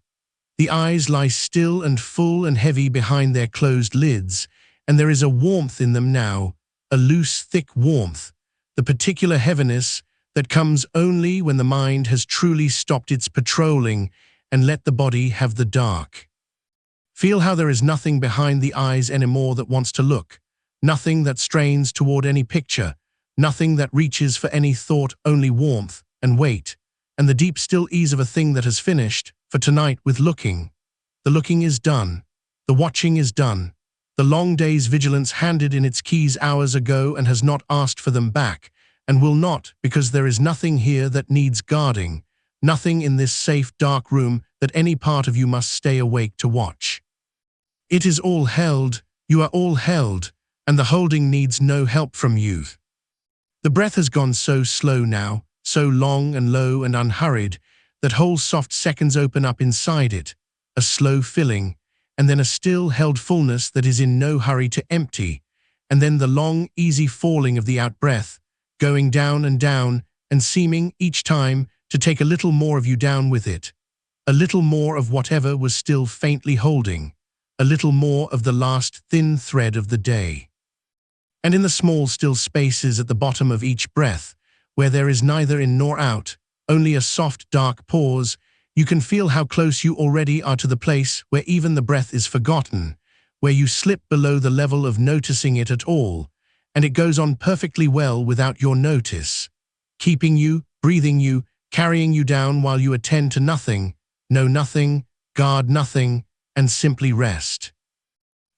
The eyes lie still and full and heavy behind their closed lids, and there is a warmth in them now, a loose, thick warmth, the particular heaviness that comes only when the mind has truly stopped its patrolling and let the body have the dark. Feel how there is nothing behind the eyes anymore that wants to look, nothing that strains toward any picture, nothing that reaches for any thought, only warmth and weight, and the deep still ease of a thing that has finished, for tonight, with looking. The looking is done. The watching is done. The long day's vigilance handed in its keys hours ago and has not asked for them back, and will not, because there is nothing here that needs guarding, nothing in this safe, dark room that any part of you must stay awake to watch. It is all held, you are all held, and the holding needs no help from you. The breath has gone so slow now, so long and low and unhurried, that whole soft seconds open up inside it, a slow filling, and then a still held fullness that is in no hurry to empty, and then the long, easy falling of the out-breath, going down and seeming, each time, to take a little more of you down with it, a little more of whatever was still faintly holding, a little more of the last thin thread of the day. And in the small, still spaces at the bottom of each breath, where there is neither in nor out, only a soft, dark pause, you can feel how close you already are to the place where even the breath is forgotten, where you slip below the level of noticing it at all, and it goes on perfectly well without your notice, keeping you, breathing you, carrying you down while you attend to nothing, know nothing, guard nothing, and simply rest.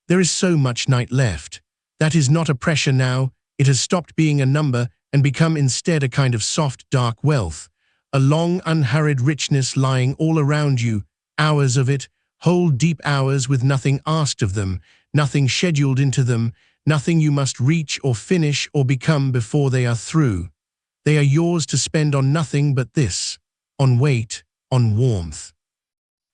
There is so much night left. That is not a pressure now, it has stopped being a number and become instead a kind of soft, dark wealth, a long, unhurried richness lying all around you, hours of it, whole deep hours with nothing asked of them, nothing scheduled into them, nothing you must reach or finish or become before they are through. They are yours to spend on nothing but this, on weight, on warmth,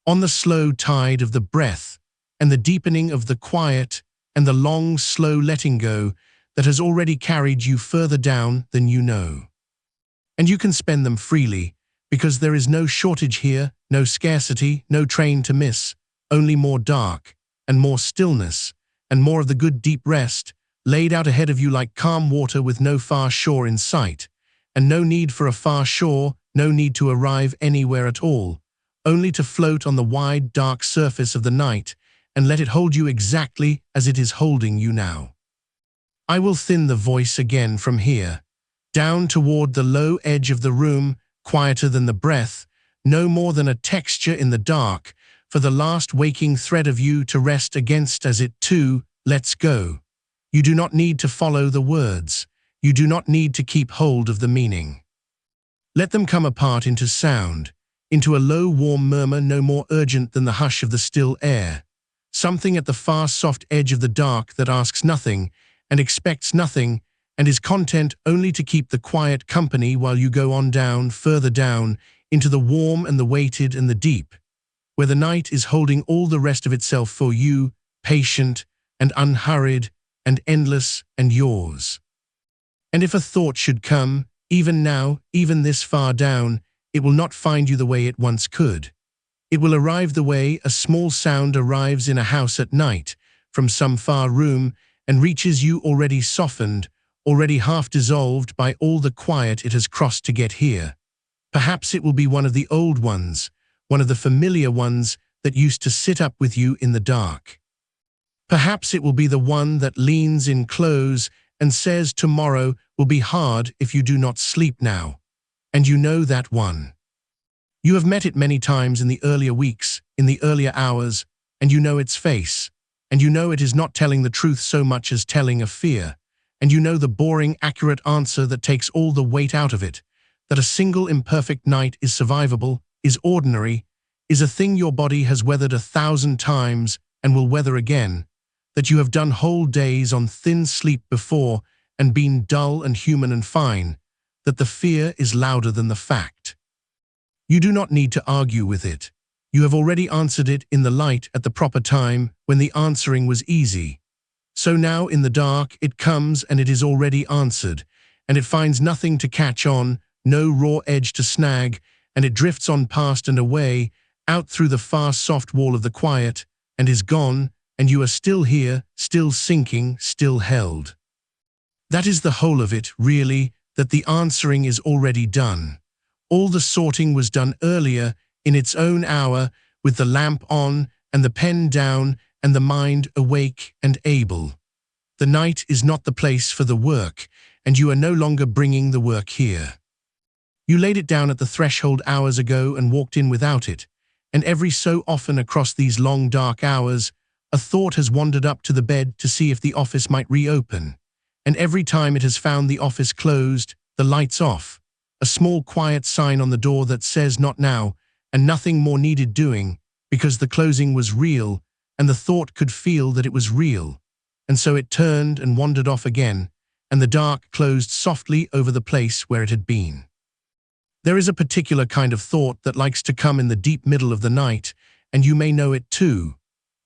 on the slow tide of the breath, and the deepening of the quiet, and the long, slow letting go that has already carried you further down than you know. And you can spend them freely, because there is no shortage here, no scarcity, no train to miss, only more dark, and more stillness, and more of the good deep rest, laid out ahead of you like calm water with no far shore in sight, and no need for a far shore, no need to arrive anywhere at all, only to float on the wide, dark surface of the night, and let it hold you exactly as it is holding you now. I will thin the voice again from here, down toward the low edge of the room, quieter than the breath, no more than a texture in the dark, for the last waking thread of you to rest against as it too lets go, You do not need to follow the words. You do not need to keep hold of the meaning. Let them come apart into sound, into a low, warm murmur no more urgent than the hush of the still air. Something at the far, soft edge of the dark that asks nothing and expects nothing and is content only to keep the quiet company while you go on down, further down, into the warm and the weighted and the deep, where the night is holding all the rest of itself for you, patient and unhurried and endless and yours. And if a thought should come, even now, even this far down, it will not find you the way it once could. It will arrive the way a small sound arrives in a house at night, from some far room, and reaches you already softened, already half dissolved by all the quiet it has crossed to get here. Perhaps it will be one of the old ones, one of the familiar ones that used to sit up with you in the dark. Perhaps it will be the one that leans in close and says tomorrow will be hard if you do not sleep now. And you know that one. You have met it many times in the earlier weeks, in the earlier hours, and you know its face, and you know it is not telling the truth so much as telling a fear, and you know the boring, accurate answer that takes all the weight out of it, that a single imperfect night is survivable, is ordinary, is a thing your body has weathered 1,000 times and will weather again, that you have done whole days on thin sleep before and been dull and human and fine, that the fear is louder than the fact. You do not need to argue with it. You have already answered it in the light at the proper time when the answering was easy. So now in the dark it comes and it is already answered, and it finds nothing to catch on, no raw edge to snag, and it drifts on past and away, out through the far soft wall of the quiet, and is gone, and you are still here, still sinking, still held. That is the whole of it, really, that the answering is already done. All the sorting was done earlier, in its own hour, with the lamp on, and the pen down, and the mind awake and able. The night is not the place for the work, and you are no longer bringing the work here. You laid it down at the threshold hours ago and walked in without it, and every so often across these long dark hours, a thought has wandered up to the bed to see if the office might reopen, and every time it has found the office closed, the lights off, a small quiet sign on the door that says not now, and nothing more needed doing, because the closing was real, and the thought could feel that it was real, and so it turned and wandered off again, and the dark closed softly over the place where it had been. There is a particular kind of thought that likes to come in the deep middle of the night, and you may know it too.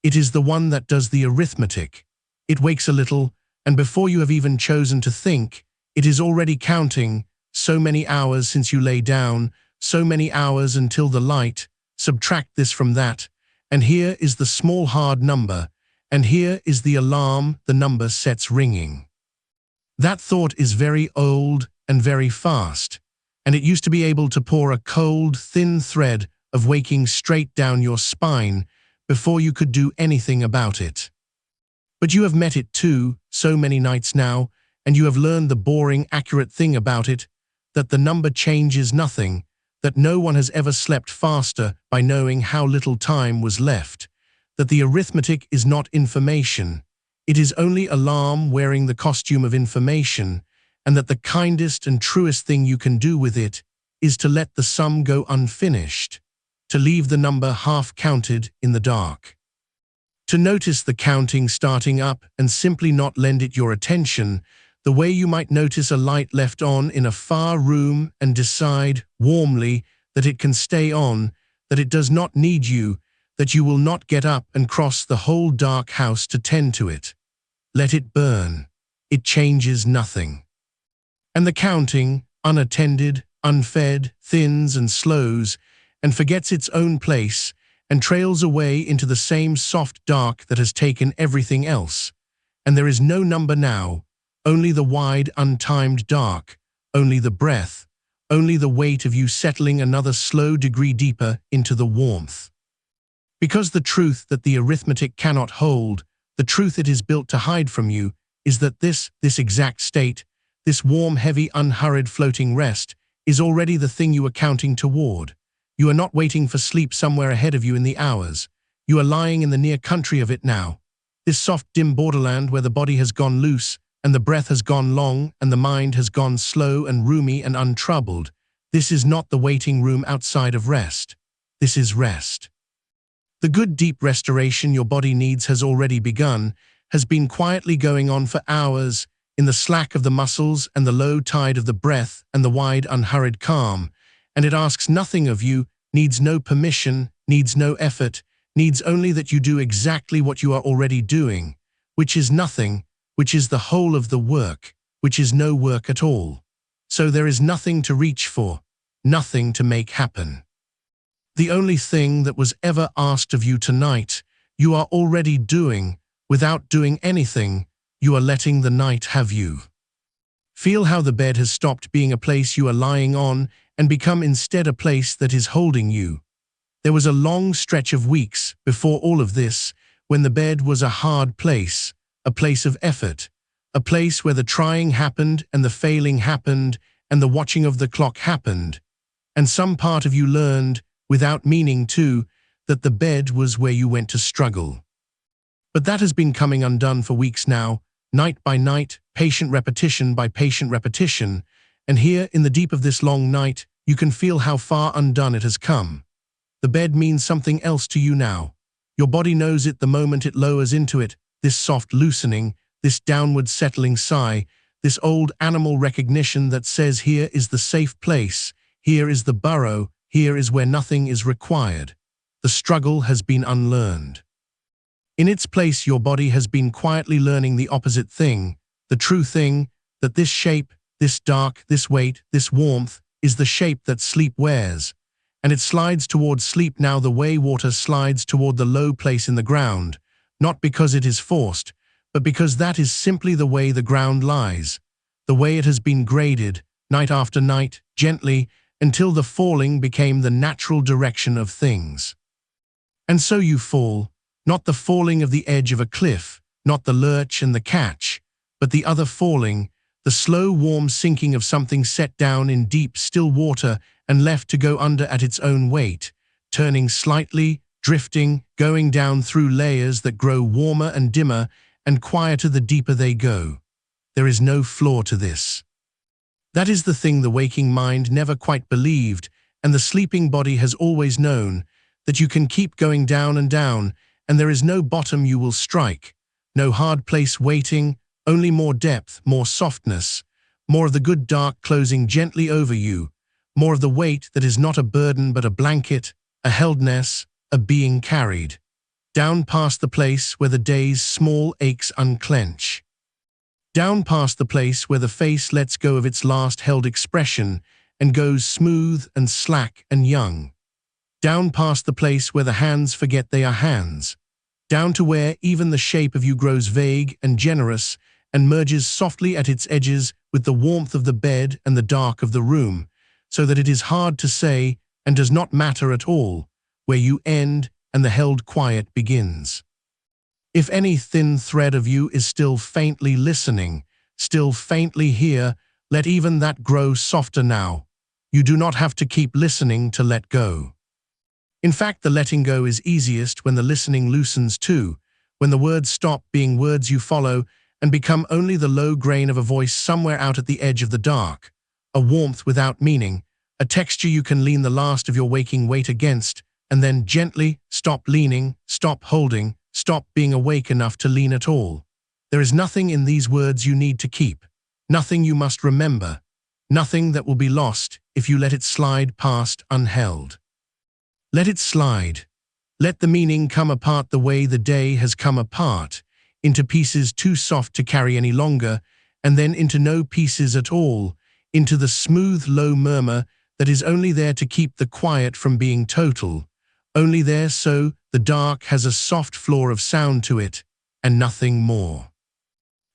It is the one that does the arithmetic. It wakes a little, and before you have even chosen to think, it is already counting, so many hours since you lay down, so many hours until the light, subtract this from that, and here is the small hard number, and here is the alarm the number sets ringing. That thought is very old and very fast, and it used to be able to pour a cold, thin thread of waking straight down your spine before you could do anything about it. But you have met it too, so many nights now, and you have learned the boring, accurate thing about it, that the number changes nothing, that no one has ever slept faster by knowing how little time was left, that the arithmetic is not information, it is only alarm wearing the costume of information, and that the kindest and truest thing you can do with it is to let the sum go unfinished, to leave the number half-counted in the dark. To notice the counting starting up and simply not lend it your attention, the way you might notice a light left on in a far room and decide, warmly, that it can stay on, that it does not need you, that you will not get up and cross the whole dark house to tend to it. Let it burn. It changes nothing. And the counting, unattended, unfed, thins and slows, and forgets its own place, and trails away into the same soft dark that has taken everything else. And there is no number now, only the wide, untimed dark, only the breath, only the weight of you settling another slow degree deeper into the warmth. Because the truth that the arithmetic cannot hold, the truth it is built to hide from you, is that this exact state, this warm, heavy, unhurried floating rest, is already the thing you are counting toward. You are not waiting for sleep somewhere ahead of you in the hours. You are lying in the near country of it now. This soft, dim borderland where the body has gone loose, and the breath has gone long, and the mind has gone slow and roomy and untroubled. This is not the waiting room outside of rest. This is rest. The good deep restoration your body needs has already begun, has been quietly going on for hours, in the slack of the muscles and the low tide of the breath and the wide unhurried calm, and it asks nothing of you, needs no permission, needs no effort, needs only that you do exactly what you are already doing, which is nothing, which is the whole of the work, which is no work at all. So there is nothing to reach for, nothing to make happen. The only thing that was ever asked of you tonight, you are already doing, without doing anything, you are letting the night have you. Feel how the bed has stopped being a place you are lying on and become instead a place that is holding you. There was a long stretch of weeks before all of this when the bed was a hard place, a place of effort, a place where the trying happened and the failing happened and the watching of the clock happened. And some part of you learned, without meaning to, that the bed was where you went to struggle. But that has been coming undone for weeks now, night by night, patient repetition by patient repetition, and here in the deep of this long night, you can feel how far undone it has come. The bed means something else to you now. Your body knows it the moment it lowers into it, this soft loosening, this downward settling sigh, this old animal recognition that says here is the safe place, here is the burrow, here is where nothing is required. The struggle has been unlearned. In its place, your body has been quietly learning the opposite thing, the true thing, that this shape, this dark, this weight, this warmth, is the shape that sleep wears. And it slides toward sleep now the way water slides toward the low place in the ground, not because it is forced, but because that is simply the way the ground lies, the way it has been graded, night after night, gently, until the falling became the natural direction of things. And so you fall, not the falling of the edge of a cliff, not the lurch and the catch, but the other falling, the slow warm sinking of something set down in deep still water and left to go under at its own weight, turning slightly, drifting, going down through layers that grow warmer and dimmer and quieter the deeper they go. There is no flaw to this. That is the thing the waking mind never quite believed, and the sleeping body has always known, that you can keep going down, and there is no bottom you will strike, no hard place waiting, only more depth, more softness, more of the good dark closing gently over you, more of the weight that is not a burden but a blanket, a heldness, a being carried, down past the place where the day's small aches unclench. Down past the place where the face lets go of its last held expression and goes smooth and slack and young. Down past the place where the hands forget they are hands. Down to where even the shape of you grows vague and generous and merges softly at its edges with the warmth of the bed and the dark of the room, so that it is hard to say and does not matter at all, where you end and the held quiet begins. If any thin thread of you is still faintly listening, still faintly here, let even that grow softer now. You do not have to keep listening to let go. In fact, the letting go is easiest when the listening loosens too, when the words stop being words you follow and become only the low grain of a voice somewhere out at the edge of the dark, a warmth without meaning, a texture you can lean the last of your waking weight against, and then gently stop leaning, stop holding, stop being awake enough to lean at all. There is nothing in these words you need to keep, nothing you must remember, nothing that will be lost if you let it slide past unheld. Let it slide. Let the meaning come apart the way the day has come apart, into pieces too soft to carry any longer, and then into no pieces at all, into the smooth low murmur that is only there to keep the quiet from being total, only there so the dark has a soft floor of sound to it, and nothing more.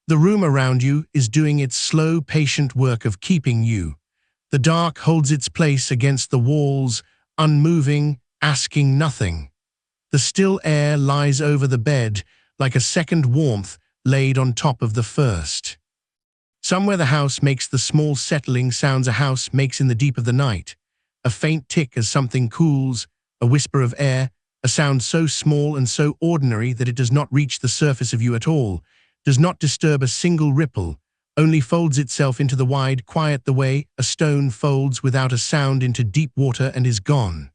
The room around you is doing its slow, patient work of keeping you. The dark holds its place against the walls, unmoving, asking nothing. The still air lies over the bed like a second warmth laid on top of the first. Somewhere the house makes the small settling sounds a house makes in the deep of the night, a faint tick as something cools, a whisper of air, a sound so small and so ordinary that it does not reach the surface of you at all, does not disturb a single ripple, only folds itself into the wide quiet the way a stone folds without a sound into deep water and is gone.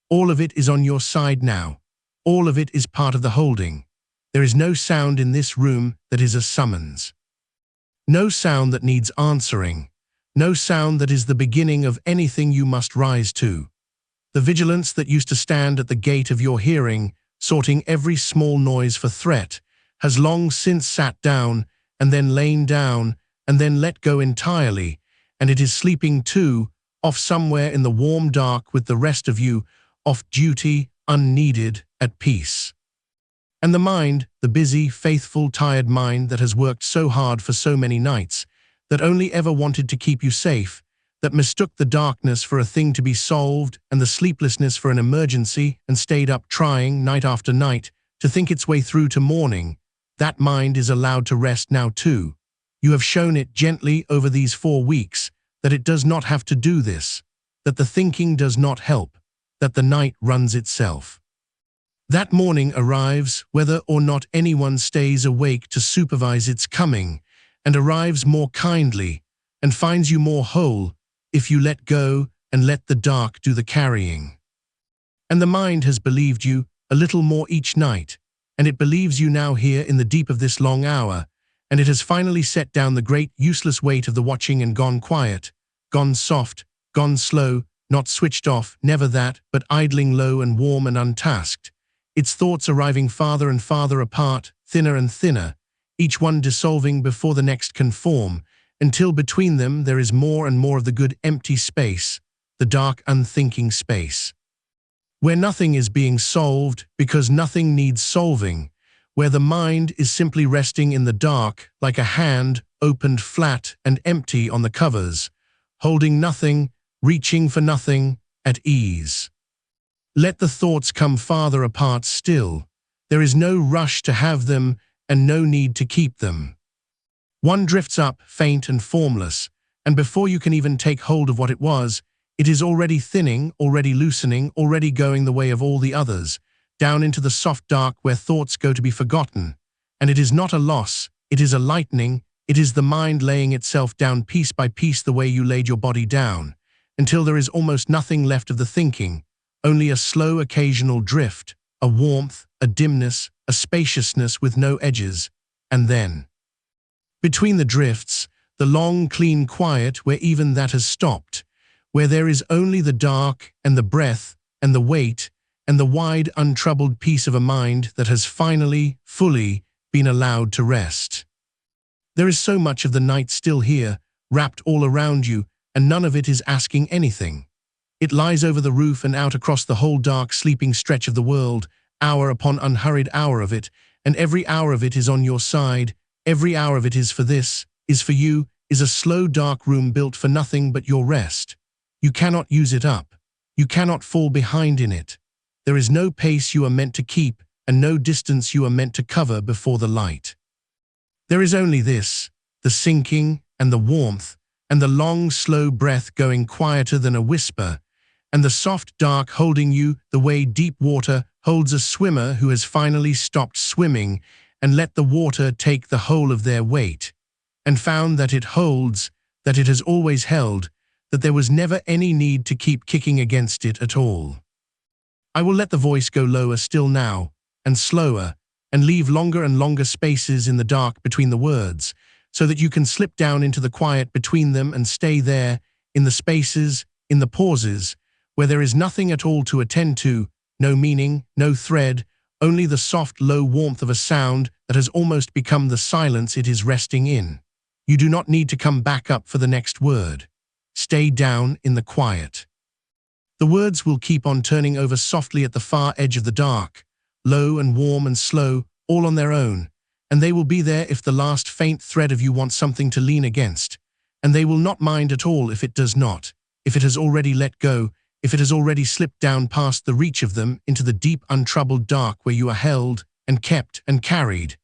All of it is on your side now. All of it is part of the holding. There is no sound in this room that is a summons. No sound that needs answering. No sound that is the beginning of anything you must rise to. The vigilance that used to stand at the gate of your hearing, sorting every small noise for threat, has long since sat down, and then lain down, and then let go entirely, and it is sleeping too, off somewhere in the warm dark with the rest of you, off duty, unneeded, at peace. And the mind, the busy, faithful, tired mind that has worked so hard for so many nights, that only ever wanted to keep you safe, that mistook the darkness for a thing to be solved and the sleeplessness for an emergency and stayed up trying, night after night, to think its way through to morning, that mind is allowed to rest now too. You have shown it gently over these 4 weeks that it does not have to do this, that the thinking does not help, that the night runs itself. That morning arrives whether or not anyone stays awake to supervise its coming, and arrives more kindly, and finds you more whole, if you let go and let the dark do the carrying. And the mind has believed you a little more each night, and it believes you now here in the deep of this long hour, and it has finally set down the great useless weight of the watching and gone quiet, gone soft, gone slow, not switched off, never that, but idling low and warm and untasked, its thoughts arriving farther and farther apart, thinner and thinner, each one dissolving before the next can form, until between them there is more and more of the good empty space, the dark unthinking space, where nothing is being solved because nothing needs solving, where the mind is simply resting in the dark like a hand opened flat and empty on the covers, holding nothing, reaching for nothing, at ease. Let the thoughts come farther apart still. There is no rush to have them and no need to keep them. One drifts up, faint and formless, and before you can even take hold of what it was, it is already thinning, already loosening, already going the way of all the others, down into the soft dark where thoughts go to be forgotten. And it is not a loss, it is a lightening, it is the mind laying itself down piece by piece the way you laid your body down, until there is almost nothing left of the thinking, only a slow occasional drift, a warmth, a dimness, a spaciousness with no edges, and then, between the drifts, the long, clean quiet where even that has stopped, where there is only the dark and the breath and the weight and the wide, untroubled peace of a mind that has finally, fully been allowed to rest. There is so much of the night still here, wrapped all around you, and none of it is asking anything. It lies over the roof and out across the whole dark, sleeping stretch of the world, hour upon unhurried hour of it, and every hour of it is on your side, every hour of it is for this, is for you, is a slow dark room built for nothing but your rest. You cannot use it up. You cannot fall behind in it. There is no pace you are meant to keep, and no distance you are meant to cover before the light. There is only this, the sinking, and the warmth, and the long, slow breath going quieter than a whisper, and the soft dark holding you the way deep water holds a swimmer who has finally stopped swimming and let the water take the whole of their weight, and found that it holds, that it has always held, that there was never any need to keep kicking against it at all. I will let the voice go lower still now, and slower, and leave longer and longer spaces in the dark between the words, so that you can slip down into the quiet between them and stay there, in the spaces, in the pauses, where there is nothing at all to attend to, no meaning, no thread, only the soft, low warmth of a sound that has almost become the silence it is resting in. You do not need to come back up for the next word. Stay down in the quiet. The words will keep on turning over softly at the far edge of the dark, low and warm and slow, all on their own, and they will be there if the last faint thread of you wants something to lean against, and they will not mind at all if it does not, if it has already let go, if it has already slipped down past the reach of them into the deep, untroubled dark where you are held and kept and carried,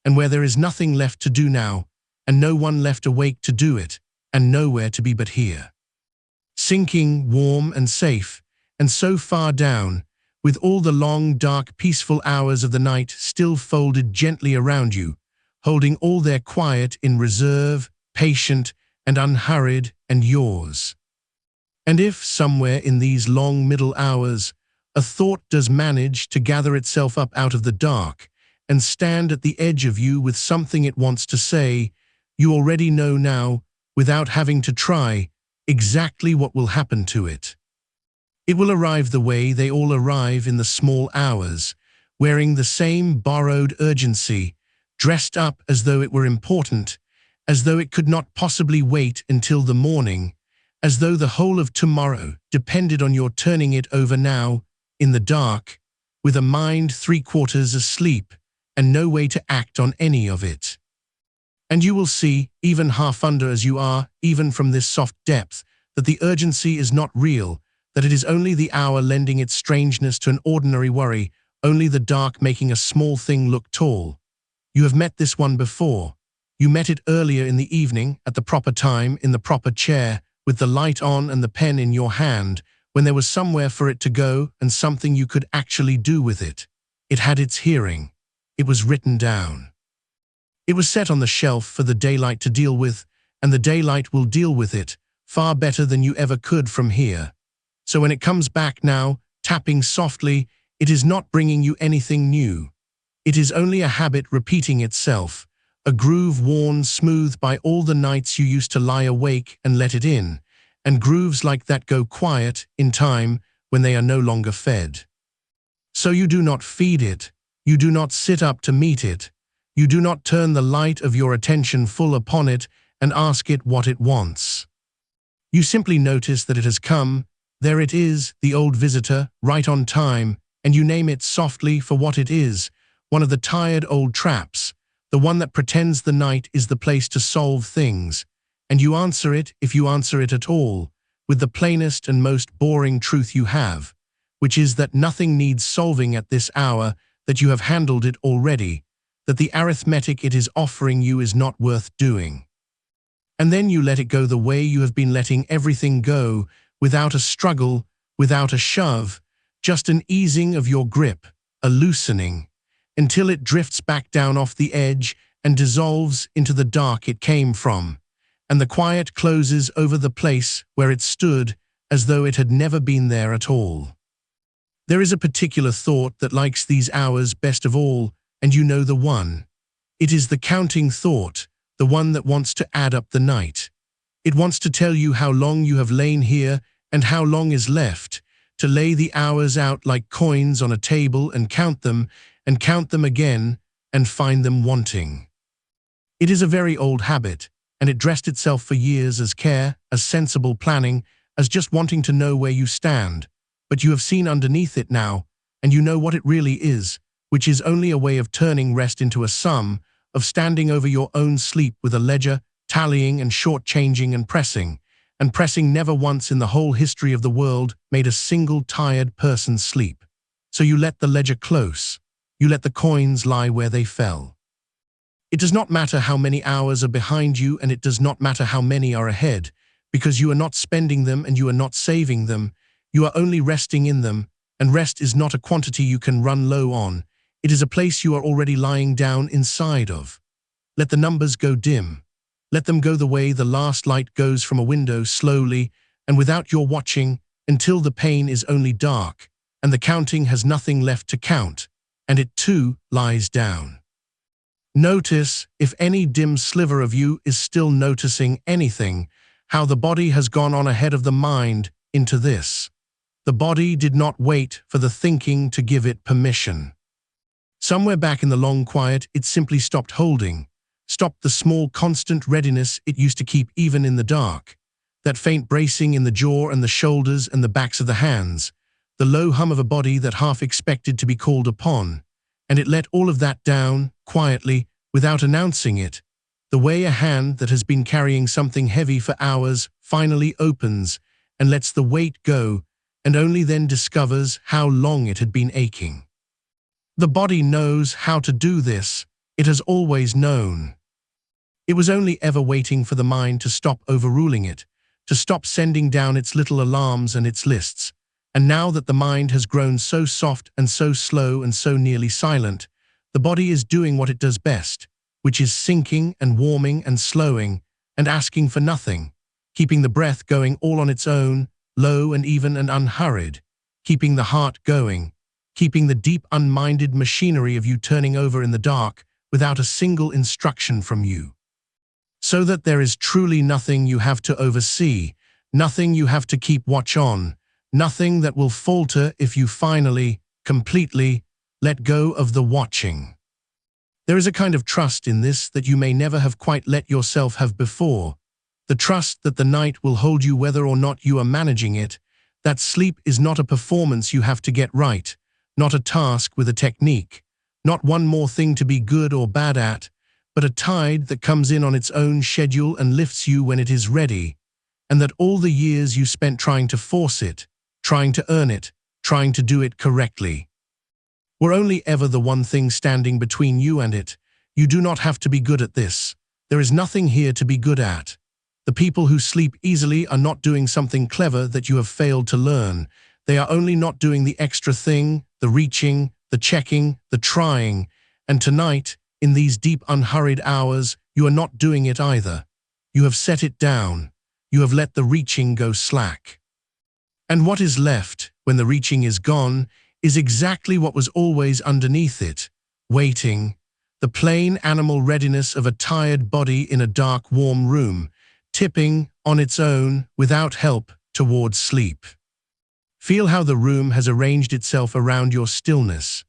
and where there is nothing left to do now, and no one left awake to do it, and nowhere to be but here. Sinking, warm and safe, and so far down, with all the long, dark, peaceful hours of the night still folded gently around you, holding all their quiet in reserve, patient and unhurried, and yours. And if, somewhere in these long middle hours, a thought does manage to gather itself up out of the dark and stand at the edge of you with something it wants to say, you already know now, without having to try, exactly what will happen to it. It will arrive the way they all arrive in the small hours, wearing the same borrowed urgency, dressed up as though it were important, as though it could not possibly wait until the morning, as though the whole of tomorrow depended on your turning it over now, in the dark, with a mind 3/4 asleep and no way to act on any of it. And you will see, even half under as you are, even from this soft depth, that the urgency is not real, that it is only the hour lending its strangeness to an ordinary worry, only the dark making a small thing look tall. You have met this one before. You met it earlier in the evening, at the proper time, in the proper chair, with the light on and the pen in your hand, when there was somewhere for it to go and something you could actually do with it. It had its hearing. It was written down. It was set on the shelf for the daylight to deal with, and the daylight will deal with it far better than you ever could from here. So when it comes back now, tapping softly, it is not bringing you anything new. It is only a habit repeating itself, a groove worn smooth by all the nights you used to lie awake and let it in, and grooves like that go quiet in time when they are no longer fed. So you do not feed it, you do not sit up to meet it, you do not turn the light of your attention full upon it and ask it what it wants. You simply notice that it has come, there it is, the old visitor, right on time, and you name it softly for what it is, one of the tired old traps, the one that pretends the night is the place to solve things, and you answer it, if you answer it at all, with the plainest and most boring truth you have, which is that nothing needs solving at this hour, that you have handled it already, that the arithmetic it is offering you is not worth doing. And then you let it go the way you have been letting everything go, without a struggle, without a shove, just an easing of your grip, a loosening, until it drifts back down off the edge and dissolves into the dark it came from, and the quiet closes over the place where it stood as though it had never been there at all. There is a particular thought that likes these hours best of all, and you know the one. It is the counting thought, the one that wants to add up the night. It wants to tell you how long you have lain here and how long is left, to lay the hours out like coins on a table and count them again, and find them wanting. It is a very old habit, and it dressed itself for years as care, as sensible planning, as just wanting to know where you stand. But you have seen underneath it now, and you know what it really is, which is only a way of turning rest into a sum, of standing over your own sleep with a ledger, tallying and short-changing and pressing never once in the whole history of the world made a single tired person sleep. So you let the ledger close. You let the coins lie where they fell. It does not matter how many hours are behind you, and it does not matter how many are ahead, because you are not spending them and you are not saving them. You are only resting in them, and rest is not a quantity you can run low on. It is a place you are already lying down inside of. Let the numbers go dim. Let them go the way the last light goes from a window, slowly and without your watching, until the pane is only dark, and the counting has nothing left to count, and it too lies down. Notice, if any dim sliver of you is still noticing anything, how the body has gone on ahead of the mind into this. The body did not wait for the thinking to give it permission. Somewhere back in the long quiet, it simply stopped holding, stopped the small constant readiness it used to keep even in the dark, that faint bracing in the jaw and the shoulders and the backs of the hands, the low hum of a body that half expected to be called upon, and it let all of that down, quietly, without announcing it, the way a hand that has been carrying something heavy for hours finally opens and lets the weight go, and only then discovers how long it had been aching. The body knows how to do this. It has always known. It was only ever waiting for the mind to stop overruling it, to stop sending down its little alarms and its lists, And now that the mind has grown so soft and so slow and so nearly silent, the body is doing what it does best, which is sinking and warming and slowing and asking for nothing, keeping the breath going all on its own, low and even and unhurried, keeping the heart going, keeping the deep unminded machinery of you turning over in the dark without a single instruction from you. So that there is truly nothing you have to oversee, nothing you have to keep watch on, nothing that will falter if you finally, completely, let go of the watching. There is a kind of trust in this that you may never have quite let yourself have before, the trust that the night will hold you whether or not you are managing it, that sleep is not a performance you have to get right, not a task with a technique, not one more thing to be good or bad at, but a tide that comes in on its own schedule and lifts you when it is ready, and that all the years you spent trying to force it, trying to earn it, trying to do it correctly, were only ever the one thing standing between you and it. You do not have to be good at this. There is nothing here to be good at. The people who sleep easily are not doing something clever that you have failed to learn. They are only not doing the extra thing, the reaching, the checking, the trying. And tonight, in these deep unhurried hours, you are not doing it either. You have set it down. You have let the reaching go slack. And what is left, when the reaching is gone, is exactly what was always underneath it, waiting, the plain animal readiness of a tired body in a dark, warm room, tipping, on its own, without help, towards sleep. Feel how the room has arranged itself around your stillness.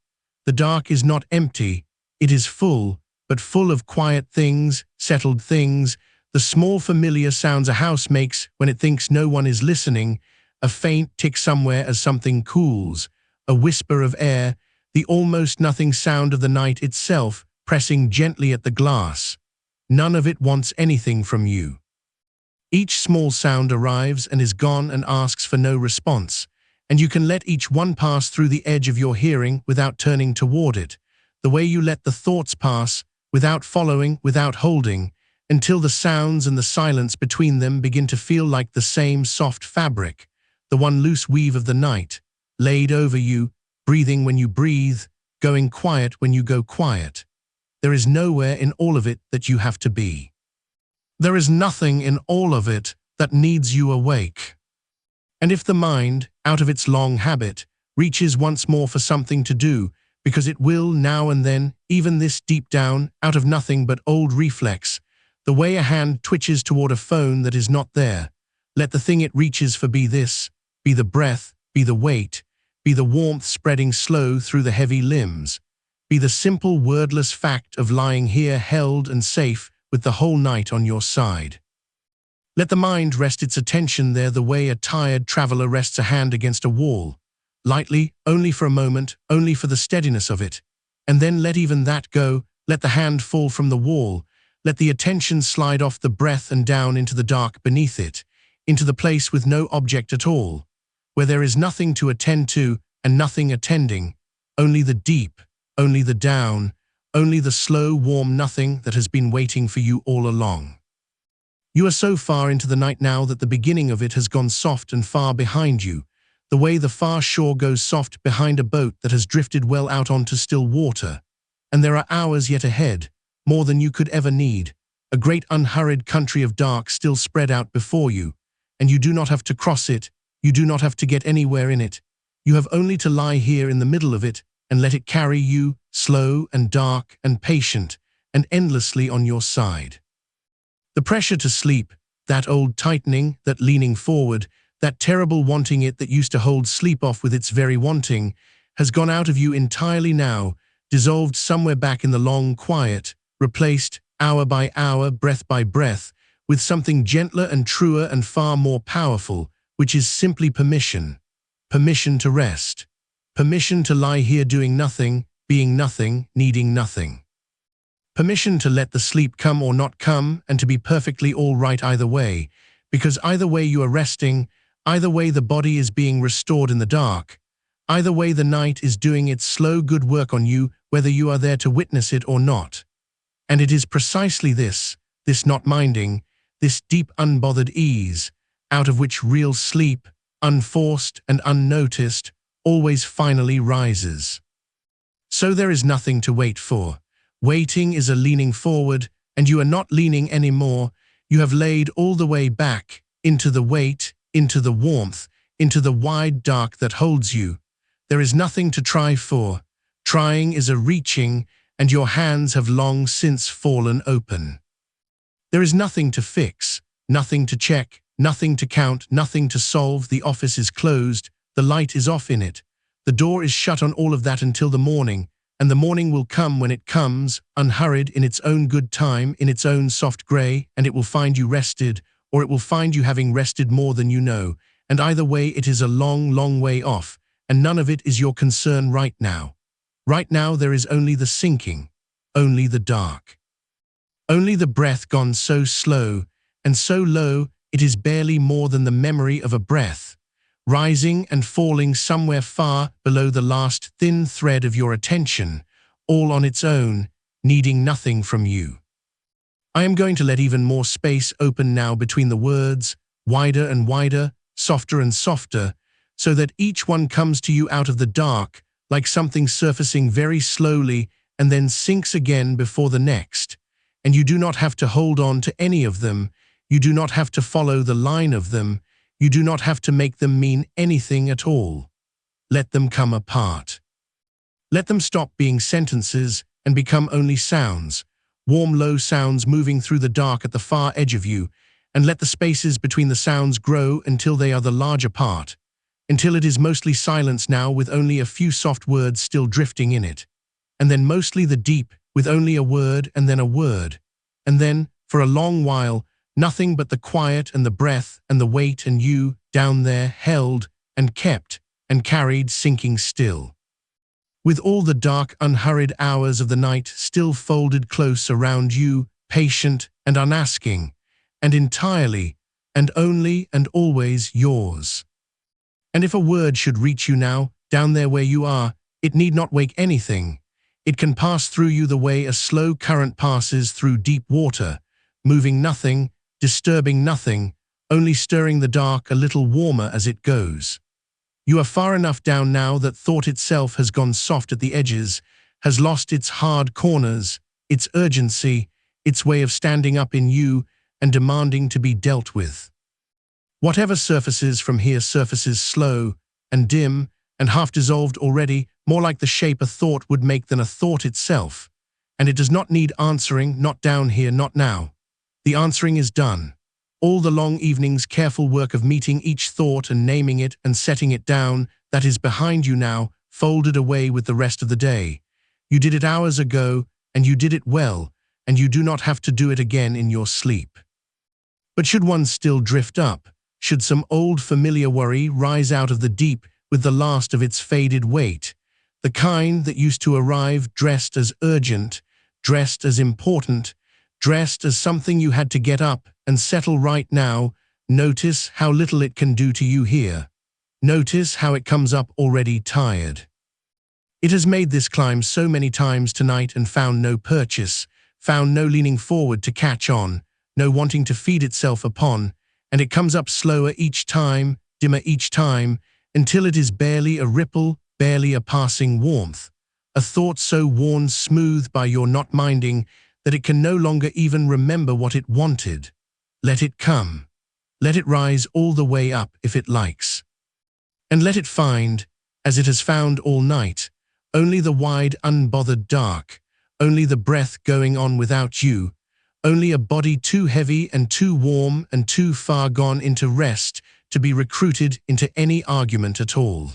The dark is not empty, it is full, but full of quiet things, settled things, the small familiar sounds a house makes when it thinks no one is listening, a faint tick somewhere as something cools, a whisper of air, the almost nothing sound of the night itself pressing gently at the glass. None of it wants anything from you. Each small sound arrives and is gone and asks for no response, and you can let each one pass through the edge of your hearing without turning toward it, the way you let the thoughts pass, without following, without holding, until the sounds and the silence between them begin to feel like the same soft fabric, the one loose weave of the night, laid over you, breathing when you breathe, going quiet when you go quiet. There is nowhere in all of it that you have to be. There is nothing in all of it that needs you awake. And if the mind, out of its long habit, reaches once more for something to do, because it will now and then, even this deep down, out of nothing but old reflex, the way a hand twitches toward a phone that is not there, let the thing it reaches for be this, be the breath, be the weight, be the warmth spreading slow through the heavy limbs, be the simple wordless fact of lying here held and safe with the whole night on your side. Let the mind rest its attention there the way a tired traveler rests a hand against a wall, lightly, only for a moment, only for the steadiness of it, and then let even that go, let the hand fall from the wall, let the attention slide off the breath and down into the dark beneath it, into the place with no object at all, where there is nothing to attend to and nothing attending, only the deep, only the down, only the slow, warm nothing that has been waiting for you all along. You are so far into the night now that the beginning of it has gone soft and far behind you, the way the far shore goes soft behind a boat that has drifted well out onto still water. And there are hours yet ahead, more than you could ever need, a great unhurried country of dark still spread out before you, and you do not have to cross it, you do not have to get anywhere in it. You have only to lie here in the middle of it and let it carry you, slow and dark and patient, and endlessly on your side. The pressure to sleep, that old tightening, that leaning forward, that terrible wanting it that used to hold sleep off with its very wanting, has gone out of you entirely now, dissolved somewhere back in the long quiet, replaced, hour by hour, breath by breath, with something gentler and truer and far more powerful, which is simply permission. Permission to rest. Permission to lie here doing nothing, being nothing, needing nothing. Permission to let the sleep come or not come and to be perfectly all right either way, because either way you are resting, either way the body is being restored in the dark, either way the night is doing its slow good work on you, whether you are there to witness it or not. And it is precisely this not minding, this deep unbothered ease, out of which real sleep, unforced and unnoticed, always finally rises. So there is nothing to wait for. Waiting is a leaning forward, and you are not leaning anymore. You have laid all the way back, into the weight, into the warmth, into the wide dark that holds you. There is nothing to try for. Trying is a reaching, and your hands have long since fallen open. There is nothing to fix, nothing to check, nothing to count, nothing to solve. The office is closed, the light is off in it. The door is shut on all of that until the morning, and the morning will come when it comes, unhurried, in its own good time, in its own soft grey, and it will find you rested, or it will find you having rested more than you know, and either way it is a long, long way off, and none of it is your concern right now. Right now there is only the sinking, only the dark. Only the breath gone so slow, and so low it is barely more than the memory of a breath, rising and falling somewhere far below the last thin thread of your attention, all on its own, needing nothing from you. I am going to let even more space open now between the words, wider and wider, softer and softer, so that each one comes to you out of the dark, like something surfacing very slowly and then sinks again before the next. And you do not have to hold on to any of them, you do not have to follow the line of them, you do not have to make them mean anything at all. Let them come apart. Let them stop being sentences and become only sounds, warm low sounds moving through the dark at the far edge of you, and let the spaces between the sounds grow until they are the larger part, until it is mostly silence now with only a few soft words still drifting in it, and then mostly the deep with only a word and then a word, and then, for a long while, nothing but the quiet and the breath and the weight and you, down there, held and kept and carried sinking still. With all the dark, unhurried hours of the night still folded close around you, patient and unasking, and entirely and only and always yours. And if a word should reach you now, down there where you are, it need not wake anything. It can pass through you the way a slow current passes through deep water, moving nothing, disturbing nothing, only stirring the dark a little warmer as it goes. You are far enough down now that thought itself has gone soft at the edges, has lost its hard corners, its urgency, its way of standing up in you and demanding to be dealt with. Whatever surfaces from here surfaces slow and dim and half dissolved already, more like the shape a thought would make than a thought itself, and it does not need answering, not down here, not now. The answering is done. All the long evening's careful work of meeting each thought and naming it and setting it down, that is behind you now, folded away with the rest of the day. You did it hours ago, and you did it well, and you do not have to do it again in your sleep. But should one still drift up, should some old familiar worry rise out of the deep with the last of its faded weight, the kind that used to arrive dressed as urgent, dressed as important, dressed as something you had to get up and settle right now, notice how little it can do to you here. Notice how it comes up already tired. It has made this climb so many times tonight and found no purchase, found no leaning forward to catch on, no wanting to feed itself upon, and it comes up slower each time, dimmer each time, until it is barely a ripple, barely a passing warmth, a thought so worn smooth by your not minding that it can no longer even remember what it wanted. Let it come. Let it rise all the way up if it likes. And let it find, as it has found all night, only the wide, unbothered dark, only the breath going on without you, only a body too heavy and too warm and too far gone into rest to be recruited into any argument at all.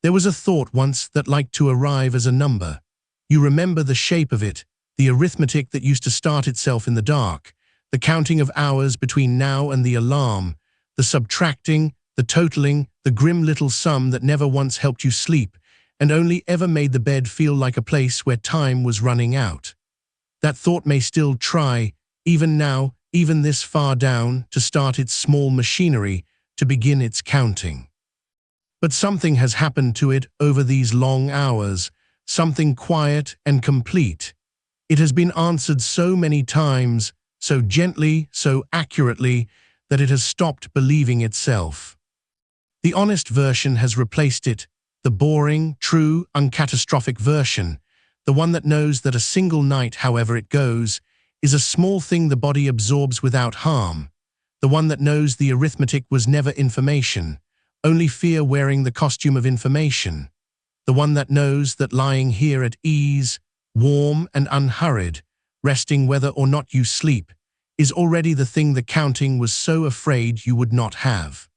There was a thought once that liked to arrive as a number. You remember the shape of it, the arithmetic that used to start itself in the dark, the counting of hours between now and the alarm, the subtracting, the totaling, the grim little sum that never once helped you sleep and only ever made the bed feel like a place where time was running out. That thought may still try, even now, even this far down, to start its small machinery, to begin its counting. But something has happened to it over these long hours, something quiet and complete. It has been answered so many times, so gently, so accurately, that it has stopped believing itself. The honest version has replaced it, the boring, true, uncatastrophic version, the one that knows that a single night, however it goes, is a small thing the body absorbs without harm, the one that knows the arithmetic was never information, only fear wearing the costume of information, the one that knows that lying here at ease, warm and unhurried, resting whether or not you sleep, is already the thing the counting was so afraid you would not have.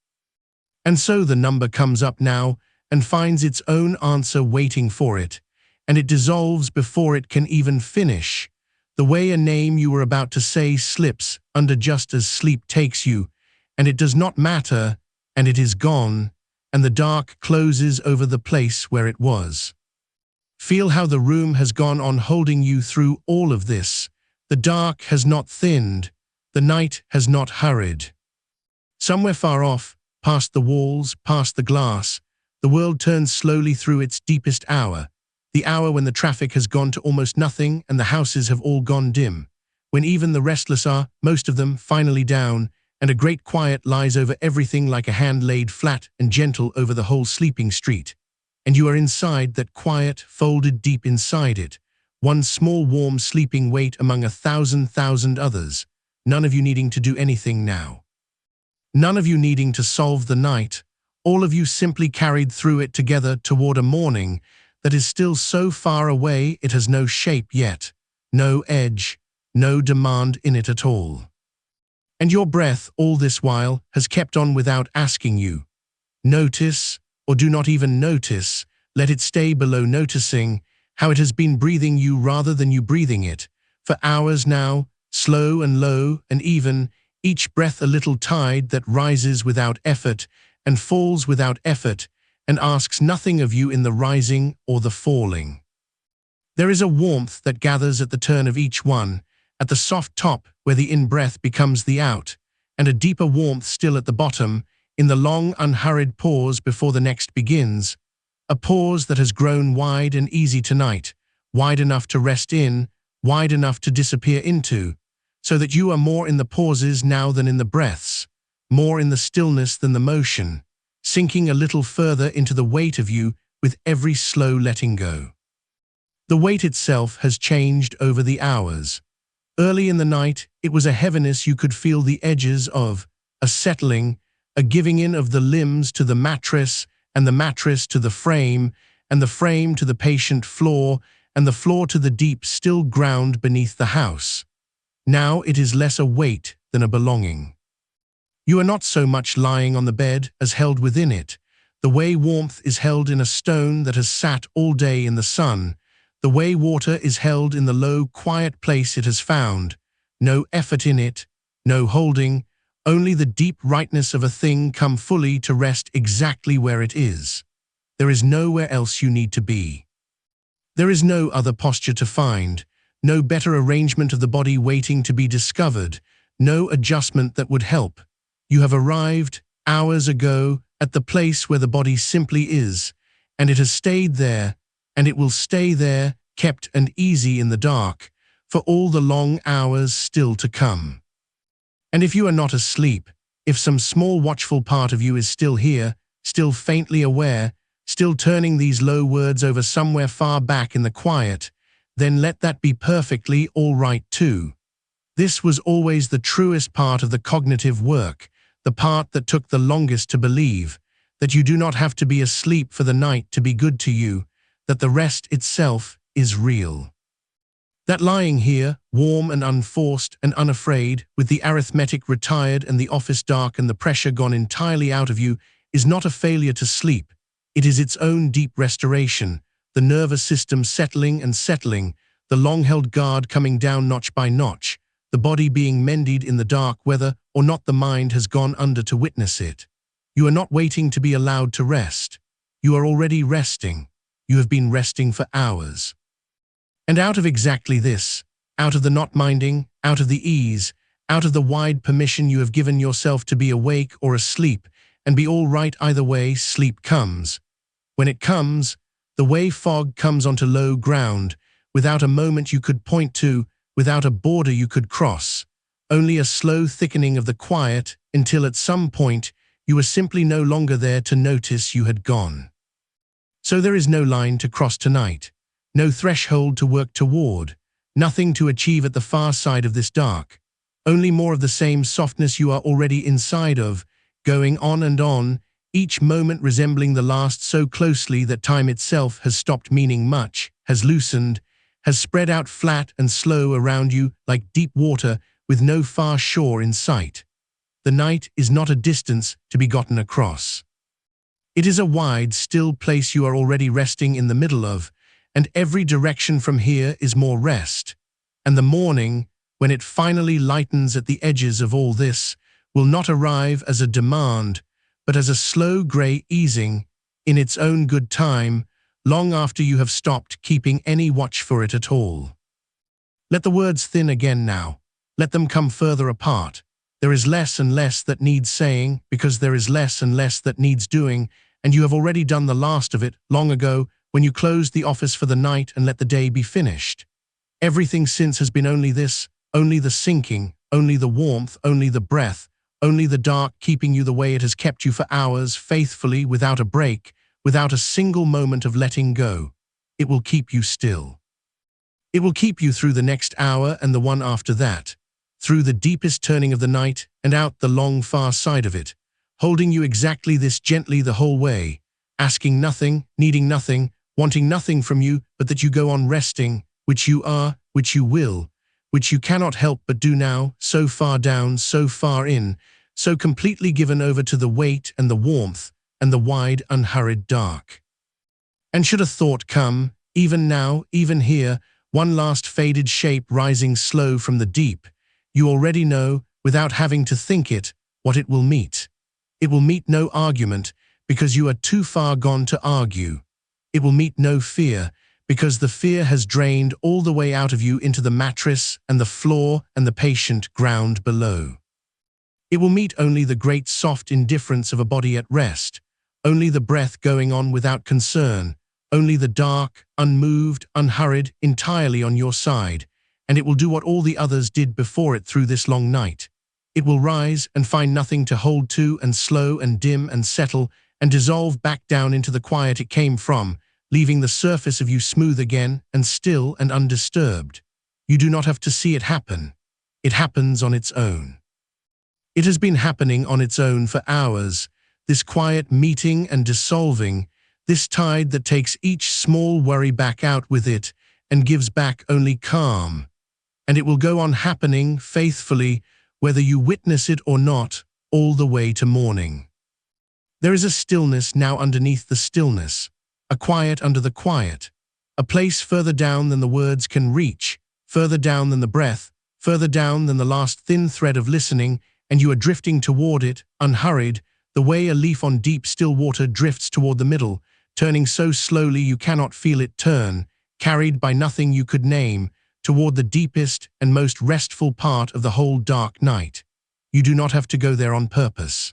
And so the number comes up now and finds its own answer waiting for it, and it dissolves before it can even finish, the way a name you were about to say slips under just as sleep takes you, and it does not matter, and it is gone, and the dark closes over the place where it was. Feel how the room has gone on holding you through all of this. The dark has not thinned, the night has not hurried. Somewhere far off, past the walls, past the glass, the world turns slowly through its deepest hour, the hour when the traffic has gone to almost nothing and the houses have all gone dim, when even the restless are, most of them, finally down, and a great quiet lies over everything like a hand laid flat and gentle over the whole sleeping street. And you are inside that quiet, folded deep inside it, one small warm sleeping weight among 1,000 others, none of you needing to do anything now. None of you needing to solve the night, all of you simply carried through it together toward a morning that is still so far away it has no shape yet, no edge, no demand in it at all. And your breath all this while has kept on without asking you. Notice, or do not even notice, let it stay below noticing, how it has been breathing you rather than you breathing it, for hours now, slow and low and even, each breath a little tide that rises without effort and falls without effort and asks nothing of you in the rising or the falling. There is a warmth that gathers at the turn of each one, at the soft top where the in-breath becomes the out, and a deeper warmth still at the bottom, in the long unhurried pause before the next begins, a pause that has grown wide and easy tonight, wide enough to rest in, wide enough to disappear into, so that you are more in the pauses now than in the breaths, more in the stillness than the motion, sinking a little further into the weight of you with every slow letting go. The weight itself has changed over the hours. Early in the night, it was a heaviness you could feel the edges of, a settling, a giving in of the limbs to the mattress, and the mattress to the frame, and the frame to the patient floor, and the floor to the deep, still ground beneath the house. Now it is less a weight than a belonging. You are not so much lying on the bed as held within it, the way warmth is held in a stone that has sat all day in the sun, the way water is held in the low, quiet place it has found, no effort in it, no holding, only the deep rightness of a thing come fully to rest exactly where it is. There is nowhere else you need to be. There is no other posture to find, no better arrangement of the body waiting to be discovered, no adjustment that would help. You have arrived, hours ago, at the place where the body simply is, and it has stayed there, and it will stay there, kept and easy in the dark, for all the long hours still to come. And if you are not asleep, if some small watchful part of you is still here, still faintly aware, still turning these low words over somewhere far back in the quiet, then let that be perfectly all right too. This was always the truest part of the cognitive work, the part that took the longest to believe, that you do not have to be asleep for the night to be good to you, that the rest itself is real. That lying here, warm and unforced and unafraid, with the arithmetic retired and the office dark and the pressure gone entirely out of you, is not a failure to sleep. It is its own deep restoration, the nervous system settling and settling, the long-held guard coming down notch by notch, the body being mended in the dark whether or not the mind has gone under to witness it. You are not waiting to be allowed to rest. You are already resting. You have been resting for hours. And out of exactly this, out of the not minding, out of the ease, out of the wide permission you have given yourself to be awake or asleep, and be all right either way, sleep comes. When it comes, the way fog comes onto low ground, without a moment you could point to, without a border you could cross, only a slow thickening of the quiet until at some point You were simply no longer there to notice you had gone. So there is no line to cross tonight, no threshold to work toward, nothing to achieve at the far side of this dark. Only more of the same softness you are already inside of, going on and on, each moment resembling the last so closely that time itself has stopped meaning much, has loosened, has spread out flat and slow around you like deep water with no far shore in sight. The night is not a distance to be gotten across. It is a wide, still place you are already resting in the middle of, and every direction from here is more rest. And the morning, when it finally lightens at the edges of all this, will not arrive as a demand, but as a slow grey easing, in its own good time, long after you have stopped keeping any watch for it at all. Let the words thin again now. Let them come further apart. There is less and less that needs saying, because there is less and less that needs doing, and you have already done the last of it long ago when you closed the office for the night and let the day be finished. Everything since has been only this, only the sinking, only the warmth, only the breath, only the dark keeping you the way it has kept you for hours, faithfully, without a break, without a single moment of letting go. It will keep you still. It will keep you through the next hour and the one after that, through the deepest turning of the night and out the long far side of it, holding you exactly this gently the whole way, asking nothing, needing nothing, wanting nothing from you but that you go on resting, which you are, which you will, which you cannot help but do now, so far down, so far in, so completely given over to the weight and the warmth and the wide, unhurried dark. And should a thought come, even now, even here, one last faded shape rising slow from the deep, you already know, without having to think it, what it will meet. It will meet no argument, because you are too far gone to argue. It will meet no fear, because the fear has drained all the way out of you into the mattress and the floor and the patient ground below. It will meet only the great soft indifference of a body at rest, only the breath going on without concern, only the dark, unmoved, unhurried, entirely on your side, and it will do what all the others did before it through this long night. It will rise and find nothing to hold to and slow and dim and settle and dissolve back down into the quiet it came from, leaving the surface of you smooth again and still and undisturbed. You do not have to see it happen. It happens on its own. It has been happening on its own for hours, this quiet meeting and dissolving, this tide that takes each small worry back out with it and gives back only calm. And it will go on happening faithfully, whether you witness it or not, all the way to morning. There is a stillness now underneath the stillness, a quiet under the quiet, a place further down than the words can reach, further down than the breath, further down than the last thin thread of listening, and you are drifting toward it, unhurried, the way a leaf on deep still water drifts toward the middle, turning so slowly you cannot feel it turn, carried by nothing you could name, toward the deepest and most restful part of the whole dark night. You do not have to go there on purpose.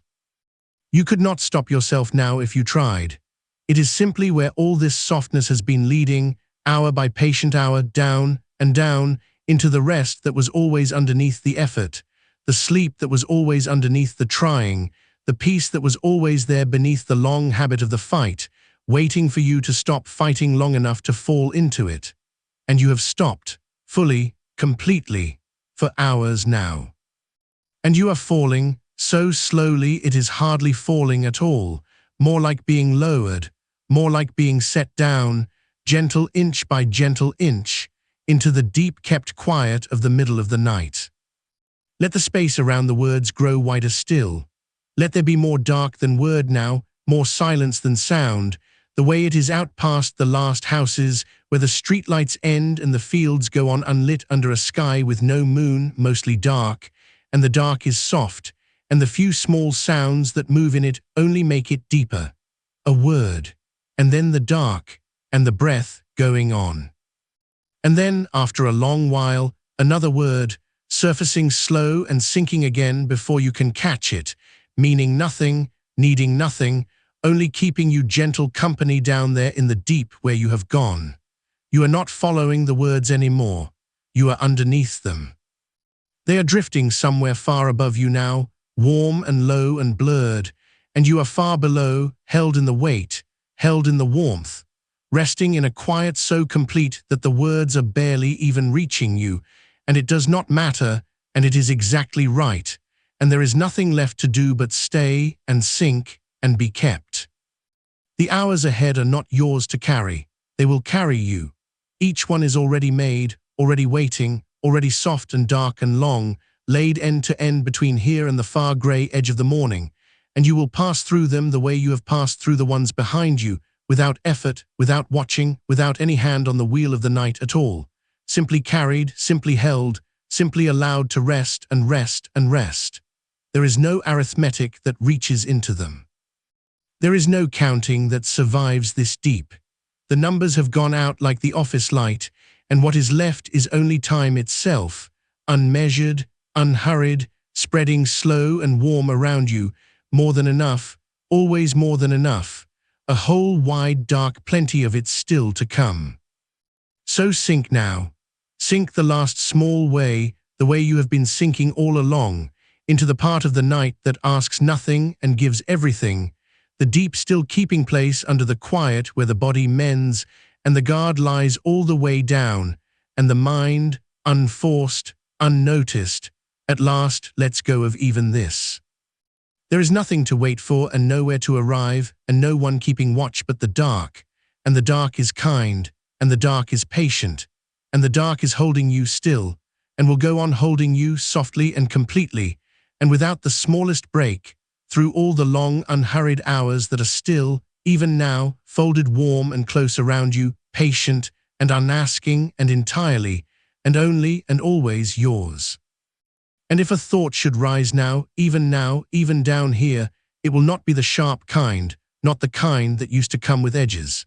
You could not stop yourself now if you tried. It is simply where all this softness has been leading, hour by patient hour, down and down, into the rest that was always underneath the effort, the sleep that was always underneath the trying, the peace that was always there beneath the long habit of the fight, waiting for you to stop fighting long enough to fall into it. And you have stopped, fully, completely, for hours now. And you are falling, so slowly it is hardly falling at all, more like being lowered, more like being set down, gentle inch by gentle inch, into the deep-kept quiet of the middle of the night. Let the space around the words grow wider still. Let there be more dark than word now, more silence than sound, the way it is out past the last houses, where the streetlights end and the fields go on unlit under a sky with no moon, mostly dark, and the dark is soft, and the few small sounds that move in it only make it deeper. A word, and then the dark, and the breath going on. And then, after a long while, another word, surfacing slow and sinking again before you can catch it, meaning nothing, needing nothing, only keeping you gentle company down there in the deep where you have gone. You are not following the words anymore. You are underneath them. They are drifting somewhere far above you now, warm and low and blurred, and you are far below, held in the weight, held in the warmth, resting in a quiet so complete that the words are barely even reaching you, and it does not matter, and it is exactly right, and there is nothing left to do but stay and sink and be kept. The hours ahead are not yours to carry. They will carry you. Each one is already made, already waiting, already soft and dark and long, laid end to end between here and the far grey edge of the morning, and you will pass through them the way you have passed through the ones behind you, without effort, without watching, without any hand on the wheel of the night at all. Simply carried, simply held, simply allowed to rest and rest and rest. There is no arithmetic that reaches into them. There is no counting that survives this deep. The numbers have gone out like the office light, and what is left is only time itself, unmeasured, unhurried, spreading slow and warm around you, more than enough, always more than enough, a whole wide dark plenty of it still to come. So sink now, sink the last small way, the way you have been sinking all along, into the part of the night that asks nothing and gives everything, the deep still keeping place under the quiet where the body mends and the guard lies all the way down, and the mind, unforced, unnoticed, at last lets go of even this. There is nothing to wait for and nowhere to arrive and no one keeping watch but the dark, and the dark is kind, and the dark is patient, and the dark is holding you still, and will go on holding you softly and completely, and without the smallest break, through all the long, unhurried hours that are still, even now, folded warm and close around you, patient and unasking and entirely, and only and always yours. And if a thought should rise now, even down here, it will not be the sharp kind, not the kind that used to come with edges.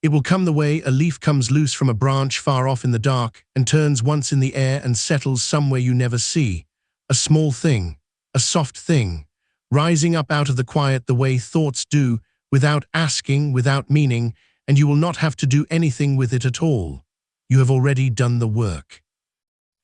It will come the way a leaf comes loose from a branch far off in the dark and turns once in the air and settles somewhere you never see. A small thing, a soft thing, rising up out of the quiet the way thoughts do, without asking, without meaning, and you will not have to do anything with it at all. You have already done the work.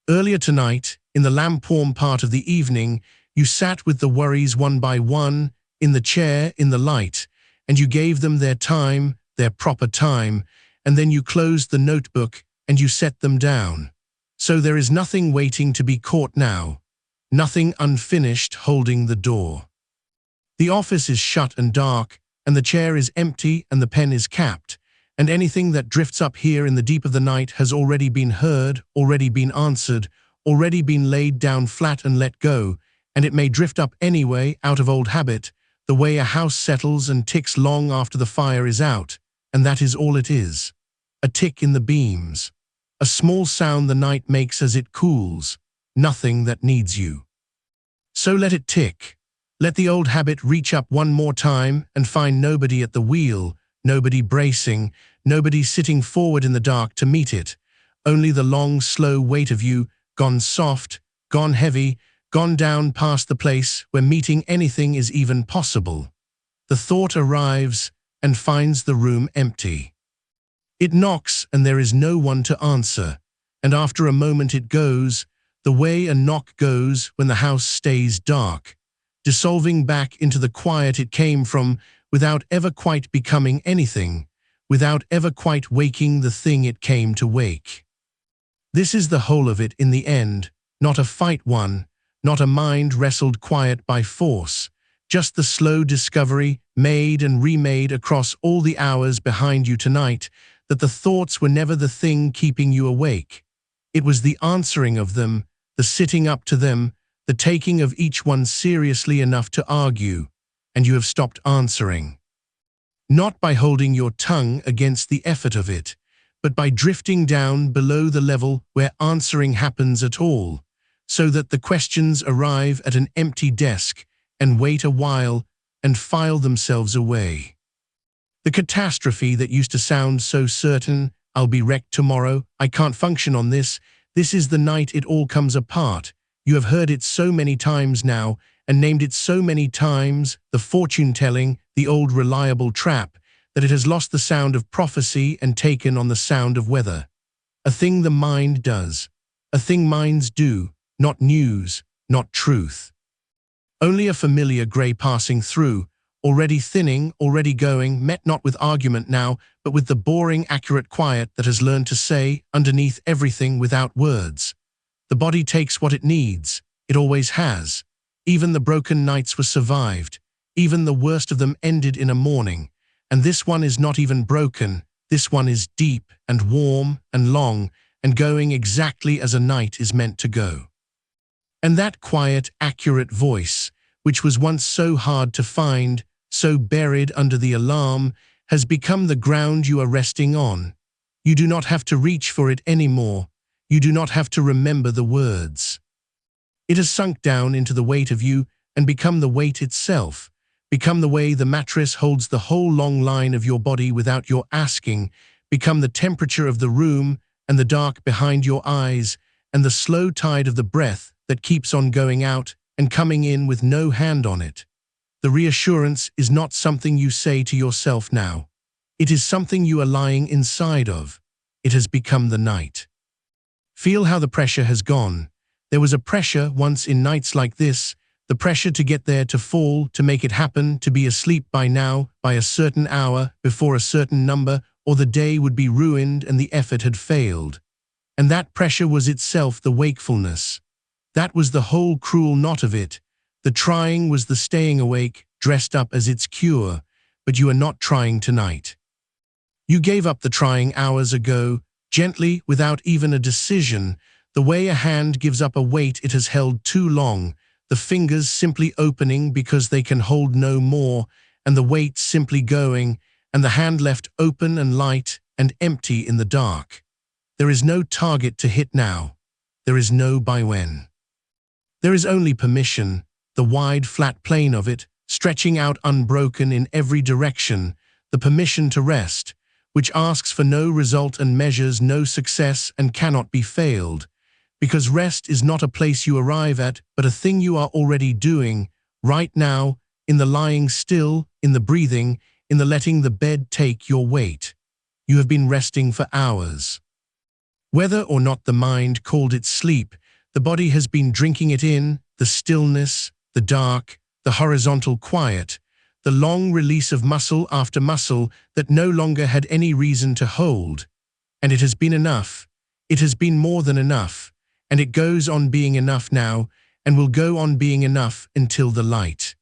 Earlier tonight, in the lamp-warm part of the evening, you sat with the worries one by one, in the chair, in the light, and you gave them their time, their proper time, and then you closed the notebook and you set them down. So there is nothing waiting to be caught now, nothing unfinished holding the door. The office is shut and dark, and the chair is empty and the pen is capped, and anything that drifts up here in the deep of the night has already been heard, already been answered, already been laid down flat and let go, and it may drift up anyway out of old habit, the way a house settles and ticks long after the fire is out, and that is all it is. A tick in the beams. A small sound the night makes as it cools, nothing that needs you. So let it tick. Let the old habit reach up one more time and find nobody at the wheel, nobody bracing, nobody sitting forward in the dark to meet it, only the long, slow weight of you, gone soft, gone heavy, gone down past the place where meeting anything is even possible. The thought arrives and finds the room empty. It knocks and there is no one to answer, and after a moment it goes, the way a knock goes when the house stays dark, dissolving back into the quiet it came from without ever quite becoming anything, without ever quite waking the thing it came to wake. This is the whole of it in the end, not a fight won, not a mind wrestled quiet by force, just the slow discovery, made and remade across all the hours behind you tonight, that the thoughts were never the thing keeping you awake. It was the answering of them, the sitting up to them, the taking of each one seriously enough to argue, and you have stopped answering. Not by holding your tongue against the effort of it, but by drifting down below the level where answering happens at all, so that the questions arrive at an empty desk and wait a while and file themselves away. The catastrophe that used to sound so certain, I'll be wrecked tomorrow, I can't function on this is the night it all comes apart. You have heard it so many times now, and named it so many times, the fortune-telling, the old reliable trap, that it has lost the sound of prophecy and taken on the sound of weather. A thing the mind does, a thing minds do, not news, not truth. Only a familiar grey passing through, already thinning, already going, met not with argument now, but with the boring, accurate quiet that has learned to say, underneath everything without words. The body takes what it needs. It always has. Even the broken nights were survived. Even the worst of them ended in a morning. And this one is not even broken. This one is deep and warm and long and going exactly as a night is meant to go. And that quiet, accurate voice, which was once so hard to find, so buried under the alarm, has become the ground you are resting on. You do not have to reach for it anymore. You do not have to remember the words. It has sunk down into the weight of you and become the weight itself, become the way the mattress holds the whole long line of your body without your asking, become the temperature of the room and the dark behind your eyes and the slow tide of the breath that keeps on going out and coming in with no hand on it. The reassurance is not something you say to yourself now. It is something you are lying inside of. It has become the night. Feel how the pressure has gone. There was a pressure once in nights like this, the pressure to get there, to fall, to make it happen, to be asleep by now, by a certain hour, before a certain number, or the day would be ruined and the effort had failed. And that pressure was itself the wakefulness. That was the whole cruel knot of it. The trying was the staying awake, dressed up as its cure, but you are not trying tonight. You gave up the trying hours ago, gently, without even a decision, the way a hand gives up a weight it has held too long, the fingers simply opening because they can hold no more, and the weight simply going, and the hand left open and light and empty in the dark. There is no target to hit now. There is no by when. There is only permission, the wide flat plane of it, stretching out unbroken in every direction, the permission to rest, which asks for no result and measures no success and cannot be failed. Because rest is not a place you arrive at, but a thing you are already doing, right now, in the lying still, in the breathing, in the letting the bed take your weight. You have been resting for hours. Whether or not the mind called it sleep, the body has been drinking it in, the stillness, the dark, the horizontal quiet, the long release of muscle after muscle that no longer had any reason to hold. And it has been enough. It has been more than enough. And it goes on being enough now, and will go on being enough until the light.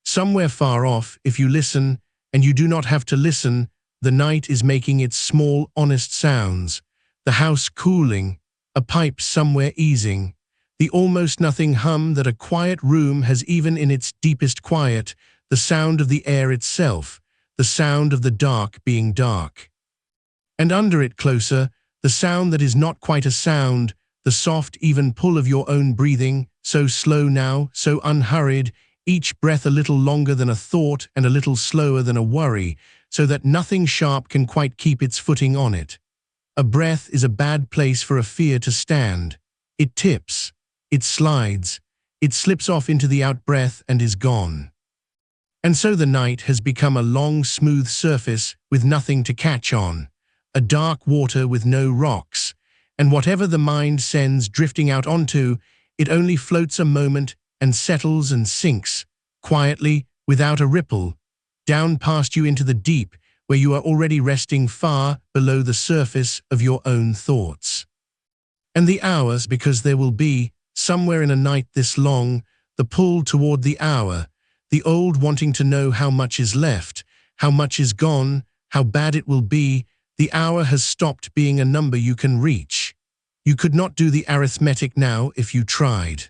Somewhere far off, if you listen, and you do not have to listen, the night is making its small, honest sounds, the house cooling, a pipe somewhere easing, the almost nothing hum that a quiet room has even in its deepest quiet, the sound of the air itself, the sound of the dark being dark. And under it closer, the sound that is not quite a sound, the soft, even pull of your own breathing, so slow now, so unhurried, each breath a little longer than a thought and a little slower than a worry, so that nothing sharp can quite keep its footing on it. A breath is a bad place for a fear to stand. It tips, it slides, it slips off into the out-breath and is gone. And so the night has become a long, smooth surface with nothing to catch on, a dark water with no rocks, and whatever the mind sends drifting out onto, it only floats a moment and settles and sinks, quietly, without a ripple, down past you into the deep, where you are already resting far below the surface of your own thoughts. And the hours, because there will be, somewhere in a night this long, the pull toward the hour, the old wanting to know how much is left, how much is gone, how bad it will be. The hour has stopped being a number you can reach. You could not do the arithmetic now if you tried.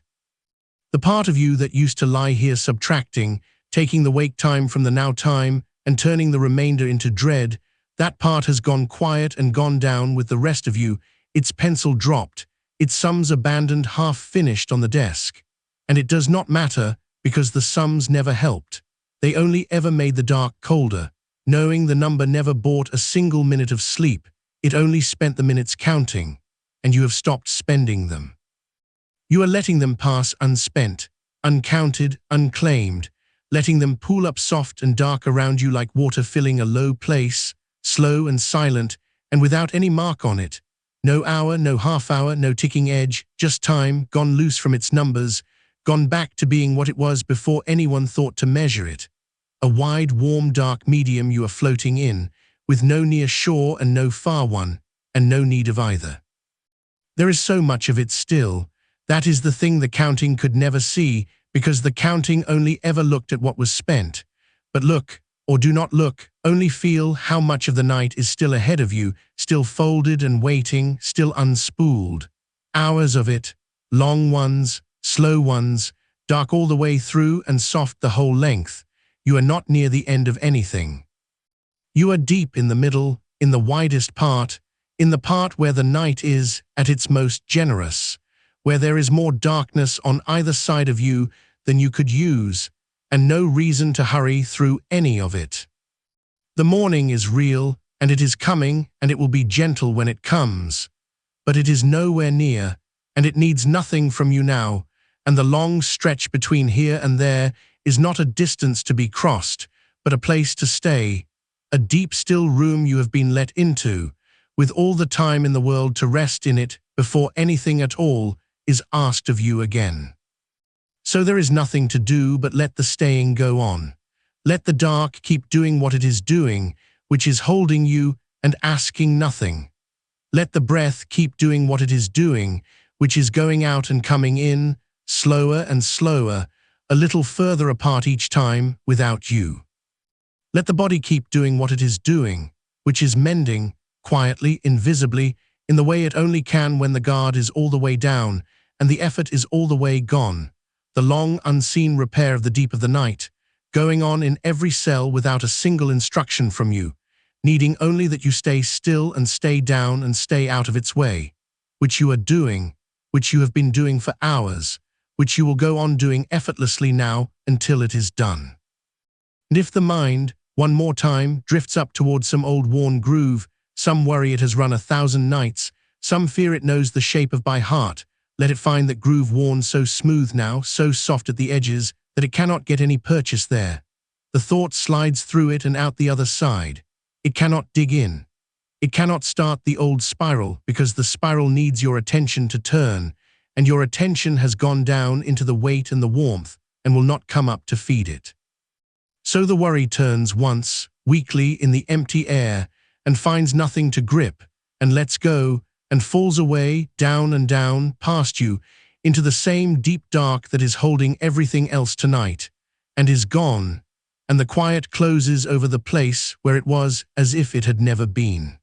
The part of you that used to lie here subtracting, taking the wake time from the now time and turning the remainder into dread, that part has gone quiet and gone down with the rest of you, its pencil dropped, its sums abandoned half finished on the desk. And it does not matter, because the sums never helped. They only ever made the dark colder. Knowing the number never bought a single minute of sleep, it only spent the minutes counting, and you have stopped spending them. You are letting them pass unspent, uncounted, unclaimed, letting them pool up soft and dark around you like water filling a low place, slow and silent, and without any mark on it. No hour, no half hour, no ticking edge, just time, gone loose from its numbers, gone back to being what it was before anyone thought to measure it. a wide, warm, dark medium you are floating in, with no near shore and no far one, and no need of either. There is so much of it still. That is the thing the counting could never see, because the counting only ever looked at what was spent. But look, or do not look, only feel how much of the night is still ahead of you, still folded and waiting, still unspooled. Hours of it, long ones, slow ones, dark all the way through and soft the whole length. You are not near the end of anything. You are deep in the middle, in the widest part, in the part where the night is at its most generous, where there is more darkness on either side of you than you could use, and no reason to hurry through any of it. The morning is real, and it is coming, and it will be gentle when it comes. But it is nowhere near, and it needs nothing from you now, and the long stretch between here and there is not a distance to be crossed, but a place to stay, a deep still room you have been let into, with all the time in the world to rest in it before anything at all is asked of you again. So there is nothing to do but let the staying go on. Let the dark keep doing what it is doing, which is holding you and asking nothing. Let the breath keep doing what it is doing, which is going out and coming in, slower and slower, a little further apart each time without you. Let the body keep doing what it is doing, which is mending, quietly, invisibly, in the way it only can when the guard is all the way down and the effort is all the way gone. The long, unseen repair of the deep of the night, going on in every cell without a single instruction from you, needing only that you stay still and stay down and stay out of its way, which you are doing, which you have been doing for hours, which you will go on doing effortlessly now until it is done. And if the mind, one more time, drifts up towards some old worn groove, some worry it has run 1,000 nights, some fear it knows the shape of by heart, let it find that groove worn so smooth now, so soft at the edges, that it cannot get any purchase there. The thought slides through it and out the other side. It cannot dig in. It cannot start the old spiral, because the spiral needs your attention to turn, and your attention has gone down into the weight and the warmth, and will not come up to feed it. So the worry turns once, weakly in the empty air, and finds nothing to grip, and lets go, and falls away, down and down, past you, into the same deep dark that is holding everything else tonight, and is gone, and the quiet closes over the place where it was as if it had never been.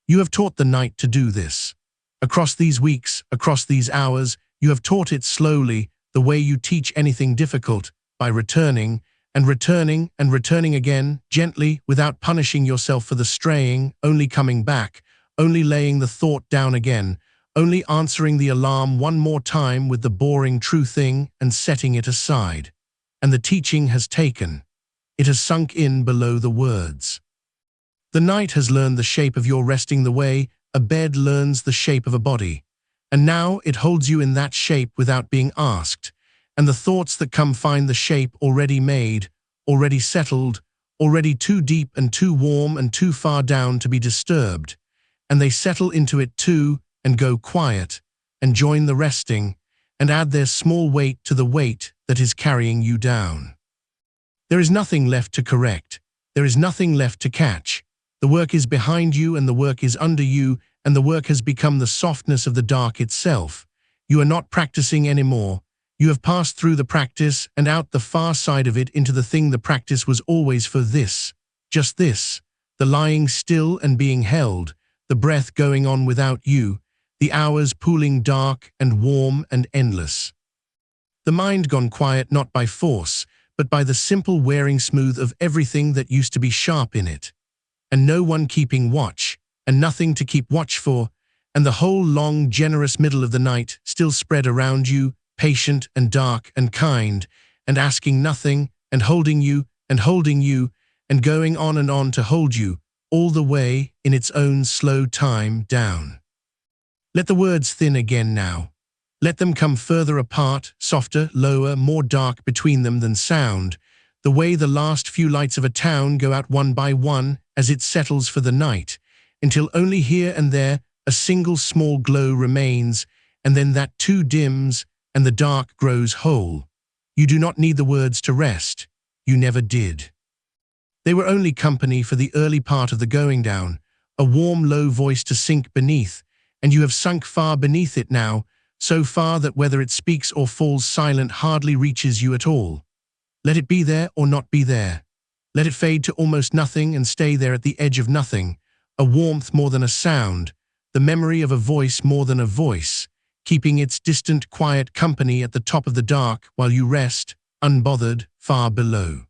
You have taught the night to do this. Across these weeks, across these hours, you have taught it slowly, the way you teach anything difficult, by returning, and returning, and returning again, gently, without punishing yourself for the straying, only coming back, only laying the thought down again, only answering the alarm one more time with the boring true thing and setting it aside. And the teaching has taken. It has sunk in below the words. The night has learned the shape of your resting the way a bed learns the shape of a body. And now it holds you in that shape without being asked. And the thoughts that come find the shape already made, already settled, already too deep and too warm and too far down to be disturbed. And they settle into it too, and go quiet, and join the resting, and add their small weight to the weight that is carrying you down. There is nothing left to correct. There is nothing left to catch. The work is behind you, and the work is under you, and the work has become the softness of the dark itself. You are not practicing anymore. You have passed through the practice and out the far side of it into the thing the practice was always for, this, just this, the lying still and being held, the breath going on without you, the hours pooling dark and warm and endless. The mind gone quiet not by force, but by the simple wearing smooth of everything that used to be sharp in it. And no one keeping watch, and nothing to keep watch for, and the whole long generous middle of the night still spread around you, patient and dark and kind, and asking nothing, and holding you, and going on to hold you, all the way, in its own slow time, down. Let the words thin again now. Let them come further apart, softer, lower, more dark between them than sound, the way the last few lights of a town go out one by one as it settles for the night, until only here and there a single small glow remains, and then that too dims, and the dark grows whole. You do not need the words to rest. You never did. They were only company for the early part of the going down, a warm, low voice to sink beneath, and you have sunk far beneath it now, so far that whether it speaks or falls silent hardly reaches you at all. Let it be there or not be there. Let it fade to almost nothing and stay there at the edge of nothing, a warmth more than a sound, the memory of a voice more than a voice, keeping its distant, quiet company at the top of the dark while you rest, unbothered, far below.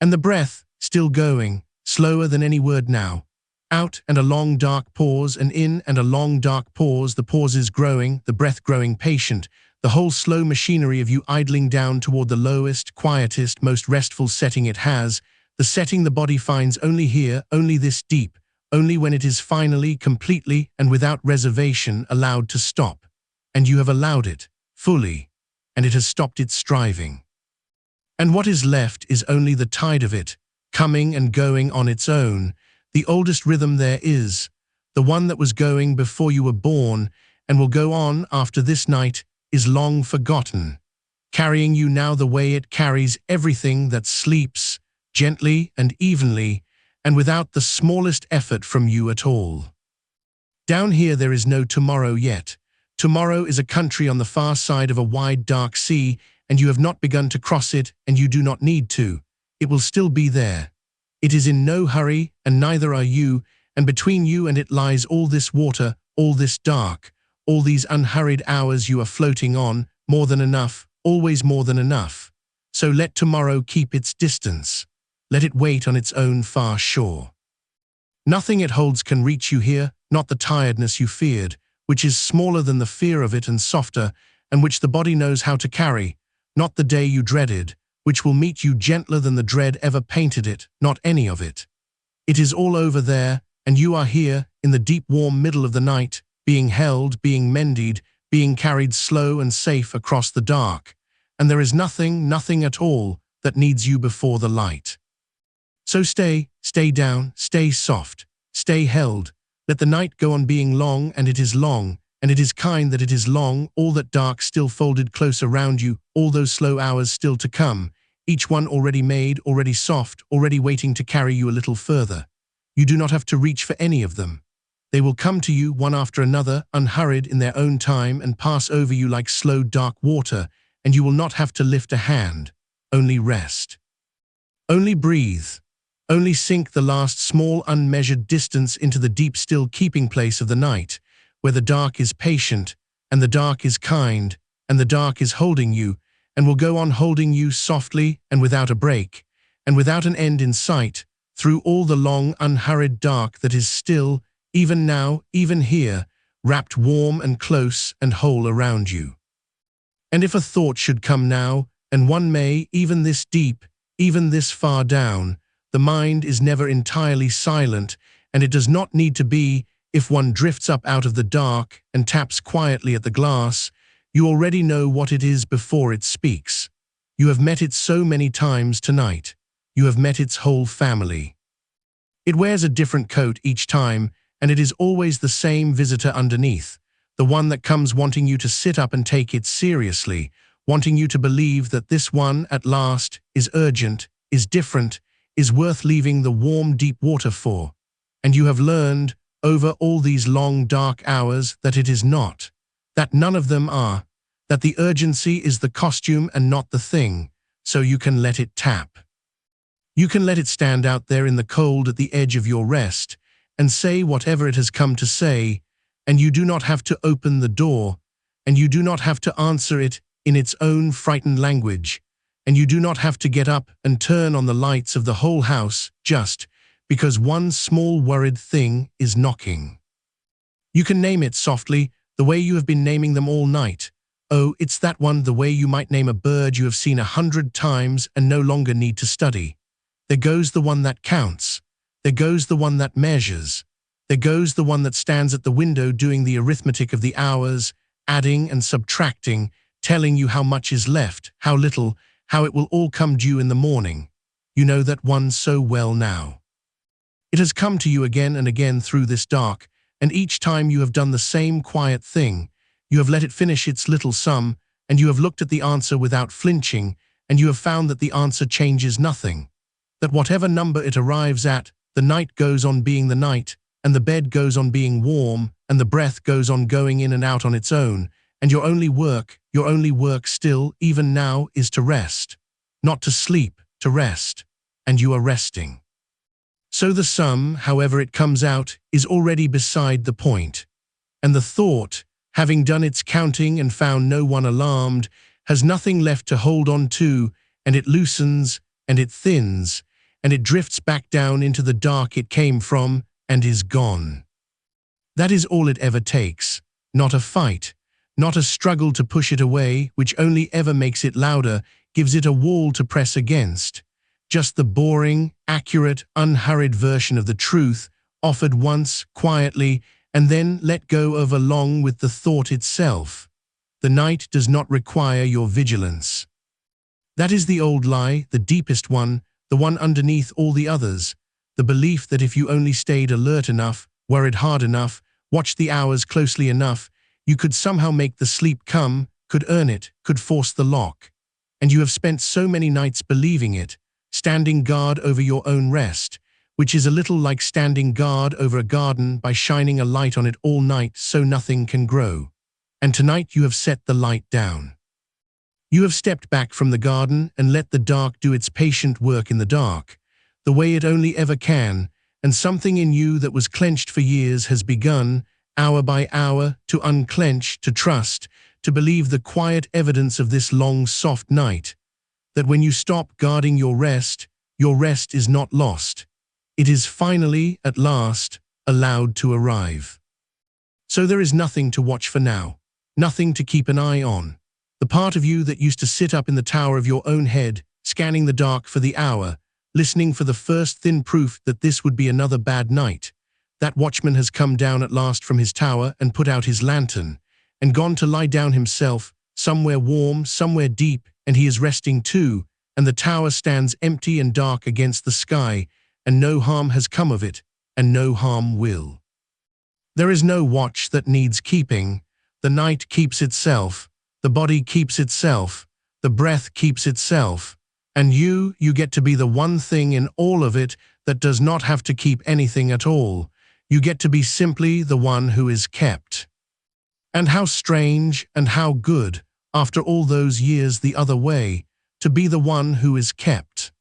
And the breath, still going, slower than any word now. Out and a long dark pause, and in and a long dark pause, the pauses growing, the breath growing patient, the whole slow machinery of you idling down toward the lowest, quietest, most restful setting it has, the setting the body finds only here, only this deep, only when it is finally, completely, and without reservation allowed to stop. And you have allowed it, fully, and it has stopped its striving. And what is left is only the tide of it, coming and going on its own, the oldest rhythm there is, the one that was going before you were born and will go on after this night is long forgotten, carrying you now the way it carries everything that sleeps, gently and evenly, and without the smallest effort from you at all. Down here there is no tomorrow yet. Tomorrow is a country on the far side of a wide dark sea, and you have not begun to cross it, and you do not need to. It will still be there. It is in no hurry, and neither are you, and between you and it lies all this water, all this dark, all these unhurried hours you are floating on, more than enough, always more than enough. So let tomorrow keep its distance. Let it wait on its own far shore. Nothing it holds can reach you here, not the tiredness you feared, which is smaller than the fear of it and softer, and which the body knows how to carry, not the day you dreaded, which will meet you gentler than the dread ever painted it, not any of it. It is all over there, and you are here, in the deep warm middle of the night, being held, being mended, being carried slow and safe across the dark, and there is nothing, nothing at all, that needs you before the light. So stay down, stay soft, stay held, let the night go on being long, and it is long, and it is kind that it is long, all that dark still folded close around you, all those slow hours still to come, each one already made, already soft, already waiting to carry you a little further. You do not have to reach for any of them. They will come to you one after another, unhurried in their own time, and pass over you like slow dark water, and you will not have to lift a hand. Only rest. Only breathe. Only sink the last small unmeasured distance into the deep still keeping place of the night, where the dark is patient, and the dark is kind, and the dark is holding you, and will go on holding you softly and without a break, and without an end in sight, through all the long unhurried dark that is still, even now, even here, wrapped warm and close and whole around you. And if a thought should come now, and one may, even this deep, even this far down, the mind is never entirely silent, and it does not need to be. If one drifts up out of the dark and taps quietly at the glass, you already know what it is before it speaks. You have met it so many times tonight. You have met its whole family. It wears a different coat each time, and it is always the same visitor underneath, the one that comes wanting you to sit up and take it seriously, wanting you to believe that this one, at last, is urgent, is different, is worth leaving the warm, deep water for. And you have learned, over all these long, dark hours, that it is not, that none of them are, that the urgency is the costume and not the thing, so you can let it tap. You can let it stand out there in the cold at the edge of your rest, and say whatever it has come to say, and you do not have to open the door, and you do not have to answer it in its own frightened language, and you do not have to get up and turn on the lights of the whole house just because one small worried thing is knocking. You can name it softly, the way you have been naming them all night. Oh, it's that one, the way you might name a bird you have seen 100 times and no longer need to study. There goes the one that counts. There goes the one that measures. There goes the one that stands at the window doing the arithmetic of the hours, adding and subtracting, telling you how much is left, how little, how it will all come due in the morning. You know that one so well now. It has come to you again and again through this dark, and each time you have done the same quiet thing. You have let it finish its little sum, and you have looked at the answer without flinching, and you have found that the answer changes nothing. That whatever number it arrives at, the night goes on being the night, and the bed goes on being warm, and the breath goes on going in and out on its own, and your only work still, even now, is to rest. Not to sleep, to rest. And you are resting. So the sum, however it comes out, is already beside the point. And the thought, having done its counting and found no one alarmed, has nothing left to hold on to, and it loosens, and it thins, and it drifts back down into the dark it came from, and is gone. That is all it ever takes, not a fight, not a struggle to push it away, which only ever makes it louder, gives it a wall to press against. Just the boring, accurate, unhurried version of the truth, offered once, quietly, and then let go of along with the thought itself. The night does not require your vigilance. That is the old lie, the deepest one, the one underneath all the others, the belief that if you only stayed alert enough, worried hard enough, watched the hours closely enough, you could somehow make the sleep come, could earn it, could force the lock. And you have spent so many nights believing it, standing guard over your own rest, which is a little like standing guard over a garden by shining a light on it all night so nothing can grow. And tonight you have set the light down. You have stepped back from the garden and let the dark do its patient work in the dark, the way it only ever can, and something in you that was clenched for years has begun, hour by hour, to unclench, to trust, to believe the quiet evidence of this long, soft night, that when you stop guarding your rest is not lost. It is finally, at last, allowed to arrive. So there is nothing to watch for now, nothing to keep an eye on. The part of you that used to sit up in the tower of your own head, scanning the dark for the hour, listening for the first thin proof that this would be another bad night, that watchman has come down at last from his tower and put out his lantern, and gone to lie down himself, somewhere warm, somewhere deep, and he is resting too, and the tower stands empty and dark against the sky, and no harm has come of it, and no harm will. There is no watch that needs keeping. The night keeps itself, the body keeps itself, the breath keeps itself, and you get to be the one thing in all of it that does not have to keep anything at all. You get to be simply the one who is kept. And how strange and how good, after all those years the other way, to be the one who is kept.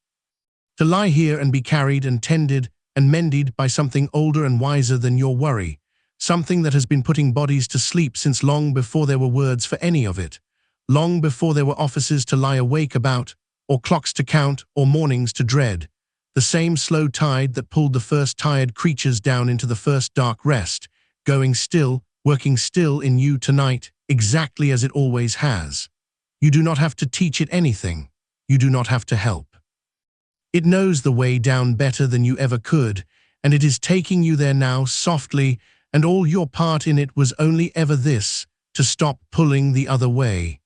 To lie here and be carried and tended and mended by something older and wiser than your worry, something that has been putting bodies to sleep since long before there were words for any of it, long before there were offices to lie awake about, or clocks to count, or mornings to dread, the same slow tide that pulled the first tired creatures down into the first dark rest, going still, working still in you tonight, exactly as it always has. You do not have to teach it anything. You do not have to help. It knows the way down better than you ever could, and it is taking you there now softly, and all your part in it was only ever this, to stop pulling the other way,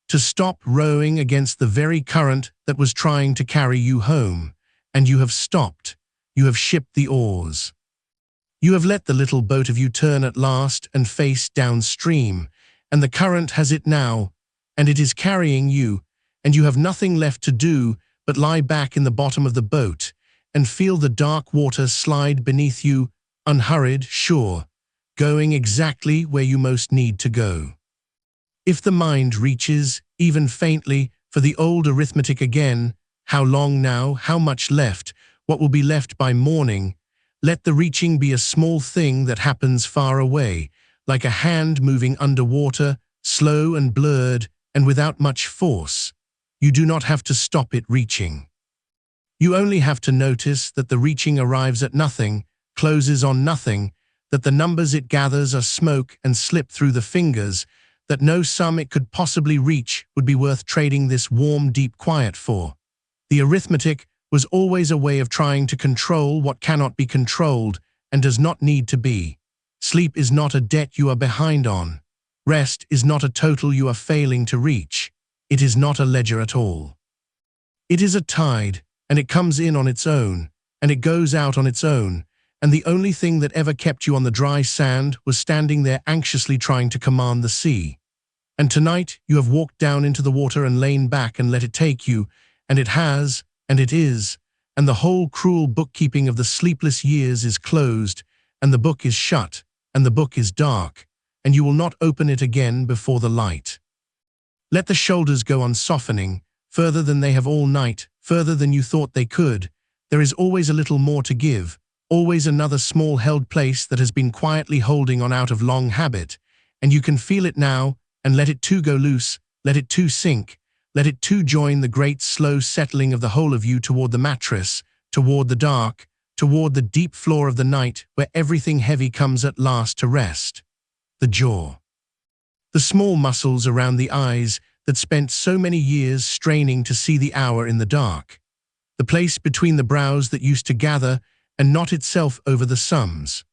to stop rowing against the very current that was trying to carry you home, and you have stopped. You have shipped the oars. You have let the little boat of you turn at last and face downstream, and the current has it now, and it is carrying you, and you have nothing left to do but lie back in the bottom of the boat and feel the dark water slide beneath you, unhurried, sure, going exactly where you most need to go. If the mind reaches, even faintly, for the old arithmetic again, how long now, how much left, what will be left by morning, let the reaching be a small thing that happens far away, like a hand moving underwater, slow and blurred, and without much force. You do not have to stop it reaching. You only have to notice that the reaching arrives at nothing, closes on nothing, that the numbers it gathers are smoke and slip through the fingers, that no sum it could possibly reach would be worth trading this warm, deep quiet for. The arithmetic was always a way of trying to control what cannot be controlled and does not need to be. Sleep is not a debt you are behind on. Rest is not a total you are failing to reach. It is not a ledger at all. It is a tide, and it comes in on its own, and it goes out on its own, and the only thing that ever kept you on the dry sand was standing there anxiously trying to command the sea. And tonight you have walked down into the water and lain back and let it take you, and it has, and it is, and the whole cruel bookkeeping of the sleepless years is closed, and the book is shut, and the book is dark, and you will not open it again before the light. Let the shoulders go on softening, further than they have all night, further than you thought they could. There is always a little more to give, always another small held place that has been quietly holding on out of long habit, and you can feel it now, and let it too go loose, let it too sink, let it too join the great slow settling of the whole of you toward the mattress, toward the dark, toward the deep floor of the night where everything heavy comes at last to rest. The jaw. The small muscles around the eyes that spent so many years straining to see the hour in the dark. The place between the brows that used to gather and knot itself over the sums.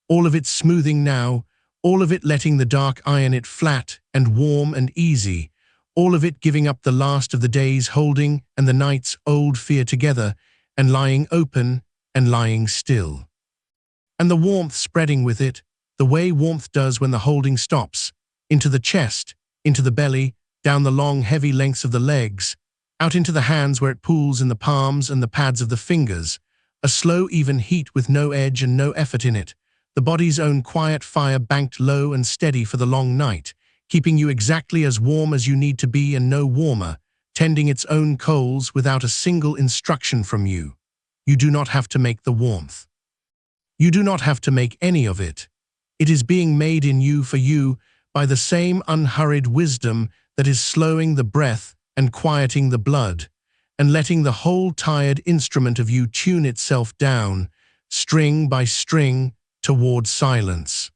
All of it smoothing now, all of it letting the dark iron it flat and warm and easy, all of it giving up the last of the day's holding and the night's old fear together, and lying open and lying still. And the warmth spreading with it, the way warmth does when the holding stops, into the chest, into the belly, down the long heavy lengths of the legs, out into the hands where it pools in the palms and the pads of the fingers, a slow even heat with no edge and no effort in it, the body's own quiet fire banked low and steady for the long night, keeping you exactly as warm as you need to be and no warmer, tending its own coals without a single instruction from you. You do not have to make the warmth. You do not have to make any of it. It is being made in you for you by the same unhurried wisdom that is slowing the breath and quieting the blood, and letting the whole tired instrument of you tune itself down, string by string, toward silence.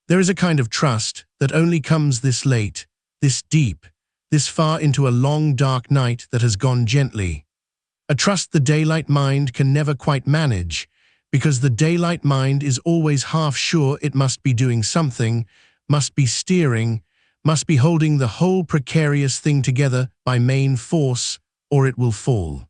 There is a kind of trust that only comes this late, this deep, this far into a long dark night that has gone gently. A trust the daylight mind can never quite manage, because the daylight mind is always half sure it must be doing something, must be steering, must be holding the whole precarious thing together by main force, or it will fall.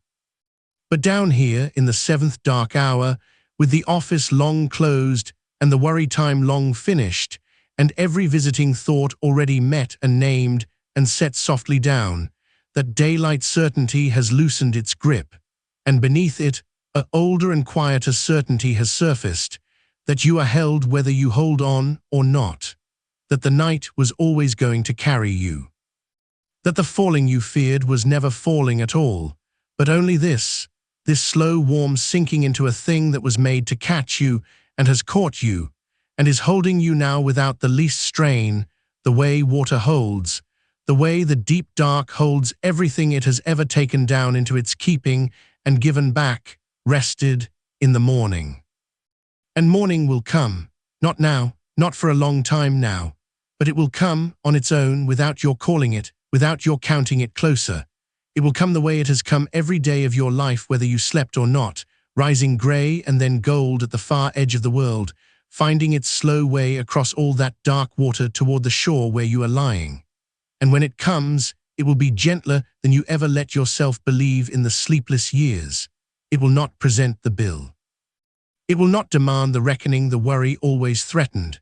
But down here in the seventh dark hour, with the office long closed and the worry time long finished, and every visiting thought already met and named and set softly down, that daylight certainty has loosened its grip, and beneath it a older and quieter certainty has surfaced, that you are held whether you hold on or not, that the night was always going to carry you, that the falling you feared was never falling at all, but only this slow warm sinking into a thing that was made to catch you and has caught you, and is holding you now without the least strain, the way water holds, the way the deep dark holds everything it has ever taken down into its keeping and given back, rested, in the morning. And morning will come, not now, not for a long time now, but it will come on its own without your calling it, without your counting it closer. It will come the way it has come every day of your life whether you slept or not, rising grey and then gold at the far edge of the world, finding its slow way across all that dark water toward the shore where you are lying. And when it comes, it will be gentler than you ever let yourself believe in the sleepless years. It will not present the bill. It will not demand the reckoning the worry always threatened.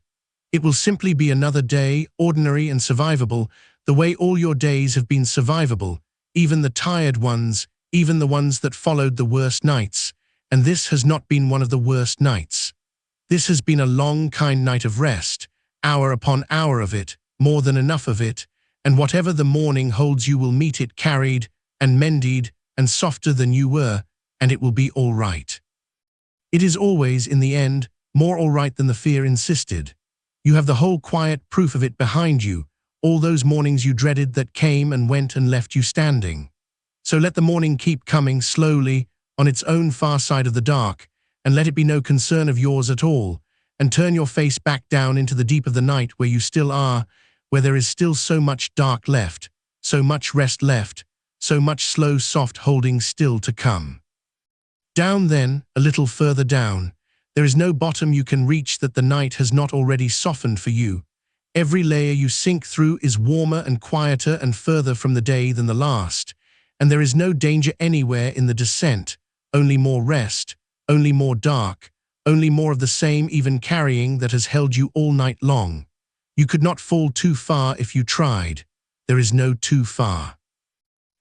It will simply be another day, ordinary and survivable, the way all your days have been survivable, even the tired ones, even the ones that followed the worst nights, and this has not been one of the worst nights. This has been a long, kind night of rest, hour upon hour of it, more than enough of it, and whatever the morning holds you will meet it carried and mended and softer than you were, and it will be all right. It is always, in the end, more all right than the fear insisted. You have the whole quiet proof of it behind you, all those mornings you dreaded that came and went and left you standing. So let the morning keep coming slowly on its own far side of the dark, and let it be no concern of yours at all, and turn your face back down into the deep of the night where you still are, where there is still so much dark left, so much rest left, so much slow soft holding still to come. Down then, a little further down, there is no bottom you can reach that the night has not already softened for you. Every layer you sink through is warmer and quieter and further from the day than the last, and there is no danger anywhere in the descent, only more rest, only more dark, only more of the same even carrying that has held you all night long. You could not fall too far if you tried. There is no too far.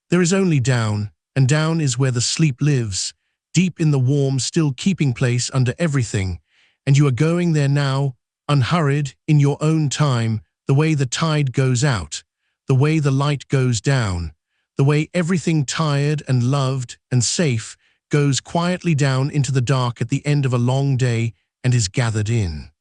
There is only down, and down is where the sleep lives, deep in the warm, still keeping place under everything, and you are going there now, unhurried, in your own time, the way the tide goes out, the way the light goes down, the way everything tired and loved and safe goes quietly down into the dark at the end of a long day and is gathered in.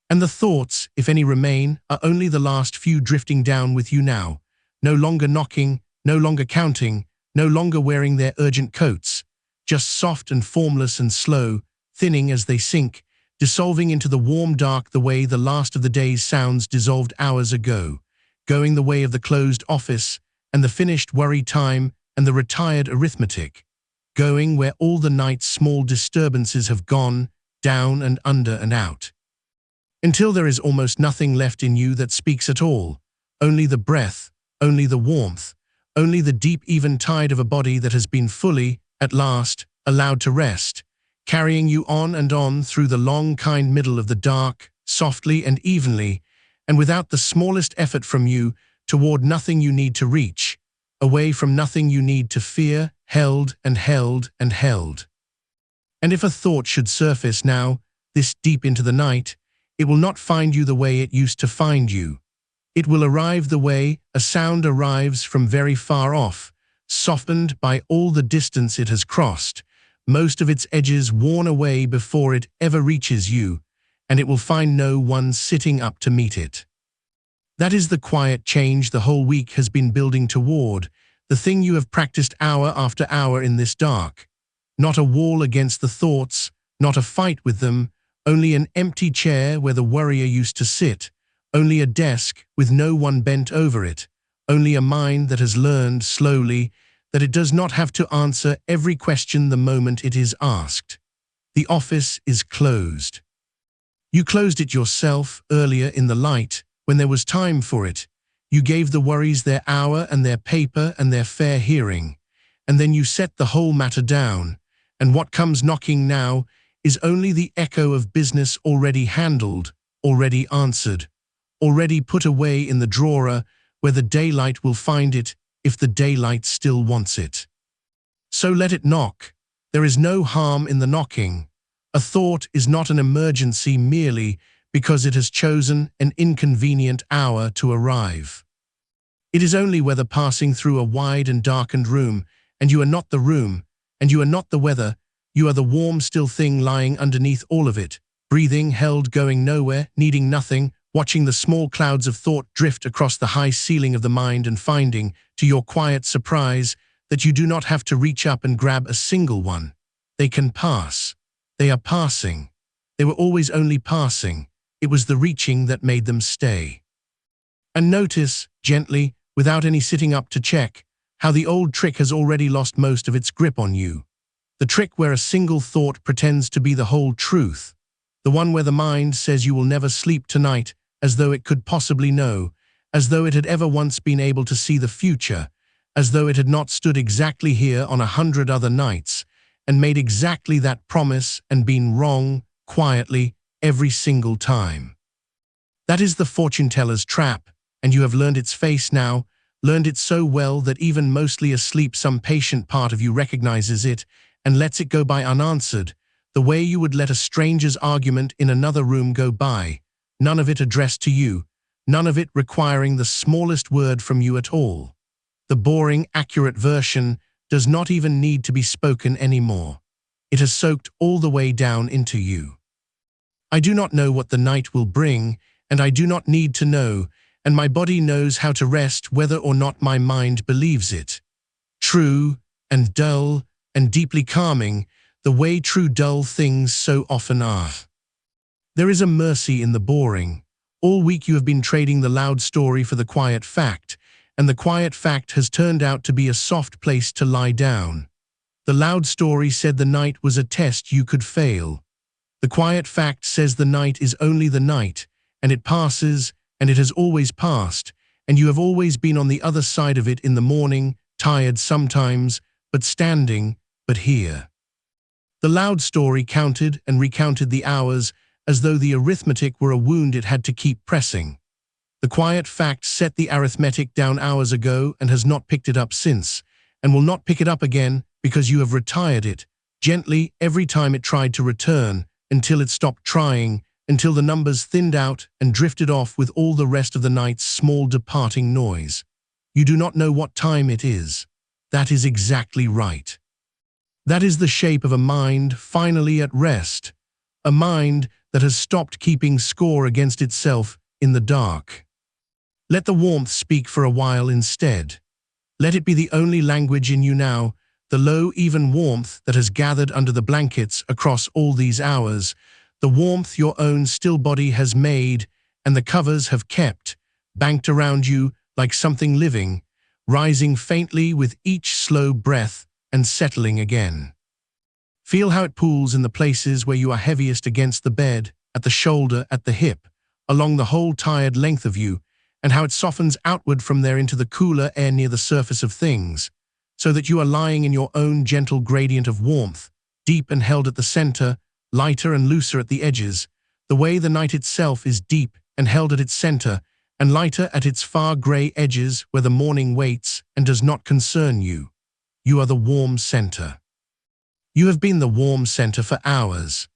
And the thoughts, if any remain, are only the last few drifting down with you now, no longer knocking, no longer counting, no longer wearing their urgent coats, just soft and formless and slow, thinning as they sink, dissolving into the warm dark the way the last of the day's sounds dissolved hours ago, going the way of the closed office and the finished worry time and the retired arithmetic, going where all the night's small disturbances have gone, down and under and out. Until there is almost nothing left in you that speaks at all, only the breath, only the warmth, only the deep even tide of a body that has been fully, at last, allowed to rest, carrying you on and on through the long kind middle of the dark, softly and evenly, and without the smallest effort from you, toward nothing you need to reach, away from nothing you need to fear, held and held and held. And if a thought should surface now, this deep into the night, it will not find you the way it used to find you. It will arrive the way a sound arrives from very far off, softened by all the distance it has crossed, most of its edges worn away before it ever reaches you, and it will find no one sitting up to meet it. That is the quiet change the whole week has been building toward, the thing you have practiced hour after hour in this dark. Not a wall against the thoughts, not a fight with them, only an empty chair where the worrier used to sit, only a desk with no one bent over it, only a mind that has learned slowly that it does not have to answer every question the moment it is asked. The office is closed. You closed it yourself earlier in the light, when there was time for it. You gave the worries their hour and their paper and their fair hearing, and then you set the whole matter down, and what comes knocking now is only the echo of business already handled, already answered, already put away in the drawer where the daylight will find it if the daylight still wants it. So let it knock. There is no harm in the knocking. A thought is not an emergency merely because it has chosen an inconvenient hour to arrive. It is only whether passing through a wide and darkened room, and you are not the room, and you are not the weather, you are the warm, still thing lying underneath all of it, breathing, held, going nowhere, needing nothing, watching the small clouds of thought drift across the high ceiling of the mind and finding, to your quiet surprise, that you do not have to reach up and grab a single one. They can pass. They are passing. They were always only passing. It was the reaching that made them stay. And notice, gently, without any sitting up to check, how the old trick has already lost most of its grip on you. The trick where a single thought pretends to be the whole truth. The one where the mind says you will never sleep tonight, as though it could possibly know, as though it had ever once been able to see the future, as though it had not stood exactly here on 100 other nights, and made exactly that promise and been wrong, quietly, every single time. That is the fortune-teller's trap, and you have learned its face now, learned it so well that even mostly asleep some patient part of you recognizes it and lets it go by unanswered, the way you would let a stranger's argument in another room go by, none of it addressed to you, none of it requiring the smallest word from you at all. The boring, accurate version does not even need to be spoken anymore. It has soaked all the way down into you. I do not know what the night will bring, and I do not need to know, and my body knows how to rest whether or not my mind believes it. True and dull and deeply calming, the way true dull things so often are. There is a mercy in the boring. All week you have been trading the loud story for the quiet fact, and the quiet fact has turned out to be a soft place to lie down. The loud story said the night was a test you could fail. The quiet fact says the night is only the night, and it passes, and it has always passed, and you have always been on the other side of it in the morning, tired sometimes, but standing, but here. The loud story counted and recounted the hours as though the arithmetic were a wound it had to keep pressing. The quiet fact set the arithmetic down hours ago and has not picked it up since, and will not pick it up again because you have retired it, gently every time it tried to return, until it stopped trying, until the numbers thinned out and drifted off with all the rest of the night's small departing noise. You do not know what time it is. That is exactly right. That is the shape of a mind finally at rest, a mind that has stopped keeping score against itself in the dark. Let the warmth speak for a while instead. Let it be the only language in you now, the low, even warmth that has gathered under the blankets across all these hours, the warmth your own still body has made and the covers have kept, banked around you like something living, rising faintly with each slow breath and settling again. Feel how it pools in the places where you are heaviest against the bed, at the shoulder, at the hip, along the whole tired length of you, and how it softens outward from there into the cooler air near the surface of things, so that you are lying in your own gentle gradient of warmth, deep and held at the center, lighter and looser at the edges, the way the night itself is deep and held at its center, and lighter at its far gray edges where the morning waits and does not concern you. You are the warm center. You have been the warm center for hours.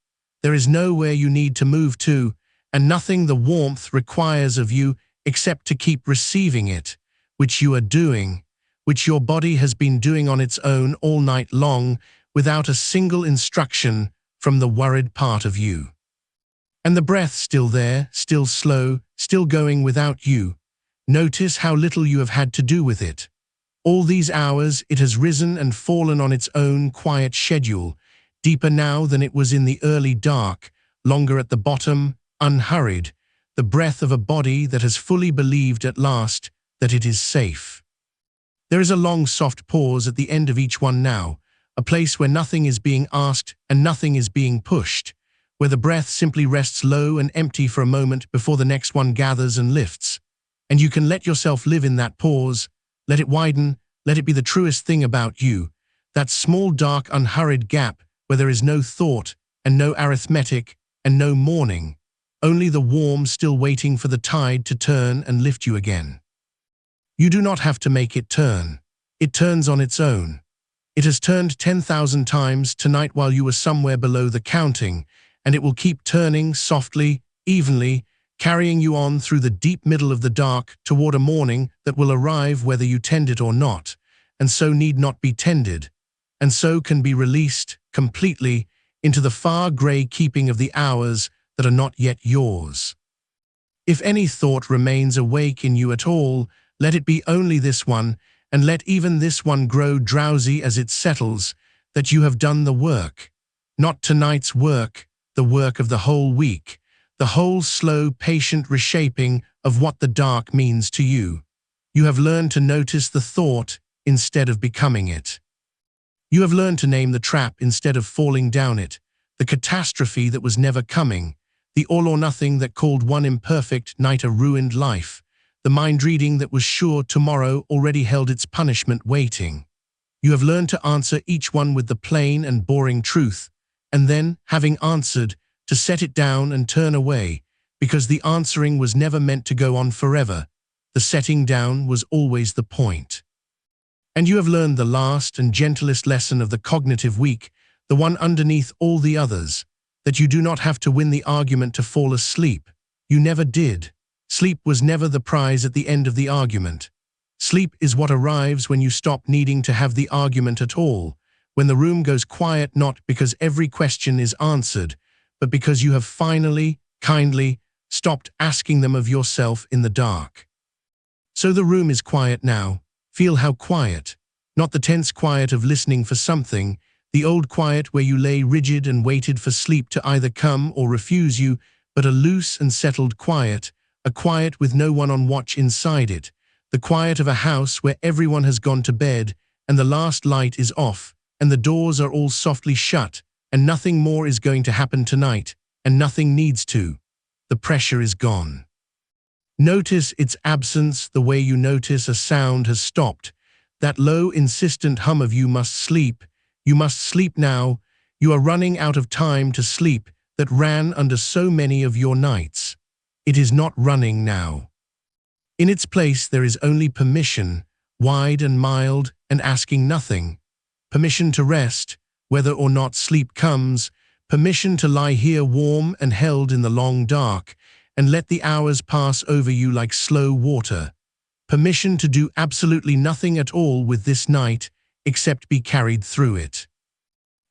There is nowhere you need to move to, and nothing the warmth requires of you except to keep receiving it, which you are doing, which your body has been doing on its own all night long without a single instruction from the worried part of you. And the breath still there, still slow, still going without you. Notice how little you have had to do with it. All these hours it has risen and fallen on its own quiet schedule, deeper now than it was in the early dark, longer at the bottom, unhurried, the breath of a body that has fully believed at last that it is safe. There is a long soft pause at the end of each one now, a place where nothing is being asked and nothing is being pushed, where the breath simply rests low and empty for a moment before the next one gathers and lifts. And you can let yourself live in that pause, let it widen, let it be the truest thing about you, that small dark unhurried gap where there is no thought and no arithmetic and no mourning, only the warm still waiting for the tide to turn and lift you again. You do not have to make it turn. It turns on its own. It has turned 10,000 times tonight while you were somewhere below the counting, and it will keep turning softly, evenly, carrying you on through the deep middle of the dark toward a morning that will arrive whether you tend it or not, and so need not be tended, and so can be released completely into the far gray keeping of the hours that are not yet yours. If any thought remains awake in you at all, let it be only this one, and let even this one grow drowsy as it settles, that you have done the work. Not tonight's work, the work of the whole week, the whole slow, patient reshaping of what the dark means to you. You have learned to notice the thought instead of becoming it. You have learned to name the trap instead of falling down it, the catastrophe that was never coming, the all or nothing that called one imperfect night a ruined life, the mind reading that was sure tomorrow already held its punishment waiting. You have learned to answer each one with the plain and boring truth, and then, having answered, to set it down and turn away, because the answering was never meant to go on forever. The setting down was always the point. And you have learned the last and gentlest lesson of the cognitive week, the one underneath all the others, that you do not have to win the argument to fall asleep. You never did. Sleep was never the prize at the end of the argument. Sleep is what arrives when you stop needing to have the argument at all, when the room goes quiet not because every question is answered, but because you have finally, kindly, stopped asking them of yourself in the dark. So the room is quiet now. Feel how quiet, not the tense quiet of listening for something, the old quiet where you lay rigid and waited for sleep to either come or refuse you, but a loose and settled quiet, a quiet with no one on watch inside it, the quiet of a house where everyone has gone to bed and the last light is off and the doors are all softly shut and nothing more is going to happen tonight and nothing needs to. The pressure is gone. Notice its absence the way you notice a sound has stopped, that low insistent hum of you must sleep now, you are running out of time to sleep that ran under so many of your nights. It is not running now. In its place there is only permission, wide and mild and asking nothing. Permission to rest, whether or not sleep comes, permission to lie here warm and held in the long dark, and let the hours pass over you like slow water. Permission to do absolutely nothing at all with this night, except be carried through it.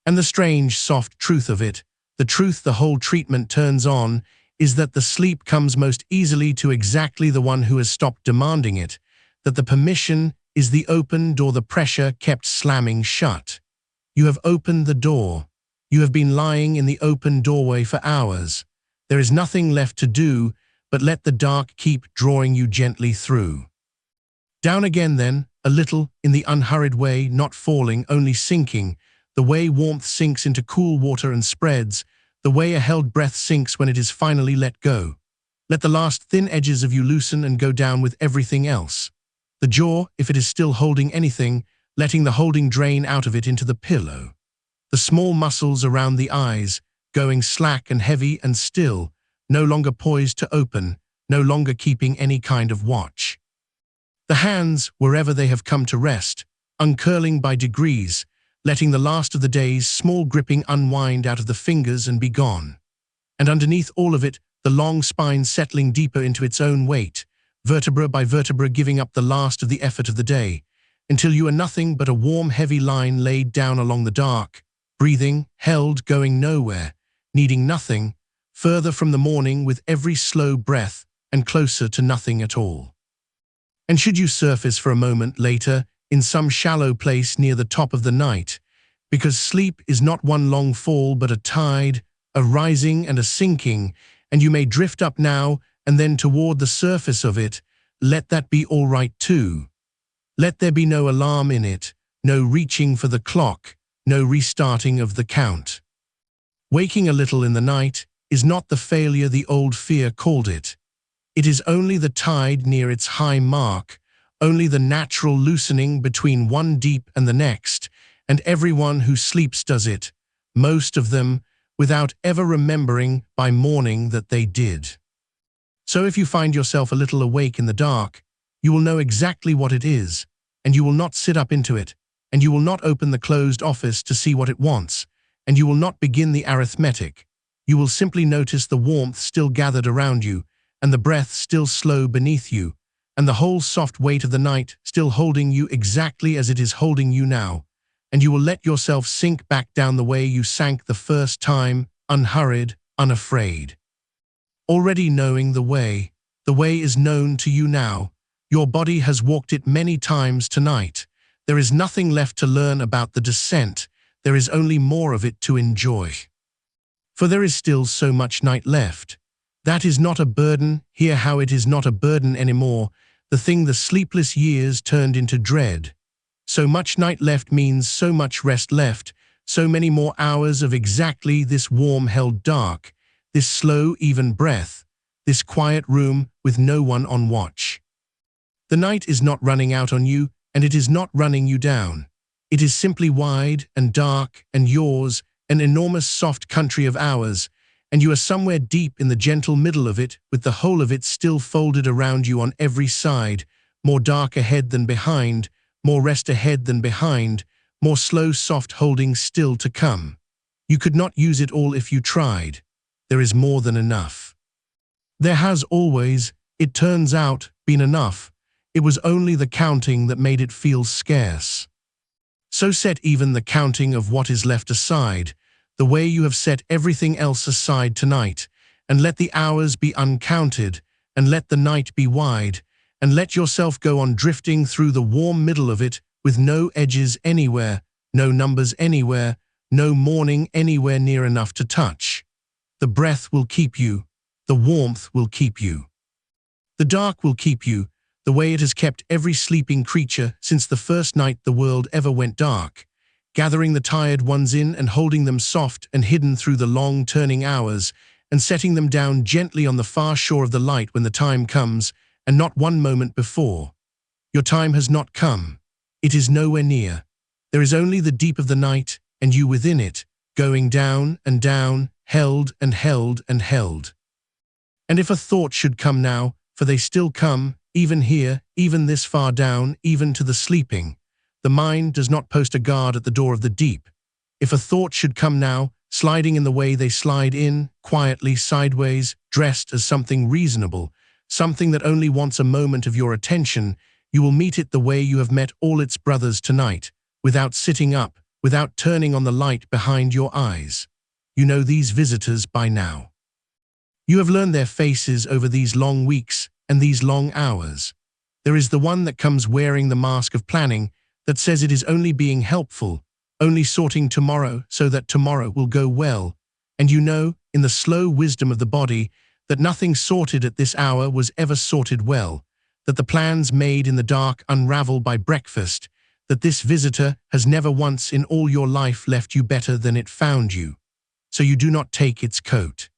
And the strange, soft truth of it, the truth the whole treatment turns on, is that the sleep comes most easily to exactly the one who has stopped demanding it, that the permission is the opened or the pressure kept slamming shut. You have opened the door. You have been lying in the open doorway for hours. There is nothing left to do but let the dark keep drawing you gently through. Down again then, a little, in the unhurried way, not falling, only sinking, the way warmth sinks into cool water and spreads, the way a held breath sinks when it is finally let go. Let the last thin edges of you loosen and go down with everything else. The jaw, if it is still holding anything, letting the holding drain out of it into the pillow. The small muscles around the eyes, going slack and heavy and still, no longer poised to open, no longer keeping any kind of watch. The hands, wherever they have come to rest, uncurling by degrees, letting the last of the day's small gripping unwind out of the fingers and be gone. And underneath all of it, the long spine settling deeper into its own weight, vertebra by vertebra giving up the last of the effort of the day, until you are nothing but a warm, heavy line laid down along the dark, breathing, held, going nowhere, needing nothing, further from the morning with every slow breath and closer to nothing at all. And should you surface for a moment later in some shallow place near the top of the night, because sleep is not one long fall but a tide, a rising and a sinking, and you may drift up now and then toward the surface of it, let that be all right too. Let there be no alarm in it, no reaching for the clock, no restarting of the count. Waking a little in the night is not the failure the old fear called it. It is only the tide near its high mark, only the natural loosening between one deep and the next, and everyone who sleeps does it, most of them, without ever remembering by morning that they did. So if you find yourself a little awake in the dark, you will know exactly what it is, and you will not sit up into it, and you will not open the closed office to see what it wants, and you will not begin the arithmetic. You will simply notice the warmth still gathered around you, and the breath still slow beneath you, and the whole soft weight of the night still holding you exactly as it is holding you now, and you will let yourself sink back down the way you sank the first time, unhurried, unafraid. Already knowing the way is known to you now. Your body has walked it many times tonight. There is nothing left to learn about the descent. There is only more of it to enjoy. For there is still so much night left. That is not a burden. Hear how it is not a burden anymore, the thing the sleepless years turned into dread. So much night left means so much rest left, so many more hours of exactly this warm-held dark, this slow, even breath, this quiet room with no one on watch. The night is not running out on you, and it is not running you down. It is simply wide and dark and yours, an enormous soft country of ours, and you are somewhere deep in the gentle middle of it, with the whole of it still folded around you on every side, more dark ahead than behind, more rest ahead than behind, more slow soft holding still to come. You could not use it all if you tried. There is more than enough. There has always, it turns out, been enough. It was only the counting that made it feel scarce. So set even the counting of what is left aside, the way you have set everything else aside tonight, and let the hours be uncounted, and let the night be wide, and let yourself go on drifting through the warm middle of it with no edges anywhere, no numbers anywhere, no morning anywhere near enough to touch. The breath will keep you. The warmth will keep you. The dark will keep you, the way it has kept every sleeping creature since the first night the world ever went dark, gathering the tired ones in and holding them soft and hidden through the long turning hours, and setting them down gently on the far shore of the light when the time comes, and not one moment before. Your time has not come. It is nowhere near. There is only the deep of the night, and you within it, going down and down, held and held and held. And if a thought should come now, for they still come, even here, even this far down, even to the sleeping. The mind does not post a guard at the door of the deep. If a thought should come now, sliding in the way they slide in, quietly, sideways, dressed as something reasonable, something that only wants a moment of your attention, you will meet it the way you have met all its brothers tonight, without sitting up, without turning on the light behind your eyes. You know these visitors by now. You have learned their faces over these long weeks and these long hours. There is the one that comes wearing the mask of planning that says it is only being helpful, only sorting tomorrow so that tomorrow will go well. And you know, in the slow wisdom of the body, that nothing sorted at this hour was ever sorted well, that the plans made in the dark unravel by breakfast, that this visitor has never once in all your life left you better than it found you. So you do not take its coat.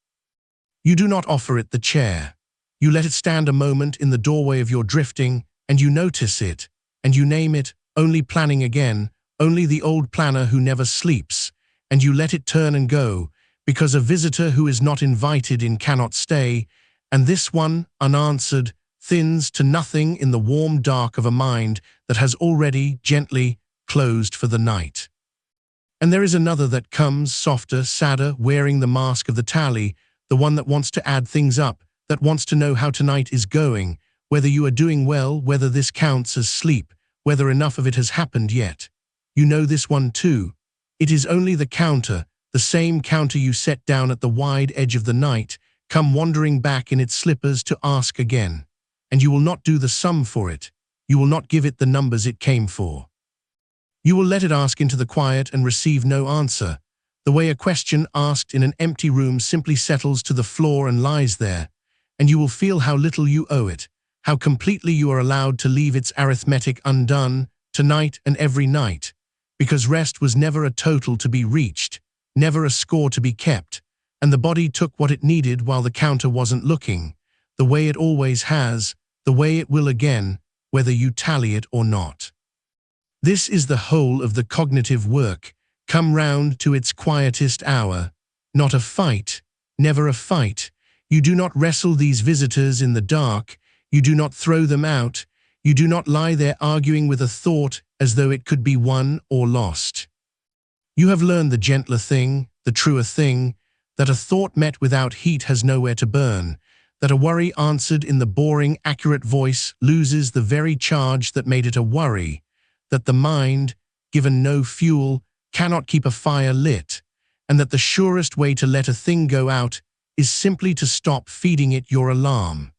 You do not offer it the chair. You let it stand a moment in the doorway of your drifting, and you notice it, and you name it, only planning again, only the old planner who never sleeps, and you let it turn and go, because a visitor who is not invited in cannot stay, and this one, unanswered, thins to nothing in the warm dark of a mind that has already, gently, closed for the night. And there is another that comes, softer, sadder, wearing the mask of the tally, the one that wants to add things up, that wants to know how tonight is going, whether you are doing well, whether this counts as sleep, whether enough of it has happened yet. You know this one too. It is only the counter, the same counter you set down at the wide edge of the night, come wandering back in its slippers to ask again. And you will not do the sum for it. You will not give it the numbers it came for. You will let it ask into the quiet and receive no answer, the way a question asked in an empty room simply settles to the floor and lies there, and you will feel how little you owe it, how completely you are allowed to leave its arithmetic undone, tonight and every night, because rest was never a total to be reached, never a score to be kept, and the body took what it needed while the counter wasn't looking, the way it always has, the way it will again, whether you tally it or not. This is the whole of the cognitive work, come round to its quietest hour. Not a fight, never a fight. You do not wrestle these visitors in the dark, you do not throw them out, you do not lie there arguing with a thought as though it could be won or lost. You have learned the gentler thing, the truer thing, that a thought met without heat has nowhere to burn, that a worry answered in the boring, accurate voice loses the very charge that made it a worry, that the mind, given no fuel, cannot keep a fire lit, and that the surest way to let a thing go out is simply to stop feeding it your alarm.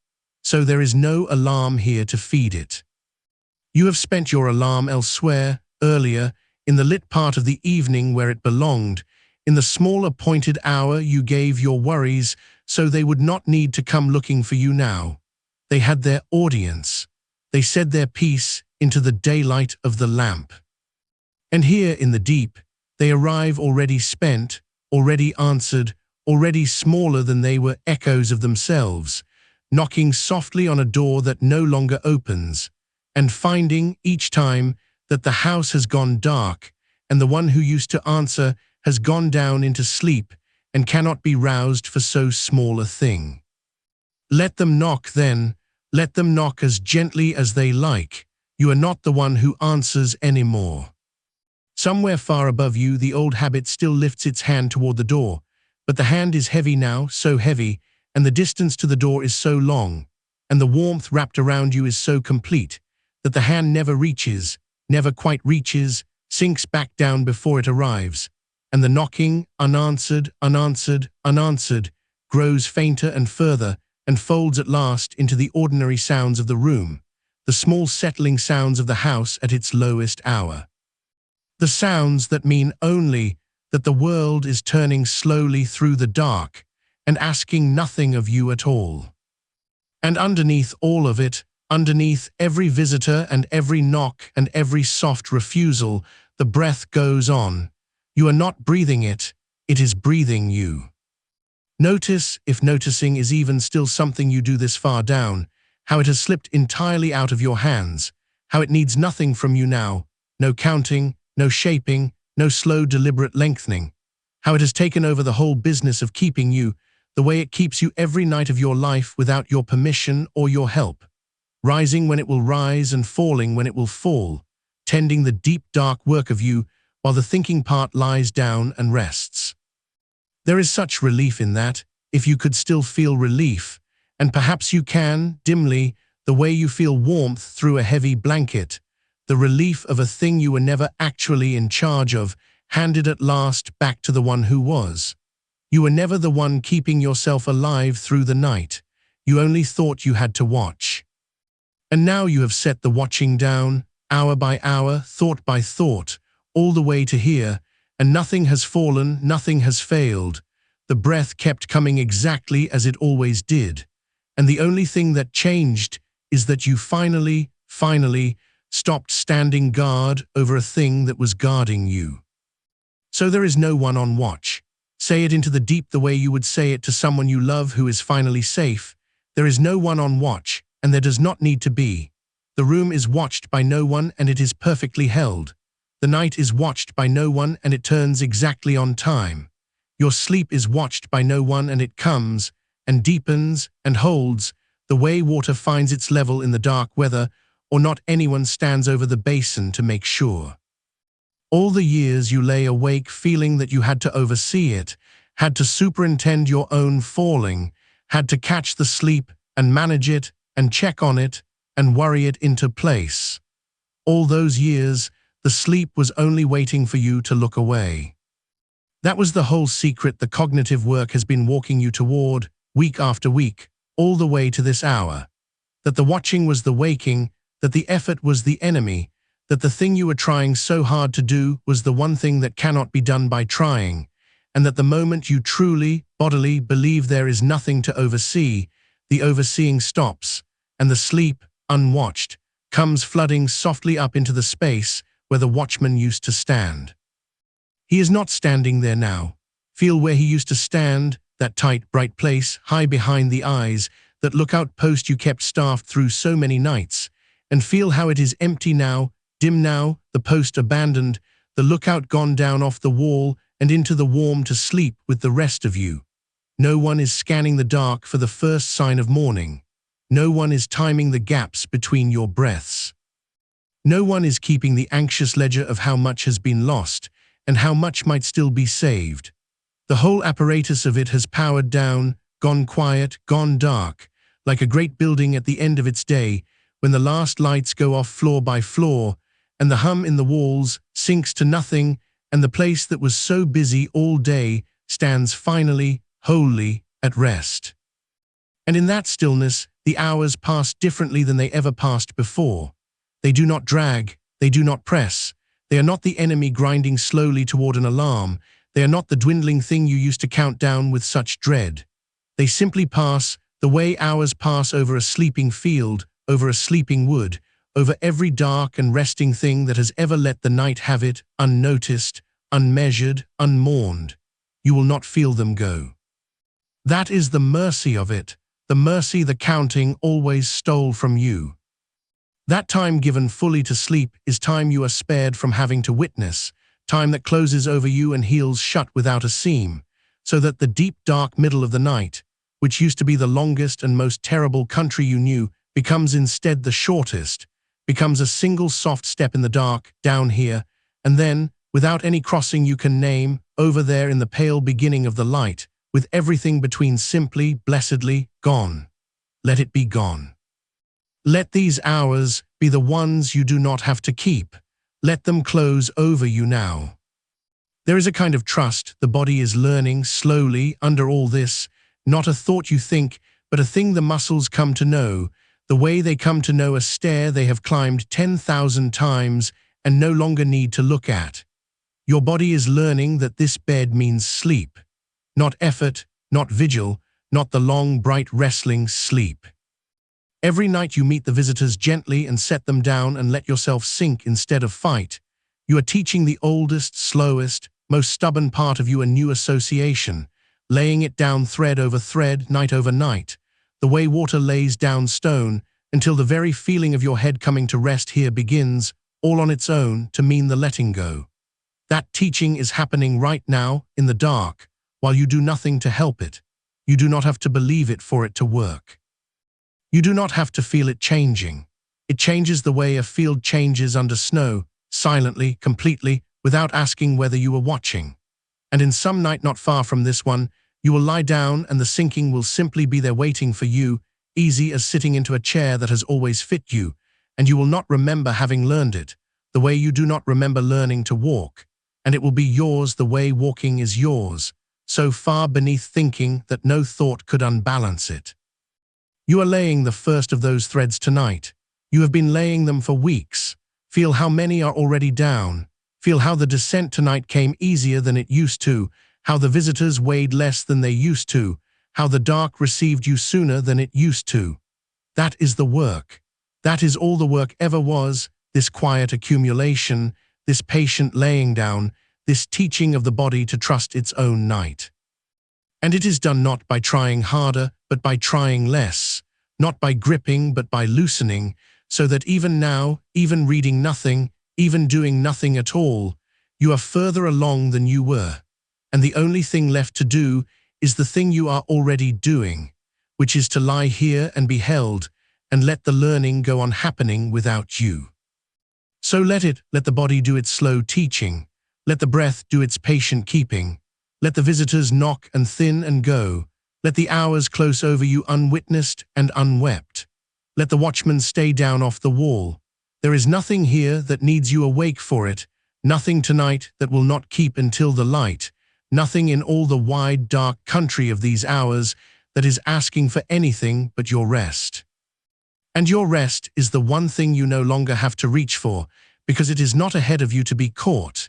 So there is no alarm here to feed it. You have spent your alarm elsewhere, earlier, in the lit part of the evening where it belonged, in the small appointed hour you gave your worries, so they would not need to come looking for you now. They had their audience. They said their piece into the daylight of the lamp. And here in the deep, they arrive already spent, already answered, already smaller than they were echoes of themselves, knocking softly on a door that no longer opens, and finding, each time, that the house has gone dark, and the one who used to answer has gone down into sleep and cannot be roused for so small a thing. Let them knock then, let them knock as gently as they like. You are not the one who answers anymore. Somewhere far above you, the old habit still lifts its hand toward the door, but the hand is heavy now, so heavy, and the distance to the door is so long, and the warmth wrapped around you is so complete, that the hand never reaches, never quite reaches, sinks back down before it arrives, and the knocking, unanswered, unanswered, unanswered, grows fainter and further, and folds at last into the ordinary sounds of the room, the small settling sounds of the house at its lowest hour. The sounds that mean only that the world is turning slowly through the dark and asking nothing of you at all. And underneath all of it, underneath every visitor and every knock and every soft refusal, the breath goes on. You are not breathing it, it is breathing you. Notice, if noticing is even still something you do this far down, how it has slipped entirely out of your hands, how it needs nothing from you now, no counting, no shaping, no slow deliberate lengthening, how it has taken over the whole business of keeping you, the way it keeps you every night of your life without your permission or your help. rising when it will rise and falling when it will fall, tending the deep dark work of you while the thinking part lies down and rests. There is such relief in that, if you could still feel relief, and perhaps you can, dimly, the way you feel warmth through a heavy blanket, the relief of a thing you were never actually in charge of, handed at last back to the one who was. You were never the one keeping yourself alive through the night. You only thought you had to watch. And now you have set the watching down, hour by hour, thought by thought, all the way to here, and nothing has fallen, nothing has failed. The breath kept coming exactly as it always did. And the only thing that changed is that you finally stopped standing guard over a thing that was guarding you. So there is no one on watch. Say it into the deep the way you would say it to someone you love who is finally safe. There is no one on watch, and there does not need to be. The room is watched by no one, and it is perfectly held. The night is watched by no one, and it turns exactly on time. Your sleep is watched by no one, and it comes, and deepens, and holds, the way water finds its level in the dark weather, or not anyone stands over the basin to make sure. All the years you lay awake feeling that you had to oversee it, had to superintend your own falling, had to catch the sleep and manage it and check on it and worry it into place. All those years, the sleep was only waiting for you to look away. That was the whole secret the cognitive work has been walking you toward, week after week, all the way to this hour. That the watching was the waking, that the effort was the enemy, that the thing you were trying so hard to do was the one thing that cannot be done by trying, and that the moment you truly, bodily believe there is nothing to oversee, the overseeing stops, and the sleep, unwatched, comes flooding softly up into the space where the watchman used to stand. He is not standing there now. Feel where he used to stand, that tight, bright place, high behind the eyes, that lookout post you kept staffed through so many nights, and feel how it is empty now, dim now, the post abandoned, the lookout gone down off the wall and into the warm to sleep with the rest of you. No one is scanning the dark for the first sign of morning. No one is timing the gaps between your breaths. No one is keeping the anxious ledger of how much has been lost and how much might still be saved. The whole apparatus of it has powered down, gone quiet, gone dark, like a great building at the end of its day, when the last lights go off floor by floor, and the hum in the walls sinks to nothing, and the place that was so busy all day stands finally, wholly, at rest. And in that stillness, the hours pass differently than they ever passed before. They do not drag, they do not press. They are not the enemy grinding slowly toward an alarm. They are not the dwindling thing you used to count down with such dread. They simply pass, the way hours pass over a sleeping field, over a sleeping wood, over every dark and resting thing that has ever let the night have it, unnoticed, unmeasured, unmourned. You will not feel them go. That is the mercy of it, the mercy the counting always stole from you. That time given fully to sleep is time you are spared from having to witness, time that closes over you and heals shut without a seam, so that the deep dark middle of the night, which used to be the longest and most terrible country you knew, becomes instead the shortest, becomes a single soft step in the dark, down here, and then, without any crossing you can name, over there in the pale beginning of the light, with everything between simply, blessedly, gone. Let it be gone. Let these hours be the ones you do not have to keep. Let them close over you now. There is a kind of trust the body is learning slowly under all this, not a thought you think, but a thing the muscles come to know, the way they come to know a stair they have climbed 10,000 times and no longer need to look at. Your body is learning that this bed means sleep. Not effort, not vigil, not the long, bright, wrestling sleep. Every night you meet the visitors gently and set them down and let yourself sink instead of fight. You are teaching the oldest, slowest, most stubborn part of you a new association, laying it down thread over thread, night over night, the way water lays down stone, until the very feeling of your head coming to rest here begins, all on its own, to mean the letting go. That teaching is happening right now, in the dark, while you do nothing to help it. You do not have to believe it for it to work. You do not have to feel it changing. It changes the way a field changes under snow, silently, completely, without asking whether you were watching. And in some night not far from this one, you will lie down and the sinking will simply be there waiting for you, easy as sitting into a chair that has always fit you, and you will not remember having learned it, the way you do not remember learning to walk, and it will be yours the way walking is yours, so far beneath thinking that no thought could unbalance it. You are laying the first of those threads tonight. You have been laying them for weeks. Feel how many are already down. Feel how the descent tonight came easier than it used to, how the visitors weighed less than they used to, how the dark received you sooner than it used to. That is the work. That is all the work ever was, this quiet accumulation, this patient laying down, this teaching of the body to trust its own night. And it is done not by trying harder, but by trying less, not by gripping, but by loosening, so that even now, even reading nothing, even doing nothing at all, you are further along than you were, and the only thing left to do is the thing you are already doing, which is to lie here and be held, and let the learning go on happening without you. So let the body do its slow teaching, let the breath do its patient keeping, let the visitors knock and thin and go, let the hours close over you unwitnessed and unwept. Let the watchman stay down off the wall. There is nothing here that needs you awake for it, nothing tonight that will not keep until the light, nothing in all the wide dark country of these hours that is asking for anything but your rest. And your rest is the one thing you no longer have to reach for, because it is not ahead of you to be caught.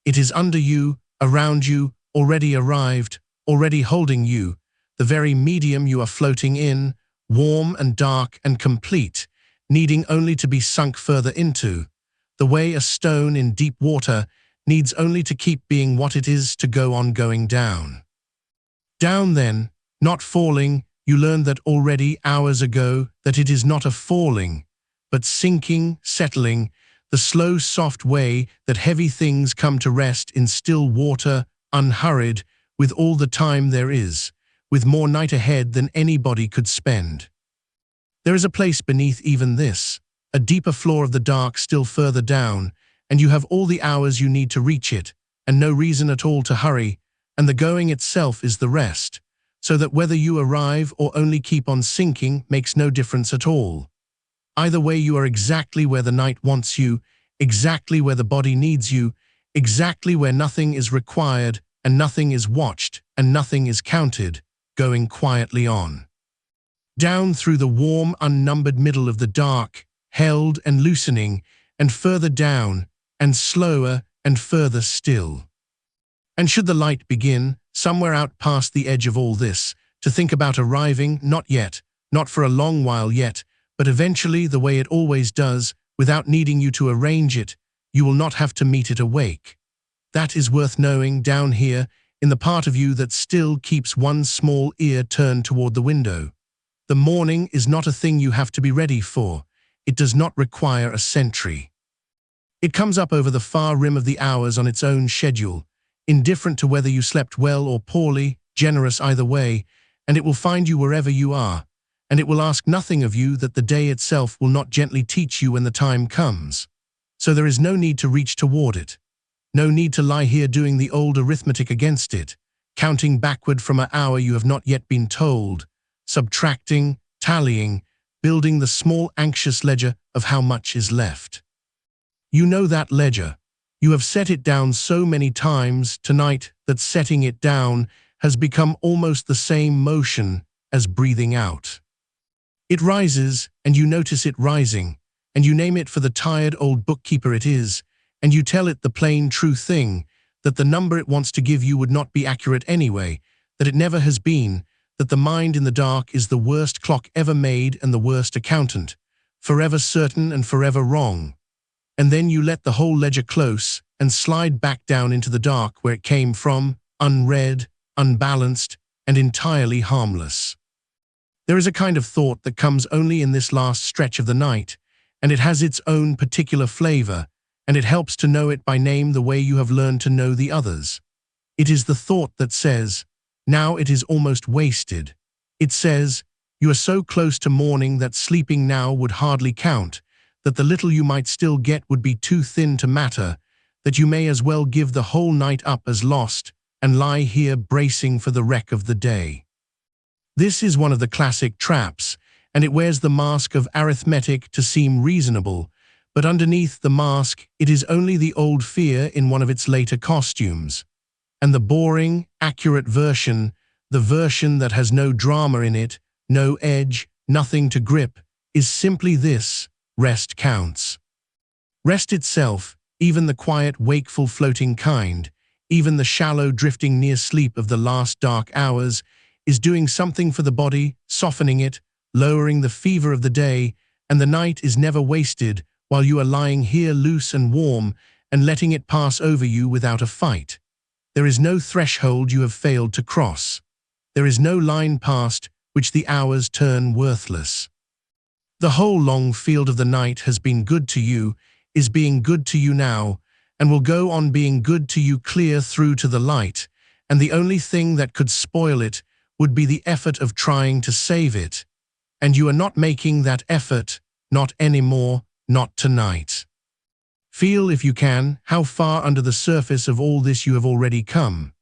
It is under you, around you, already arrived, already holding you, the very medium you are floating in, warm and dark and complete, needing only to be sunk further into, the way a stone in deep water needs only to keep being what it is to go on going down. Down then, not falling, you learned that already hours ago that it is not a falling, but sinking, settling, the slow soft way that heavy things come to rest in still water, unhurried, with all the time there is, with more night ahead than anybody could spend. There is a place beneath even this, a deeper floor of the dark still further down, and you have all the hours you need to reach it, and no reason at all to hurry, and the going itself is the rest, so that whether you arrive or only keep on sinking makes no difference at all. Either way you are exactly where the night wants you, exactly where the body needs you, exactly where nothing is required, and nothing is watched, and nothing is counted, going quietly on. Down through the warm, unnumbered middle of the dark, held and loosening, and further down, and slower, and further still. And should the light begin, somewhere out past the edge of all this, to think about arriving, not yet, not for a long while yet, but eventually the way it always does, without needing you to arrange it, you will not have to meet it awake. That is worth knowing down here, in the part of you that still keeps one small ear turned toward the window. The morning is not a thing you have to be ready for. It does not require a sentry. It comes up over the far rim of the hours on its own schedule, indifferent to whether you slept well or poorly, generous either way, and it will find you wherever you are, and it will ask nothing of you that the day itself will not gently teach you when the time comes. So there is no need to reach toward it. No need to lie here doing the old arithmetic against it, counting backward from an hour you have not yet been told, subtracting, tallying, building the small anxious ledger of how much is left. You know that ledger. You have set it down so many times tonight that setting it down has become almost the same motion as breathing out. It rises, and you notice it rising, and you name it for the tired old bookkeeper it is, and you tell it the plain true thing, that the number it wants to give you would not be accurate anyway, that it never has been, that the mind in the dark is the worst clock ever made and the worst accountant, forever certain and forever wrong. And then you let the whole ledger close and slide back down into the dark where it came from, unread, unbalanced, and entirely harmless. There is a kind of thought that comes only in this last stretch of the night, and it has its own particular flavor, and it helps to know it by name the way you have learned to know the others. It is the thought that says, now it is almost wasted. It says, You are so close to morning that sleeping now would hardly count, that the little you might still get would be too thin to matter, that you may as well give the whole night up as lost and lie here bracing for the wreck of the day. This is one of the classic traps, and it wears the mask of arithmetic to seem reasonable, but underneath the mask it is only the old fear in one of its later costumes. And the boring, accurate version, the version that has no drama in it, no edge, nothing to grip, is simply this: rest counts. Rest itself, even the quiet, wakeful, floating kind, even the shallow, drifting near sleep of the last dark hours, is doing something for the body, softening it, lowering the fever of the day, and the night is never wasted while you are lying here loose and warm and letting it pass over you without a fight. There is no threshold you have failed to cross. There is no line past which the hours turn worthless. The whole long field of the night has been good to you, is being good to you now, and will go on being good to you clear through to the light, and the only thing that could spoil it would be the effort of trying to save it. And you are not making that effort, not anymore, not tonight. Feel, if you can, how far under the surface of all this you have already come.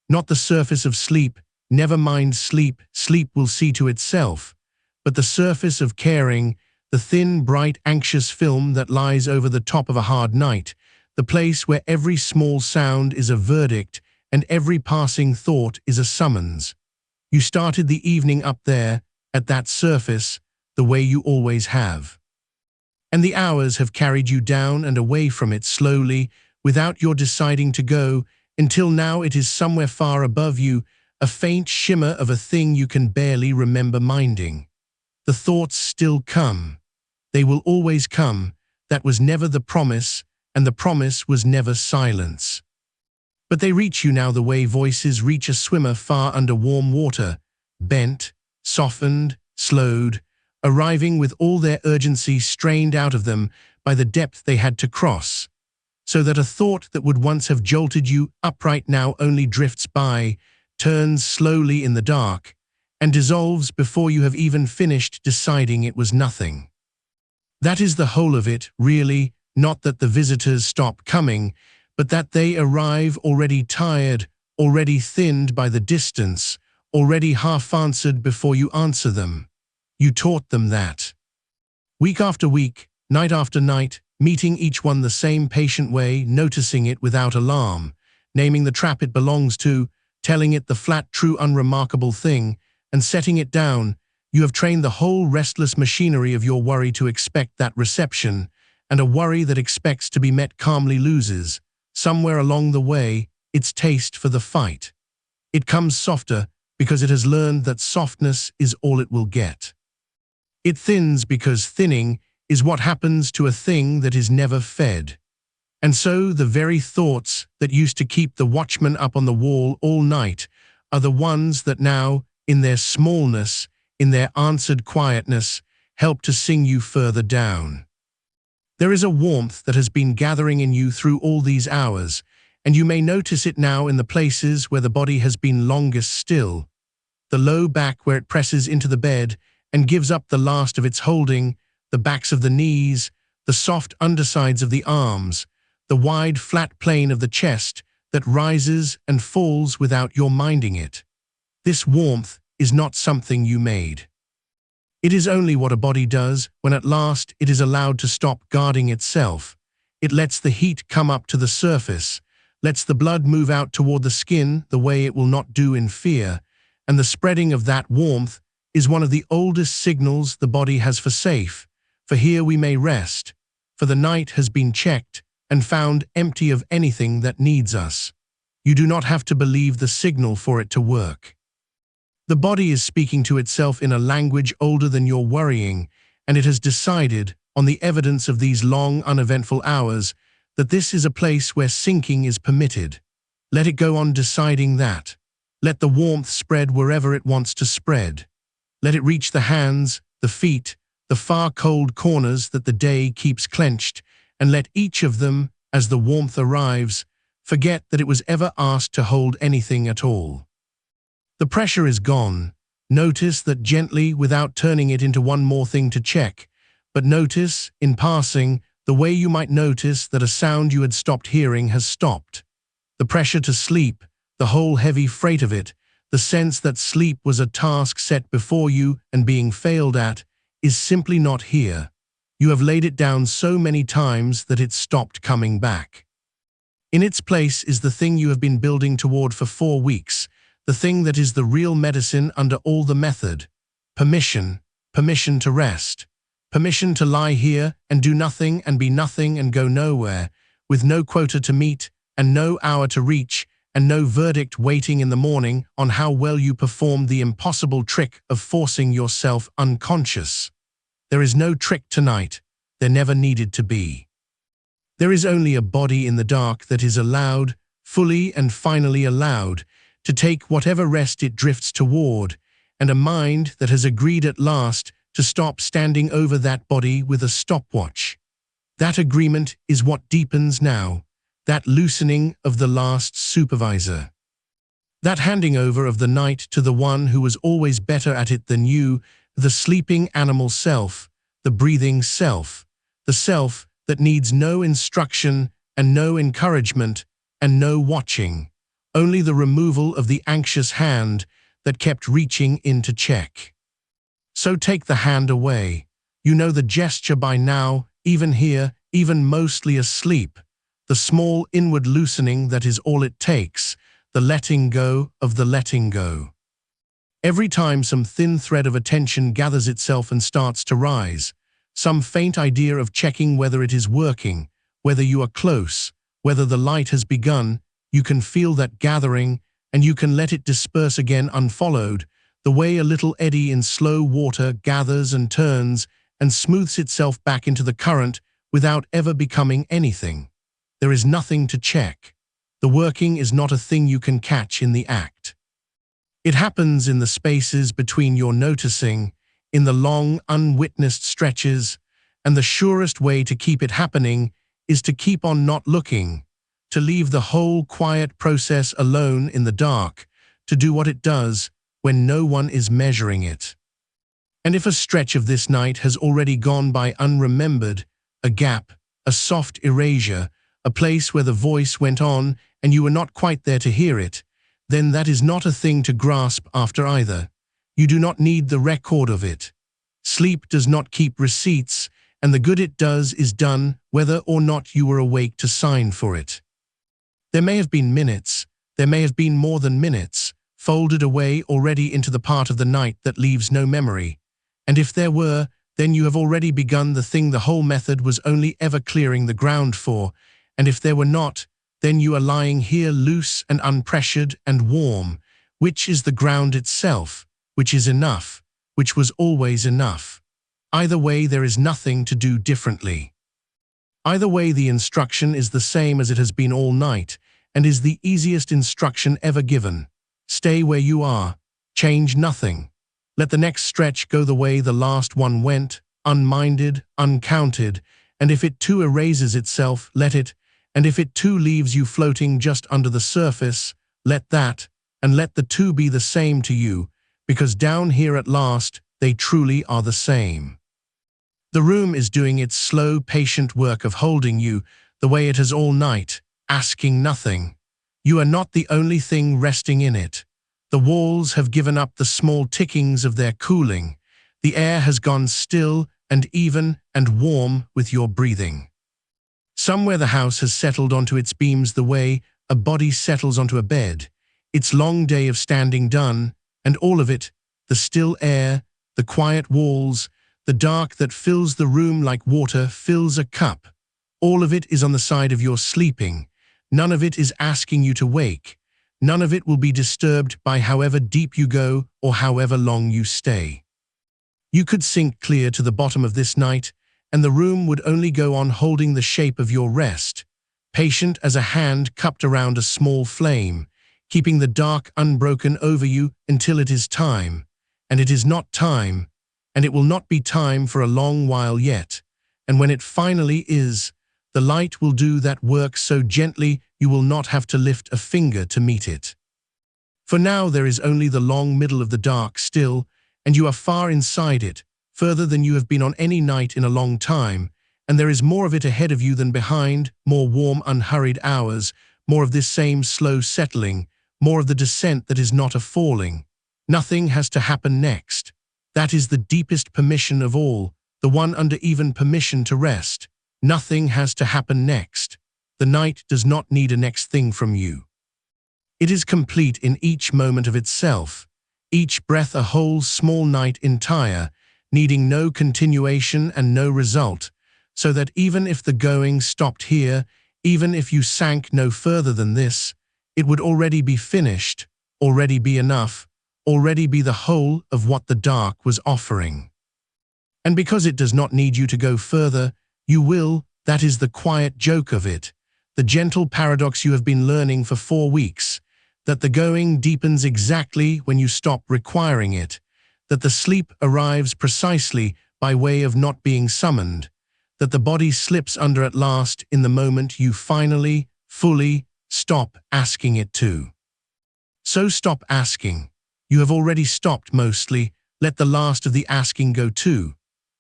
Not the surface of sleep, never mind sleep, sleep will see to itself, but the surface of caring, the thin, bright, anxious film that lies over the top of a hard night, the place where every small sound is a verdict and every passing thought is a summons. You started the evening up there, at that surface, the way you always have. And the hours have carried you down and away from it slowly, without your deciding to go, until now it is somewhere far above you, a faint shimmer of a thing you can barely remember minding. The thoughts still come. They will always come. That was never the promise, and the promise was never silence. But they reach you now the way voices reach a swimmer far under warm water, bent, softened, slowed, arriving with all their urgency strained out of them by the depth they had to cross, so that a thought that would once have jolted you upright now only drifts by, turns slowly in the dark, and dissolves before you have even finished deciding it was nothing. That is the whole of it, really, not that the visitors stop coming, but that they arrive already tired, already thinned by the distance, already half-answered before you answer them. You taught them that. Week after week, night after night, meeting each one the same patient way, noticing it without alarm, naming the trap it belongs to, telling it the flat, true, unremarkable thing, and setting it down, you have trained the whole restless machinery of your worry to expect that reception, and a worry that expects to be met calmly loses, somewhere along the way, its taste for the fight. It comes softer because it has learned that softness is all it will get. It thins because thinning is what happens to a thing that is never fed. And so the very thoughts that used to keep the watchman up on the wall all night are the ones that now, in their smallness, in their answered quietness, help to sing you further down. There is a warmth that has been gathering in you through all these hours, and you may notice it now in the places where the body has been longest still. The low back where it presses into the bed and gives up the last of its holding, the backs of the knees, the soft undersides of the arms, the wide flat plane of the chest that rises and falls without your minding it. This warmth is not something you made. It is only what a body does when at last it is allowed to stop guarding itself. It lets the heat come up to the surface, lets the blood move out toward the skin the way it will not do in fear, and the spreading of that warmth is one of the oldest signals the body has for safe, for here we may rest, for the night has been checked and found empty of anything that needs us. You do not have to believe the signal for it to work. The body is speaking to itself in a language older than your worrying, and it has decided, on the evidence of these long, uneventful hours, that this is a place where sinking is permitted. Let it go on deciding that. Let the warmth spread wherever it wants to spread. Let it reach the hands, the feet, the far cold corners that the day keeps clenched, and let each of them, as the warmth arrives, forget that it was ever asked to hold anything at all. The pressure is gone, Notice that gently without turning it into one more thing to check, but notice, in passing, the way you might notice that a sound you had stopped hearing has stopped. The pressure to sleep, the whole heavy freight of it, the sense that sleep was a task set before you and being failed at, is simply not here. You have laid it down so many times that it's stopped coming back. In its place is the thing you have been building toward for 4 weeks, the thing that is the real medicine under all the method. Permission, permission to rest, permission to lie here and do nothing and be nothing and go nowhere, with no quota to meet and no hour to reach and no verdict waiting in the morning on how well you performed the impossible trick of forcing yourself unconscious. There is no trick tonight. There never needed to be. There is only a body in the dark that is allowed, fully and finally allowed, to take whatever rest it drifts toward, and a mind that has agreed at last to stop standing over that body with a stopwatch. That agreement is what deepens now, that loosening of the last supervisor. That handing over of the night to the one who was always better at it than you, the sleeping animal self, the breathing self, the self that needs no instruction and no encouragement and no watching, only the removal of the anxious hand that kept reaching in to check. So take the hand away. You know the gesture by now, even here, even mostly asleep. The small inward loosening that is all it takes, the letting go of the letting go. Every time some thin thread of attention gathers itself and starts to rise, some faint idea of checking whether it is working, whether you are close, whether the light has begun, you can feel that gathering and you can let it disperse again unfollowed, the way a little eddy in slow water gathers and turns and smooths itself back into the current without ever becoming anything. There is nothing to check. The working is not a thing you can catch in the act. It happens in the spaces between your noticing, in the long, unwitnessed stretches, and the surest way to keep it happening is to keep on not looking, to leave the whole quiet process alone in the dark, to do what it does when no one is measuring it. And if a stretch of this night has already gone by unremembered, a gap, a soft erasure, a place where the voice went on and you were not quite there to hear it, then that is not a thing to grasp after either. You do not need the record of it. Sleep does not keep receipts, and the good it does is done whether or not you were awake to sign for it. There may have been minutes, there may have been more than minutes, folded away already into the part of the night that leaves no memory. And if there were, then you have already begun the thing the whole method was only ever clearing the ground for, and if there were not, then you are lying here loose and unpressured and warm, which is the ground itself, which is enough, which was always enough. Either way, there is nothing to do differently. Either way, the instruction is the same as it has been all night, and is the easiest instruction ever given. Stay where you are. Change nothing. Let the next stretch go the way the last one went, unminded, uncounted, and if it too erases itself, let it, and if it too leaves you floating just under the surface, let that, and let the two be the same to you, because down here at last, they truly are the same. The room is doing its slow, patient work of holding you the way it has all night, asking nothing. You are not the only thing resting in it. The walls have given up the small tickings of their cooling. The air has gone still and even and warm with your breathing. Somewhere the house has settled onto its beams the way a body settles onto a bed, its long day of standing done, and all of it, the still air, the quiet walls, the dark that fills the room like water fills a cup. All of it is on the side of your sleeping. None of it is asking you to wake. None of it will be disturbed by however deep you go or however long you stay. You could sink clear to the bottom of this night, and the room would only go on holding the shape of your rest, patient as a hand cupped around a small flame, keeping the dark unbroken over you until it is time, and it is not time, and it will not be time for a long while yet, and when it finally is, the light will do that work so gently you will not have to lift a finger to meet it. For now there is only the long middle of the dark still, and you are far inside it, further than you have been on any night in a long time, and there is more of it ahead of you than behind, more warm, unhurried hours, more of this same slow settling, more of the descent that is not a falling. Nothing has to happen next. That is the deepest permission of all, the one under even permission to rest. Nothing has to happen next. The night does not need a next thing from you. It is complete in each moment of itself, each breath a whole small night entire, needing no continuation and no result, so that even if the going stopped here, even if you sank no further than this, it would already be finished, already be enough, already be the whole of what the dark was offering. And because it does not need you to go further, you will, that is the quiet joke of it, the gentle paradox you have been learning for 4 weeks, that the going deepens exactly when you stop requiring it, that the sleep arrives precisely by way of not being summoned, that the body slips under at last in the moment you finally, fully, stop asking it to. So stop asking. You have already stopped mostly. Let the last of the asking go too.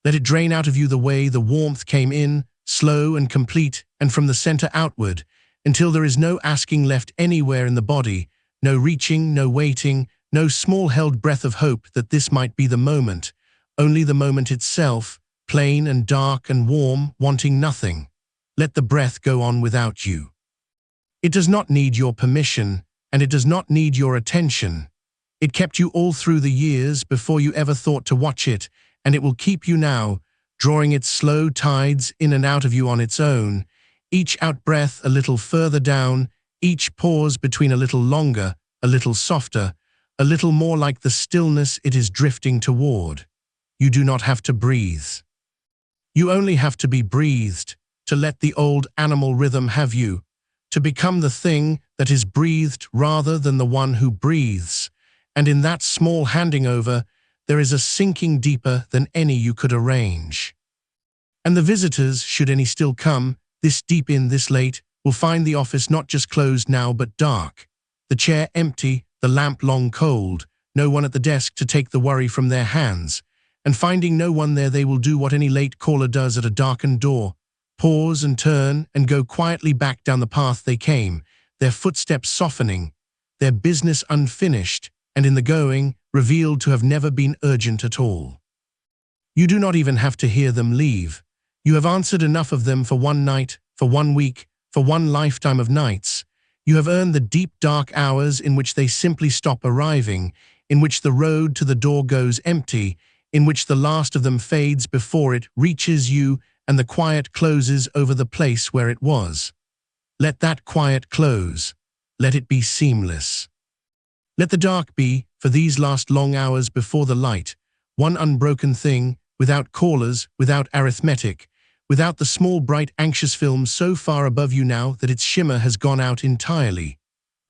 Let it drain out of you the way the warmth came in, slow and complete, and from the center outward, until there is no asking left anywhere in the body, no reaching, no waiting, no small-held breath of hope that this might be the moment, only the moment itself, plain and dark and warm, wanting nothing. Let the breath go on without you. It does not need your permission, and it does not need your attention. It kept you all through the years before you ever thought to watch it, and it will keep you now, drawing its slow tides in and out of you on its own, each out-breath a little further down, each pause between a little longer, a little softer, a little more like the stillness it is drifting toward. You do not have to breathe. You only have to be breathed, to let the old animal rhythm have you, to become the thing that is breathed rather than the one who breathes, and in that small handing over, there is a sinking deeper than any you could arrange. And the visitors, should any still come, this deep in, this late, will find the office not just closed now but dark, the chair empty, the lamp long cold, no one at the desk to take the worry from their hands, and finding no one there they will do what any late caller does at a darkened door, pause and turn and go quietly back down the path they came, their footsteps softening, their business unfinished, and in the going, revealed to have never been urgent at all. You do not even have to hear them leave. You have answered enough of them for one night, for 1 week, for one lifetime of nights. You have earned the deep dark hours in which they simply stop arriving, in which the road to the door goes empty, in which the last of them fades before it reaches you and the quiet closes over the place where it was. Let that quiet close. Let it be seamless. Let the dark be, for these last long hours before the light, one unbroken thing, without callers, without arithmetic, without the small bright anxious film so far above you now that its shimmer has gone out entirely.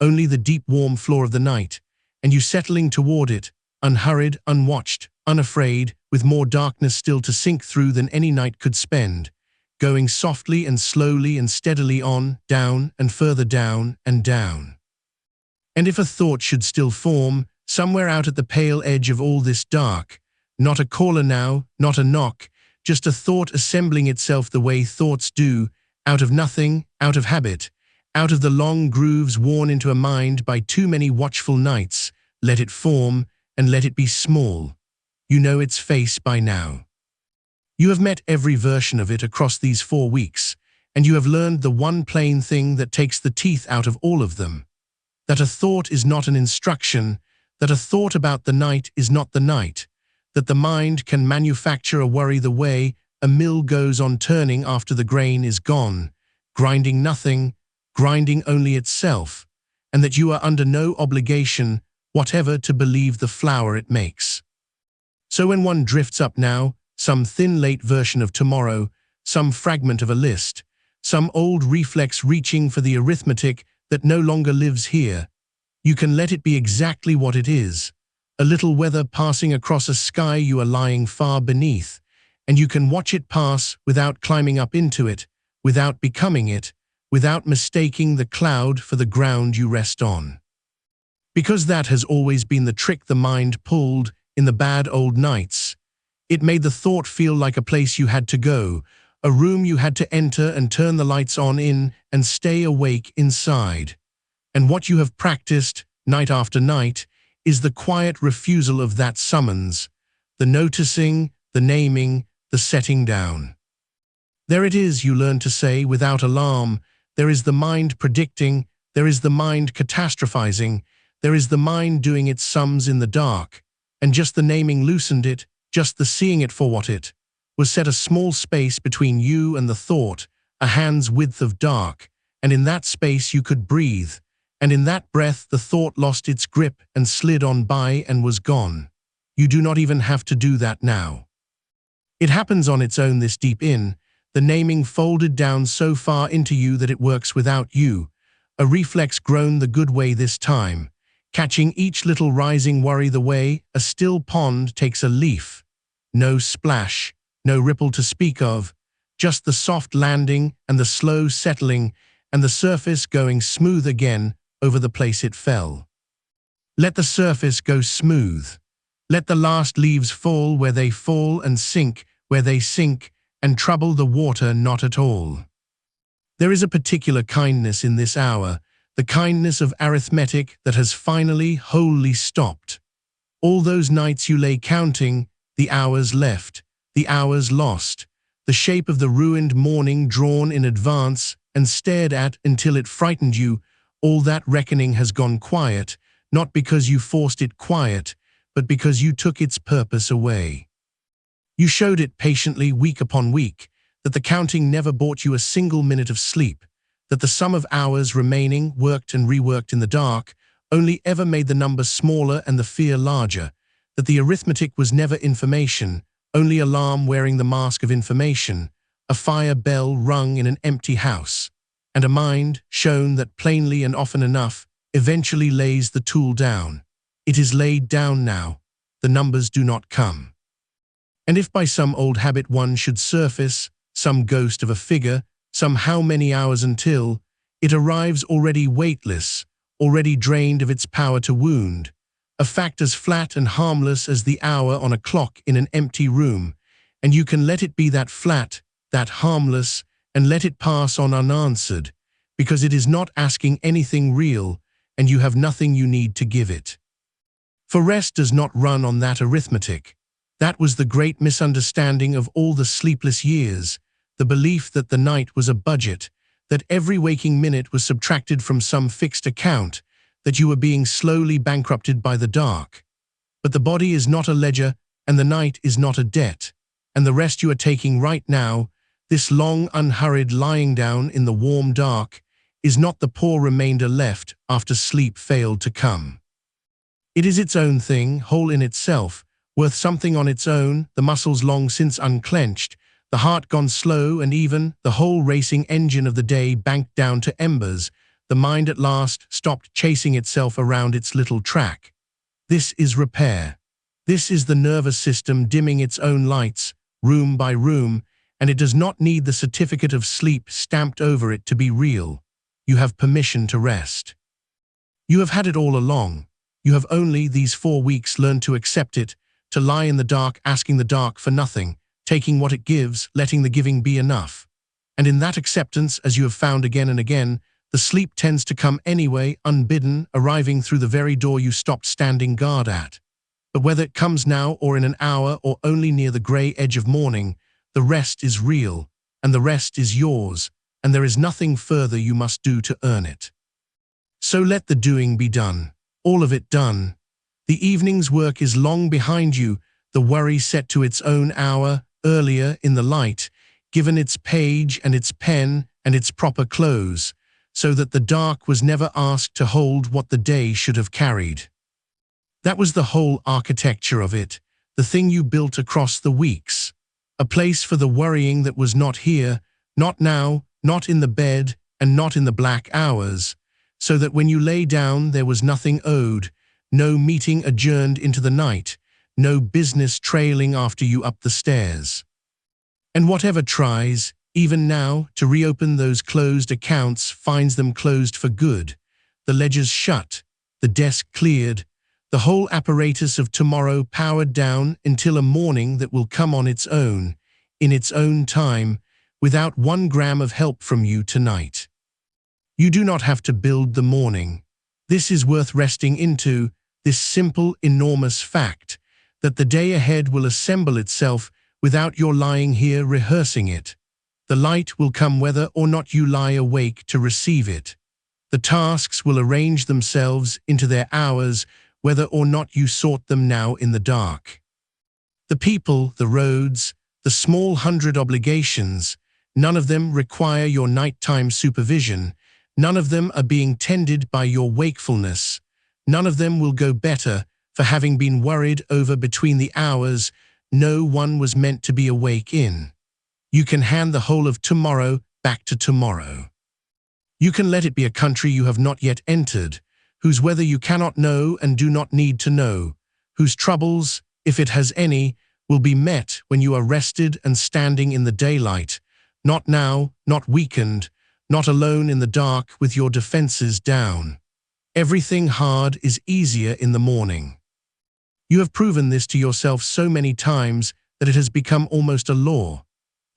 Only the deep warm floor of the night, and you settling toward it, unhurried, unwatched, unafraid, with more darkness still to sink through than any night could spend, going softly and slowly and steadily on, down and further down and down. And if a thought should still form, somewhere out at the pale edge of all this dark, not a caller now, not a knock, just a thought assembling itself the way thoughts do, out of nothing, out of habit, out of the long grooves worn into a mind by too many watchful nights, let it form, and let it be small. You know its face by now. You have met every version of it across these 4 weeks, and you have learned the one plain thing that takes the teeth out of all of them. That a thought is not an instruction, that a thought about the night is not the night, that the mind can manufacture a worry the way a mill goes on turning after the grain is gone, grinding nothing, grinding only itself, and that you are under no obligation whatever to believe the flour it makes. So when one drifts up now, some thin late version of tomorrow, some fragment of a list, some old reflex reaching for the arithmetic that no longer lives here, you can let it be exactly what it is, a little weather passing across a sky you are lying far beneath, and you can watch it pass without climbing up into it, without becoming it, without mistaking the cloud for the ground you rest on. Because that has always been the trick the mind pulled in the bad old nights. It made the thought feel like a place you had to go, a room you had to enter and turn the lights on in and stay awake inside. And what you have practiced, night after night, is the quiet refusal of that summons, the noticing, the naming, the setting down. There it is, you learn to say without alarm. There is the mind predicting, there is the mind catastrophizing, there is the mind doing its sums in the dark, and just the naming loosened it, just the seeing it for what it was, set a small space between you and the thought, a hand's width of dark, and in that space you could breathe, and in that breath the thought lost its grip and slid on by and was gone. You do not even have to do that now. It happens on its own this deep in, the naming folded down so far into you that it works without you, a reflex grown the good way this time, catching each little rising worry the way a still pond takes a leaf. No splash, no ripple to speak of, just the soft landing and the slow settling and the surface going smooth again over the place it fell. Let the surface go smooth. Let the last leaves fall where they fall and sink where they sink, and trouble the water not at all. There is a particular kindness in this hour, the kindness of arithmetic that has finally wholly stopped. All those nights you lay counting, the hours left, the hours lost, the shape of the ruined morning drawn in advance and stared at until it frightened you, all that reckoning has gone quiet, not because you forced it quiet, but because you took its purpose away. You showed it patiently week upon week, that the counting never bought you a single minute of sleep, that the sum of hours remaining, worked and reworked in the dark, only ever made the number smaller and the fear larger, that the arithmetic was never information, only alarm wearing the mask of information, a fire bell rung in an empty house, and a mind, shown that plainly and often enough, eventually lays the tool down. It is laid down now, the numbers do not come. And if by some old habit one should surface, some ghost of a figure, some how many hours until, it arrives already weightless, already drained of its power to wound, a fact as flat and harmless as the hour on a clock in an empty room, and you can let it be that flat, that harmless, and let it pass on unanswered, because it is not asking anything real, and you have nothing you need to give it. For rest does not run on that arithmetic. That was the great misunderstanding of all the sleepless years, the belief that the night was a budget, that every waking minute was subtracted from some fixed account, that you were being slowly bankrupted by the dark. But the body is not a ledger, and the night is not a debt, and the rest you are taking right now, this long unhurried lying down in the warm dark, is not the poor remainder left after sleep failed to come. It is its own thing, whole in itself, worth something on its own, the muscles long since unclenched, the heart gone slow and even, the whole racing engine of the day banked down to embers, the mind at last stopped chasing itself around its little track. This is repair. This is the nervous system dimming its own lights, room by room, and it does not need the certificate of sleep stamped over it to be real. You have permission to rest. You have had it all along. You have only, these 4 weeks, learned to accept it, to lie in the dark asking the dark for nothing, taking what it gives, letting the giving be enough. And in that acceptance, as you have found again and again, the sleep tends to come anyway, unbidden, arriving through the very door you stopped standing guard at. But whether it comes now or in an hour or only near the grey edge of morning, the rest is real, and the rest is yours, and there is nothing further you must do to earn it. So let the doing be done, all of it done. The evening's work is long behind you, the worry set to its own hour, earlier in the light, given its page and its pen and its proper close, so that the dark was never asked to hold what the day should have carried. That was the whole architecture of it, the thing you built across the weeks. A place for the worrying that was not here, not now, not in the bed, and not in the black hours, so that when you lay down there was nothing owed, no meeting adjourned into the night, no business trailing after you up the stairs. And whatever tries, even now, to reopen those closed accounts finds them closed for good, the ledgers shut, the desk cleared, the whole apparatus of tomorrow powered down until a morning that will come on its own, in its own time, without 1 gram of help from you tonight. You do not have to build the morning. This is worth resting into, this simple, enormous fact, that the day ahead will assemble itself without your lying here rehearsing it. The light will come whether or not you lie awake to receive it. The tasks will arrange themselves into their hours whether or not you sort them now in the dark. The people, the roads, the small 100 obligations, none of them require your nighttime supervision. None of them are being tended by your wakefulness. None of them will go better for having been worried over between the hours no one was meant to be awake in. You can hand the whole of tomorrow back to tomorrow. You can let it be a country you have not yet entered, whose weather you cannot know and do not need to know, whose troubles, if it has any, will be met when you are rested and standing in the daylight, not now, not weakened, not alone in the dark with your defenses down. Everything hard is easier in the morning. You have proven this to yourself so many times that it has become almost a law,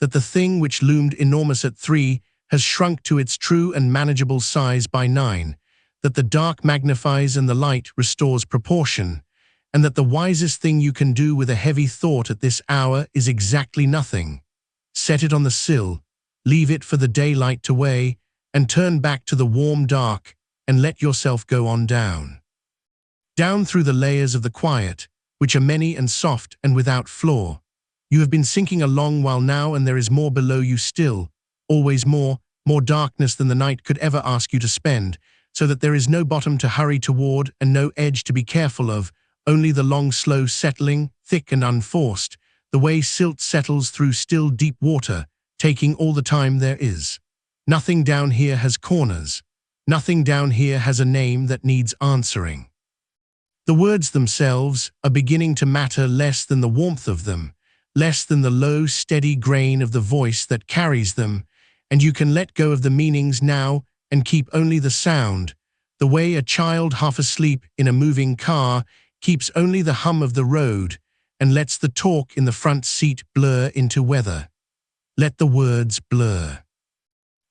that the thing which loomed enormous at 3 has shrunk to its true and manageable size by 9, that the dark magnifies and the light restores proportion, and that the wisest thing you can do with a heavy thought at this hour is exactly nothing. Set it on the sill, leave it for the daylight to weigh, and turn back to the warm dark and let yourself go on down. Down through the layers of the quiet, which are many and soft and without flaw. You have been sinking a long while now, and there is more below you still, always more darkness than the night could ever ask you to spend, so that there is no bottom to hurry toward and no edge to be careful of, only the long slow settling, thick and unforced, the way silt settles through still deep water, taking all the time there is. Nothing down here has corners. Nothing down here has a name that needs answering. The words themselves are beginning to matter less than the warmth of them, less than the low, steady grain of the voice that carries them, and you can let go of the meanings now and keep only the sound, the way a child half asleep in a moving car keeps only the hum of the road and lets the talk in the front seat blur into weather. Let the words blur.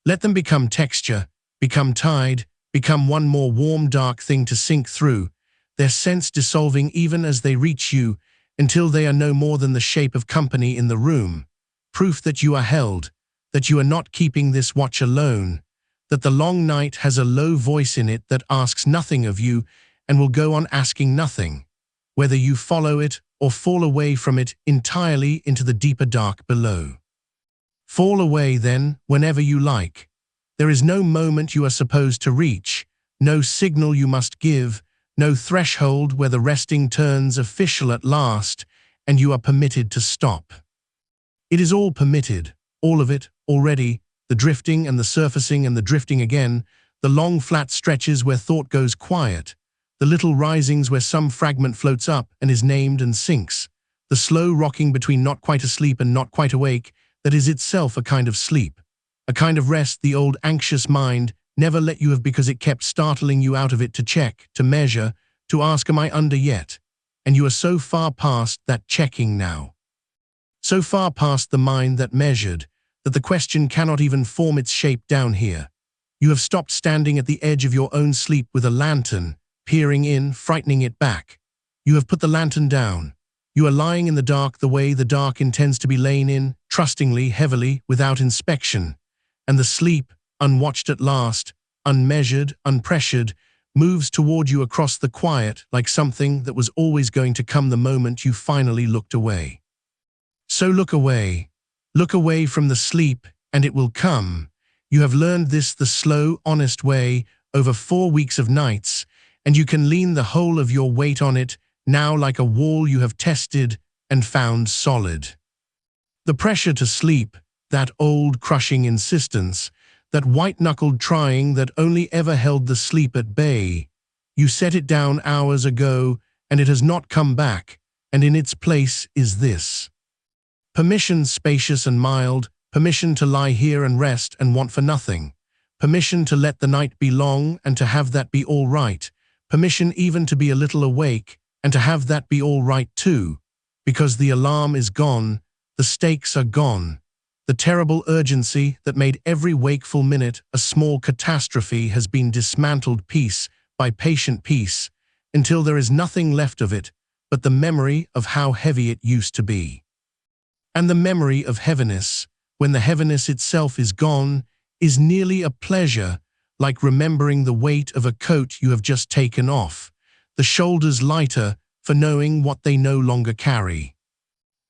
Let them become texture, become tide, become one more warm, dark thing to sink through, their sense dissolving even as they reach you, until they are no more than the shape of company in the room, proof that you are held, that you are not keeping this watch alone, that the long night has a low voice in it that asks nothing of you and will go on asking nothing, whether you follow it or fall away from it entirely into the deeper dark below. Fall away then, whenever you like. There is no moment you are supposed to reach, no signal you must give, no threshold where the resting turns official at last, and you are permitted to stop. It is all permitted, all of it, already, the drifting and the surfacing and the drifting again, the long flat stretches where thought goes quiet, the little risings where some fragment floats up and is named and sinks, the slow rocking between not quite asleep and not quite awake that is itself a kind of sleep, a kind of rest the old anxious mind never let you have because it kept startling you out of it to check, to measure, to ask, am I under yet? And you are so far past that checking now. So far past the mind that measured, that the question cannot even form its shape down here. You have stopped standing at the edge of your own sleep with a lantern, peering in, frightening it back. You have put the lantern down. You are lying in the dark the way the dark intends to be lain in, trustingly, heavily, without inspection. And the sleep, unwatched at last, unmeasured, unpressured, moves toward you across the quiet like something that was always going to come the moment you finally looked away. So look away from the sleep, and it will come. You have learned this the slow, honest way over 4 weeks of nights, and you can lean the whole of your weight on it now like a wall you have tested and found solid. The pressure to sleep, that old crushing insistence, that white-knuckled trying that only ever held the sleep at bay. You set it down hours ago, and it has not come back, and in its place is this. Permission spacious and mild, permission to lie here and rest and want for nothing, permission to let the night be long and to have that be all right, permission even to be a little awake, and to have that be all right too, because the alarm is gone, the stakes are gone. The terrible urgency that made every wakeful minute a small catastrophe has been dismantled piece by patient piece, until there is nothing left of it but the memory of how heavy it used to be. And the memory of heaviness, when the heaviness itself is gone, is nearly a pleasure, like remembering the weight of a coat you have just taken off, the shoulders lighter for knowing what they no longer carry.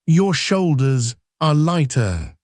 Your shoulders are lighter.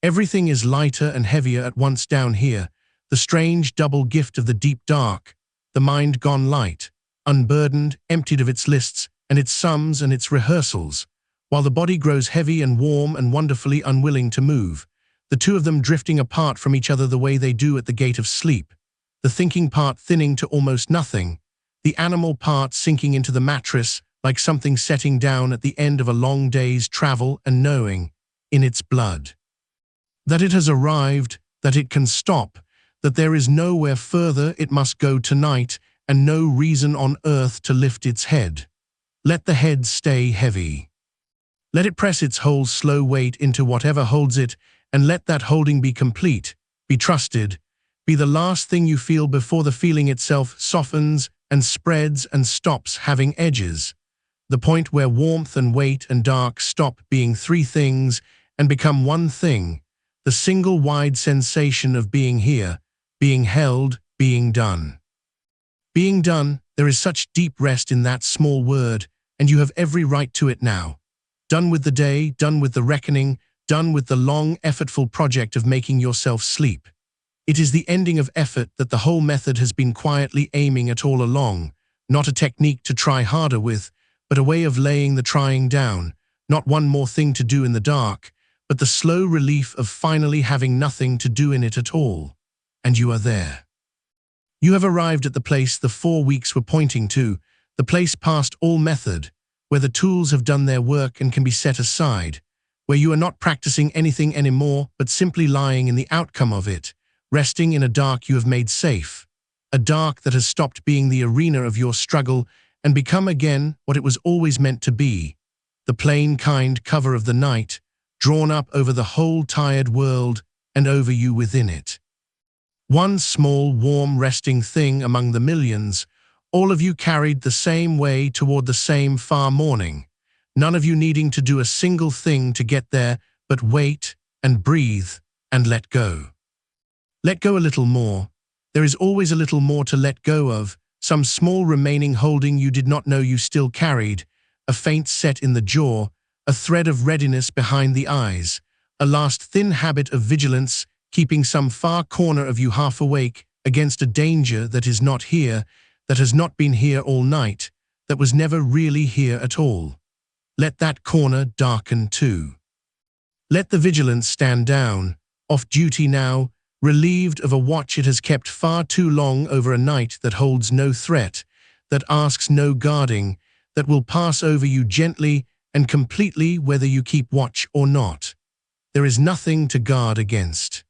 Everything is lighter and heavier at once down here, the strange double gift of the deep dark, the mind gone light, unburdened, emptied of its lists and its sums and its rehearsals, while the body grows heavy and warm and wonderfully unwilling to move, the two of them drifting apart from each other the way they do at the gate of sleep, the thinking part thinning to almost nothing, the animal part sinking into the mattress like something setting down at the end of a long day's travel and knowing, in its blood, that it has arrived, that it can stop, that there is nowhere further it must go tonight and no reason on earth to lift its head. Let the head stay heavy. Let it press its whole slow weight into whatever holds it, and let that holding be complete, be trusted, be the last thing you feel before the feeling itself softens and spreads and stops having edges, the point where warmth and weight and dark stop being three things and become one thing, the single wide sensation of being here, being held, being done. Being done, there is such deep rest in that small word, and you have every right to it now. Done with the day, done with the reckoning, done with the long, effortful project of making yourself sleep. It is the ending of effort that the whole method has been quietly aiming at all along, not a technique to try harder with, but a way of laying the trying down, not one more thing to do in the dark, but the slow relief of finally having nothing to do in it at all. And you are there. You have arrived at the place the 4 weeks were pointing to, the place past all method, where the tools have done their work and can be set aside, where you are not practicing anything anymore but simply lying in the outcome of it, resting in a dark you have made safe, a dark that has stopped being the arena of your struggle and become again what it was always meant to be, the plain, kind cover of the night, drawn up over the whole tired world and over you within it. One small, warm, resting thing among the millions, all of you carried the same way toward the same far morning, none of you needing to do a single thing to get there but wait and breathe and let go. Let go a little more. There is always a little more to let go of, some small remaining holding you did not know you still carried, a faint set in the jaw, a thread of readiness behind the eyes, a last thin habit of vigilance keeping some far corner of you half awake against a danger that is not here, that has not been here all night, that was never really here at all. Let that corner darken too. Let the vigilance stand down, off duty now, relieved of a watch it has kept far too long over a night that holds no threat, that asks no guarding, that will pass over you gently and completely whether you keep watch or not. There is nothing to guard against.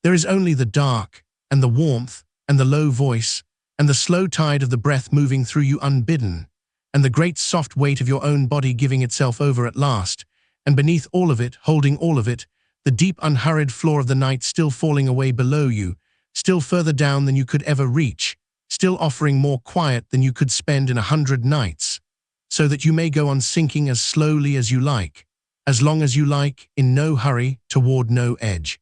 There is only the dark, and the warmth, and the low voice, and the slow tide of the breath moving through you unbidden, and the great soft weight of your own body giving itself over at last, and beneath all of it, holding all of it, the deep unhurried floor of the night still falling away below you, still further down than you could ever reach, still offering more quiet than you could spend in 100 nights, so that you may go on sinking as slowly as you like, as long as you like, in no hurry, toward no edge.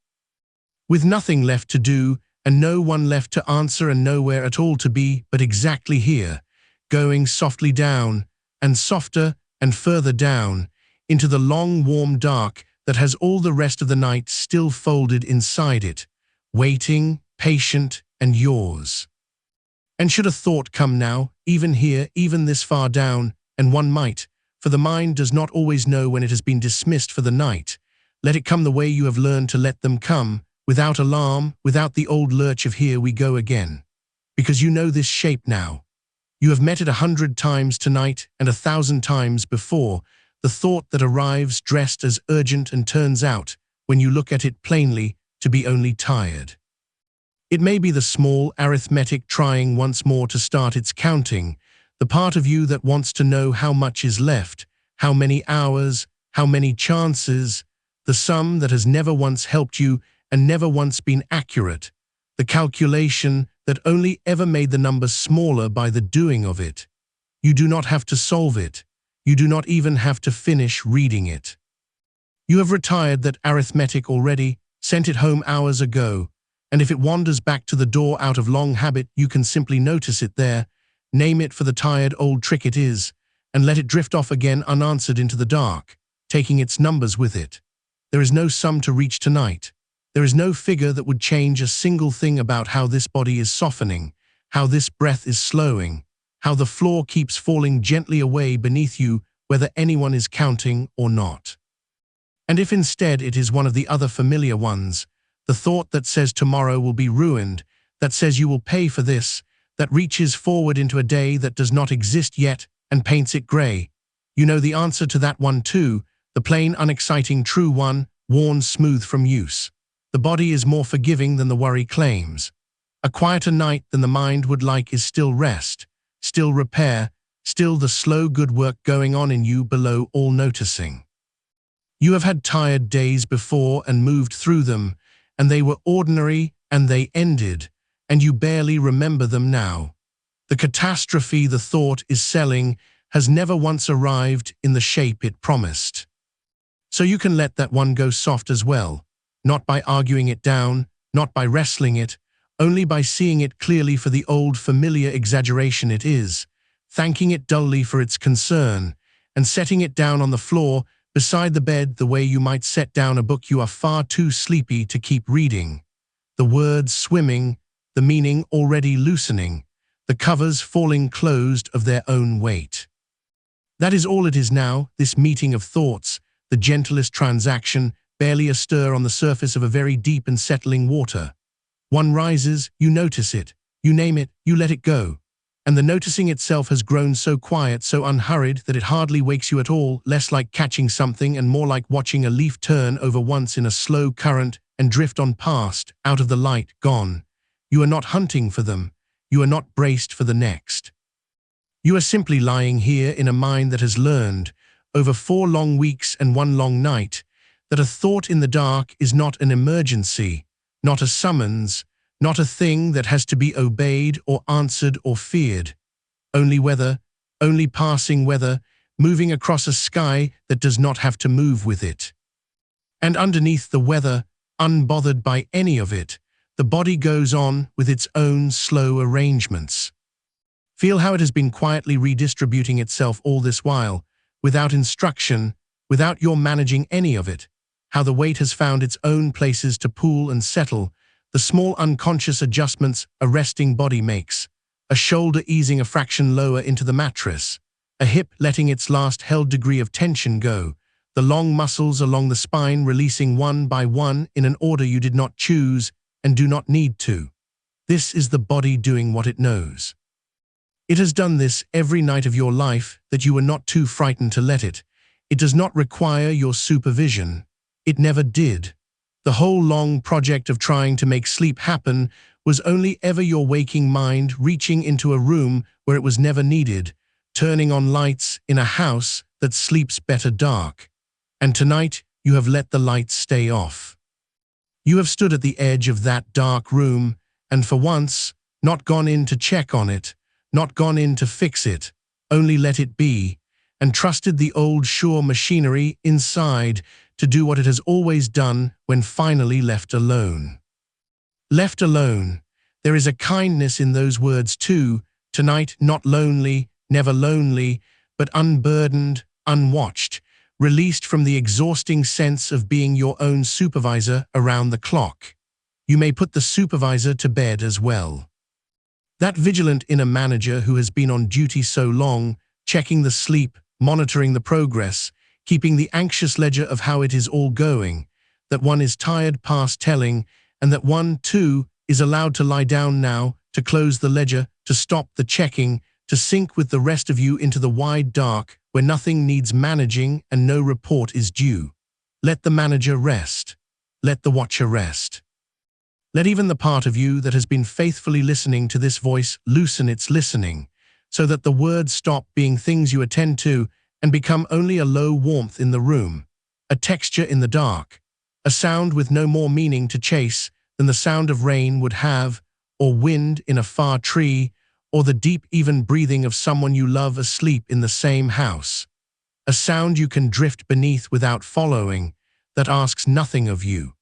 With nothing left to do, and no one left to answer and nowhere at all to be but exactly here, going softly down, and softer and further down, into the long warm dark that has all the rest of the night still folded inside it, waiting, patient, and yours. And should a thought come now, even here, even this far down, and one might, for the mind does not always know when it has been dismissed for the night, let it come the way you have learned to let them come, without alarm, without the old lurch of here we go again. Because you know this shape now. You have met it 100 times tonight and 1,000 times before, the thought that arrives dressed as urgent and turns out, when you look at it plainly, to be only tired. It may be the small arithmetic trying once more to start its counting, the part of you that wants to know how much is left, how many hours, how many chances, the sum that has never once helped you and never once been accurate, the calculation that only ever made the numbers smaller by the doing of it. You do not have to solve it. You do not even have to finish reading it. You have retired that arithmetic already, sent it home hours ago, and if it wanders back to the door out of long habit, you can simply notice it there, name it for the tired old trick it is, and let it drift off again unanswered into the dark, taking its numbers with it. There is no sum to reach tonight. There is no figure that would change a single thing about how this body is softening, how this breath is slowing, how the floor keeps falling gently away beneath you, whether anyone is counting or not. And if instead it is one of the other familiar ones, the thought that says tomorrow will be ruined, that says you will pay for this, that reaches forward into a day that does not exist yet and paints it grey, you know the answer to that one too, the plain, unexciting, true one, worn smooth from use. The body is more forgiving than the worry claims. A quieter night than the mind would like is still rest, still repair, still the slow good work going on in you below all noticing. You have had tired days before and moved through them, and they were ordinary and they ended, and you barely remember them now. The catastrophe the thought is selling has never once arrived in the shape it promised. So you can let that one go soft as well, not by arguing it down, not by wrestling it, only by seeing it clearly for the old familiar exaggeration it is, thanking it dully for its concern, and setting it down on the floor beside the bed the way you might set down a book you are far too sleepy to keep reading. The words swimming, the meaning already loosening, the covers falling closed of their own weight. That is all it is now, this meeting of thoughts, the gentlest transaction, barely a stir on the surface of a very deep and settling water. One rises, you notice it, you name it, you let it go. And the noticing itself has grown so quiet, so unhurried, that it hardly wakes you at all, less like catching something and more like watching a leaf turn over once in a slow current and drift on past, out of the light, gone. You are not hunting for them. You are not braced for the next. You are simply lying here in a mind that has learned, over 4 long weeks and 1 long night, that a thought in the dark is not an emergency, not a summons, not a thing that has to be obeyed or answered or feared. Only weather, only passing weather, moving across a sky that does not have to move with it. And underneath the weather, unbothered by any of it, the body goes on with its own slow arrangements. Feel how it has been quietly redistributing itself all this while, without instruction, without your managing any of it, how the weight has found its own places to pool and settle, the small unconscious adjustments a resting body makes, a shoulder easing a fraction lower into the mattress, a hip letting its last held degree of tension go, the long muscles along the spine releasing one by one in an order you did not choose and do not need to. This is the body doing what it knows. It has done this every night of your life that you were not too frightened to let it. It does not require your supervision. It never did. The whole long project of trying to make sleep happen was only ever your waking mind reaching into a room where it was never needed, turning on lights in a house that sleeps better dark. And tonight you have let the lights stay off. You have stood at the edge of that dark room and for once not gone in to check on it, not gone in to fix it, only let it be, and trusted the old sure machinery inside to do what it has always done when finally left alone. Left alone. There is a kindness in those words too, tonight not lonely, never lonely, but unburdened, unwatched, released from the exhausting sense of being your own supervisor around the clock. You may put the supervisor to bed as well. That vigilant inner manager who has been on duty so long, checking the sleep, monitoring the progress, keeping the anxious ledger of how it is all going, that one is tired past telling, and that one, too, is allowed to lie down now, to close the ledger, to stop the checking, to sink with the rest of you into the wide dark where nothing needs managing and no report is due. Let the manager rest. Let the watcher rest. Let even the part of you that has been faithfully listening to this voice loosen its listening, so that the words stop being things you attend to and become only a low warmth in the room, a texture in the dark, a sound with no more meaning to chase than the sound of rain would have, or wind in a far tree, or the deep even breathing of someone you love asleep in the same house. A sound you can drift beneath without following, that asks nothing of you.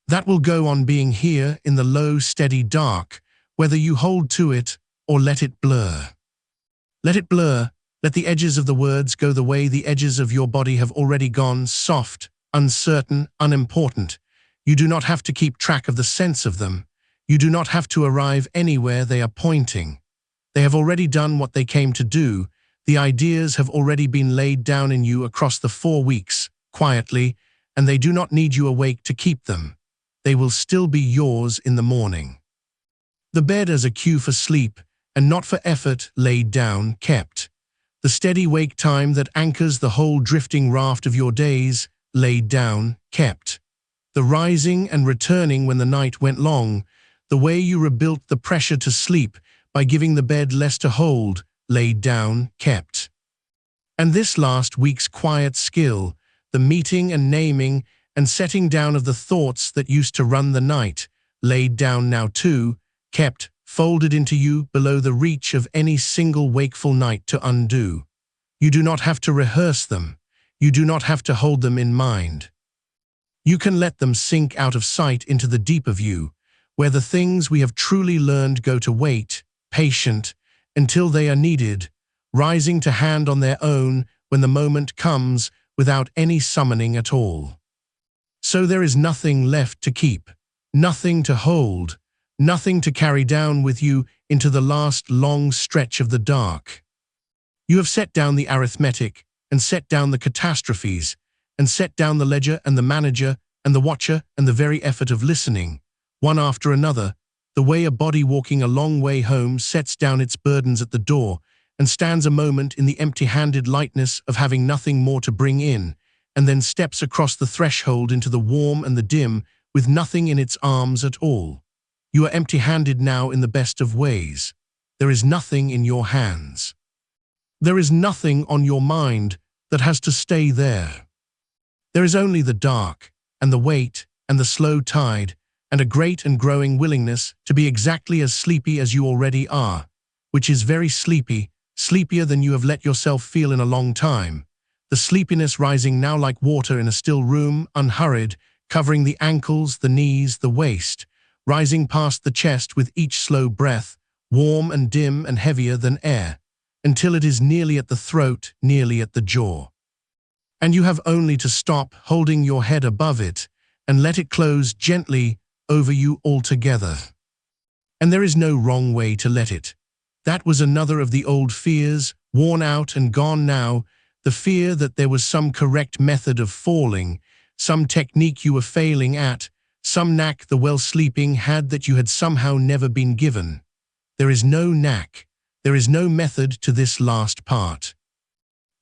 That will go on being here in the low, steady dark, whether you hold to it or let it blur. Let it blur, let the edges of the words go the way the edges of your body have already gone, soft, uncertain, unimportant. You do not have to keep track of the sense of them. You do not have to arrive anywhere they are pointing. They have already done what they came to do. The ideas have already been laid down in you across the 4 weeks, quietly, and they do not need you awake to keep them. They will still be yours in the morning. The bed as a cue for sleep, and not for effort, laid down, kept. The steady wake time that anchors the whole drifting raft of your days, laid down, kept. The rising and returning when the night went long, the way you rebuilt the pressure to sleep by giving the bed less to hold, laid down, kept. And this last week's quiet skill, the meeting and naming and setting down of the thoughts that used to run the night, laid down now too, kept, folded into you below the reach of any single wakeful night to undo. You do not have to rehearse them. You do not have to hold them in mind. You can let them sink out of sight into the deep of you, where the things we have truly learned go to wait, patient, until they are needed, rising to hand on their own when the moment comes without any summoning at all. So there is nothing left to keep, nothing to hold, nothing to carry down with you into the last long stretch of the dark. You have set down the arithmetic and set down the catastrophes and set down the ledger and the manager and the watcher and the very effort of listening, one after another, the way a body walking a long way home sets down its burdens at the door and stands a moment in the empty-handed lightness of having nothing more to bring in, and then steps across the threshold into the warm and the dim with nothing in its arms at all. You are empty-handed now in the best of ways. There is nothing in your hands. There is nothing on your mind that has to stay there. There is only the dark, and the weight, and the slow tide, and a great and growing willingness to be exactly as sleepy as you already are, which is very sleepy, sleepier than you have let yourself feel in a long time. The sleepiness rising now like water in a still room, unhurried, covering the ankles, the knees, the waist, rising past the chest with each slow breath, warm and dim and heavier than air, until it is nearly at the throat, nearly at the jaw. And you have only to stop holding your head above it and let it close gently over you altogether. And there is no wrong way to let it. That was another of the old fears, worn out and gone now, the fear that there was some correct method of falling, some technique you were failing at, some knack the well-sleeping had that you had somehow never been given. There is no knack, there is no method to this last part.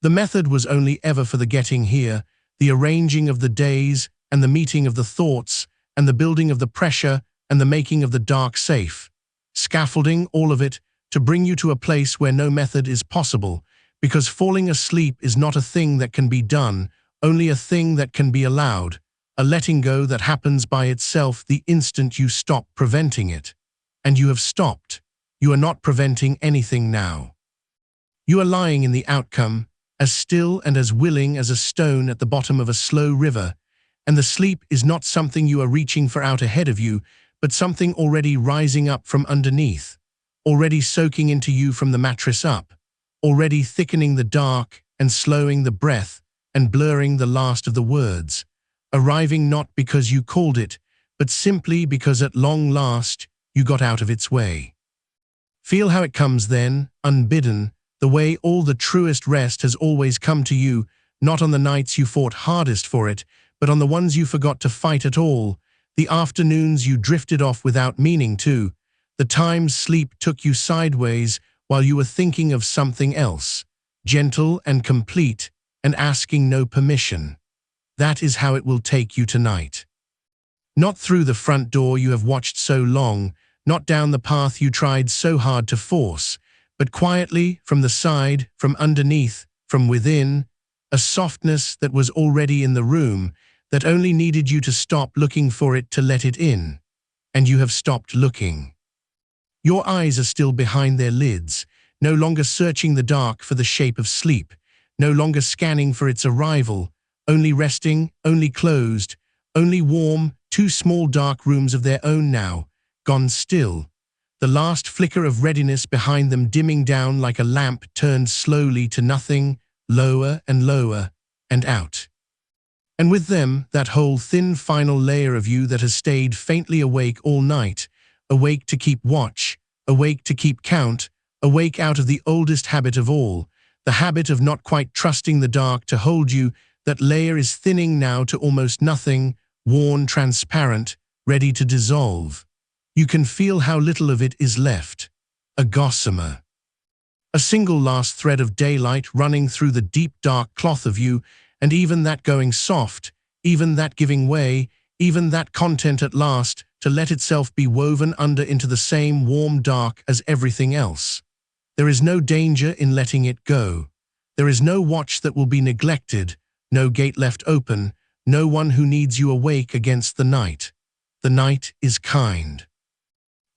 The method was only ever for the getting here, the arranging of the days and the meeting of the thoughts and the building of the pressure and the making of the dark safe. Scaffolding, all of it, to bring you to a place where no method is possible, because falling asleep is not a thing that can be done, only a thing that can be allowed, a letting go that happens by itself the instant you stop preventing it. And you have stopped. You are not preventing anything now. You are lying in the outcome, as still and as willing as a stone at the bottom of a slow river, and the sleep is not something you are reaching for out ahead of you, but something already rising up from underneath, already soaking into you from the mattress up, already thickening the dark and slowing the breath and blurring the last of the words, arriving not because you called it, but simply because at long last you got out of its way. Feel how it comes then, unbidden, the way all the truest rest has always come to you, not on the nights you fought hardest for it, but on the ones you forgot to fight at all, the afternoons you drifted off without meaning to, the times sleep took you sideways while you were thinking of something else, gentle and complete and asking no permission. That is how it will take you tonight. Not through the front door you have watched so long, not down the path you tried so hard to force, but quietly, from the side, from underneath, from within, a softness that was already in the room, that only needed you to stop looking for it to let it in. And you have stopped looking. Your eyes are still behind their lids, no longer searching the dark for the shape of sleep, no longer scanning for its arrival, only resting, only closed, only warm, two small dark rooms of their own now, gone still, the last flicker of readiness behind them dimming down like a lamp turned slowly to nothing, lower and lower, and out. And with them, that whole thin final layer of you that has stayed faintly awake all night, awake to keep watch, awake to keep count, awake out of the oldest habit of all, the habit of not quite trusting the dark to hold you. That layer is thinning now to almost nothing, worn, transparent, ready to dissolve. You can feel how little of it is left. A gossamer. A single last thread of daylight running through the deep dark cloth of you, and even that going soft, even that giving way, even that content at last to let itself be woven under into the same warm dark as everything else. There is no danger in letting it go. There is no watch that will be neglected, no gate left open, no one who needs you awake against the night. The night is kind.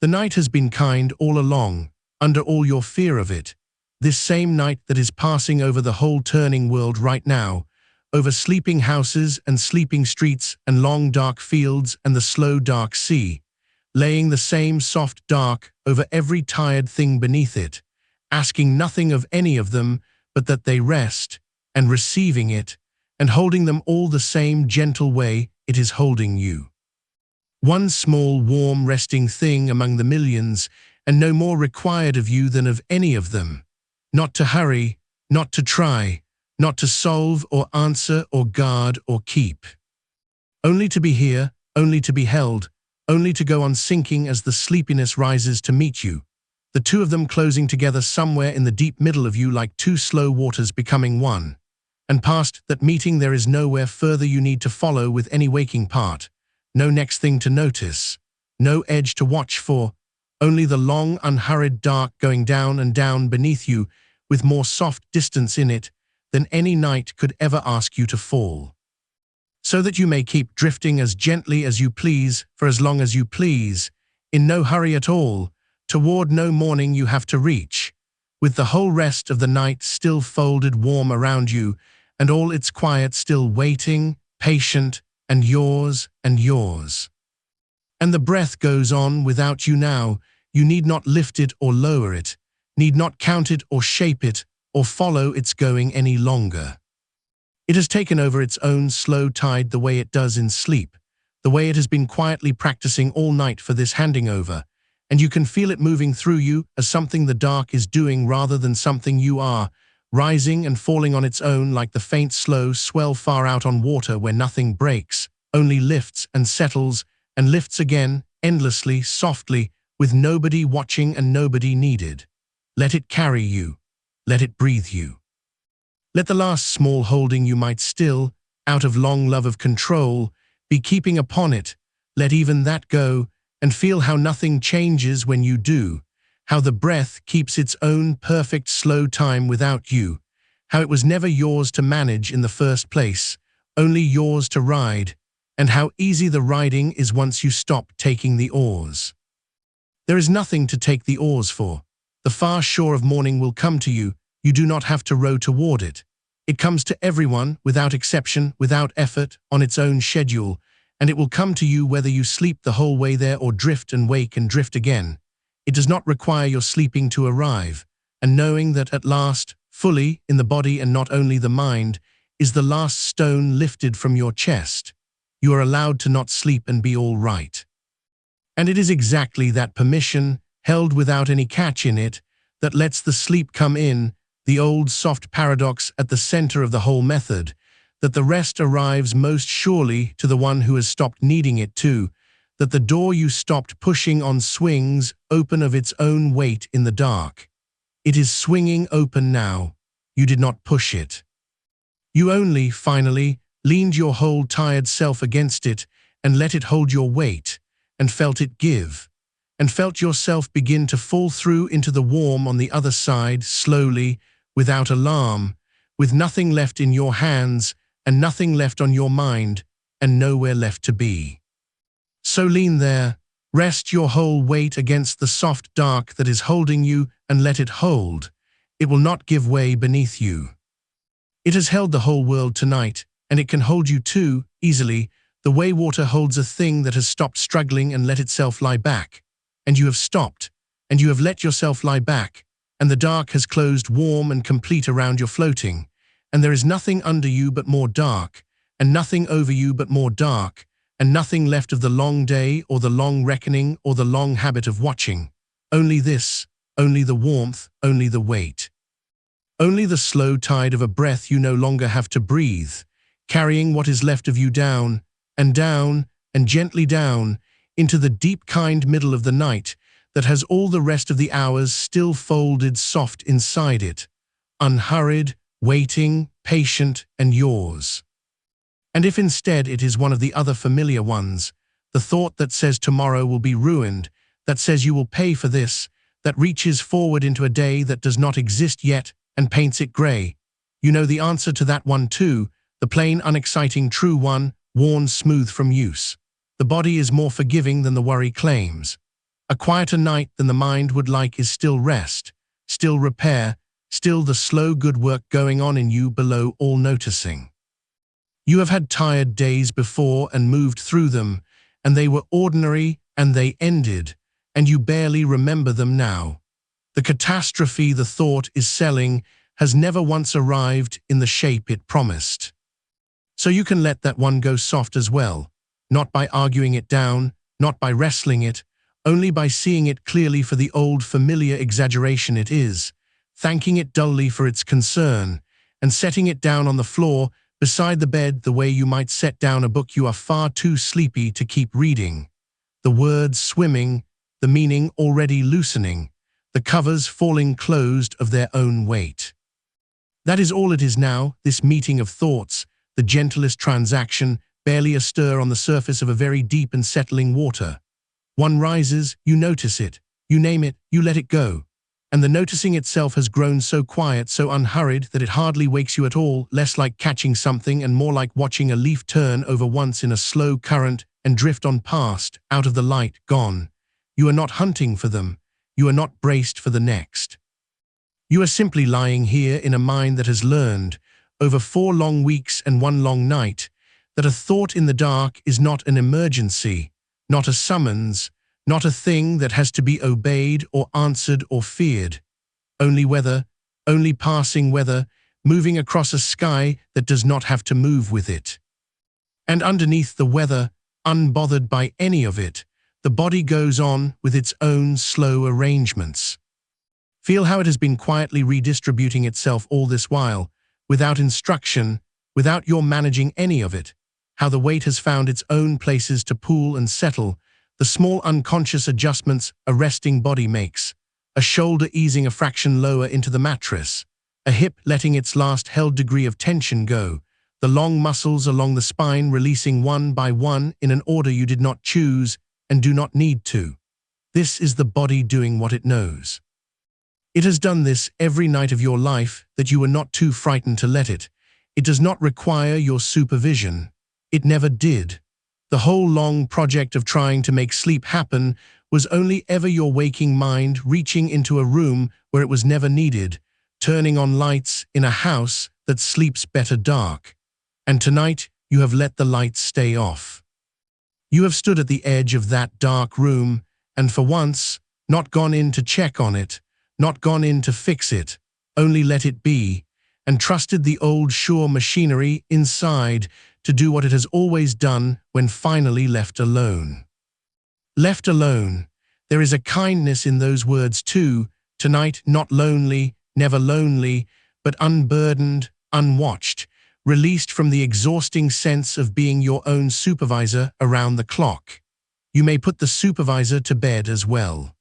The night has been kind all along, under all your fear of it. This same night that is passing over the whole turning world right now, over sleeping houses and sleeping streets and long dark fields and the slow dark sea, laying the same soft dark over every tired thing beneath it, asking nothing of any of them but that they rest, and receiving it, and holding them all the same gentle way it is holding you. One small, warm, resting thing among the millions, and no more required of you than of any of them. Not to hurry, not to try, not to solve or answer or guard or keep. Only to be here, only to be held, only to go on sinking as the sleepiness rises to meet you, the two of them closing together somewhere in the deep middle of you like two slow waters becoming one. And past that meeting there is nowhere further you need to follow with any waking part, no next thing to notice, no edge to watch for, only the long, unhurried dark going down and down beneath you with more soft distance in it than any night could ever ask you to fall. So that you may keep drifting as gently as you please for as long as you please, in no hurry at all, toward no morning you have to reach, with the whole rest of the night still folded warm around you, and all its quiet still waiting, patient, and yours and yours. And the breath goes on without you now. You need not lift it or lower it, need not count it or shape it, or follow its going any longer. It has taken over its own slow tide the way it does in sleep, the way it has been quietly practicing all night for this handing over, and you can feel it moving through you as something the dark is doing rather than something you are, rising and falling on its own like the faint slow swell far out on water where nothing breaks, only lifts and settles and lifts again, endlessly, softly, with nobody watching and nobody needed. Let it carry you. Let it breathe you. Let the last small holding you might still, out of long love of control, be keeping upon it. Let even that go, and feel how nothing changes when you do, how the breath keeps its own perfect slow time without you, how it was never yours to manage in the first place, only yours to ride, and how easy the riding is once you stop taking the oars. There is nothing to take the oars for. The far shore of morning will come to you. You do not have to row toward it. It comes to everyone, without exception, without effort, on its own schedule, and it will come to you whether you sleep the whole way there or drift and wake and drift again. It does not require your sleeping to arrive, and knowing that at last, fully, in the body and not only the mind, is the last stone lifted from your chest. You are allowed to not sleep and be all right. And it is exactly that permission, held without any catch in it, that lets the sleep come in, the old soft paradox at the center of the whole method, that the rest arrives most surely to the one who has stopped needing it to, that the door you stopped pushing on swings open of its own weight in the dark. It is swinging open now. You did not push it. You only, finally, leaned your whole tired self against it, and let it hold your weight, and felt it give, and felt yourself begin to fall through into the warm on the other side, slowly, without alarm, with nothing left in your hands, and nothing left on your mind, and nowhere left to be. So lean there, rest your whole weight against the soft dark that is holding you, and let it hold. It will not give way beneath you. It has held the whole world tonight, and it can hold you too, easily, the way water holds a thing that has stopped struggling and let itself lie back. And you have stopped, and you have let yourself lie back, and the dark has closed warm and complete around your floating, and there is nothing under you but more dark, and nothing over you but more dark, and nothing left of the long day or the long reckoning or the long habit of watching. Only this, only the warmth, only the weight. Only the slow tide of a breath you no longer have to breathe, carrying what is left of you down, and gently down, into the deep kind middle of the night that has all the rest of the hours still folded soft inside it, unhurried, waiting, patient, and yours. And if instead it is one of the other familiar ones, the thought that says tomorrow will be ruined, that says you will pay for this, that reaches forward into a day that does not exist yet and paints it grey, you know the answer to that one too, the plain, unexciting, true one, worn smooth from use. The body is more forgiving than the worry claims. A quieter night than the mind would like is still rest, still repair, still the slow good work going on in you below all noticing. You have had tired days before and moved through them, and they were ordinary and they ended, and you barely remember them now. The catastrophe the thought is selling has never once arrived in the shape it promised. So you can let that one go soft as well, not by arguing it down, not by wrestling it, only by seeing it clearly for the old familiar exaggeration it is, thanking it dully for its concern, and setting it down on the floor beside the bed the way you might set down a book you are far too sleepy to keep reading. The words swimming, the meaning already loosening, the covers falling closed of their own weight. That is all it is now, this meeting of thoughts, the gentlest transaction, barely a stir on the surface of a very deep and settling water. One rises, you notice it, you name it, you let it go. And the noticing itself has grown so quiet, so unhurried, that it hardly wakes you at all, less like catching something and more like watching a leaf turn over once in a slow current and drift on past, out of the light, gone. You are not hunting for them. You are not braced for the next. You are simply lying here in a mind that has learned, over 4 long weeks and 1 long night, that a thought in the dark is not an emergency, not a summons, not a thing that has to be obeyed or answered or feared. Only weather, only passing weather, moving across a sky that does not have to move with it. And underneath the weather, unbothered by any of it, the body goes on with its own slow arrangements. Feel how it has been quietly redistributing itself all this while, without instruction, without your managing any of it, how the weight has found its own places to pool and settle, the small unconscious adjustments a resting body makes, a shoulder easing a fraction lower into the mattress, a hip letting its last held degree of tension go, the long muscles along the spine releasing one by one in an order you did not choose and do not need to. This is the body doing what it knows. It has done this every night of your life that you were not too frightened to let it. It does not require your supervision. It never did. The whole long project of trying to make sleep happen was only ever your waking mind reaching into a room where it was never needed, turning on lights in a house that sleeps better dark. And tonight you have let the lights stay off. You have stood at the edge of that dark room and for once not gone in to check on it, not gone in to fix it, only let it be, and trusted the old sure machinery inside to do what it has always done when finally left alone. Left alone. There is a kindness in those words too, tonight not lonely, never lonely, but unburdened, unwatched, released from the exhausting sense of being your own supervisor around the clock. You may put the supervisor to bed as well.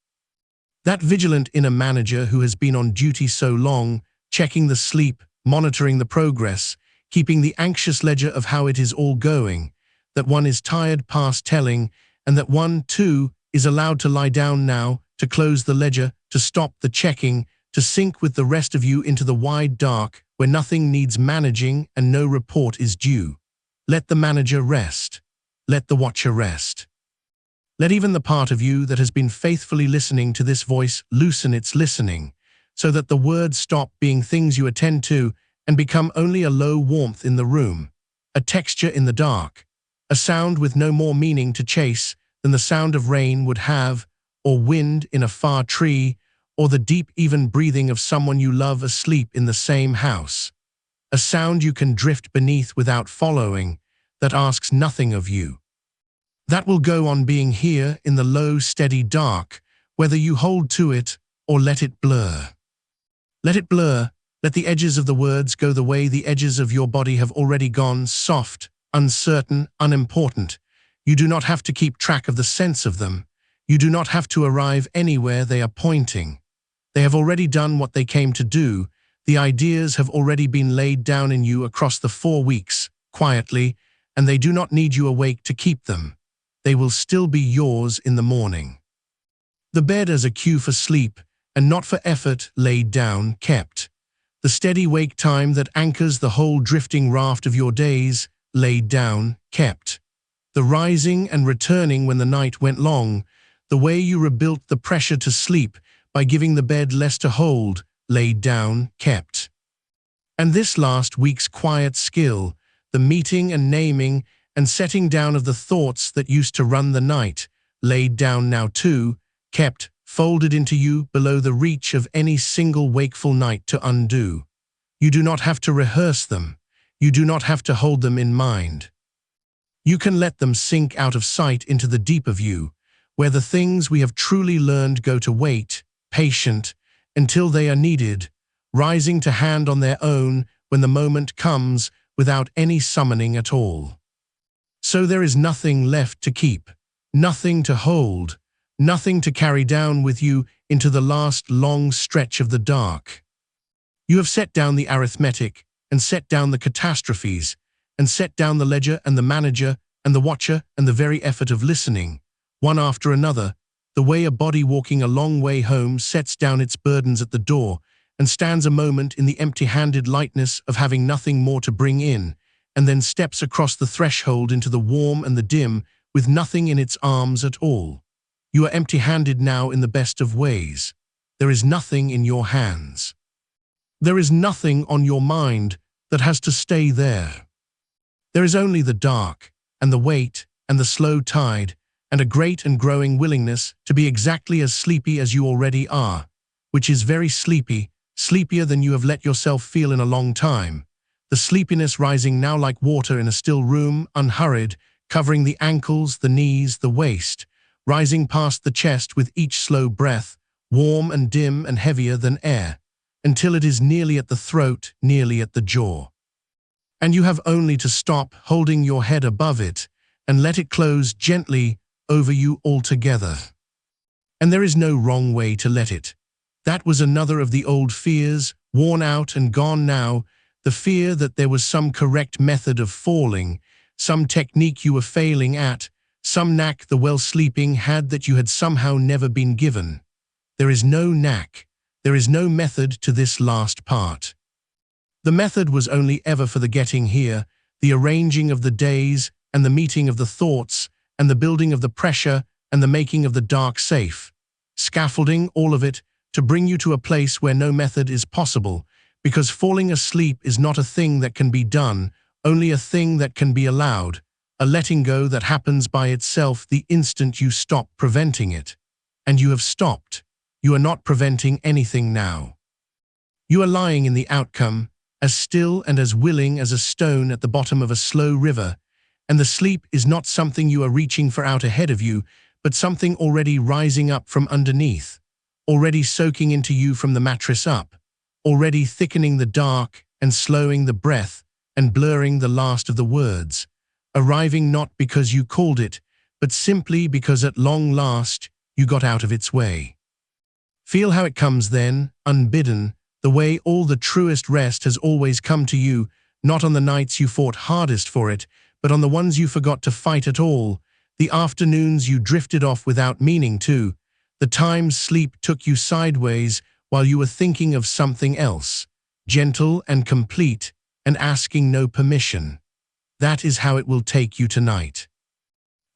That vigilant inner manager who has been on duty so long, checking the sleep, monitoring the progress, keeping the anxious ledger of how it is all going, that one is tired past telling, and that one, too, is allowed to lie down now, to close the ledger, to stop the checking, to sink with the rest of you into the wide dark, where nothing needs managing and no report is due. Let the manager rest. Let the watcher rest. Let even the part of you that has been faithfully listening to this voice loosen its listening, so that the words stop being things you attend to and become only a low warmth in the room, a texture in the dark, a sound with no more meaning to chase than the sound of rain would have, or wind in a far tree, or the deep even breathing of someone you love asleep in the same house. A sound you can drift beneath without following, that asks nothing of you. That will go on being here in the low, steady dark, whether you hold to it or let it blur. Let it blur. Let the edges of the words go the way the edges of your body have already gone, soft, uncertain, unimportant. You do not have to keep track of the sense of them. You do not have to arrive anywhere they are pointing. They have already done what they came to do. The ideas have already been laid down in you across the 4 weeks, quietly, and they do not need you awake to keep them. They will still be yours in the morning. The bed as a cue for sleep, and not for effort, laid down, kept. The steady wake time that anchors the whole drifting raft of your days, laid down, kept. The rising and returning when the night went long, the way you rebuilt the pressure to sleep by giving the bed less to hold, laid down, kept. And this last week's quiet skill, the meeting and naming and setting down of the thoughts that used to run the night, laid down now too, kept, folded into you below the reach of any single wakeful night to undo. You do not have to rehearse them. You do not have to hold them in mind. You can let them sink out of sight into the deep of you, where the things we have truly learned go to wait, patient, until they are needed, rising to hand on their own when the moment comes without any summoning at all. So there is nothing left to keep, nothing to hold, nothing to carry down with you into the last long stretch of the dark. You have set down the arithmetic and set down the catastrophes and set down the ledger and the manager and the watcher and the very effort of listening, one after another, the way a body walking a long way home sets down its burdens at the door and stands a moment in the empty-handed lightness of having nothing more to bring in, and then steps across the threshold into the warm and the dim with nothing in its arms at all. You are empty-handed now in the best of ways. There is nothing in your hands. There is nothing on your mind that has to stay there. There is only the dark, and the weight, and the slow tide, and a great and growing willingness to be exactly as sleepy as you already are, which is very sleepy, sleepier than you have let yourself feel in a long time. The sleepiness rising now like water in a still room, unhurried, covering the ankles, the knees, the waist, rising past the chest with each slow breath, warm and dim and heavier than air, until it is nearly at the throat, nearly at the jaw. And you have only to stop holding your head above it and let it close gently over you altogether. And there is no wrong way to let it. That was another of the old fears, worn out and gone now, the fear that there was some correct method of falling, some technique you were failing at, some knack the well-sleeping had that you had somehow never been given. There is no knack. There is no method to this last part. The method was only ever for the getting here, the arranging of the days and the meeting of the thoughts and the building of the pressure and the making of the dark safe. Scaffolding, all of it, to bring you to a place where no method is possible, because falling asleep is not a thing that can be done, only a thing that can be allowed, a letting go that happens by itself the instant you stop preventing it. And you have stopped. You are not preventing anything now. You are lying in the outcome, as still and as willing as a stone at the bottom of a slow river, and the sleep is not something you are reaching for out ahead of you, but something already rising up from underneath, already soaking into you from the mattress up, already thickening the dark and slowing the breath and blurring the last of the words, arriving not because you called it, but simply because at long last you got out of its way. Feel how it comes then, unbidden, the way all the truest rest has always come to you, not on the nights you fought hardest for it, but on the ones you forgot to fight at all, the afternoons you drifted off without meaning to, the times sleep took you sideways while you were thinking of something else, gentle and complete, and asking no permission. That is how it will take you tonight.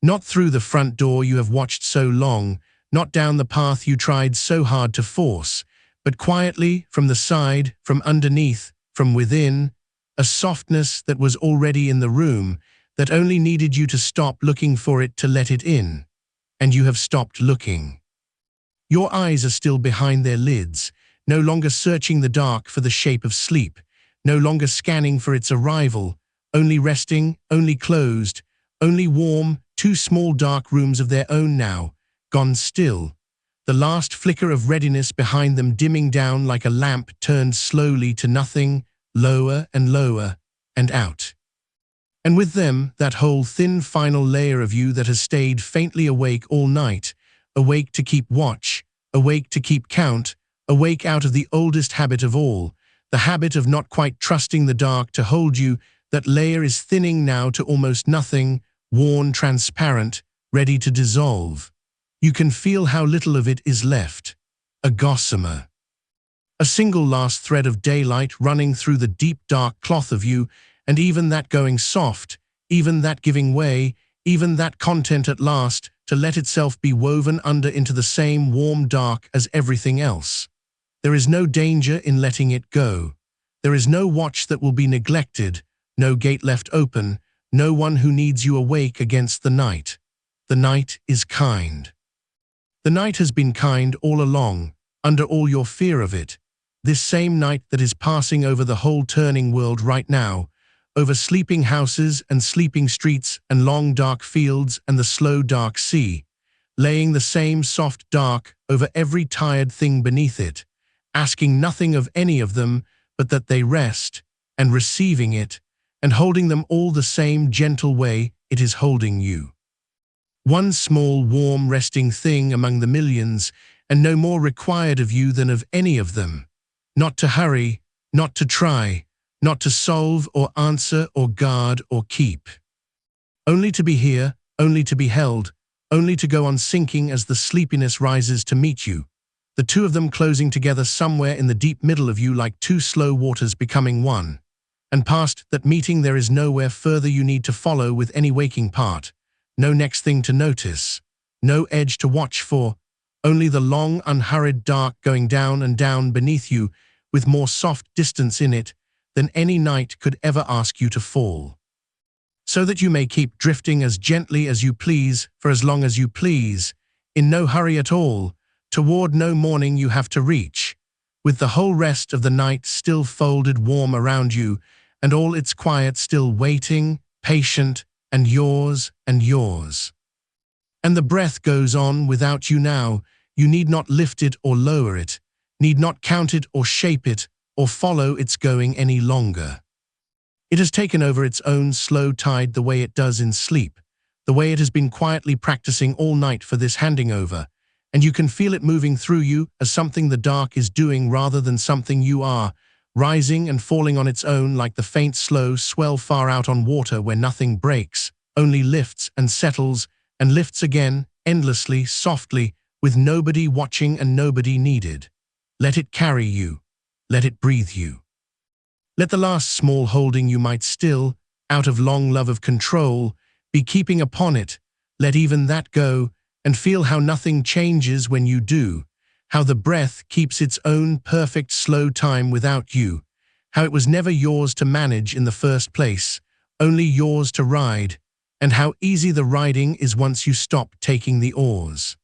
Not through the front door you have watched so long, not down the path you tried so hard to force, but quietly, from the side, from underneath, from within, a softness that was already in the room, that only needed you to stop looking for it to let it in. And you have stopped looking. Your eyes are still behind their lids, no longer searching the dark for the shape of sleep, no longer scanning for its arrival, only resting, only closed, only warm, two small dark rooms of their own now, gone still, the last flicker of readiness behind them dimming down like a lamp turned slowly to nothing, lower and lower, and out. And with them, that whole thin final layer of you that has stayed faintly awake all night, awake to keep watch, awake to keep count, awake out of the oldest habit of all, the habit of not quite trusting the dark to hold you. That layer is thinning now to almost nothing, worn, transparent, ready to dissolve. You can feel how little of it is left. A gossamer. A single last thread of daylight running through the deep dark cloth of you, and even that going soft, even that giving way, even that content at last to let itself be woven under into the same warm dark as everything else. There is no danger in letting it go. There is no watch that will be neglected, no gate left open, no one who needs you awake against the night. The night is kind. The night has been kind all along, under all your fear of it. This same night that is passing over the whole turning world right now, over sleeping houses and sleeping streets and long dark fields and the slow dark sea, laying the same soft dark over every tired thing beneath it, asking nothing of any of them but that they rest, and receiving it, and holding them all the same gentle way it is holding you. One small, warm, resting thing among the millions, and no more required of you than of any of them. Not to hurry, not to try, not to solve or answer or guard or keep. Only to be here, only to be held, only to go on sinking as the sleepiness rises to meet you, the two of them closing together somewhere in the deep middle of you like two slow waters becoming one. And past that meeting there is nowhere further you need to follow with any waking part, no next thing to notice, no edge to watch for, only the long, unhurried dark going down and down beneath you with more soft distance in it than any night could ever ask you to fall. So that you may keep drifting as gently as you please for as long as you please, in no hurry at all, toward no morning you have to reach, with the whole rest of the night still folded warm around you, and all its quiet still waiting, patient, and yours and yours. And the breath goes on without you now. You need not lift it or lower it, need not count it or shape it, or follow its going any longer. It has taken over its own slow tide the way it does in sleep, the way it has been quietly practicing all night for this handing over, and you can feel it moving through you as something the dark is doing rather than something you are, rising and falling on its own like the faint slow swell far out on water where nothing breaks, only lifts and settles and lifts again, endlessly, softly, with nobody watching and nobody needed. Let it carry you. Let it breathe you. Let the last small holding you might still, out of long love of control, be keeping upon it. Let even that go, and feel how nothing changes when you do, how the breath keeps its own perfect slow time without you, how it was never yours to manage in the first place, only yours to ride, and how easy the riding is once you stop taking the oars.